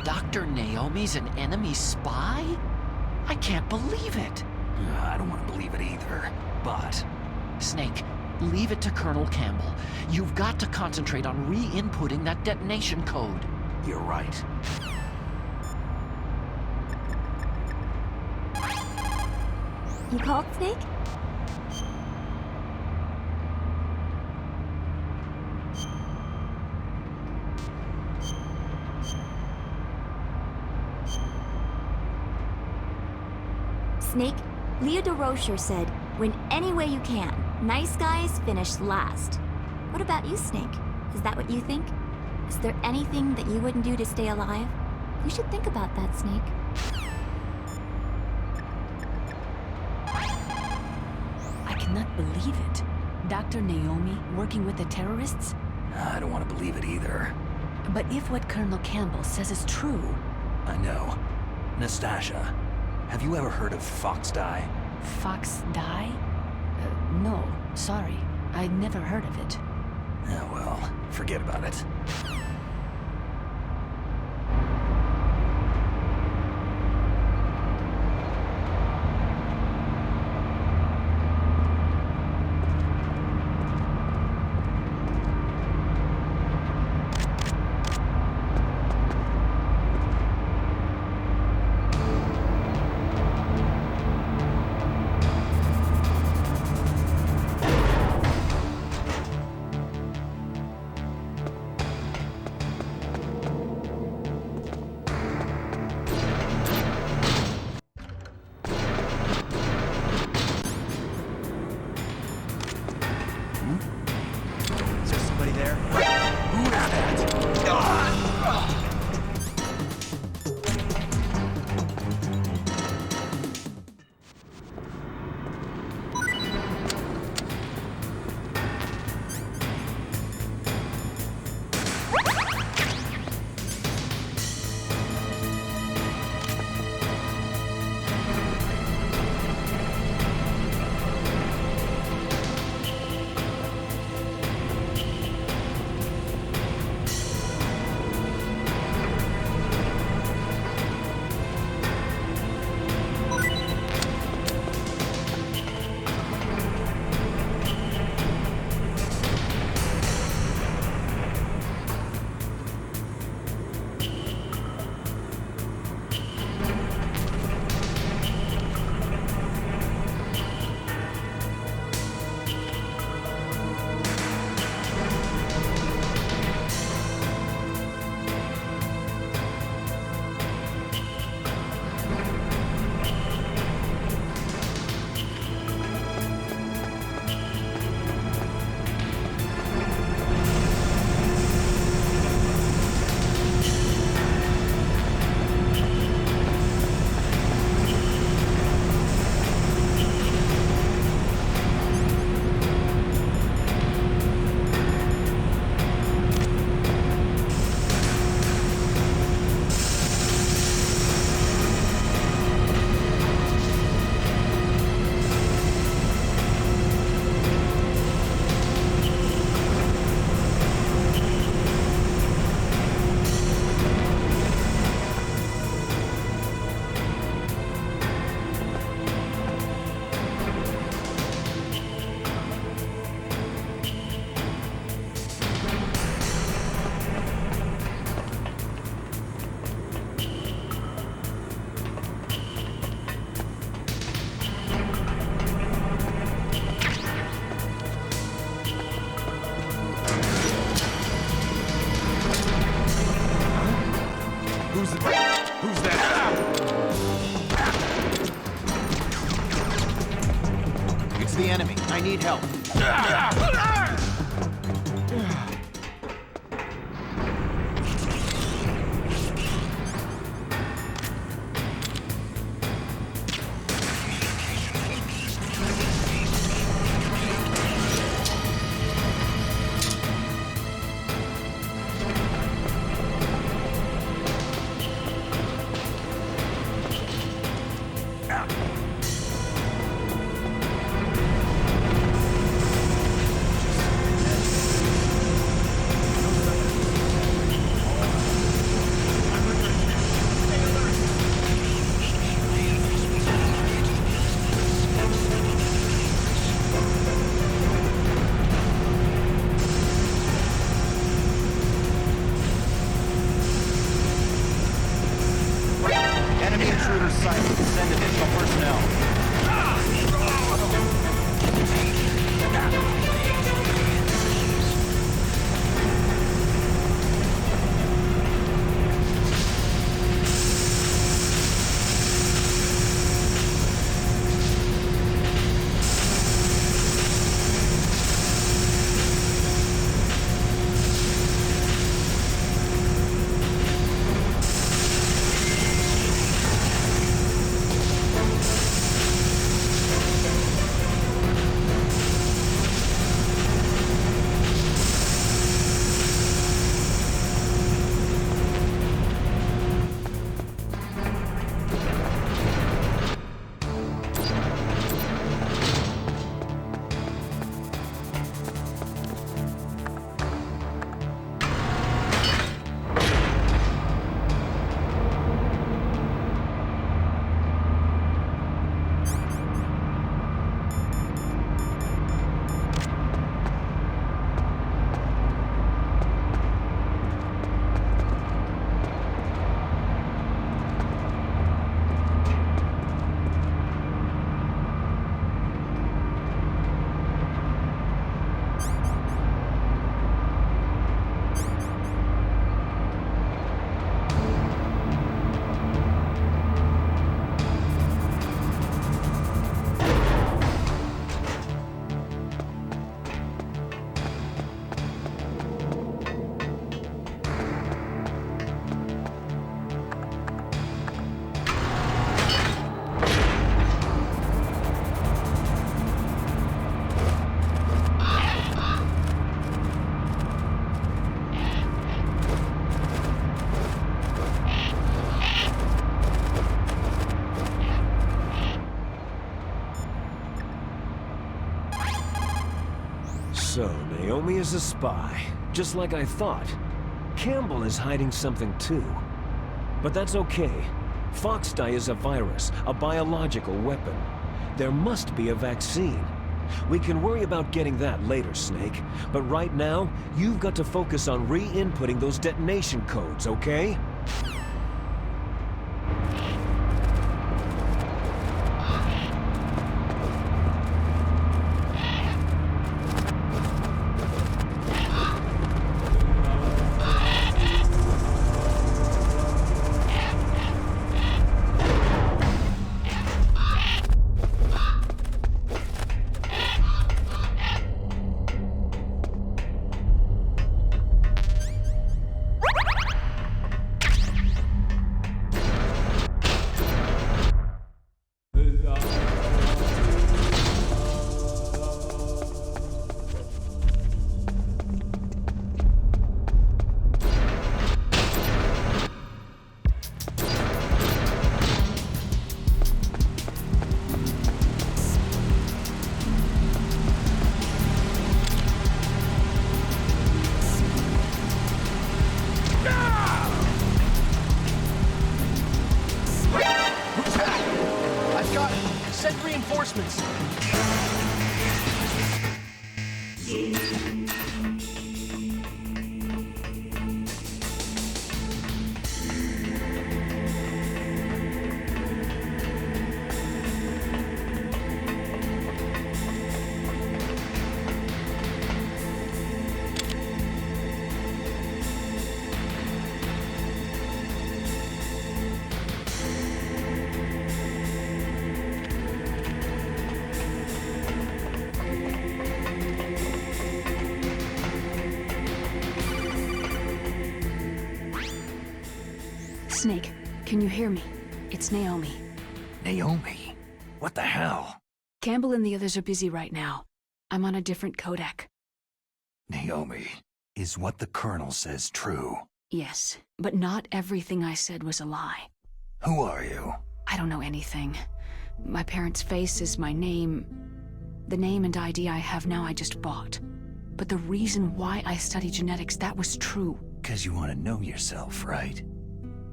Dr. Naomi's an enemy spy? I can't believe it. I don't want to believe it either, but... Snake, leave it to Colonel Campbell. You've got to concentrate on re-inputting that detonation code. You're right. You called, Snake? Snake, Leo DeRocher said, win any way you can. Nice guys finish last. What about you, Snake? Is that what you think? Is there anything that you wouldn't do to stay alive? You should think about that, Snake. I cannot believe it. Dr. Naomi working with the terrorists? I don't want to believe it either. But if what Colonel Campbell says is true... I know. Nastasha, have you ever heard of Fox Dye? Fox Dye? No, sorry. I'd never heard of it. Oh, well, forget about it. Who's that? It's the enemy. I need help. So, Naomi is a spy, just like I thought. Campbell is hiding something too. But that's okay. Fox dye is a virus, a biological weapon. There must be a vaccine. We can worry about getting that later, Snake. But right now, you've got to focus on re-inputting those detonation codes, okay? Snake, can you hear me? It's Naomi. Naomi? What the hell? Campbell and the others are busy right now. I'm on a different codec. Naomi, is what the Colonel says true? Yes, but not everything I said was a lie. Who are you? I don't know anything. My parents' face is my name. The name and ID I have now I just bought. But the reason why I study genetics, that was true. 'Cause you want to know yourself, right?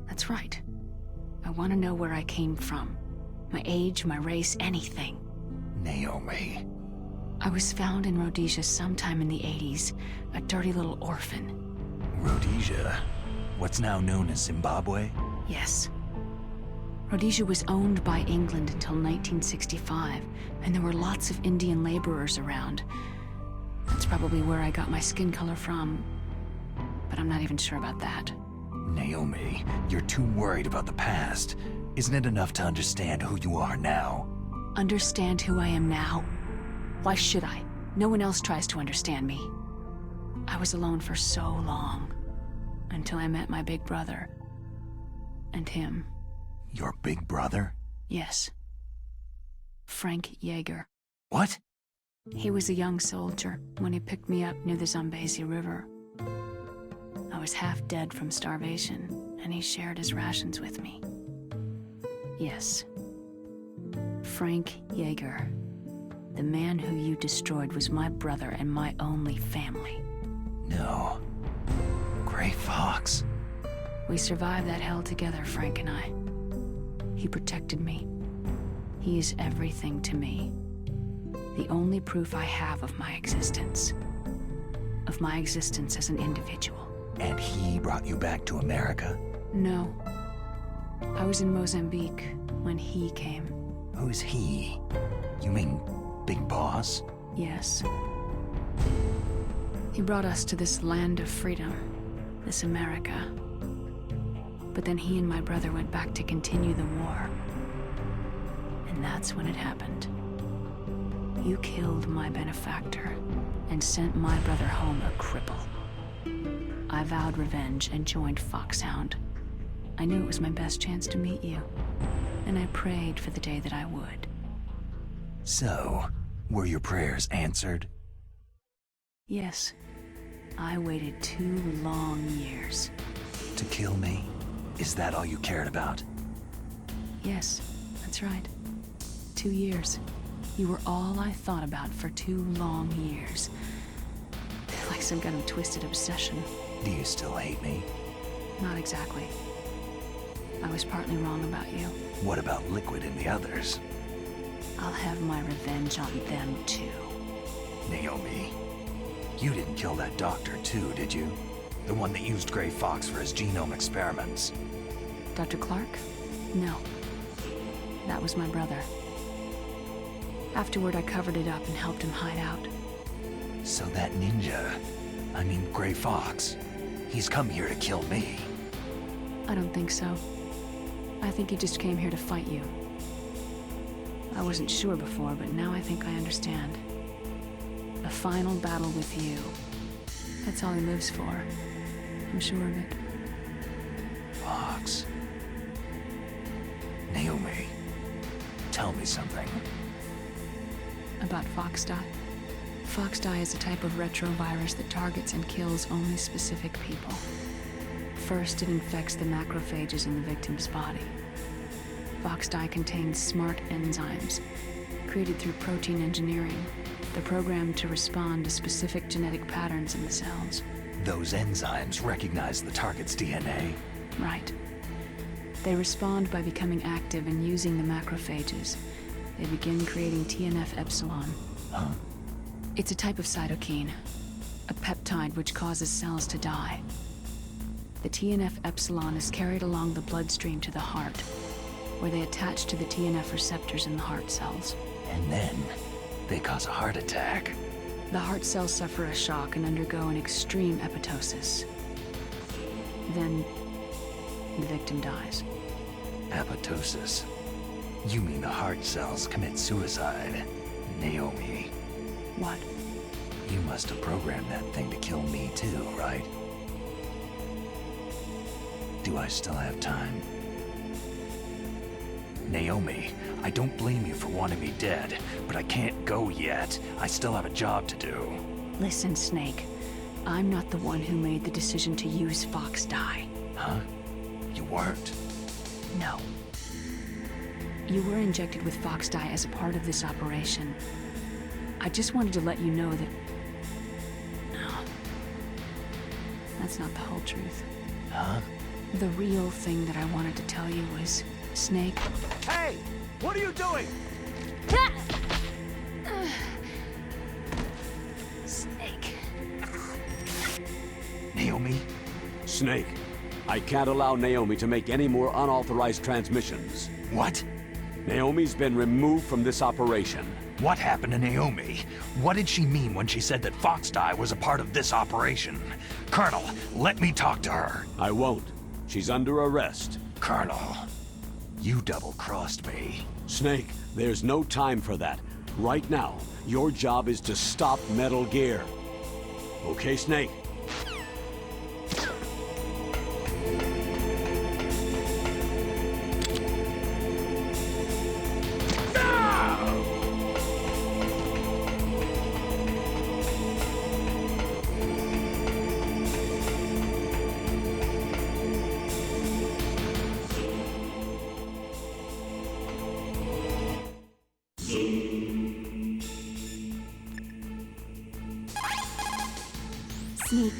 That's right. I want to know where I came from. My age, my race, anything. Naomi. I was found in Rhodesia sometime in the 80s, a dirty little orphan. Rhodesia? What's now known as Zimbabwe? Yes. Rhodesia was owned by England until 1965, and there were lots of Indian laborers around. That's probably where I got my skin color from, but I'm not even sure about that. Naomi, you're too worried about the past. Isn't it enough to understand who you are now? Understand who I am now? Why should I? No one else tries to understand me. I was alone for so long, until I met my big brother. And him. Your big brother? Yes. Frank Yeager. What? He was a young soldier when he picked me up near the Zambezi River. I was half dead from starvation, and he shared his rations with me. Yes. Frank Yeager. The man who you destroyed was my brother and my only family. No. Gray Fox. We survived that hell together, Frank and I. He protected me. He is everything to me. The only proof I have of my existence. Of my existence as an individual. And he brought you back to America? No. I was in Mozambique when he came. Who's he? You mean Big Boss? Yes. He brought us to this land of freedom, this America. But then he and my brother went back to continue the war. And that's when it happened. You killed my benefactor and sent my brother home a cripple. I vowed revenge and joined Foxhound. I knew it was my best chance to meet you, and I prayed for the day that I would. So, were your prayers answered? Yes. I waited 2 long years. To kill me? Is that all you cared about? Yes, that's right. 2 years. You were all I thought about for 2 long years. Like some kind of twisted obsession. Do you still hate me? Not exactly. I was partly wrong about you. What about Liquid and the others? I'll have my revenge on them too. Naomi, you didn't kill that doctor too, did you? The one that used Gray Fox for his genome experiments. Dr. Clark? No. That was my brother. Afterward, I covered it up and helped him hide out. So that ninja, I mean Gray Fox, he's come here to kill me. I don't think so. I think he just came here to fight you. I wasn't sure before, but now I think I understand. A final battle with you. That's all he lives for. I'm sure of it. Fox. Naomi, tell me something. About FoxDie? FoxDie is a type of retrovirus that targets and kills only specific people. First, it infects the macrophages in the victim's body. FoxDie contains smart enzymes, created through protein engineering. They're programmed to respond to specific genetic patterns in the cells. Those enzymes recognize the target's DNA? Right. They respond by becoming active and using the macrophages. They begin creating TNF-epsilon. Huh? It's a type of cytokine, a peptide which causes cells to die. The TNF-epsilon is carried along the bloodstream to the heart, where they attach to the TNF receptors in the heart cells. And then, they cause a heart attack. The heart cells suffer a shock and undergo an extreme apoptosis. Then, the victim dies. Apoptosis? You mean the heart cells commit suicide, Naomi? What? You must have programmed that thing to kill me too, right? Do I still have time? Naomi, I don't blame you for wanting me dead, but I can't go yet. I still have a job to do. Listen, Snake. I'm not the one who made the decision to use Fox dye. Huh? You weren't? No. You were injected with Fox dye as a part of this operation. I just wanted to let you know that... No. That's not the whole truth. Huh? The real thing that I wanted to tell you was, Snake... Hey! What are you doing? Snake. Naomi? Snake, I can't allow Naomi to make any more unauthorized transmissions. What? Naomi's been removed from this operation. What happened to Naomi? What did she mean when she said that Fox dye was a part of this operation? Colonel, let me talk to her. I won't. She's under arrest. Colonel, you double-crossed me. Snake, there's no time for that. Right now, your job is to stop Metal Gear. Okay, Snake? Sneak,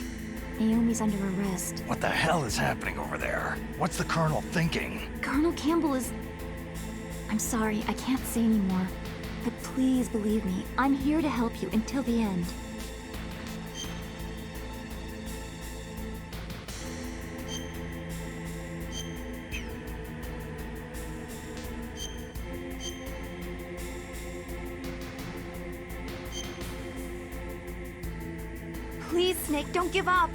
Naomi's under arrest. What the hell is happening over there? What's the Colonel thinking? Colonel Campbell is... I'm sorry, I can't say anymore. But please believe me, I'm here to help you until the end. Please, Snake, don't give up!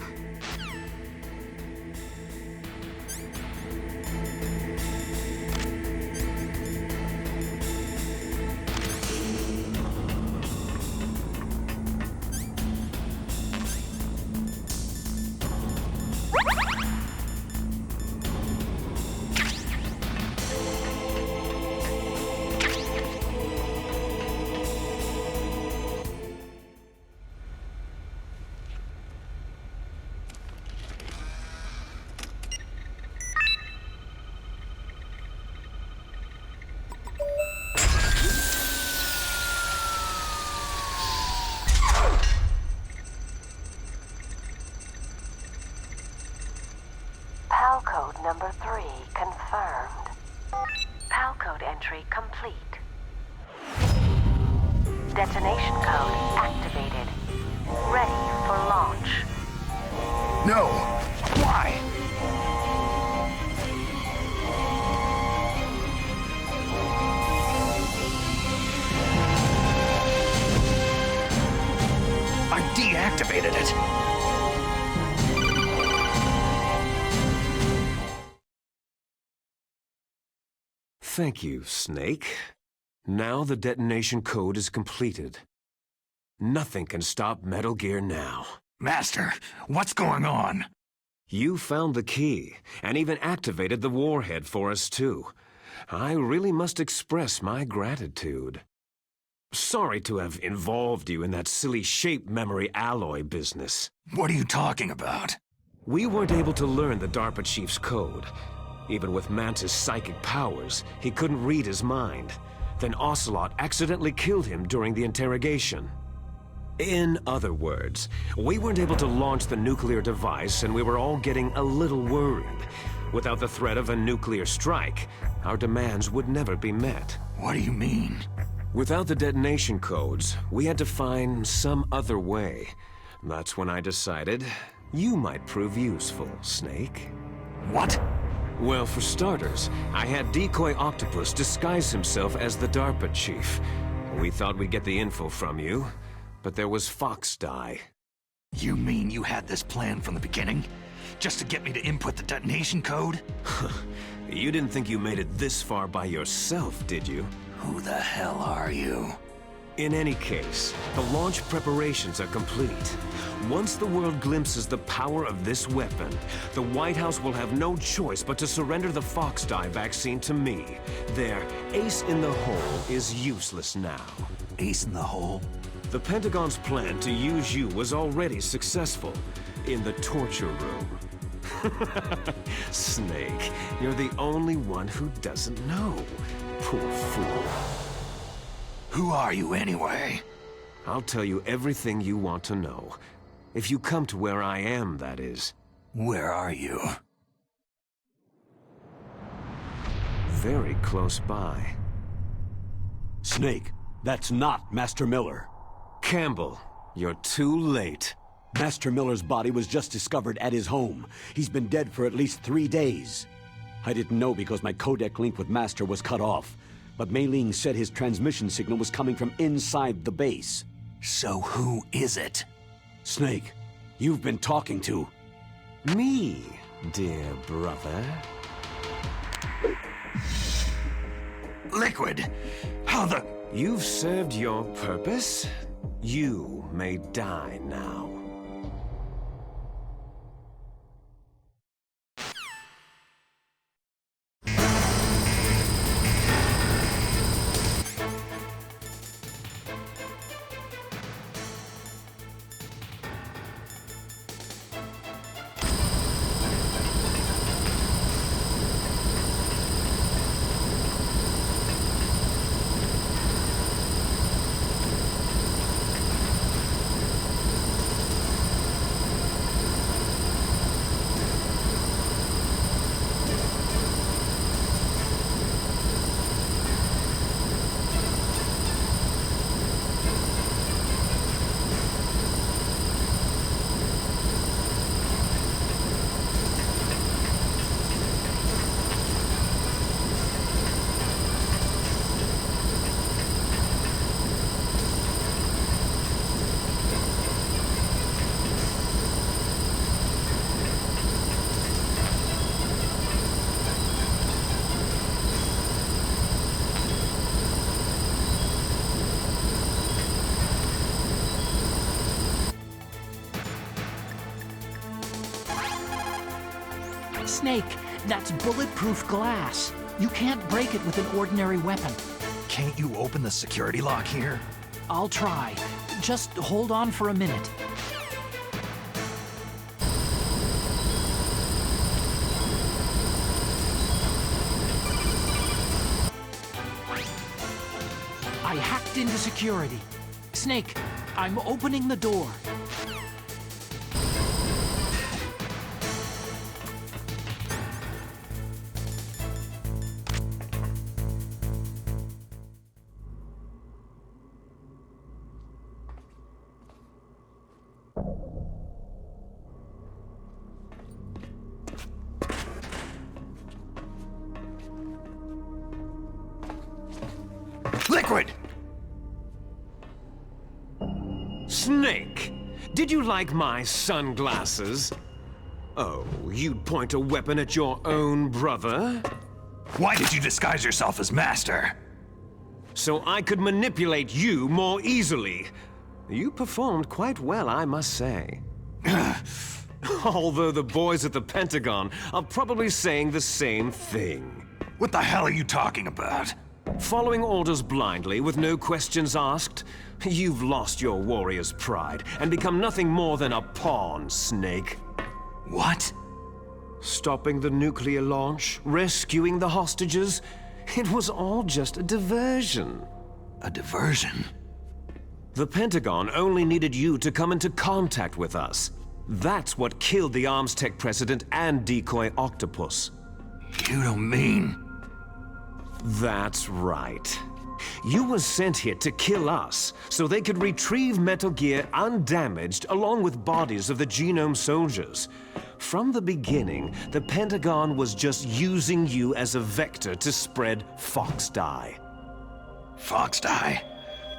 PAL code number 3 confirmed. PAL code entry complete. Detonation code activated. Ready for launch. No! Why? I deactivated it! Thank you, Snake. Now the detonation code is completed. Nothing can stop Metal Gear now. Master, what's going on? You found the key, and even activated the warhead for us, too. I really must express my gratitude. Sorry to have involved you in that silly shape memory alloy business. What are you talking about? We weren't able to learn the DARPA chief's code. Even with Mantis' psychic powers, he couldn't read his mind. Then Ocelot accidentally killed him during the interrogation. In other words, we weren't able to launch the nuclear device, and we were all getting a little worried. Without the threat of a nuclear strike, our demands would never be met. What do you mean? Without the detonation codes, we had to find some other way. That's when I decided you might prove useful, Snake. What? Well, for starters, I had Decoy Octopus disguise himself as the DARPA chief. We thought we'd get the info from you, but there was Fox dye. You mean you had this plan from the beginning? Just to get me to input the detonation code? You didn't think you made it this far by yourself, did you? Who the hell are you? In any case, the launch preparations are complete. Once the world glimpses the power of this weapon, the White House will have no choice but to surrender the Fox-Die vaccine to me. Their ace in the hole is useless now. Ace in the hole? The Pentagon's plan to use you was already successful in the torture room. Snake, you're the only one who doesn't know. Poor fool. Who are you anyway? I'll tell you everything you want to know. If you come to where I am, that is. Where are you? Very close by. Snake, that's not Master Miller. Campbell, you're too late. Master Miller's body was just discovered at his home. He's been dead for at least 3 days. I didn't know because my codec link with Master was cut off. But Mei Ling said his transmission signal was coming from inside the base. So who is it? Snake, you've been talking to... Me, dear brother. Liquid! How the... You've served your purpose. You may die now. Snake, that's bulletproof glass. You can't break it with an ordinary weapon. Can't you open the security lock here? I'll try. Just hold on for a minute. I hacked into security. Snake, I'm opening the door. Liquid! Snake, did you like my sunglasses? Oh, you'd point a weapon at your own brother? Why did you disguise yourself as Master? So I could manipulate you more easily. You performed quite well, I must say. Although the boys at the Pentagon are probably saying the same thing. What the hell are you talking about? Following orders blindly with no questions asked, you've lost your warrior's pride and become nothing more than a pawn, Snake. What? Stopping the nuclear launch, rescuing the hostages, it was all just a diversion. A diversion? The Pentagon only needed you to come into contact with us. That's what killed the Arms Tech president and decoy octopus. You don't mean... That's right. You were sent here to kill us, so they could retrieve Metal Gear undamaged along with bodies of the Genome soldiers. From the beginning, the Pentagon was just using you as a vector to spread Fox-Die. Fox-Die?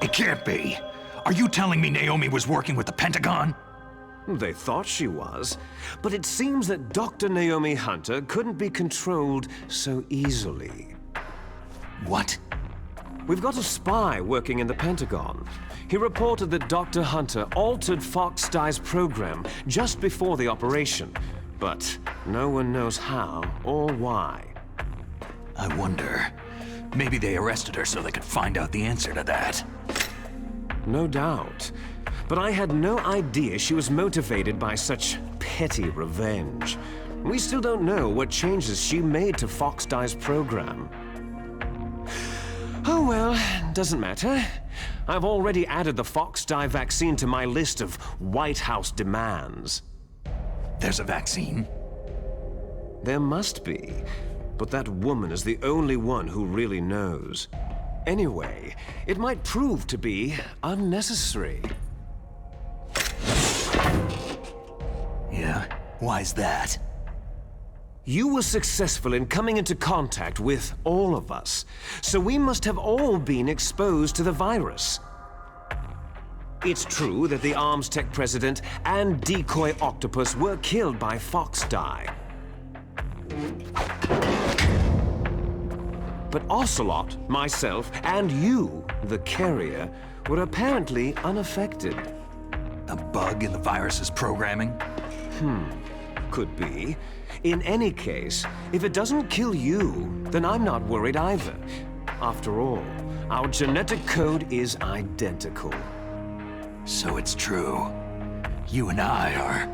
It can't be. Are you telling me Naomi was working with the Pentagon? They thought she was, but it seems that Dr. Naomi Hunter couldn't be controlled so easily. What? We've got a spy working in the Pentagon. He reported that Dr. Hunter altered Fox Dye's program just before the operation, but no one knows how or why. I wonder, maybe they arrested her so they could find out the answer to that. No doubt. But I had no idea she was motivated by such petty revenge. We still don't know what changes she made to Fox Dye's program. Oh well, doesn't matter. I've already added the Fox Dye vaccine to my list of White House demands. There's a vaccine? There must be, but that woman is the only one who really knows. Anyway, it might prove to be unnecessary. Yeah? Why's that? You were successful in coming into contact with all of us, so we must have all been exposed to the virus. It's true that the Arms Tech president and decoy octopus were killed by Fox Dye. But Ocelot, myself, and you, the carrier, were apparently unaffected. A bug in the virus's programming? Could be. In any case, if it doesn't kill you, then I'm not worried either. After all, our genetic code is identical. So it's true. You and I are...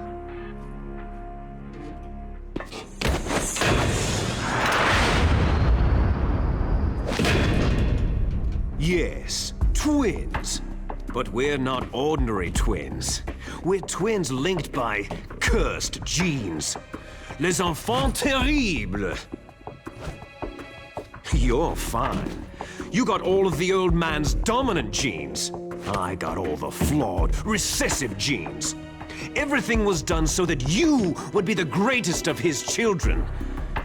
Yes, twins. But we're not ordinary twins. We're twins linked by cursed genes. Les enfants terribles. You're fine. You got all of the old man's dominant genes. I got all the flawed, recessive genes. Everything was done so that you would be the greatest of his children.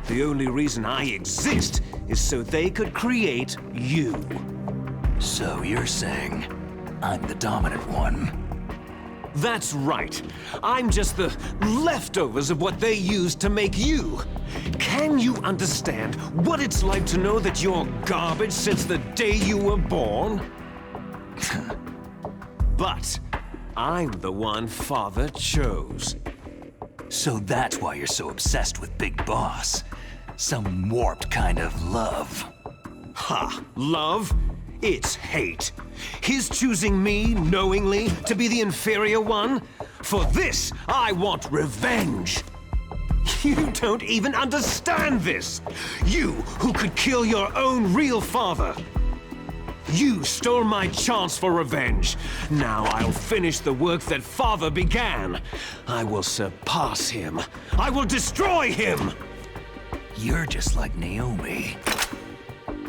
The only reason I exist is so they could create you. So you're saying I'm the dominant one? That's right. I'm just the leftovers of what they used to make you. Can you understand what it's like to know that you're garbage since the day you were born? But I'm the one Father chose. So that's why you're so obsessed with Big Boss. Some warped kind of love. Ha! Love? It's hate. His choosing me, knowingly, to be the inferior one? For this, I want revenge. You don't even understand this. You, who could kill your own real father. You stole my chance for revenge. Now I'll finish the work that Father began. I will surpass him. I will destroy him. You're just like Naomi.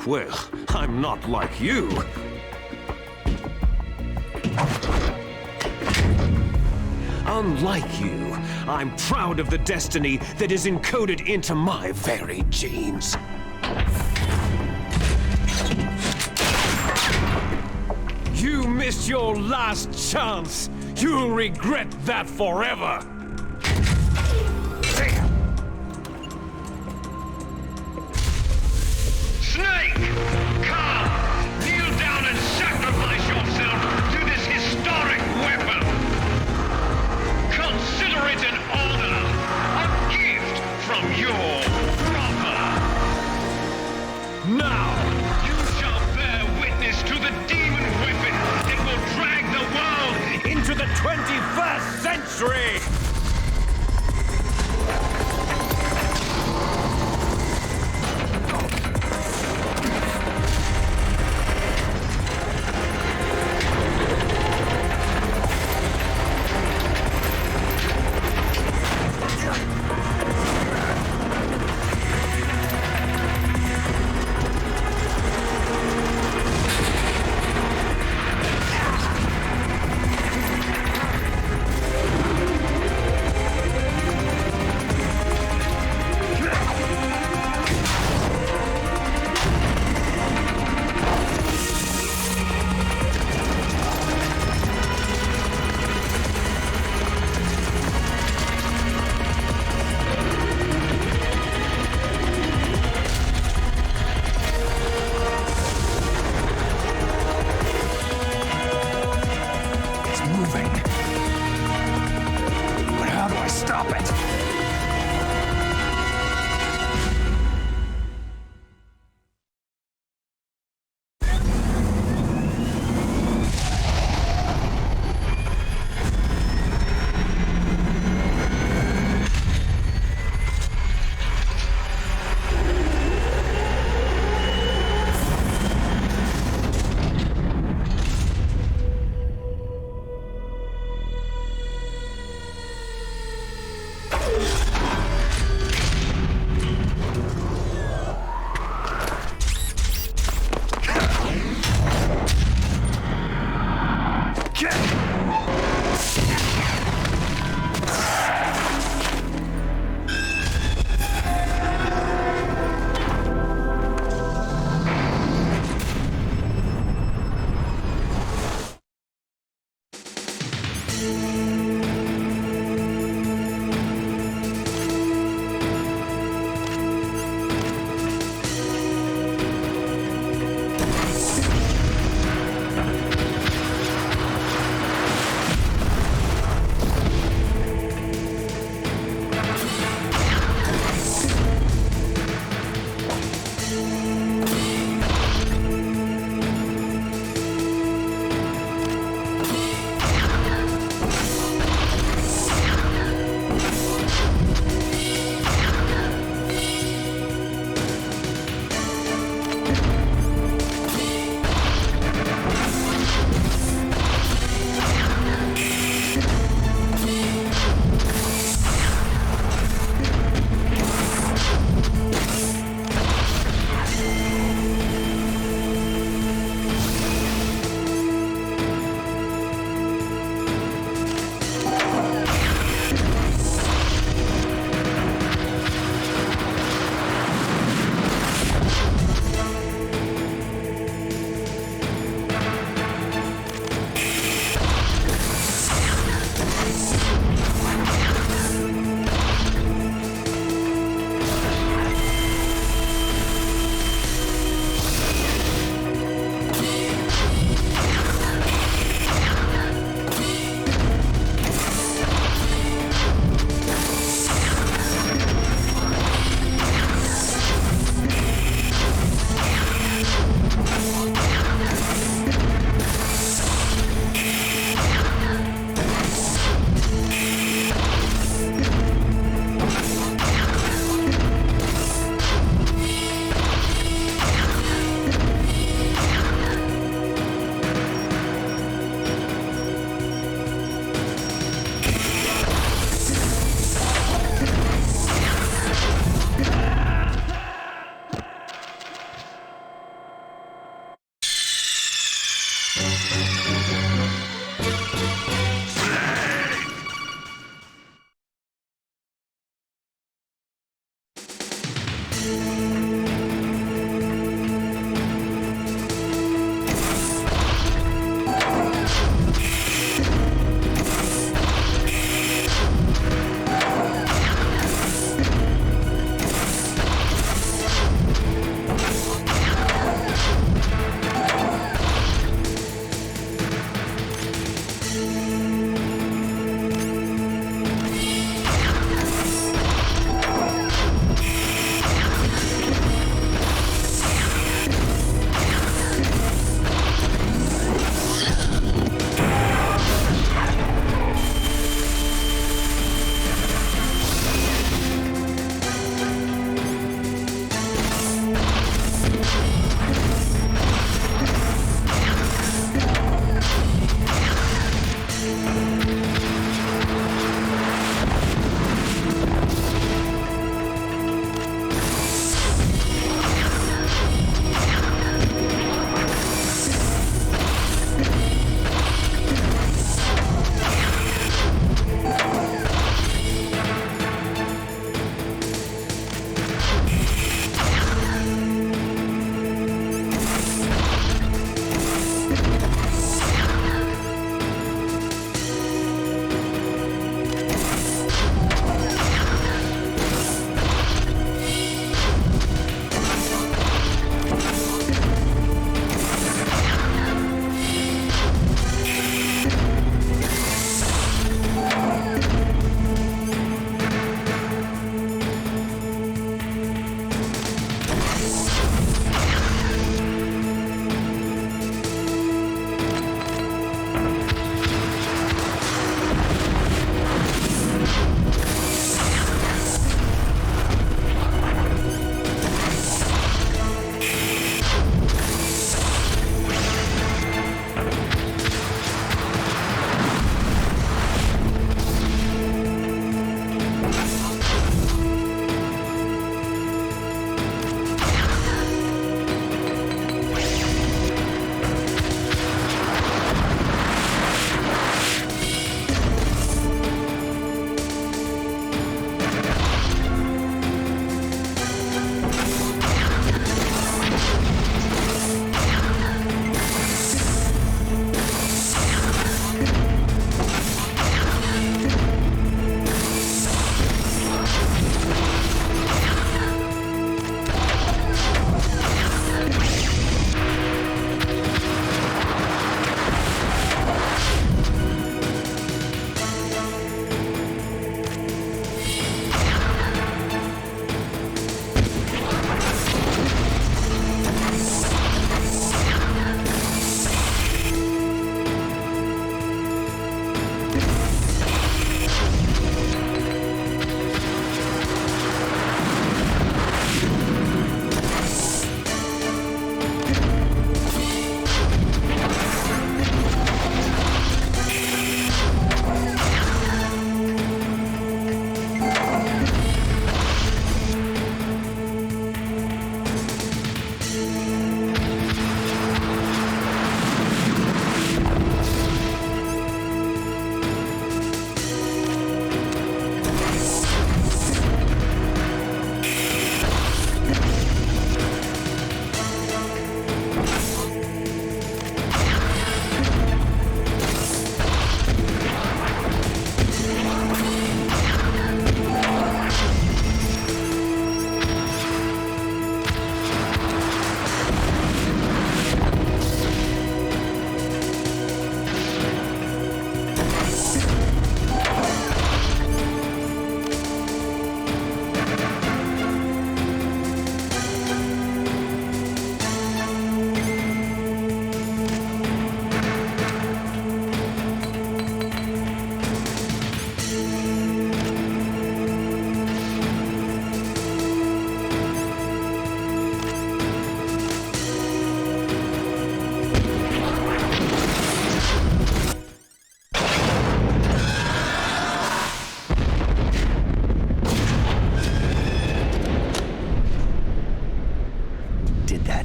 Well, I'm not like you. Unlike you, I'm proud of the destiny that is encoded into my very genes. You missed your last chance. You'll regret that forever. Snake! Come! Kneel down and sacrifice yourself to this historic weapon! Consider it an honor, a gift from your brother! Now, you shall bear witness to the demon weapon that will drag the world into the 21st century!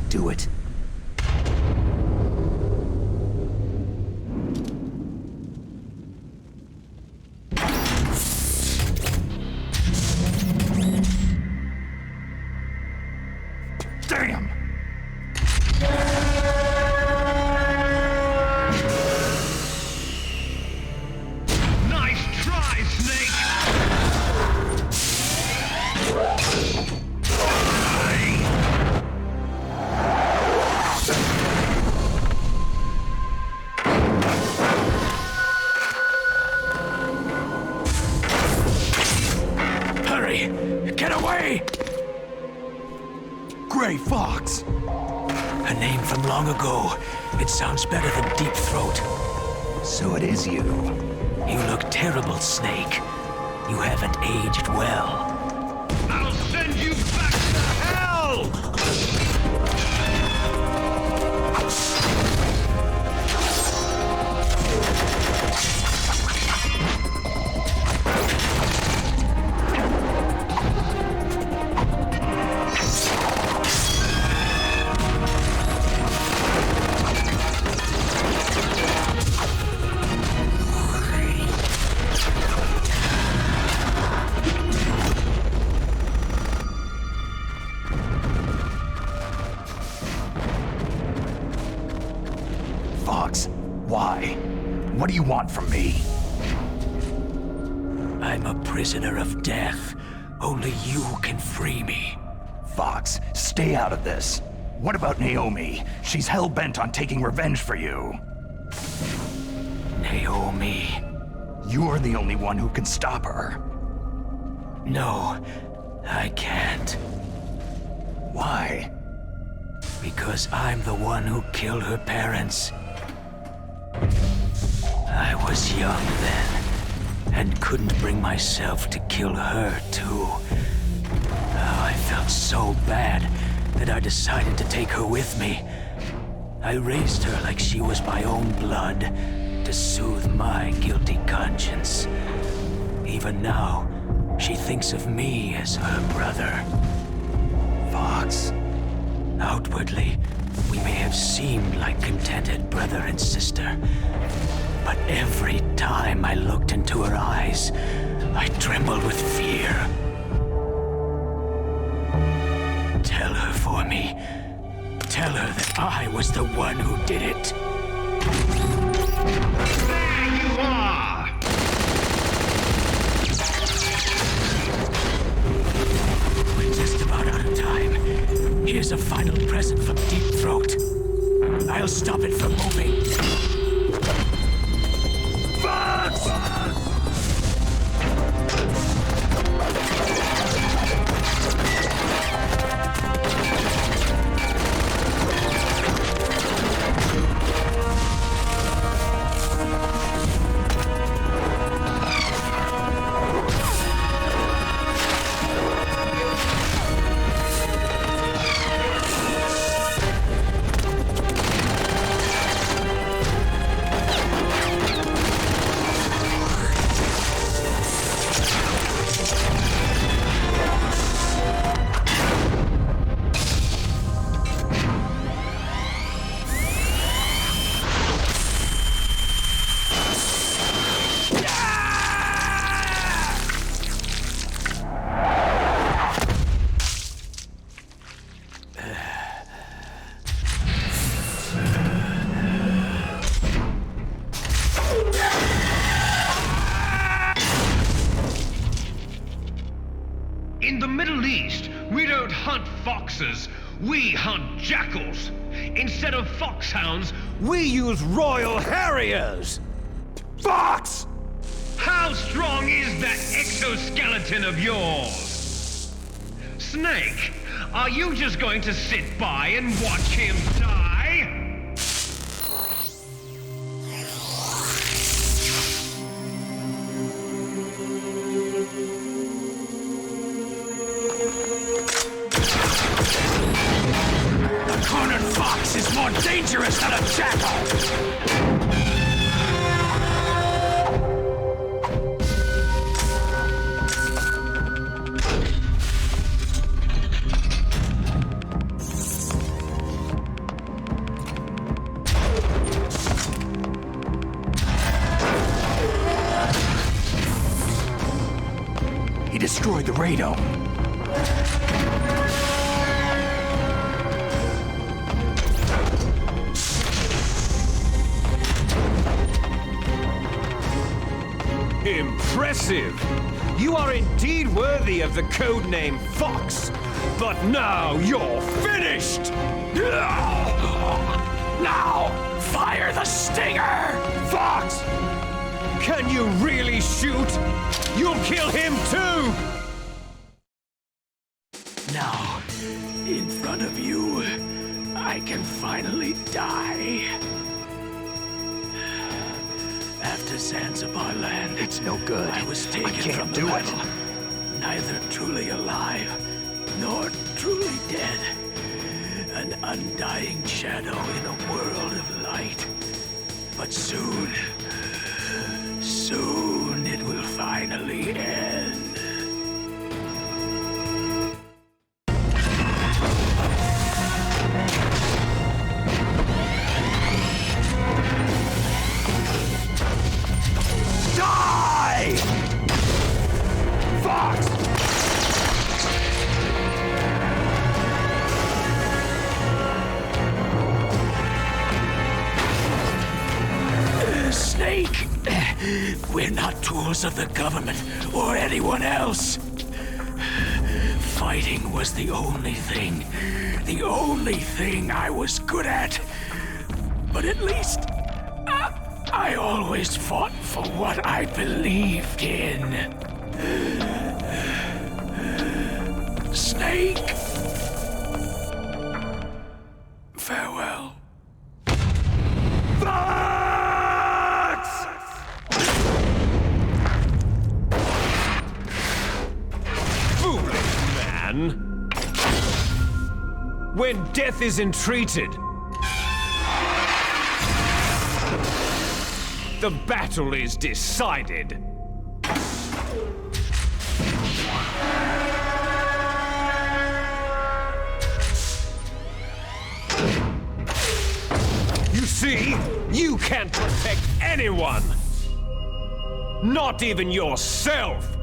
do it. Damn! Nice try, Snake! Hurry! Get away! Gray Fox! A name from long ago. It sounds better than Deep Throat. So it is you. You look terrible, Snake. You haven't aged well. I'll send you back to hell! Fox, why? What do you want from me? I'm a prisoner of death. Only you can free me. Fox, stay out of this. What about Naomi? She's hell-bent on taking revenge for you. Naomi? You're the only one who can stop her. No, I can't. Why? Because I'm the one who killed her parents. I was young then, and couldn't bring myself to kill her, too. Oh, I felt so bad that I decided to take her with me. I raised her like she was my own blood, to soothe my guilty conscience. Even now, she thinks of me as her brother. Fox. Outwardly, we may have seemed like contented brother and sister, but every time I looked into her eyes, I trembled with fear. Tell her for me. Tell her that I was the one who did it. There you are! We're just about out of time. Here's a final present from Deep Throat. I'll stop it from moving. Fox! In the Middle East, we don't hunt foxes, we hunt jackals. Instead of foxhounds, we use Royal Harriers! Fox! How strong is that exoskeleton of yours? Snake, are you just going to sit by and watch him die? A cornered fox is more dangerous than a jackal! He destroyed the radome. Impressive! You are indeed worthy of the codename Fox. But now you're finished! Now, fire the stinger! Fox! Can you really shoot? You'll kill him too! Now, in front of you, I can finally die. After Zanzibar land, It's no good. I was taken I can't from the do it. battle, neither truly alive nor truly dead. An undying shadow in a world of light. But soon it will finally end. Die! Fox! Snake, we're not tools of the government or anyone else. Fighting was the only thing I was good at. But at least I always fought for what I believed in. Snake, farewell. When death is entreated, the battle is decided. You see, you can't protect anyone. Not even yourself.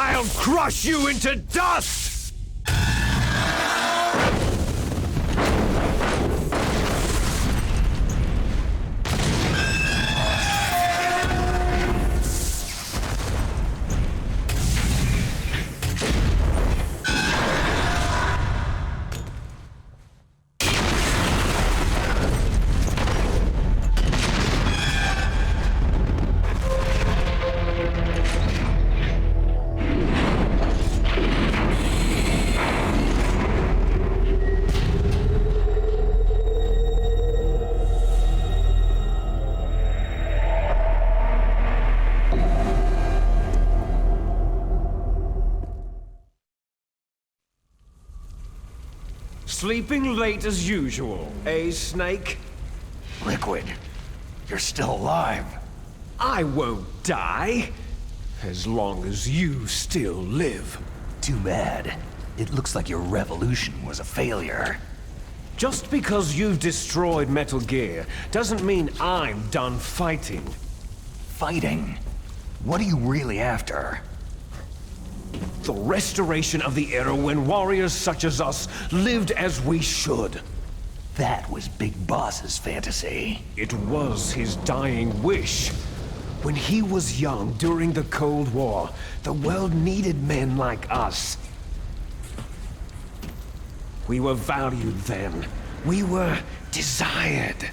I'll crush you into dust! Sleeping late as usual, eh, Snake? Liquid, you're still alive. I won't die, as long as you still live. Too bad. It looks like your revolution was a failure. Just because you've destroyed Metal Gear doesn't mean I'm done fighting. Fighting? What are you really after? The restoration of the era when warriors such as us lived as we should. That was Big Boss's fantasy. It was his dying wish. When he was young during the Cold War, the world needed men like us. We were valued then. We were desired.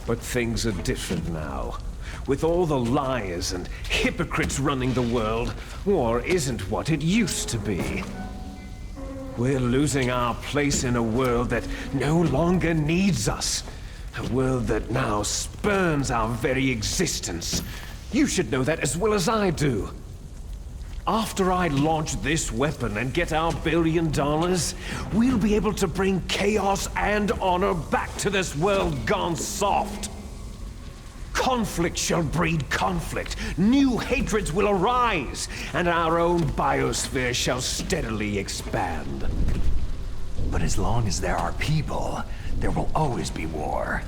But things are different now. With all the liars and hypocrites running the world, war isn't what it used to be. We're losing our place in a world that no longer needs us. A world that now spurns our very existence. You should know that as well as I do. After I launch this weapon and get our $1 billion, we'll be able to bring chaos and honor back to this world gone soft. Conflict shall breed conflict, new hatreds will arise, and our own biosphere shall steadily expand. But as long as there are people, there will always be war.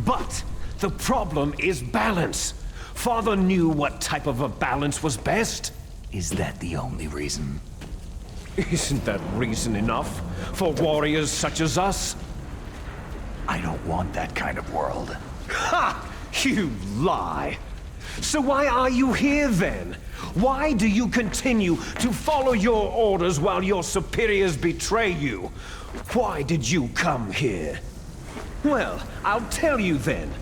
But the problem is balance. Father knew what type of a balance was best. Is that the only reason? Isn't that reason enough for warriors such as us? I don't want that kind of world. Ha! You lie! So why are you here then? Why do you continue to follow your orders while your superiors betray you? Why did you come here? Well, I'll tell you then.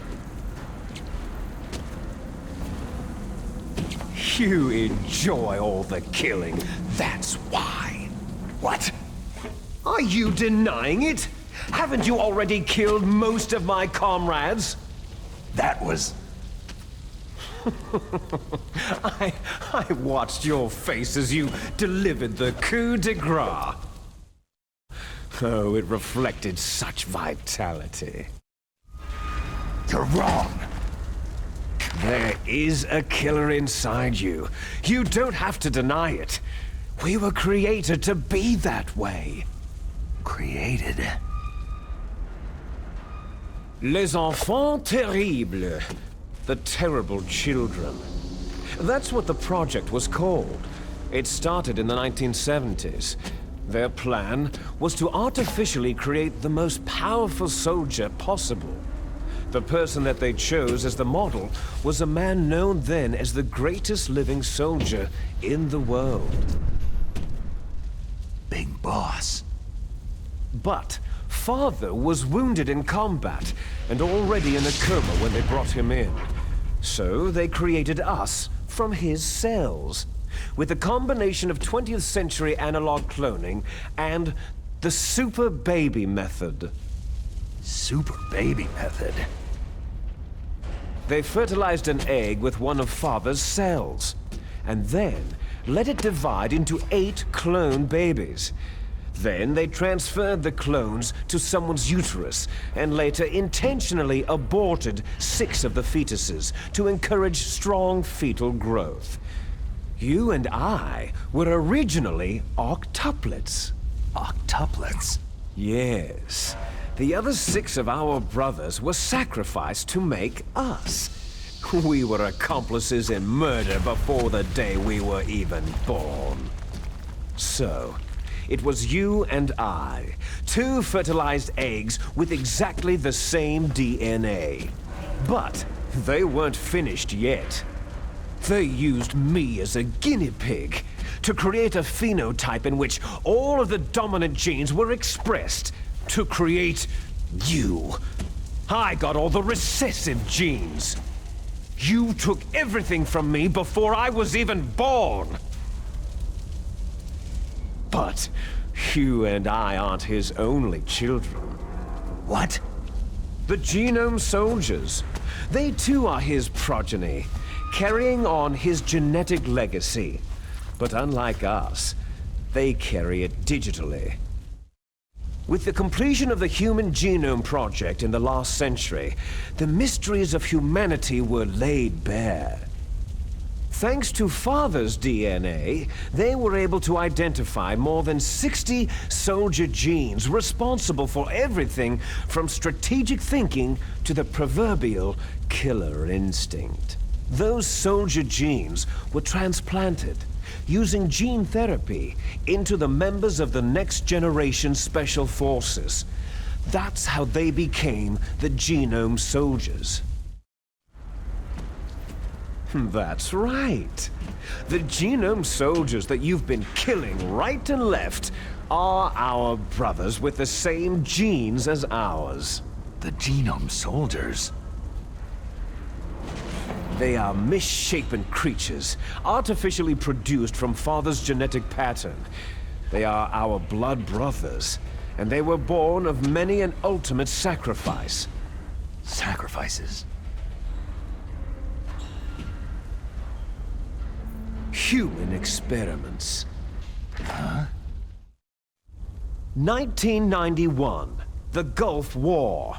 You enjoy all the killing, that's why. What? Are you denying it? Haven't you already killed most of my comrades? That was... I watched your face as you delivered the coup de grace. Oh, it reflected such vitality. You're wrong. There is a killer inside you. You don't have to deny it. We were created to be that way. Created? Les enfants terribles. The terrible children. That's what the project was called. It started in the 1970s. Their plan was to artificially create the most powerful soldier possible. The person that they chose as the model was a man known then as the greatest living soldier in the world. Big Boss. But Father was wounded in combat and already in a coma when they brought him in. So they created us from his cells, with a combination of 20th century analog cloning and the super baby method. Super baby method? They fertilized an egg with one of Father's cells, and then let it divide into 8 clone babies. Then they transferred the clones to someone's uterus, and later intentionally aborted 6 of the fetuses to encourage strong fetal growth. You and I were originally octuplets. Octuplets? Yes. The other 6 of our brothers were sacrificed to make us. We were accomplices in murder before the day we were even born. So, it was you and I, two fertilized eggs with exactly the same DNA. But they weren't finished yet. They used me as a guinea pig to create a phenotype in which all of the dominant genes were expressed to create you. I got all the recessive genes. You took everything from me before I was even born. But you and I aren't his only children. What? The Genome Soldiers. They too are his progeny, carrying on his genetic legacy. But unlike us, they carry it digitally. With the completion of the Human Genome Project in the last century, the mysteries of humanity were laid bare. Thanks to Father's DNA, they were able to identify more than 60 soldier genes responsible for everything from strategic thinking to the proverbial killer instinct. Those soldier genes were transplanted using gene therapy into the members of the next generation special forces. That's how they became the Genome Soldiers. That's right. The Genome Soldiers that you've been killing right and left are our brothers with the same genes as ours. The Genome Soldiers? They are misshapen creatures, artificially produced from Father's genetic pattern. They are our blood brothers, and they were born of many an ultimate sacrifice. Sacrifices? Human experiments. Huh? 1991, the Gulf War.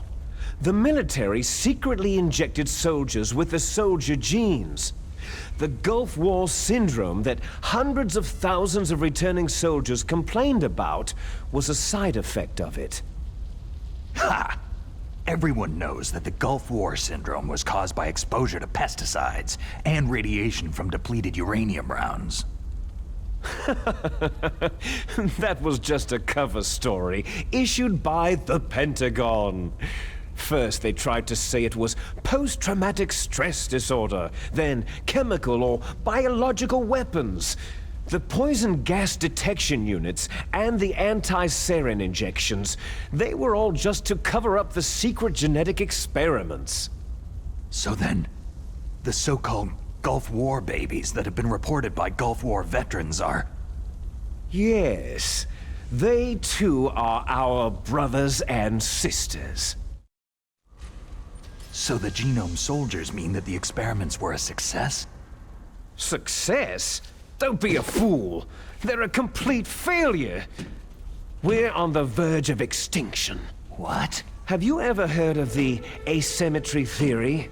The military secretly injected soldiers with the soldier genes. The Gulf War syndrome that hundreds of thousands of returning soldiers complained about was a side effect of it. Ha! Everyone knows that the Gulf War syndrome was caused by exposure to pesticides and radiation from depleted uranium rounds. That was just a cover story issued by the Pentagon. First, they tried to say it was post-traumatic stress disorder, then chemical or biological weapons. The poison gas detection units and the anti-sarin injections, they were all just to cover up the secret genetic experiments. So then, the so-called Gulf War babies that have been reported by Gulf War veterans are... Yes, they too are our brothers and sisters. So the Genome Soldiers mean that the experiments were a success? Success? Don't be a fool. They're a complete failure. We're on the verge of extinction. What? Have you ever heard of the asymmetry theory?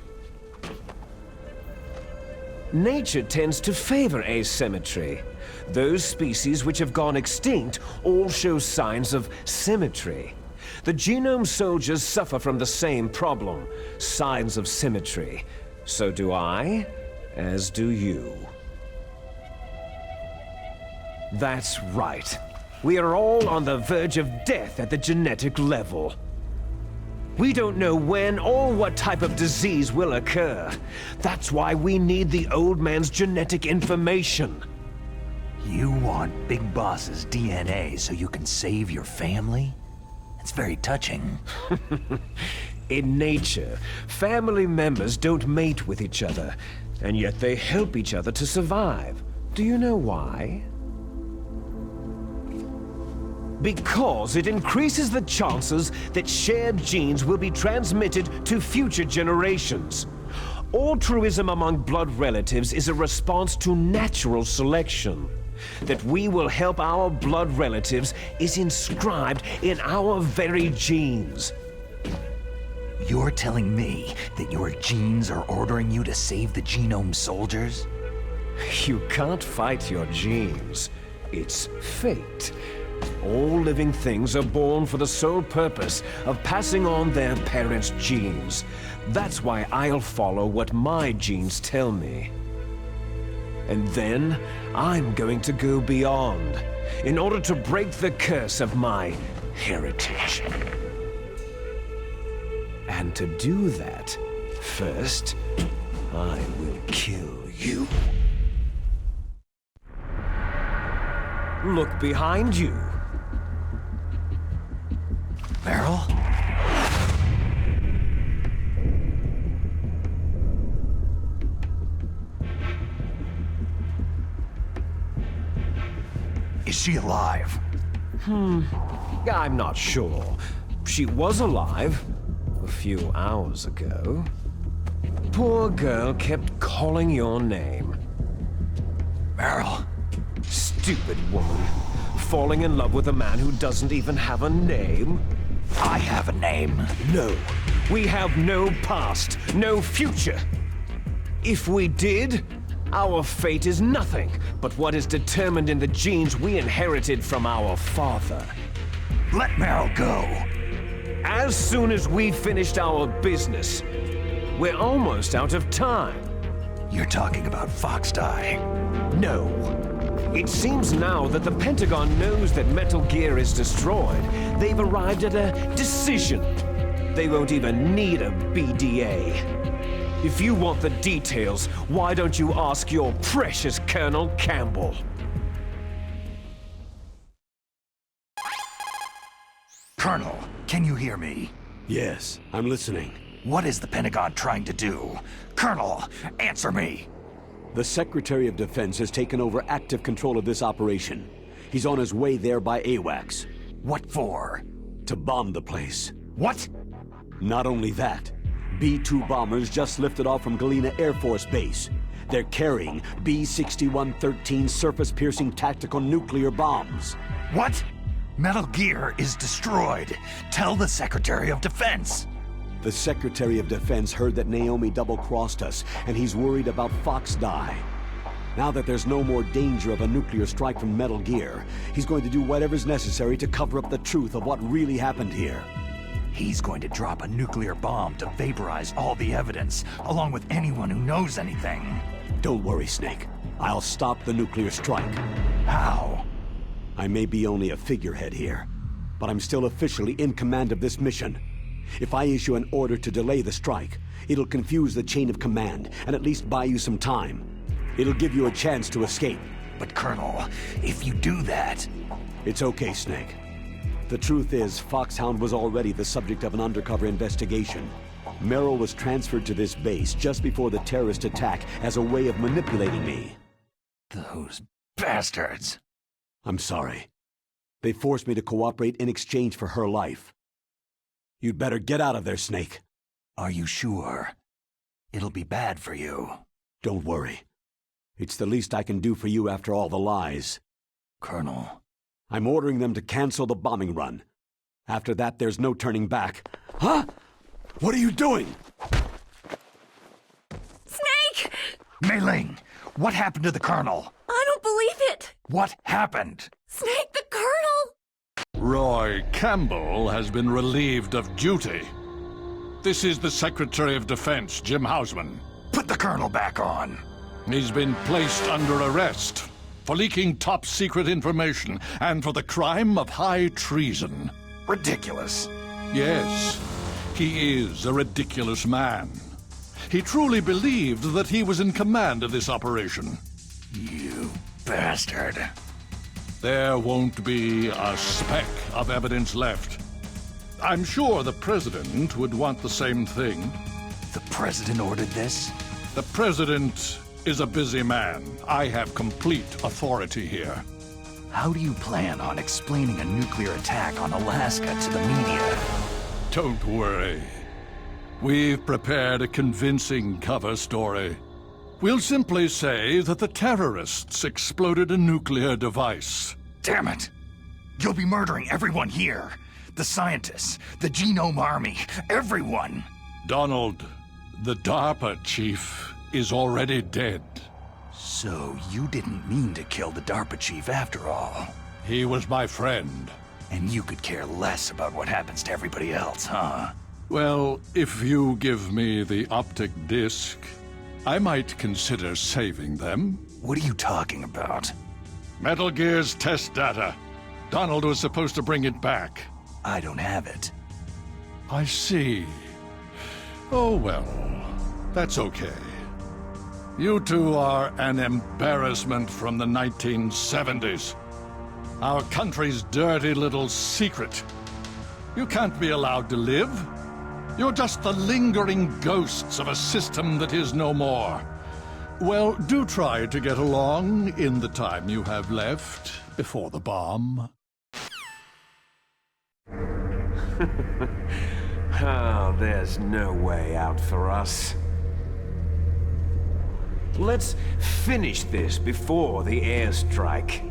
Nature tends to favor asymmetry. Those species which have gone extinct all show signs of symmetry. The Genome Soldiers suffer from the same problem, signs of symmetry. So do I, as do you. That's right. We are all on the verge of death at the genetic level. We don't know when or what type of disease will occur. That's why we need the old man's genetic information. You want Big Boss's DNA so you can save your family? It's very touching. In nature, family members don't mate with each other, and yet they help each other to survive. Do you know why? Because it increases the chances that shared genes will be transmitted to future generations. Altruism among blood relatives is a response to natural selection. That we will help our blood relatives is inscribed in our very genes. You're telling me that your genes are ordering you to save the Genome Soldiers? You can't fight your genes. It's fate. All living things are born for the sole purpose of passing on their parents' genes. That's why I'll follow what my genes tell me. And then I'm going to go beyond in order to break the curse of my heritage. And to do that, first, I will kill you. Look behind you. Meryl? Is she alive? I'm not sure. She was alive a few hours ago. Poor girl kept calling your name. Meryl? Stupid woman. Falling in love with a man who doesn't even have a name? I have a name. No. We have no past, no future. If we did, our fate is nothing but what is determined in the genes we inherited from our father. Let Meryl go. As soon as we finished our business, we're almost out of time. You're talking about Fox Die. No. It seems now that the Pentagon knows that Metal Gear is destroyed. They've arrived at a decision. They won't even need a BDA. If you want the details, why don't you ask your precious Colonel Campbell? Colonel, can you hear me? Yes, I'm listening. What is the Pentagon trying to do? Colonel, answer me! The Secretary of Defense has taken over active control of this operation. He's on his way there by AWACS. What for? To bomb the place. What? Not only that, B-2 bombers just lifted off from Galena Air Force Base. They're carrying B-6113 surface-piercing tactical nuclear bombs. What? Metal Gear is destroyed. Tell the Secretary of Defense. The Secretary of Defense heard that Naomi double-crossed us, and he's worried about Fox Die. Now that there's no more danger of a nuclear strike from Metal Gear, he's going to do whatever's necessary to cover up the truth of what really happened here. He's going to drop a nuclear bomb to vaporize all the evidence, along with anyone who knows anything. Don't worry, Snake. I'll stop the nuclear strike. How? I may be only a figurehead here, but I'm still officially in command of this mission. If I issue an order to delay the strike, it'll confuse the chain of command and at least buy you some time. It'll give you a chance to escape. But Colonel, if you do that... It's okay, Snake. The truth is, Foxhound was already the subject of an undercover investigation. Merrill was transferred to this base just before the terrorist attack as a way of manipulating me. Those bastards. I'm sorry. They forced me to cooperate in exchange for her life. You'd better get out of there, Snake. Are you sure? It'll be bad for you. Don't worry. It's the least I can do for you after all the lies. Colonel. I'm ordering them to cancel the bombing run. After that, there's no turning back. Huh? What are you doing? Snake! Mei Ling, what happened to the Colonel? I don't believe it! What happened? Snake, the Colonel! Roy Campbell has been relieved of duty. This is the Secretary of Defense, Jim Hausman. Put the Colonel back on. He's been placed under arrest for leaking top-secret information and for the crime of high treason. Ridiculous. Yes, he is a ridiculous man. He truly believed that he was in command of this operation. You bastard. There won't be a speck of evidence left. I'm sure the President would want the same thing. The President ordered this? The President is a busy man. I have complete authority here. How do you plan on explaining a nuclear attack on Alaska to the media? Don't worry. We've prepared a convincing cover story. We'll simply say that the terrorists exploded a nuclear device. Damn it! You'll be murdering everyone here. The scientists, the Genome Army, everyone. Donald, the DARPA chief is already dead. So you didn't mean to kill the DARPA chief after all? He was my friend. And you could care less about what happens to everybody else, huh? Well, if you give me the optic disc, I might consider saving them. What are you talking about? Metal Gear's test data. Donald was supposed to bring it back. I don't have it. I see. Oh well, that's okay. You two are an embarrassment from the 1970s. Our country's dirty little secret. You can't be allowed to live. You're just the lingering ghosts of a system that is no more. Well, do try to get along in the time you have left before the bomb. Oh, there's no way out for us. Let's finish this before the airstrike.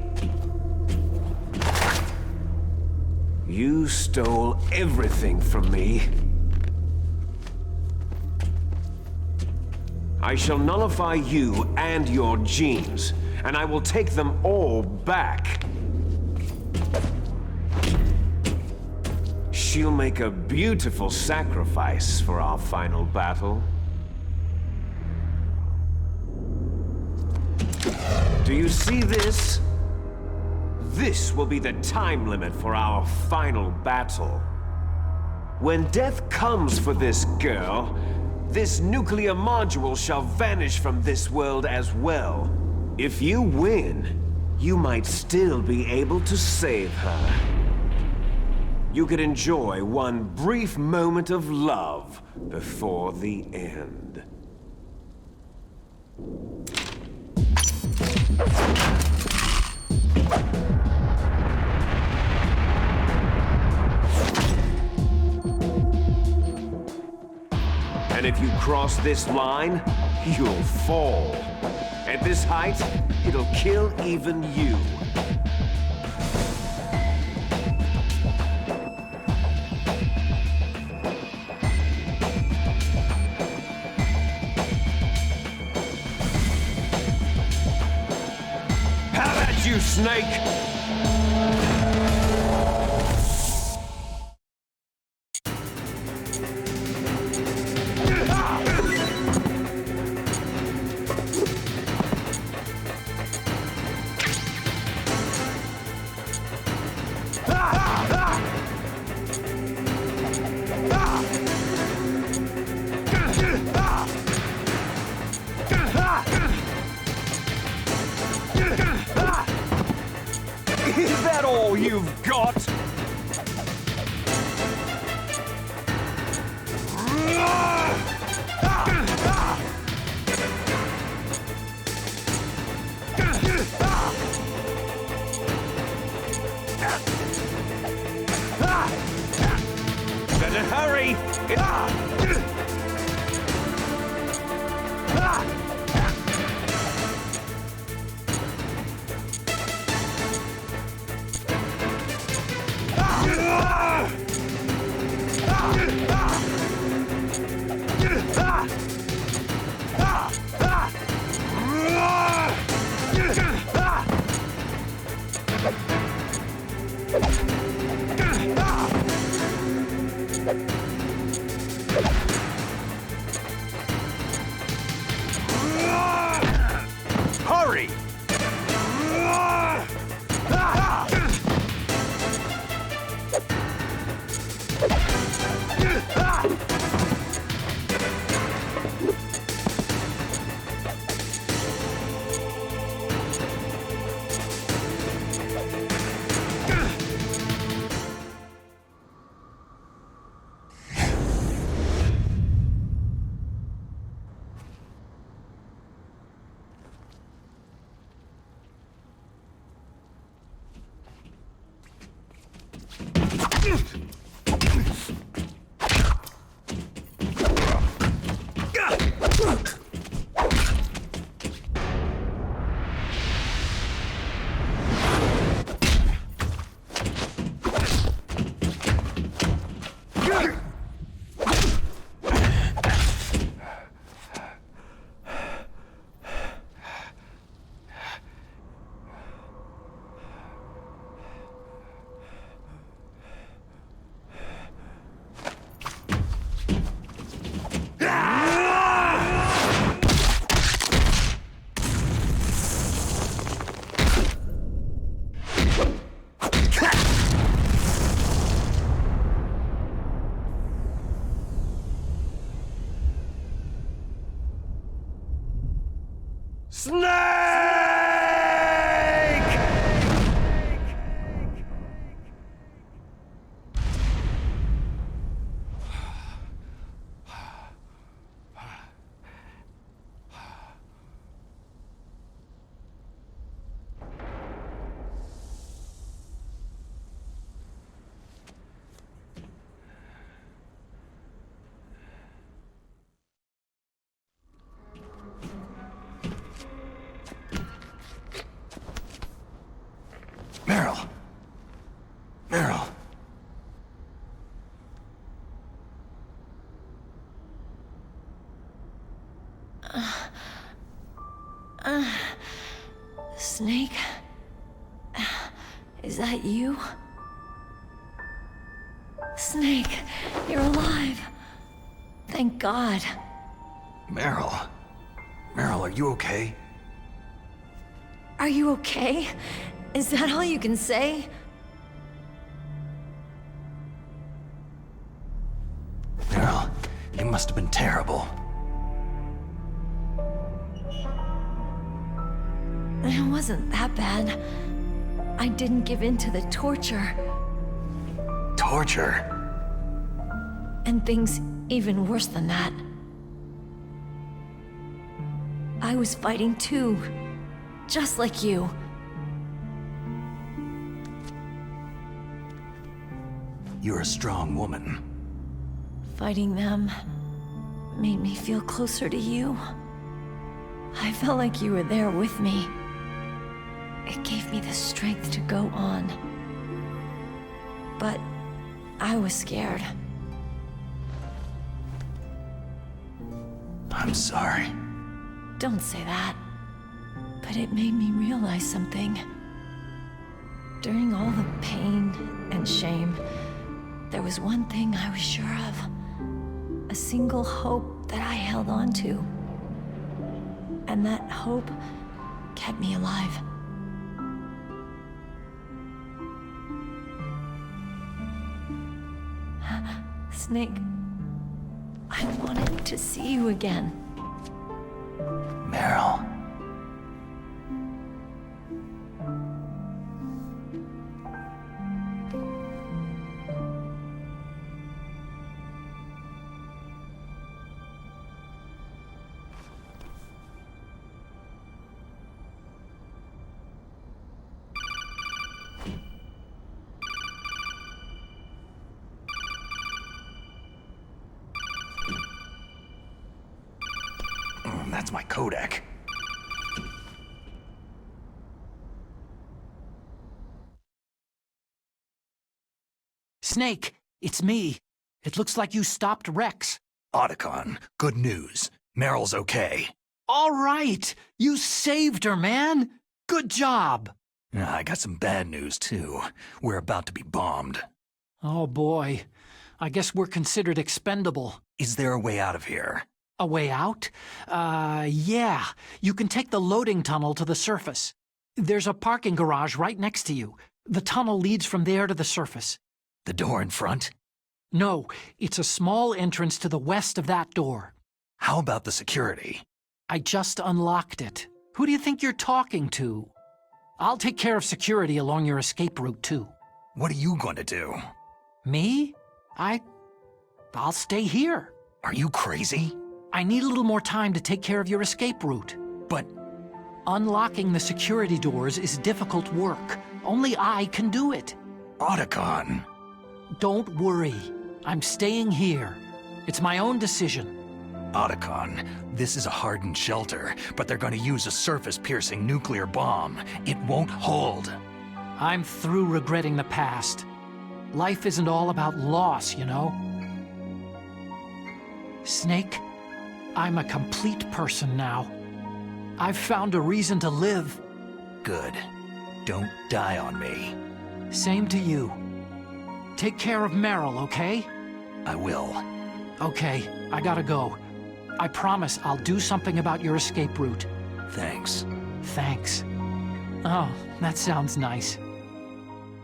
You stole everything from me. I shall nullify you and your genes, and I will take them all back. She'll make a beautiful sacrifice for our final battle. Do you see this? This will be the time limit for our final battle. When death comes for this girl, this nuclear module shall vanish from this world as well. If you win, you might still be able to save her. You could enjoy one brief moment of love before the end. And if you cross this line, you'll fall. At this height, it'll kill even you. How about you, Snake? Is that all you've got? Better hurry! Hurry! Meryl! Meryl! Snake? Is that you? Snake, you're alive. Thank God. Meryl. Meryl, are you okay? Are you okay? Is that all you can say? Meryl, it must have been terrible. It wasn't that bad. I didn't give in to the torture. Torture? And things even worse than that. I was fighting too. Just like you. You're a strong woman. Fighting them made me feel closer to you. I felt like you were there with me. It gave me the strength to go on. But I was scared. I'm sorry. Don't say that. But it made me realize something. During all the pain and shame, there was one thing I was sure of. A single hope that I held on to. And that hope kept me alive. Snake, I wanted to see you again. Meryl. That's my codec. Snake, it's me. It looks like you stopped Rex. Otacon, good news. Meryl's okay. All right! You saved her, man! Good job! I got some bad news, too. We're about to be bombed. Oh, boy. I guess we're considered expendable. Is there a way out of here? A way out? Yeah. You can take the loading tunnel to the surface. There's a parking garage right next to you. The tunnel leads from there to the surface. The door in front? No, it's a small entrance to the west of that door. How about the security? I just unlocked it. Who do you think you're talking to? I'll take care of security along your escape route, too. What are you going to do? Me? I'll stay here. Are you crazy? I need a little more time to take care of your escape route. But unlocking the security doors is difficult work. Only I can do it. Otacon. Don't worry. I'm staying here. It's my own decision. Otacon, this is a hardened shelter, but they're going to use a surface-piercing nuclear bomb. It won't hold. I'm through regretting the past. Life isn't all about loss, you know? Snake, I'm a complete person now. I've found a reason to live. Good. Don't die on me. Same to you. Take care of Meryl, okay? I will. Okay, I gotta go. I promise I'll do something about your escape route. Thanks. Thanks. Oh, that sounds nice.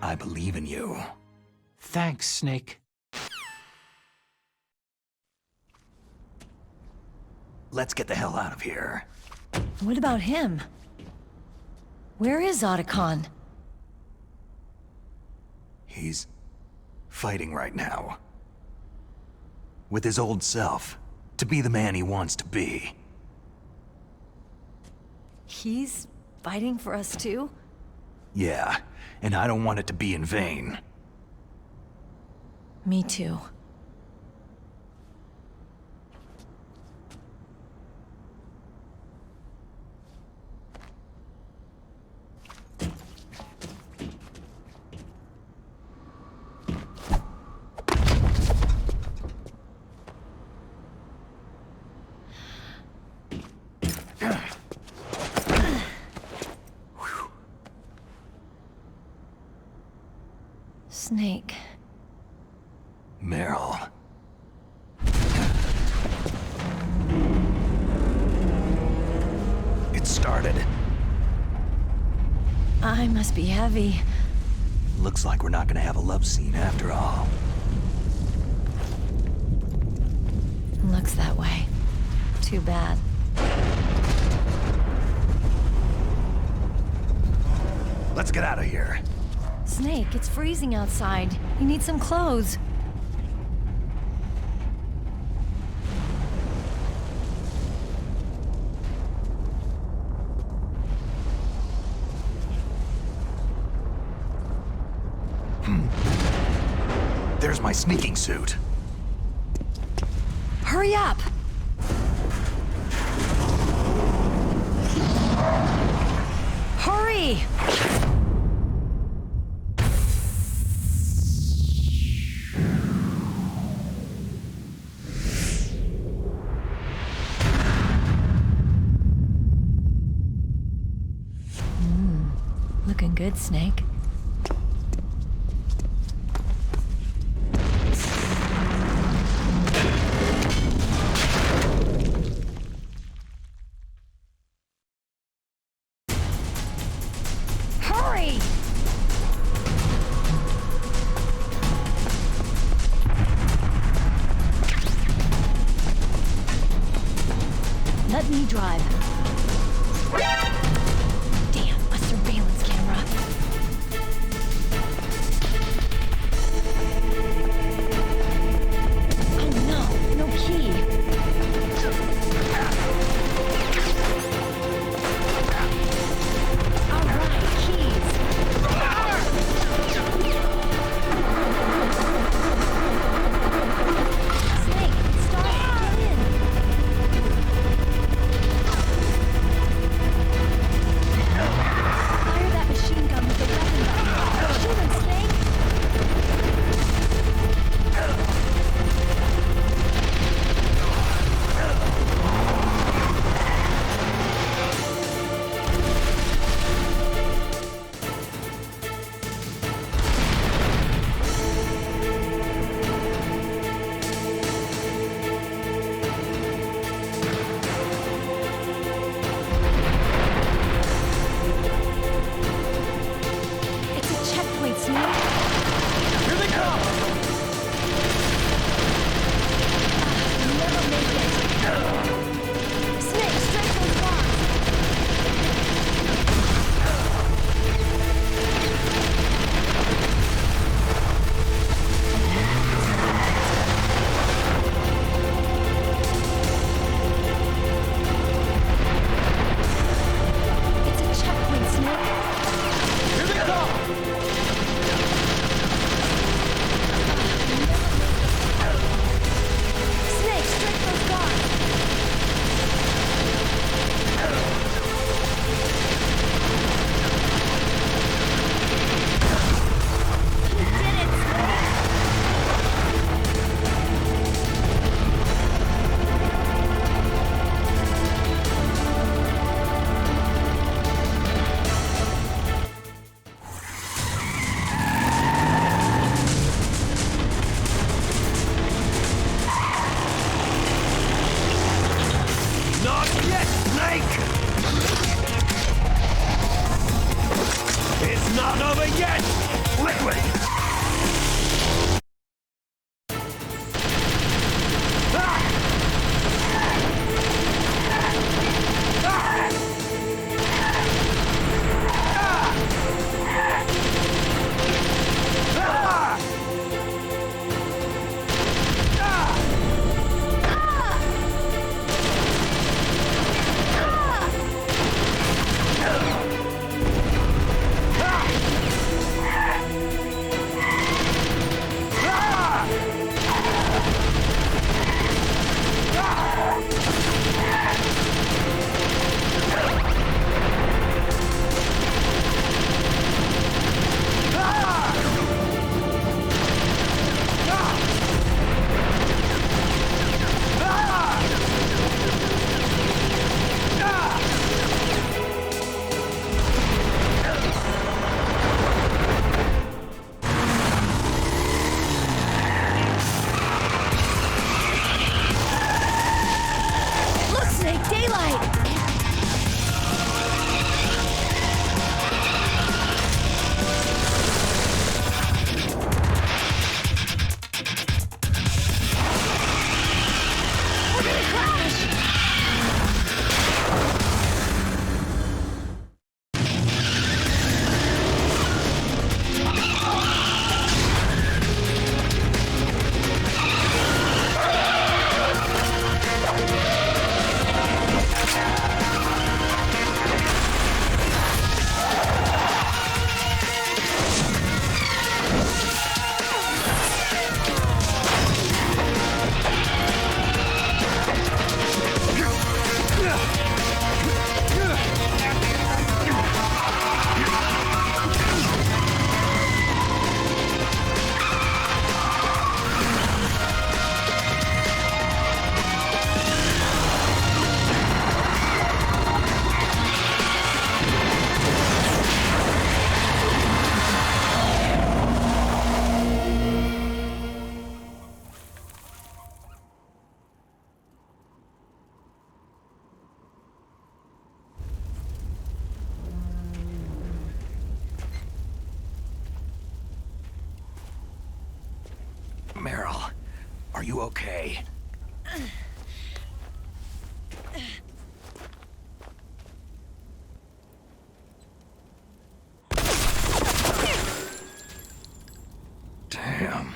I believe in you. Thanks, Snake. Let's get the hell out of here. What about him? Where is Otacon? He's fighting right now. With his old self. To be the man he wants to be. He's fighting for us too? Yeah, and I don't want it to be in vain. Me too. Snake. Meryl. It started. I must be heavy. Looks like we're not gonna have a love scene after all. Looks that way. Too bad. Let's get out of here. Snake, it's freezing outside. You need some clothes. There's my sneaking suit. Hurry up! Hurry! Looking good, Snake. Hurry! Let me drive. Damn, a surveillance camera. Oh no, no key. All right, keys. Snake, start in. Fire that machine gun with the weapon button. Shoot him, Snake! It's a checkpoint, Snake. Here they come! Never make it. Snake, strike those bombs. It's a checkpoint, Snake. Here they come! Snake, strike those guards! You did it, Snake! Not yet, Snake! It's not over yet! Liquid! Ah! Ah! daylight! We're gonna crash! Meryl, are you okay? Damn.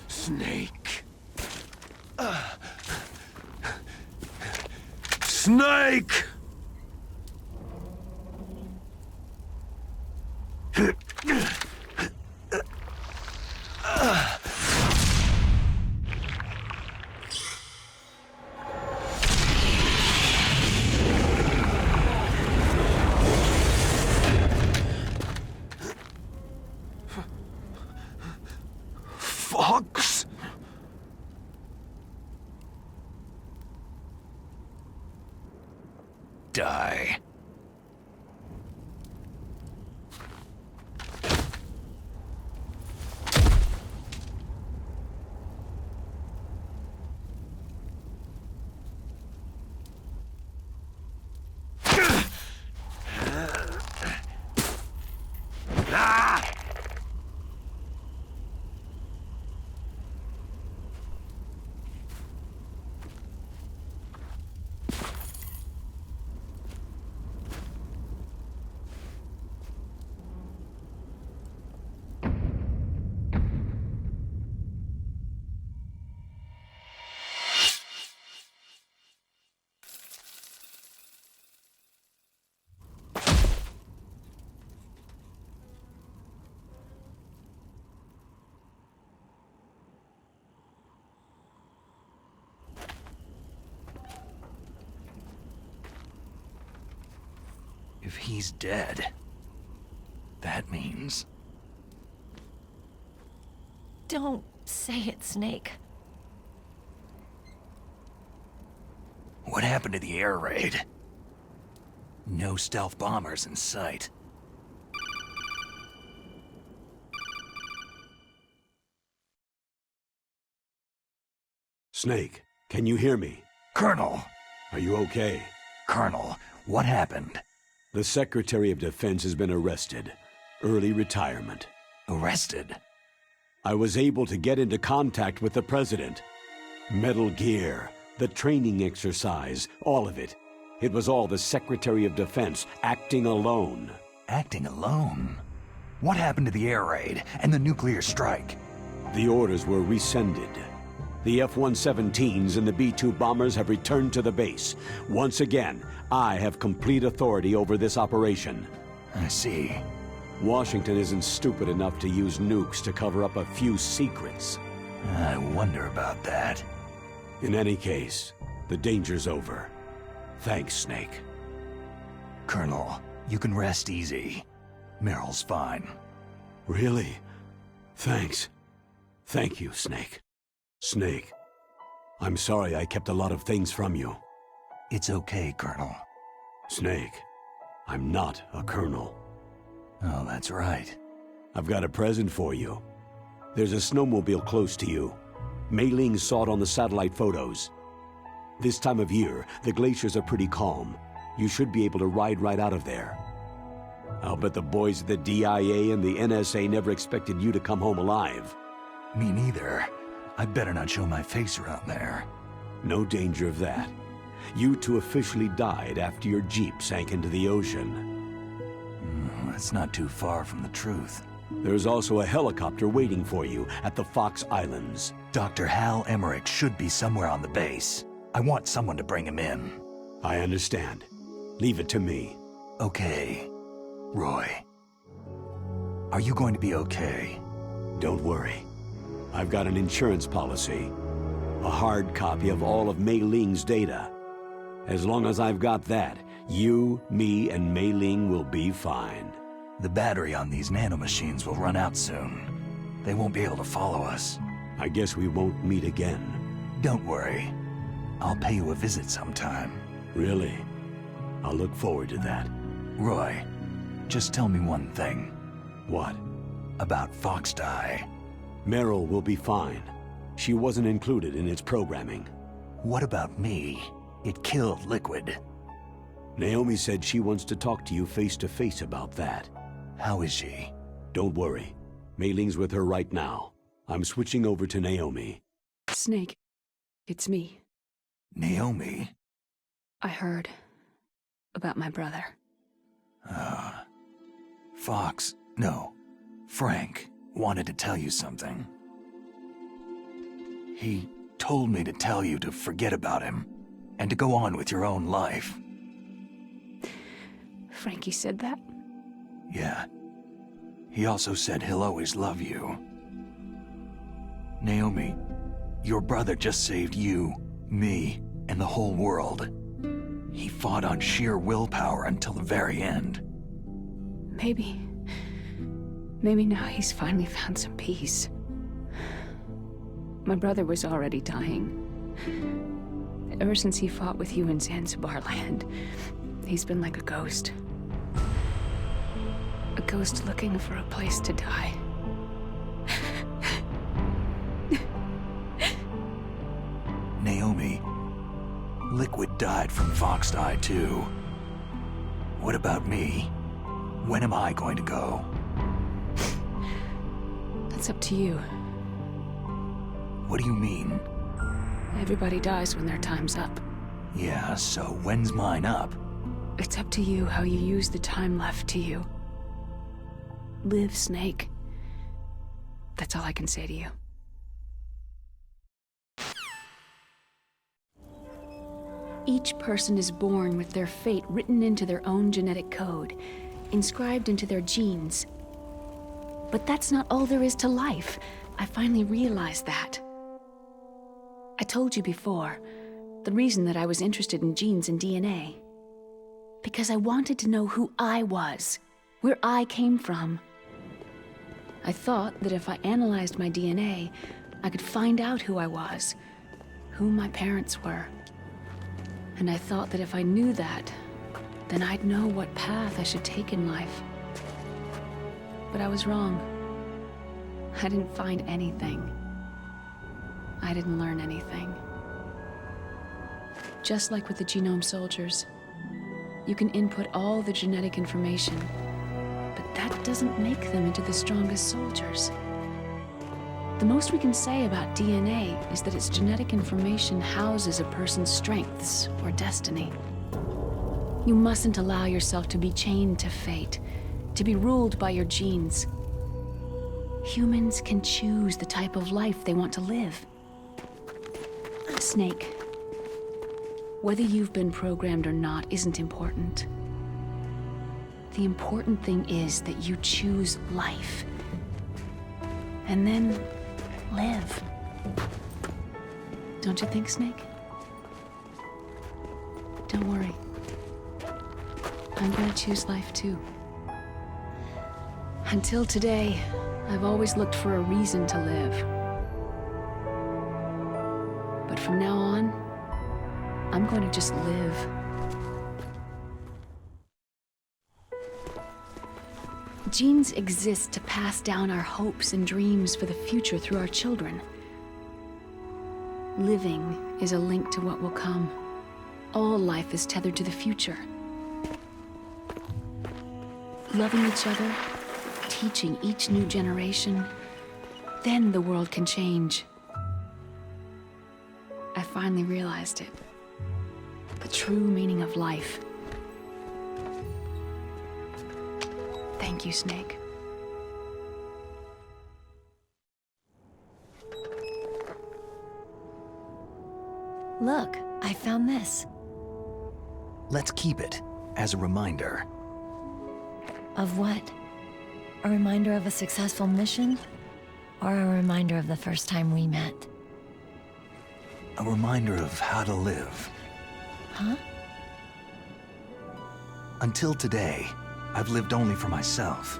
Snake. Snake! Fox? Die. If he's dead, that means... Don't say it, Snake. What happened to the air raid? No stealth bombers in sight. Snake, can you hear me? Colonel! Are you okay? Colonel, what happened? The Secretary of Defense has been arrested. Early retirement. Arrested? I was able to get into contact with the President. Metal Gear, the training exercise, all of it. It was all the Secretary of Defense acting alone. Acting alone? What happened to the air raid and the nuclear strike? The orders were rescinded. The F-117s and the B-2 bombers have returned to the base. Once again, I have complete authority over this operation. I see. Washington isn't stupid enough to use nukes to cover up a few secrets. I wonder about that. In any case, the danger's over. Thanks, Snake. Colonel, you can rest easy. Meryl's fine. Really? Thanks. Thank you, Snake. Snake, I'm sorry I kept a lot of things from you. It's okay, Colonel. Snake, I'm not a colonel. Oh, that's right. I've got a present for you. There's a snowmobile close to you. Mei Ling saw it on the satellite photos. This time of year, the glaciers are pretty calm. You should be able to ride right out of there. I'll bet the boys at the DIA and the NSA never expected you to come home alive. Me neither. I better not show my face around there. No danger of that. You two officially died after your Jeep sank into the ocean. That's not too far from the truth. There's also a helicopter waiting for you at the Fox Islands. Dr. Hal Emmerich should be somewhere on the base. I want someone to bring him in. I understand. Leave it to me. Okay. Roy. Are you going to be okay? Don't worry. I've got an insurance policy. A hard copy of all of Mei Ling's data. As long as I've got that, you, me, and Mei Ling will be fine. The battery on these nanomachines will run out soon. They won't be able to follow us. I guess we won't meet again. Don't worry. I'll pay you a visit sometime. Really? I'll look forward to that. Roy, just tell me one thing. What? About Fox Die. Meryl will be fine. She wasn't included in its programming. What about me? It killed Liquid. Naomi said she wants to talk to you face to face about that. How is she? Don't worry. Mei Ling's with her right now. I'm switching over to Naomi. Snake, it's me. Naomi? I heard about my brother. Frank wanted to tell you something. He told me to tell you to forget about him and to go on with your own life. Frankie said that? Yeah. He also said he'll always love you. Naomi, your brother just saved you, me, and the whole world. He fought on sheer willpower until the very end. Maybe now he's finally found some peace. My brother was already dying. Ever since he fought with you in Zanzibar land, he's been like a ghost. A ghost looking for a place to die. Naomi, Liquid died from Fox Die too. What about me? When am I going to go? That's up to you. What do you mean? Everybody dies when their time's up. Yeah, so when's mine up? It's up to you how you use the time left to you. Live, Snake. That's all I can say to you. Each person is born with their fate written into their own genetic code, inscribed into their genes. But that's not all there is to life. I finally realized that. I told you before, the reason that I was interested in genes and DNA. Because I wanted to know who I was, where I came from. I thought that if I analyzed my DNA, I could find out who I was, who my parents were. And I thought that if I knew that, then I'd know what path I should take in life. But I was wrong. I didn't find anything. I didn't learn anything. Just like with the genome soldiers, you can input all the genetic information, but that doesn't make them into the strongest soldiers. The most we can say about DNA is that its genetic information houses a person's strengths or destiny. You mustn't allow yourself to be chained to fate, to be ruled by your genes. Humans can choose the type of life they want to live. Snake, whether you've been programmed or not isn't important. The important thing is that you choose life. And then live. Don't you think, Snake? Don't worry. I'm gonna choose life too. Until today, I've always looked for a reason to live. But from now on, I'm going to just live. Genes exist to pass down our hopes and dreams for the future through our children. Living is a link to what will come. All life is tethered to the future. Loving each other, teaching each new generation, then the world can change. I finally realized it. The true meaning of life. Thank you, Snake. Look, I found this. Let's keep it as a reminder. Of what? A reminder of a successful mission? Or a reminder of the first time we met? A reminder of how to live. Huh? Until today, I've lived only for myself.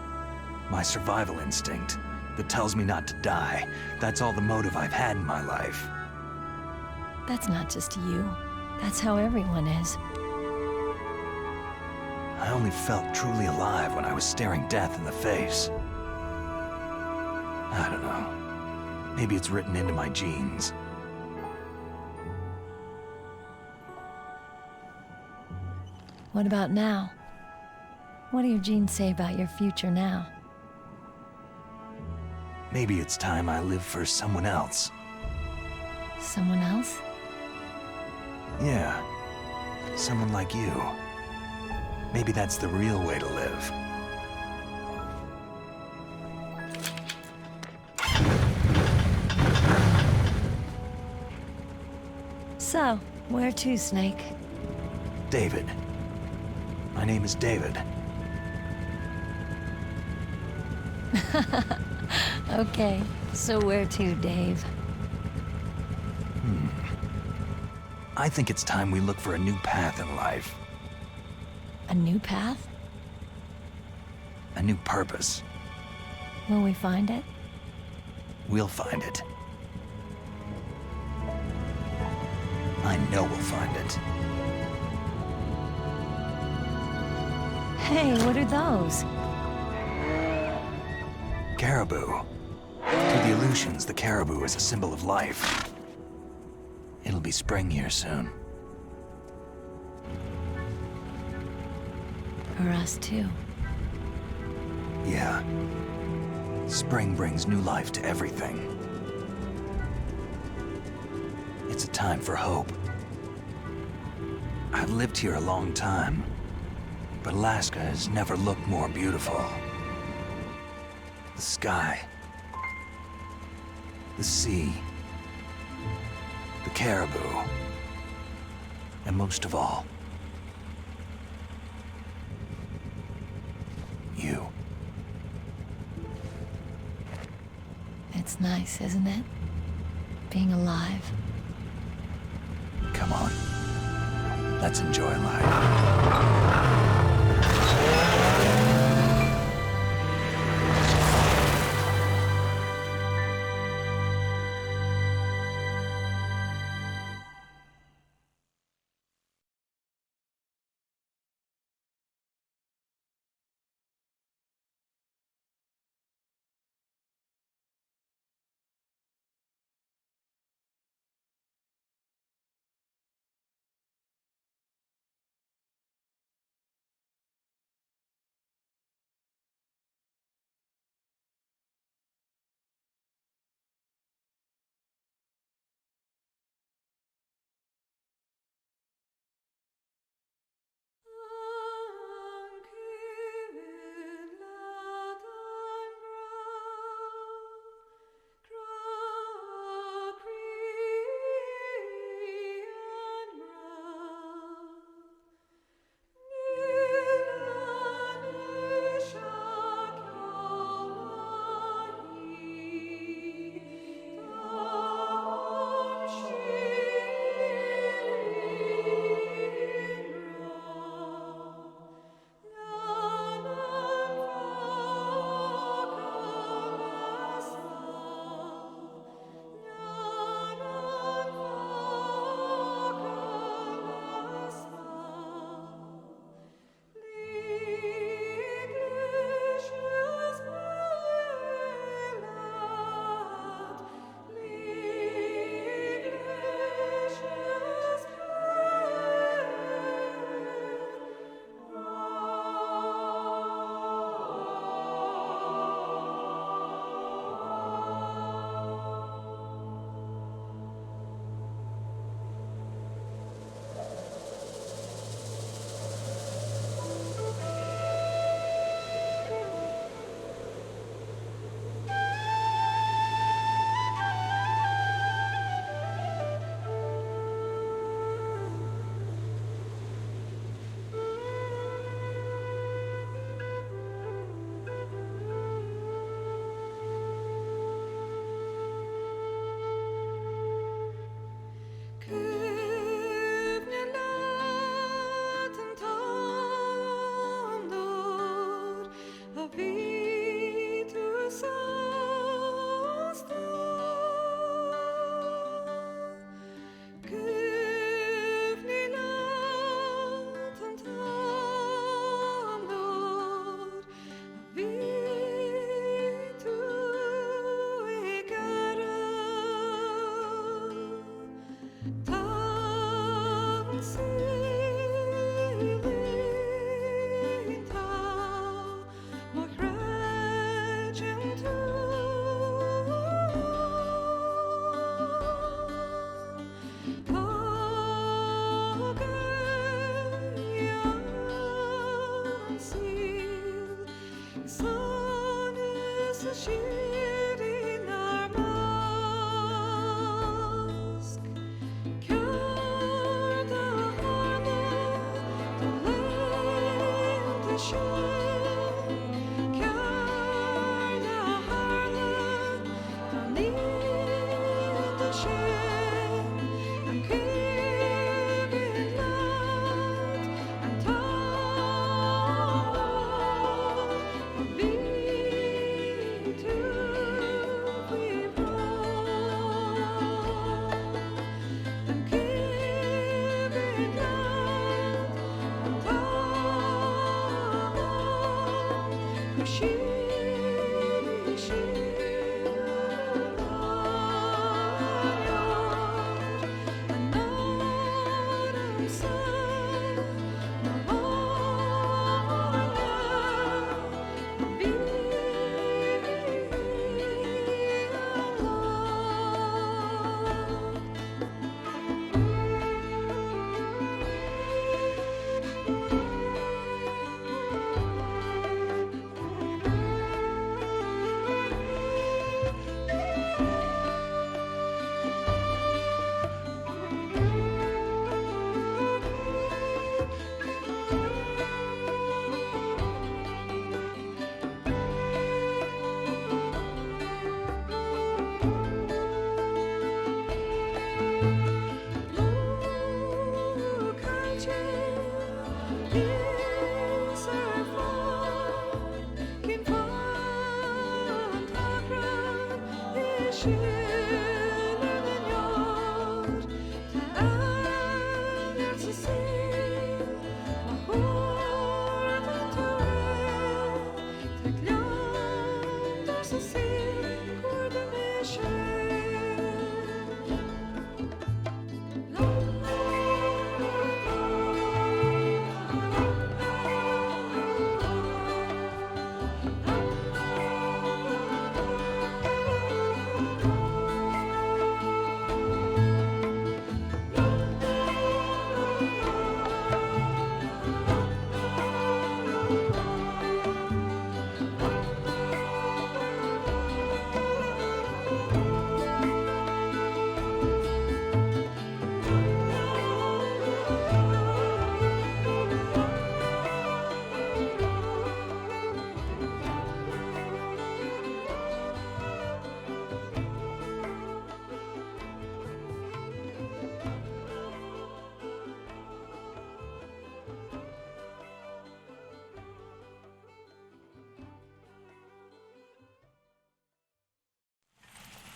My survival instinct that tells me not to die. That's all the motive I've had in my life. That's not just you. That's how everyone is. I only felt truly alive when I was staring death in the face. I don't know. Maybe it's written into my genes. What about now? What do your genes say about your future now? Maybe it's time I live for someone else. Someone else? Yeah. Someone like you. Maybe that's the real way to live. So, where to, Snake? David. My name is David. Okay, so where to, Dave? I think it's time we look for a new path in life. A new path? A new purpose. Will we find it? We'll find it. I know we'll find it. Hey, what are those? Caribou. To the Aleutians, the caribou is a symbol of life. It'll be spring here soon. For us, too. Yeah. Spring brings new life to everything. It's a time for hope. I've lived here a long time, but Alaska has never looked more beautiful. The sky, the sea, the caribou, and most of all, you. It's nice, isn't it? Being alive. Come on, let's enjoy life.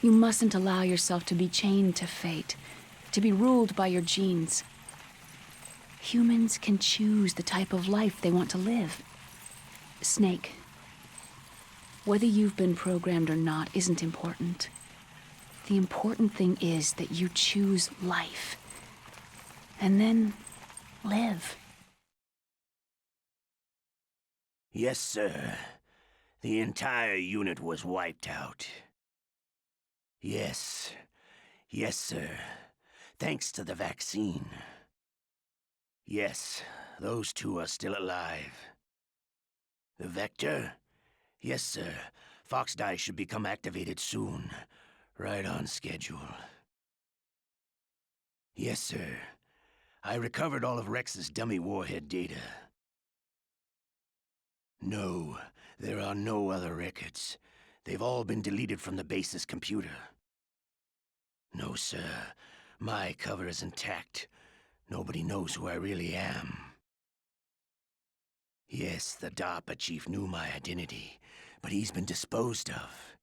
You mustn't allow yourself to be chained to fate, to be ruled by your genes. Humans can choose the type of life they want to live. Snake, whether you've been programmed or not isn't important. The important thing is that you choose life. And then live. Yes, sir. The entire unit was wiped out. Yes. Yes, sir. Thanks to the vaccine. Yes, those two are still alive. The Vector? Yes, sir. Fox Die should become activated soon. Right on schedule. Yes, sir. I recovered all of Rex's dummy warhead data. No, there are no other records. They've all been deleted from the base's computer. No, sir. My cover is intact. Nobody knows who I really am. Yes, the DARPA chief knew my identity, but he's been disposed of.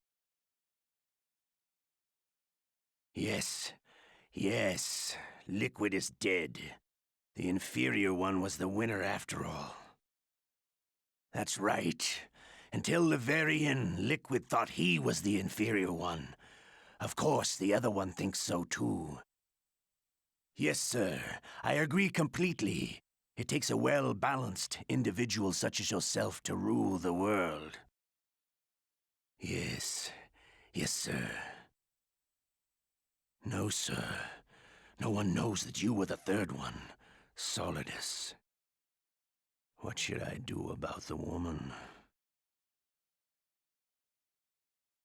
Yes. Yes. Liquid is dead. The inferior one was the winner after all. That's right. Until the very end, Liquid thought he was the inferior one. Of course, the other one thinks so too. Yes, sir. I agree completely. It takes a well-balanced individual such as yourself to rule the world. Yes. Yes, sir. No, sir. No one knows that you were the third one, Solidus. What should I do about the woman?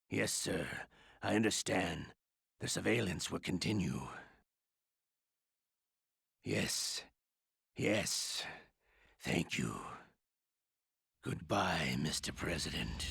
Yes, sir. I understand. The surveillance will continue. Yes. Yes. Thank you. Goodbye, Mr. President.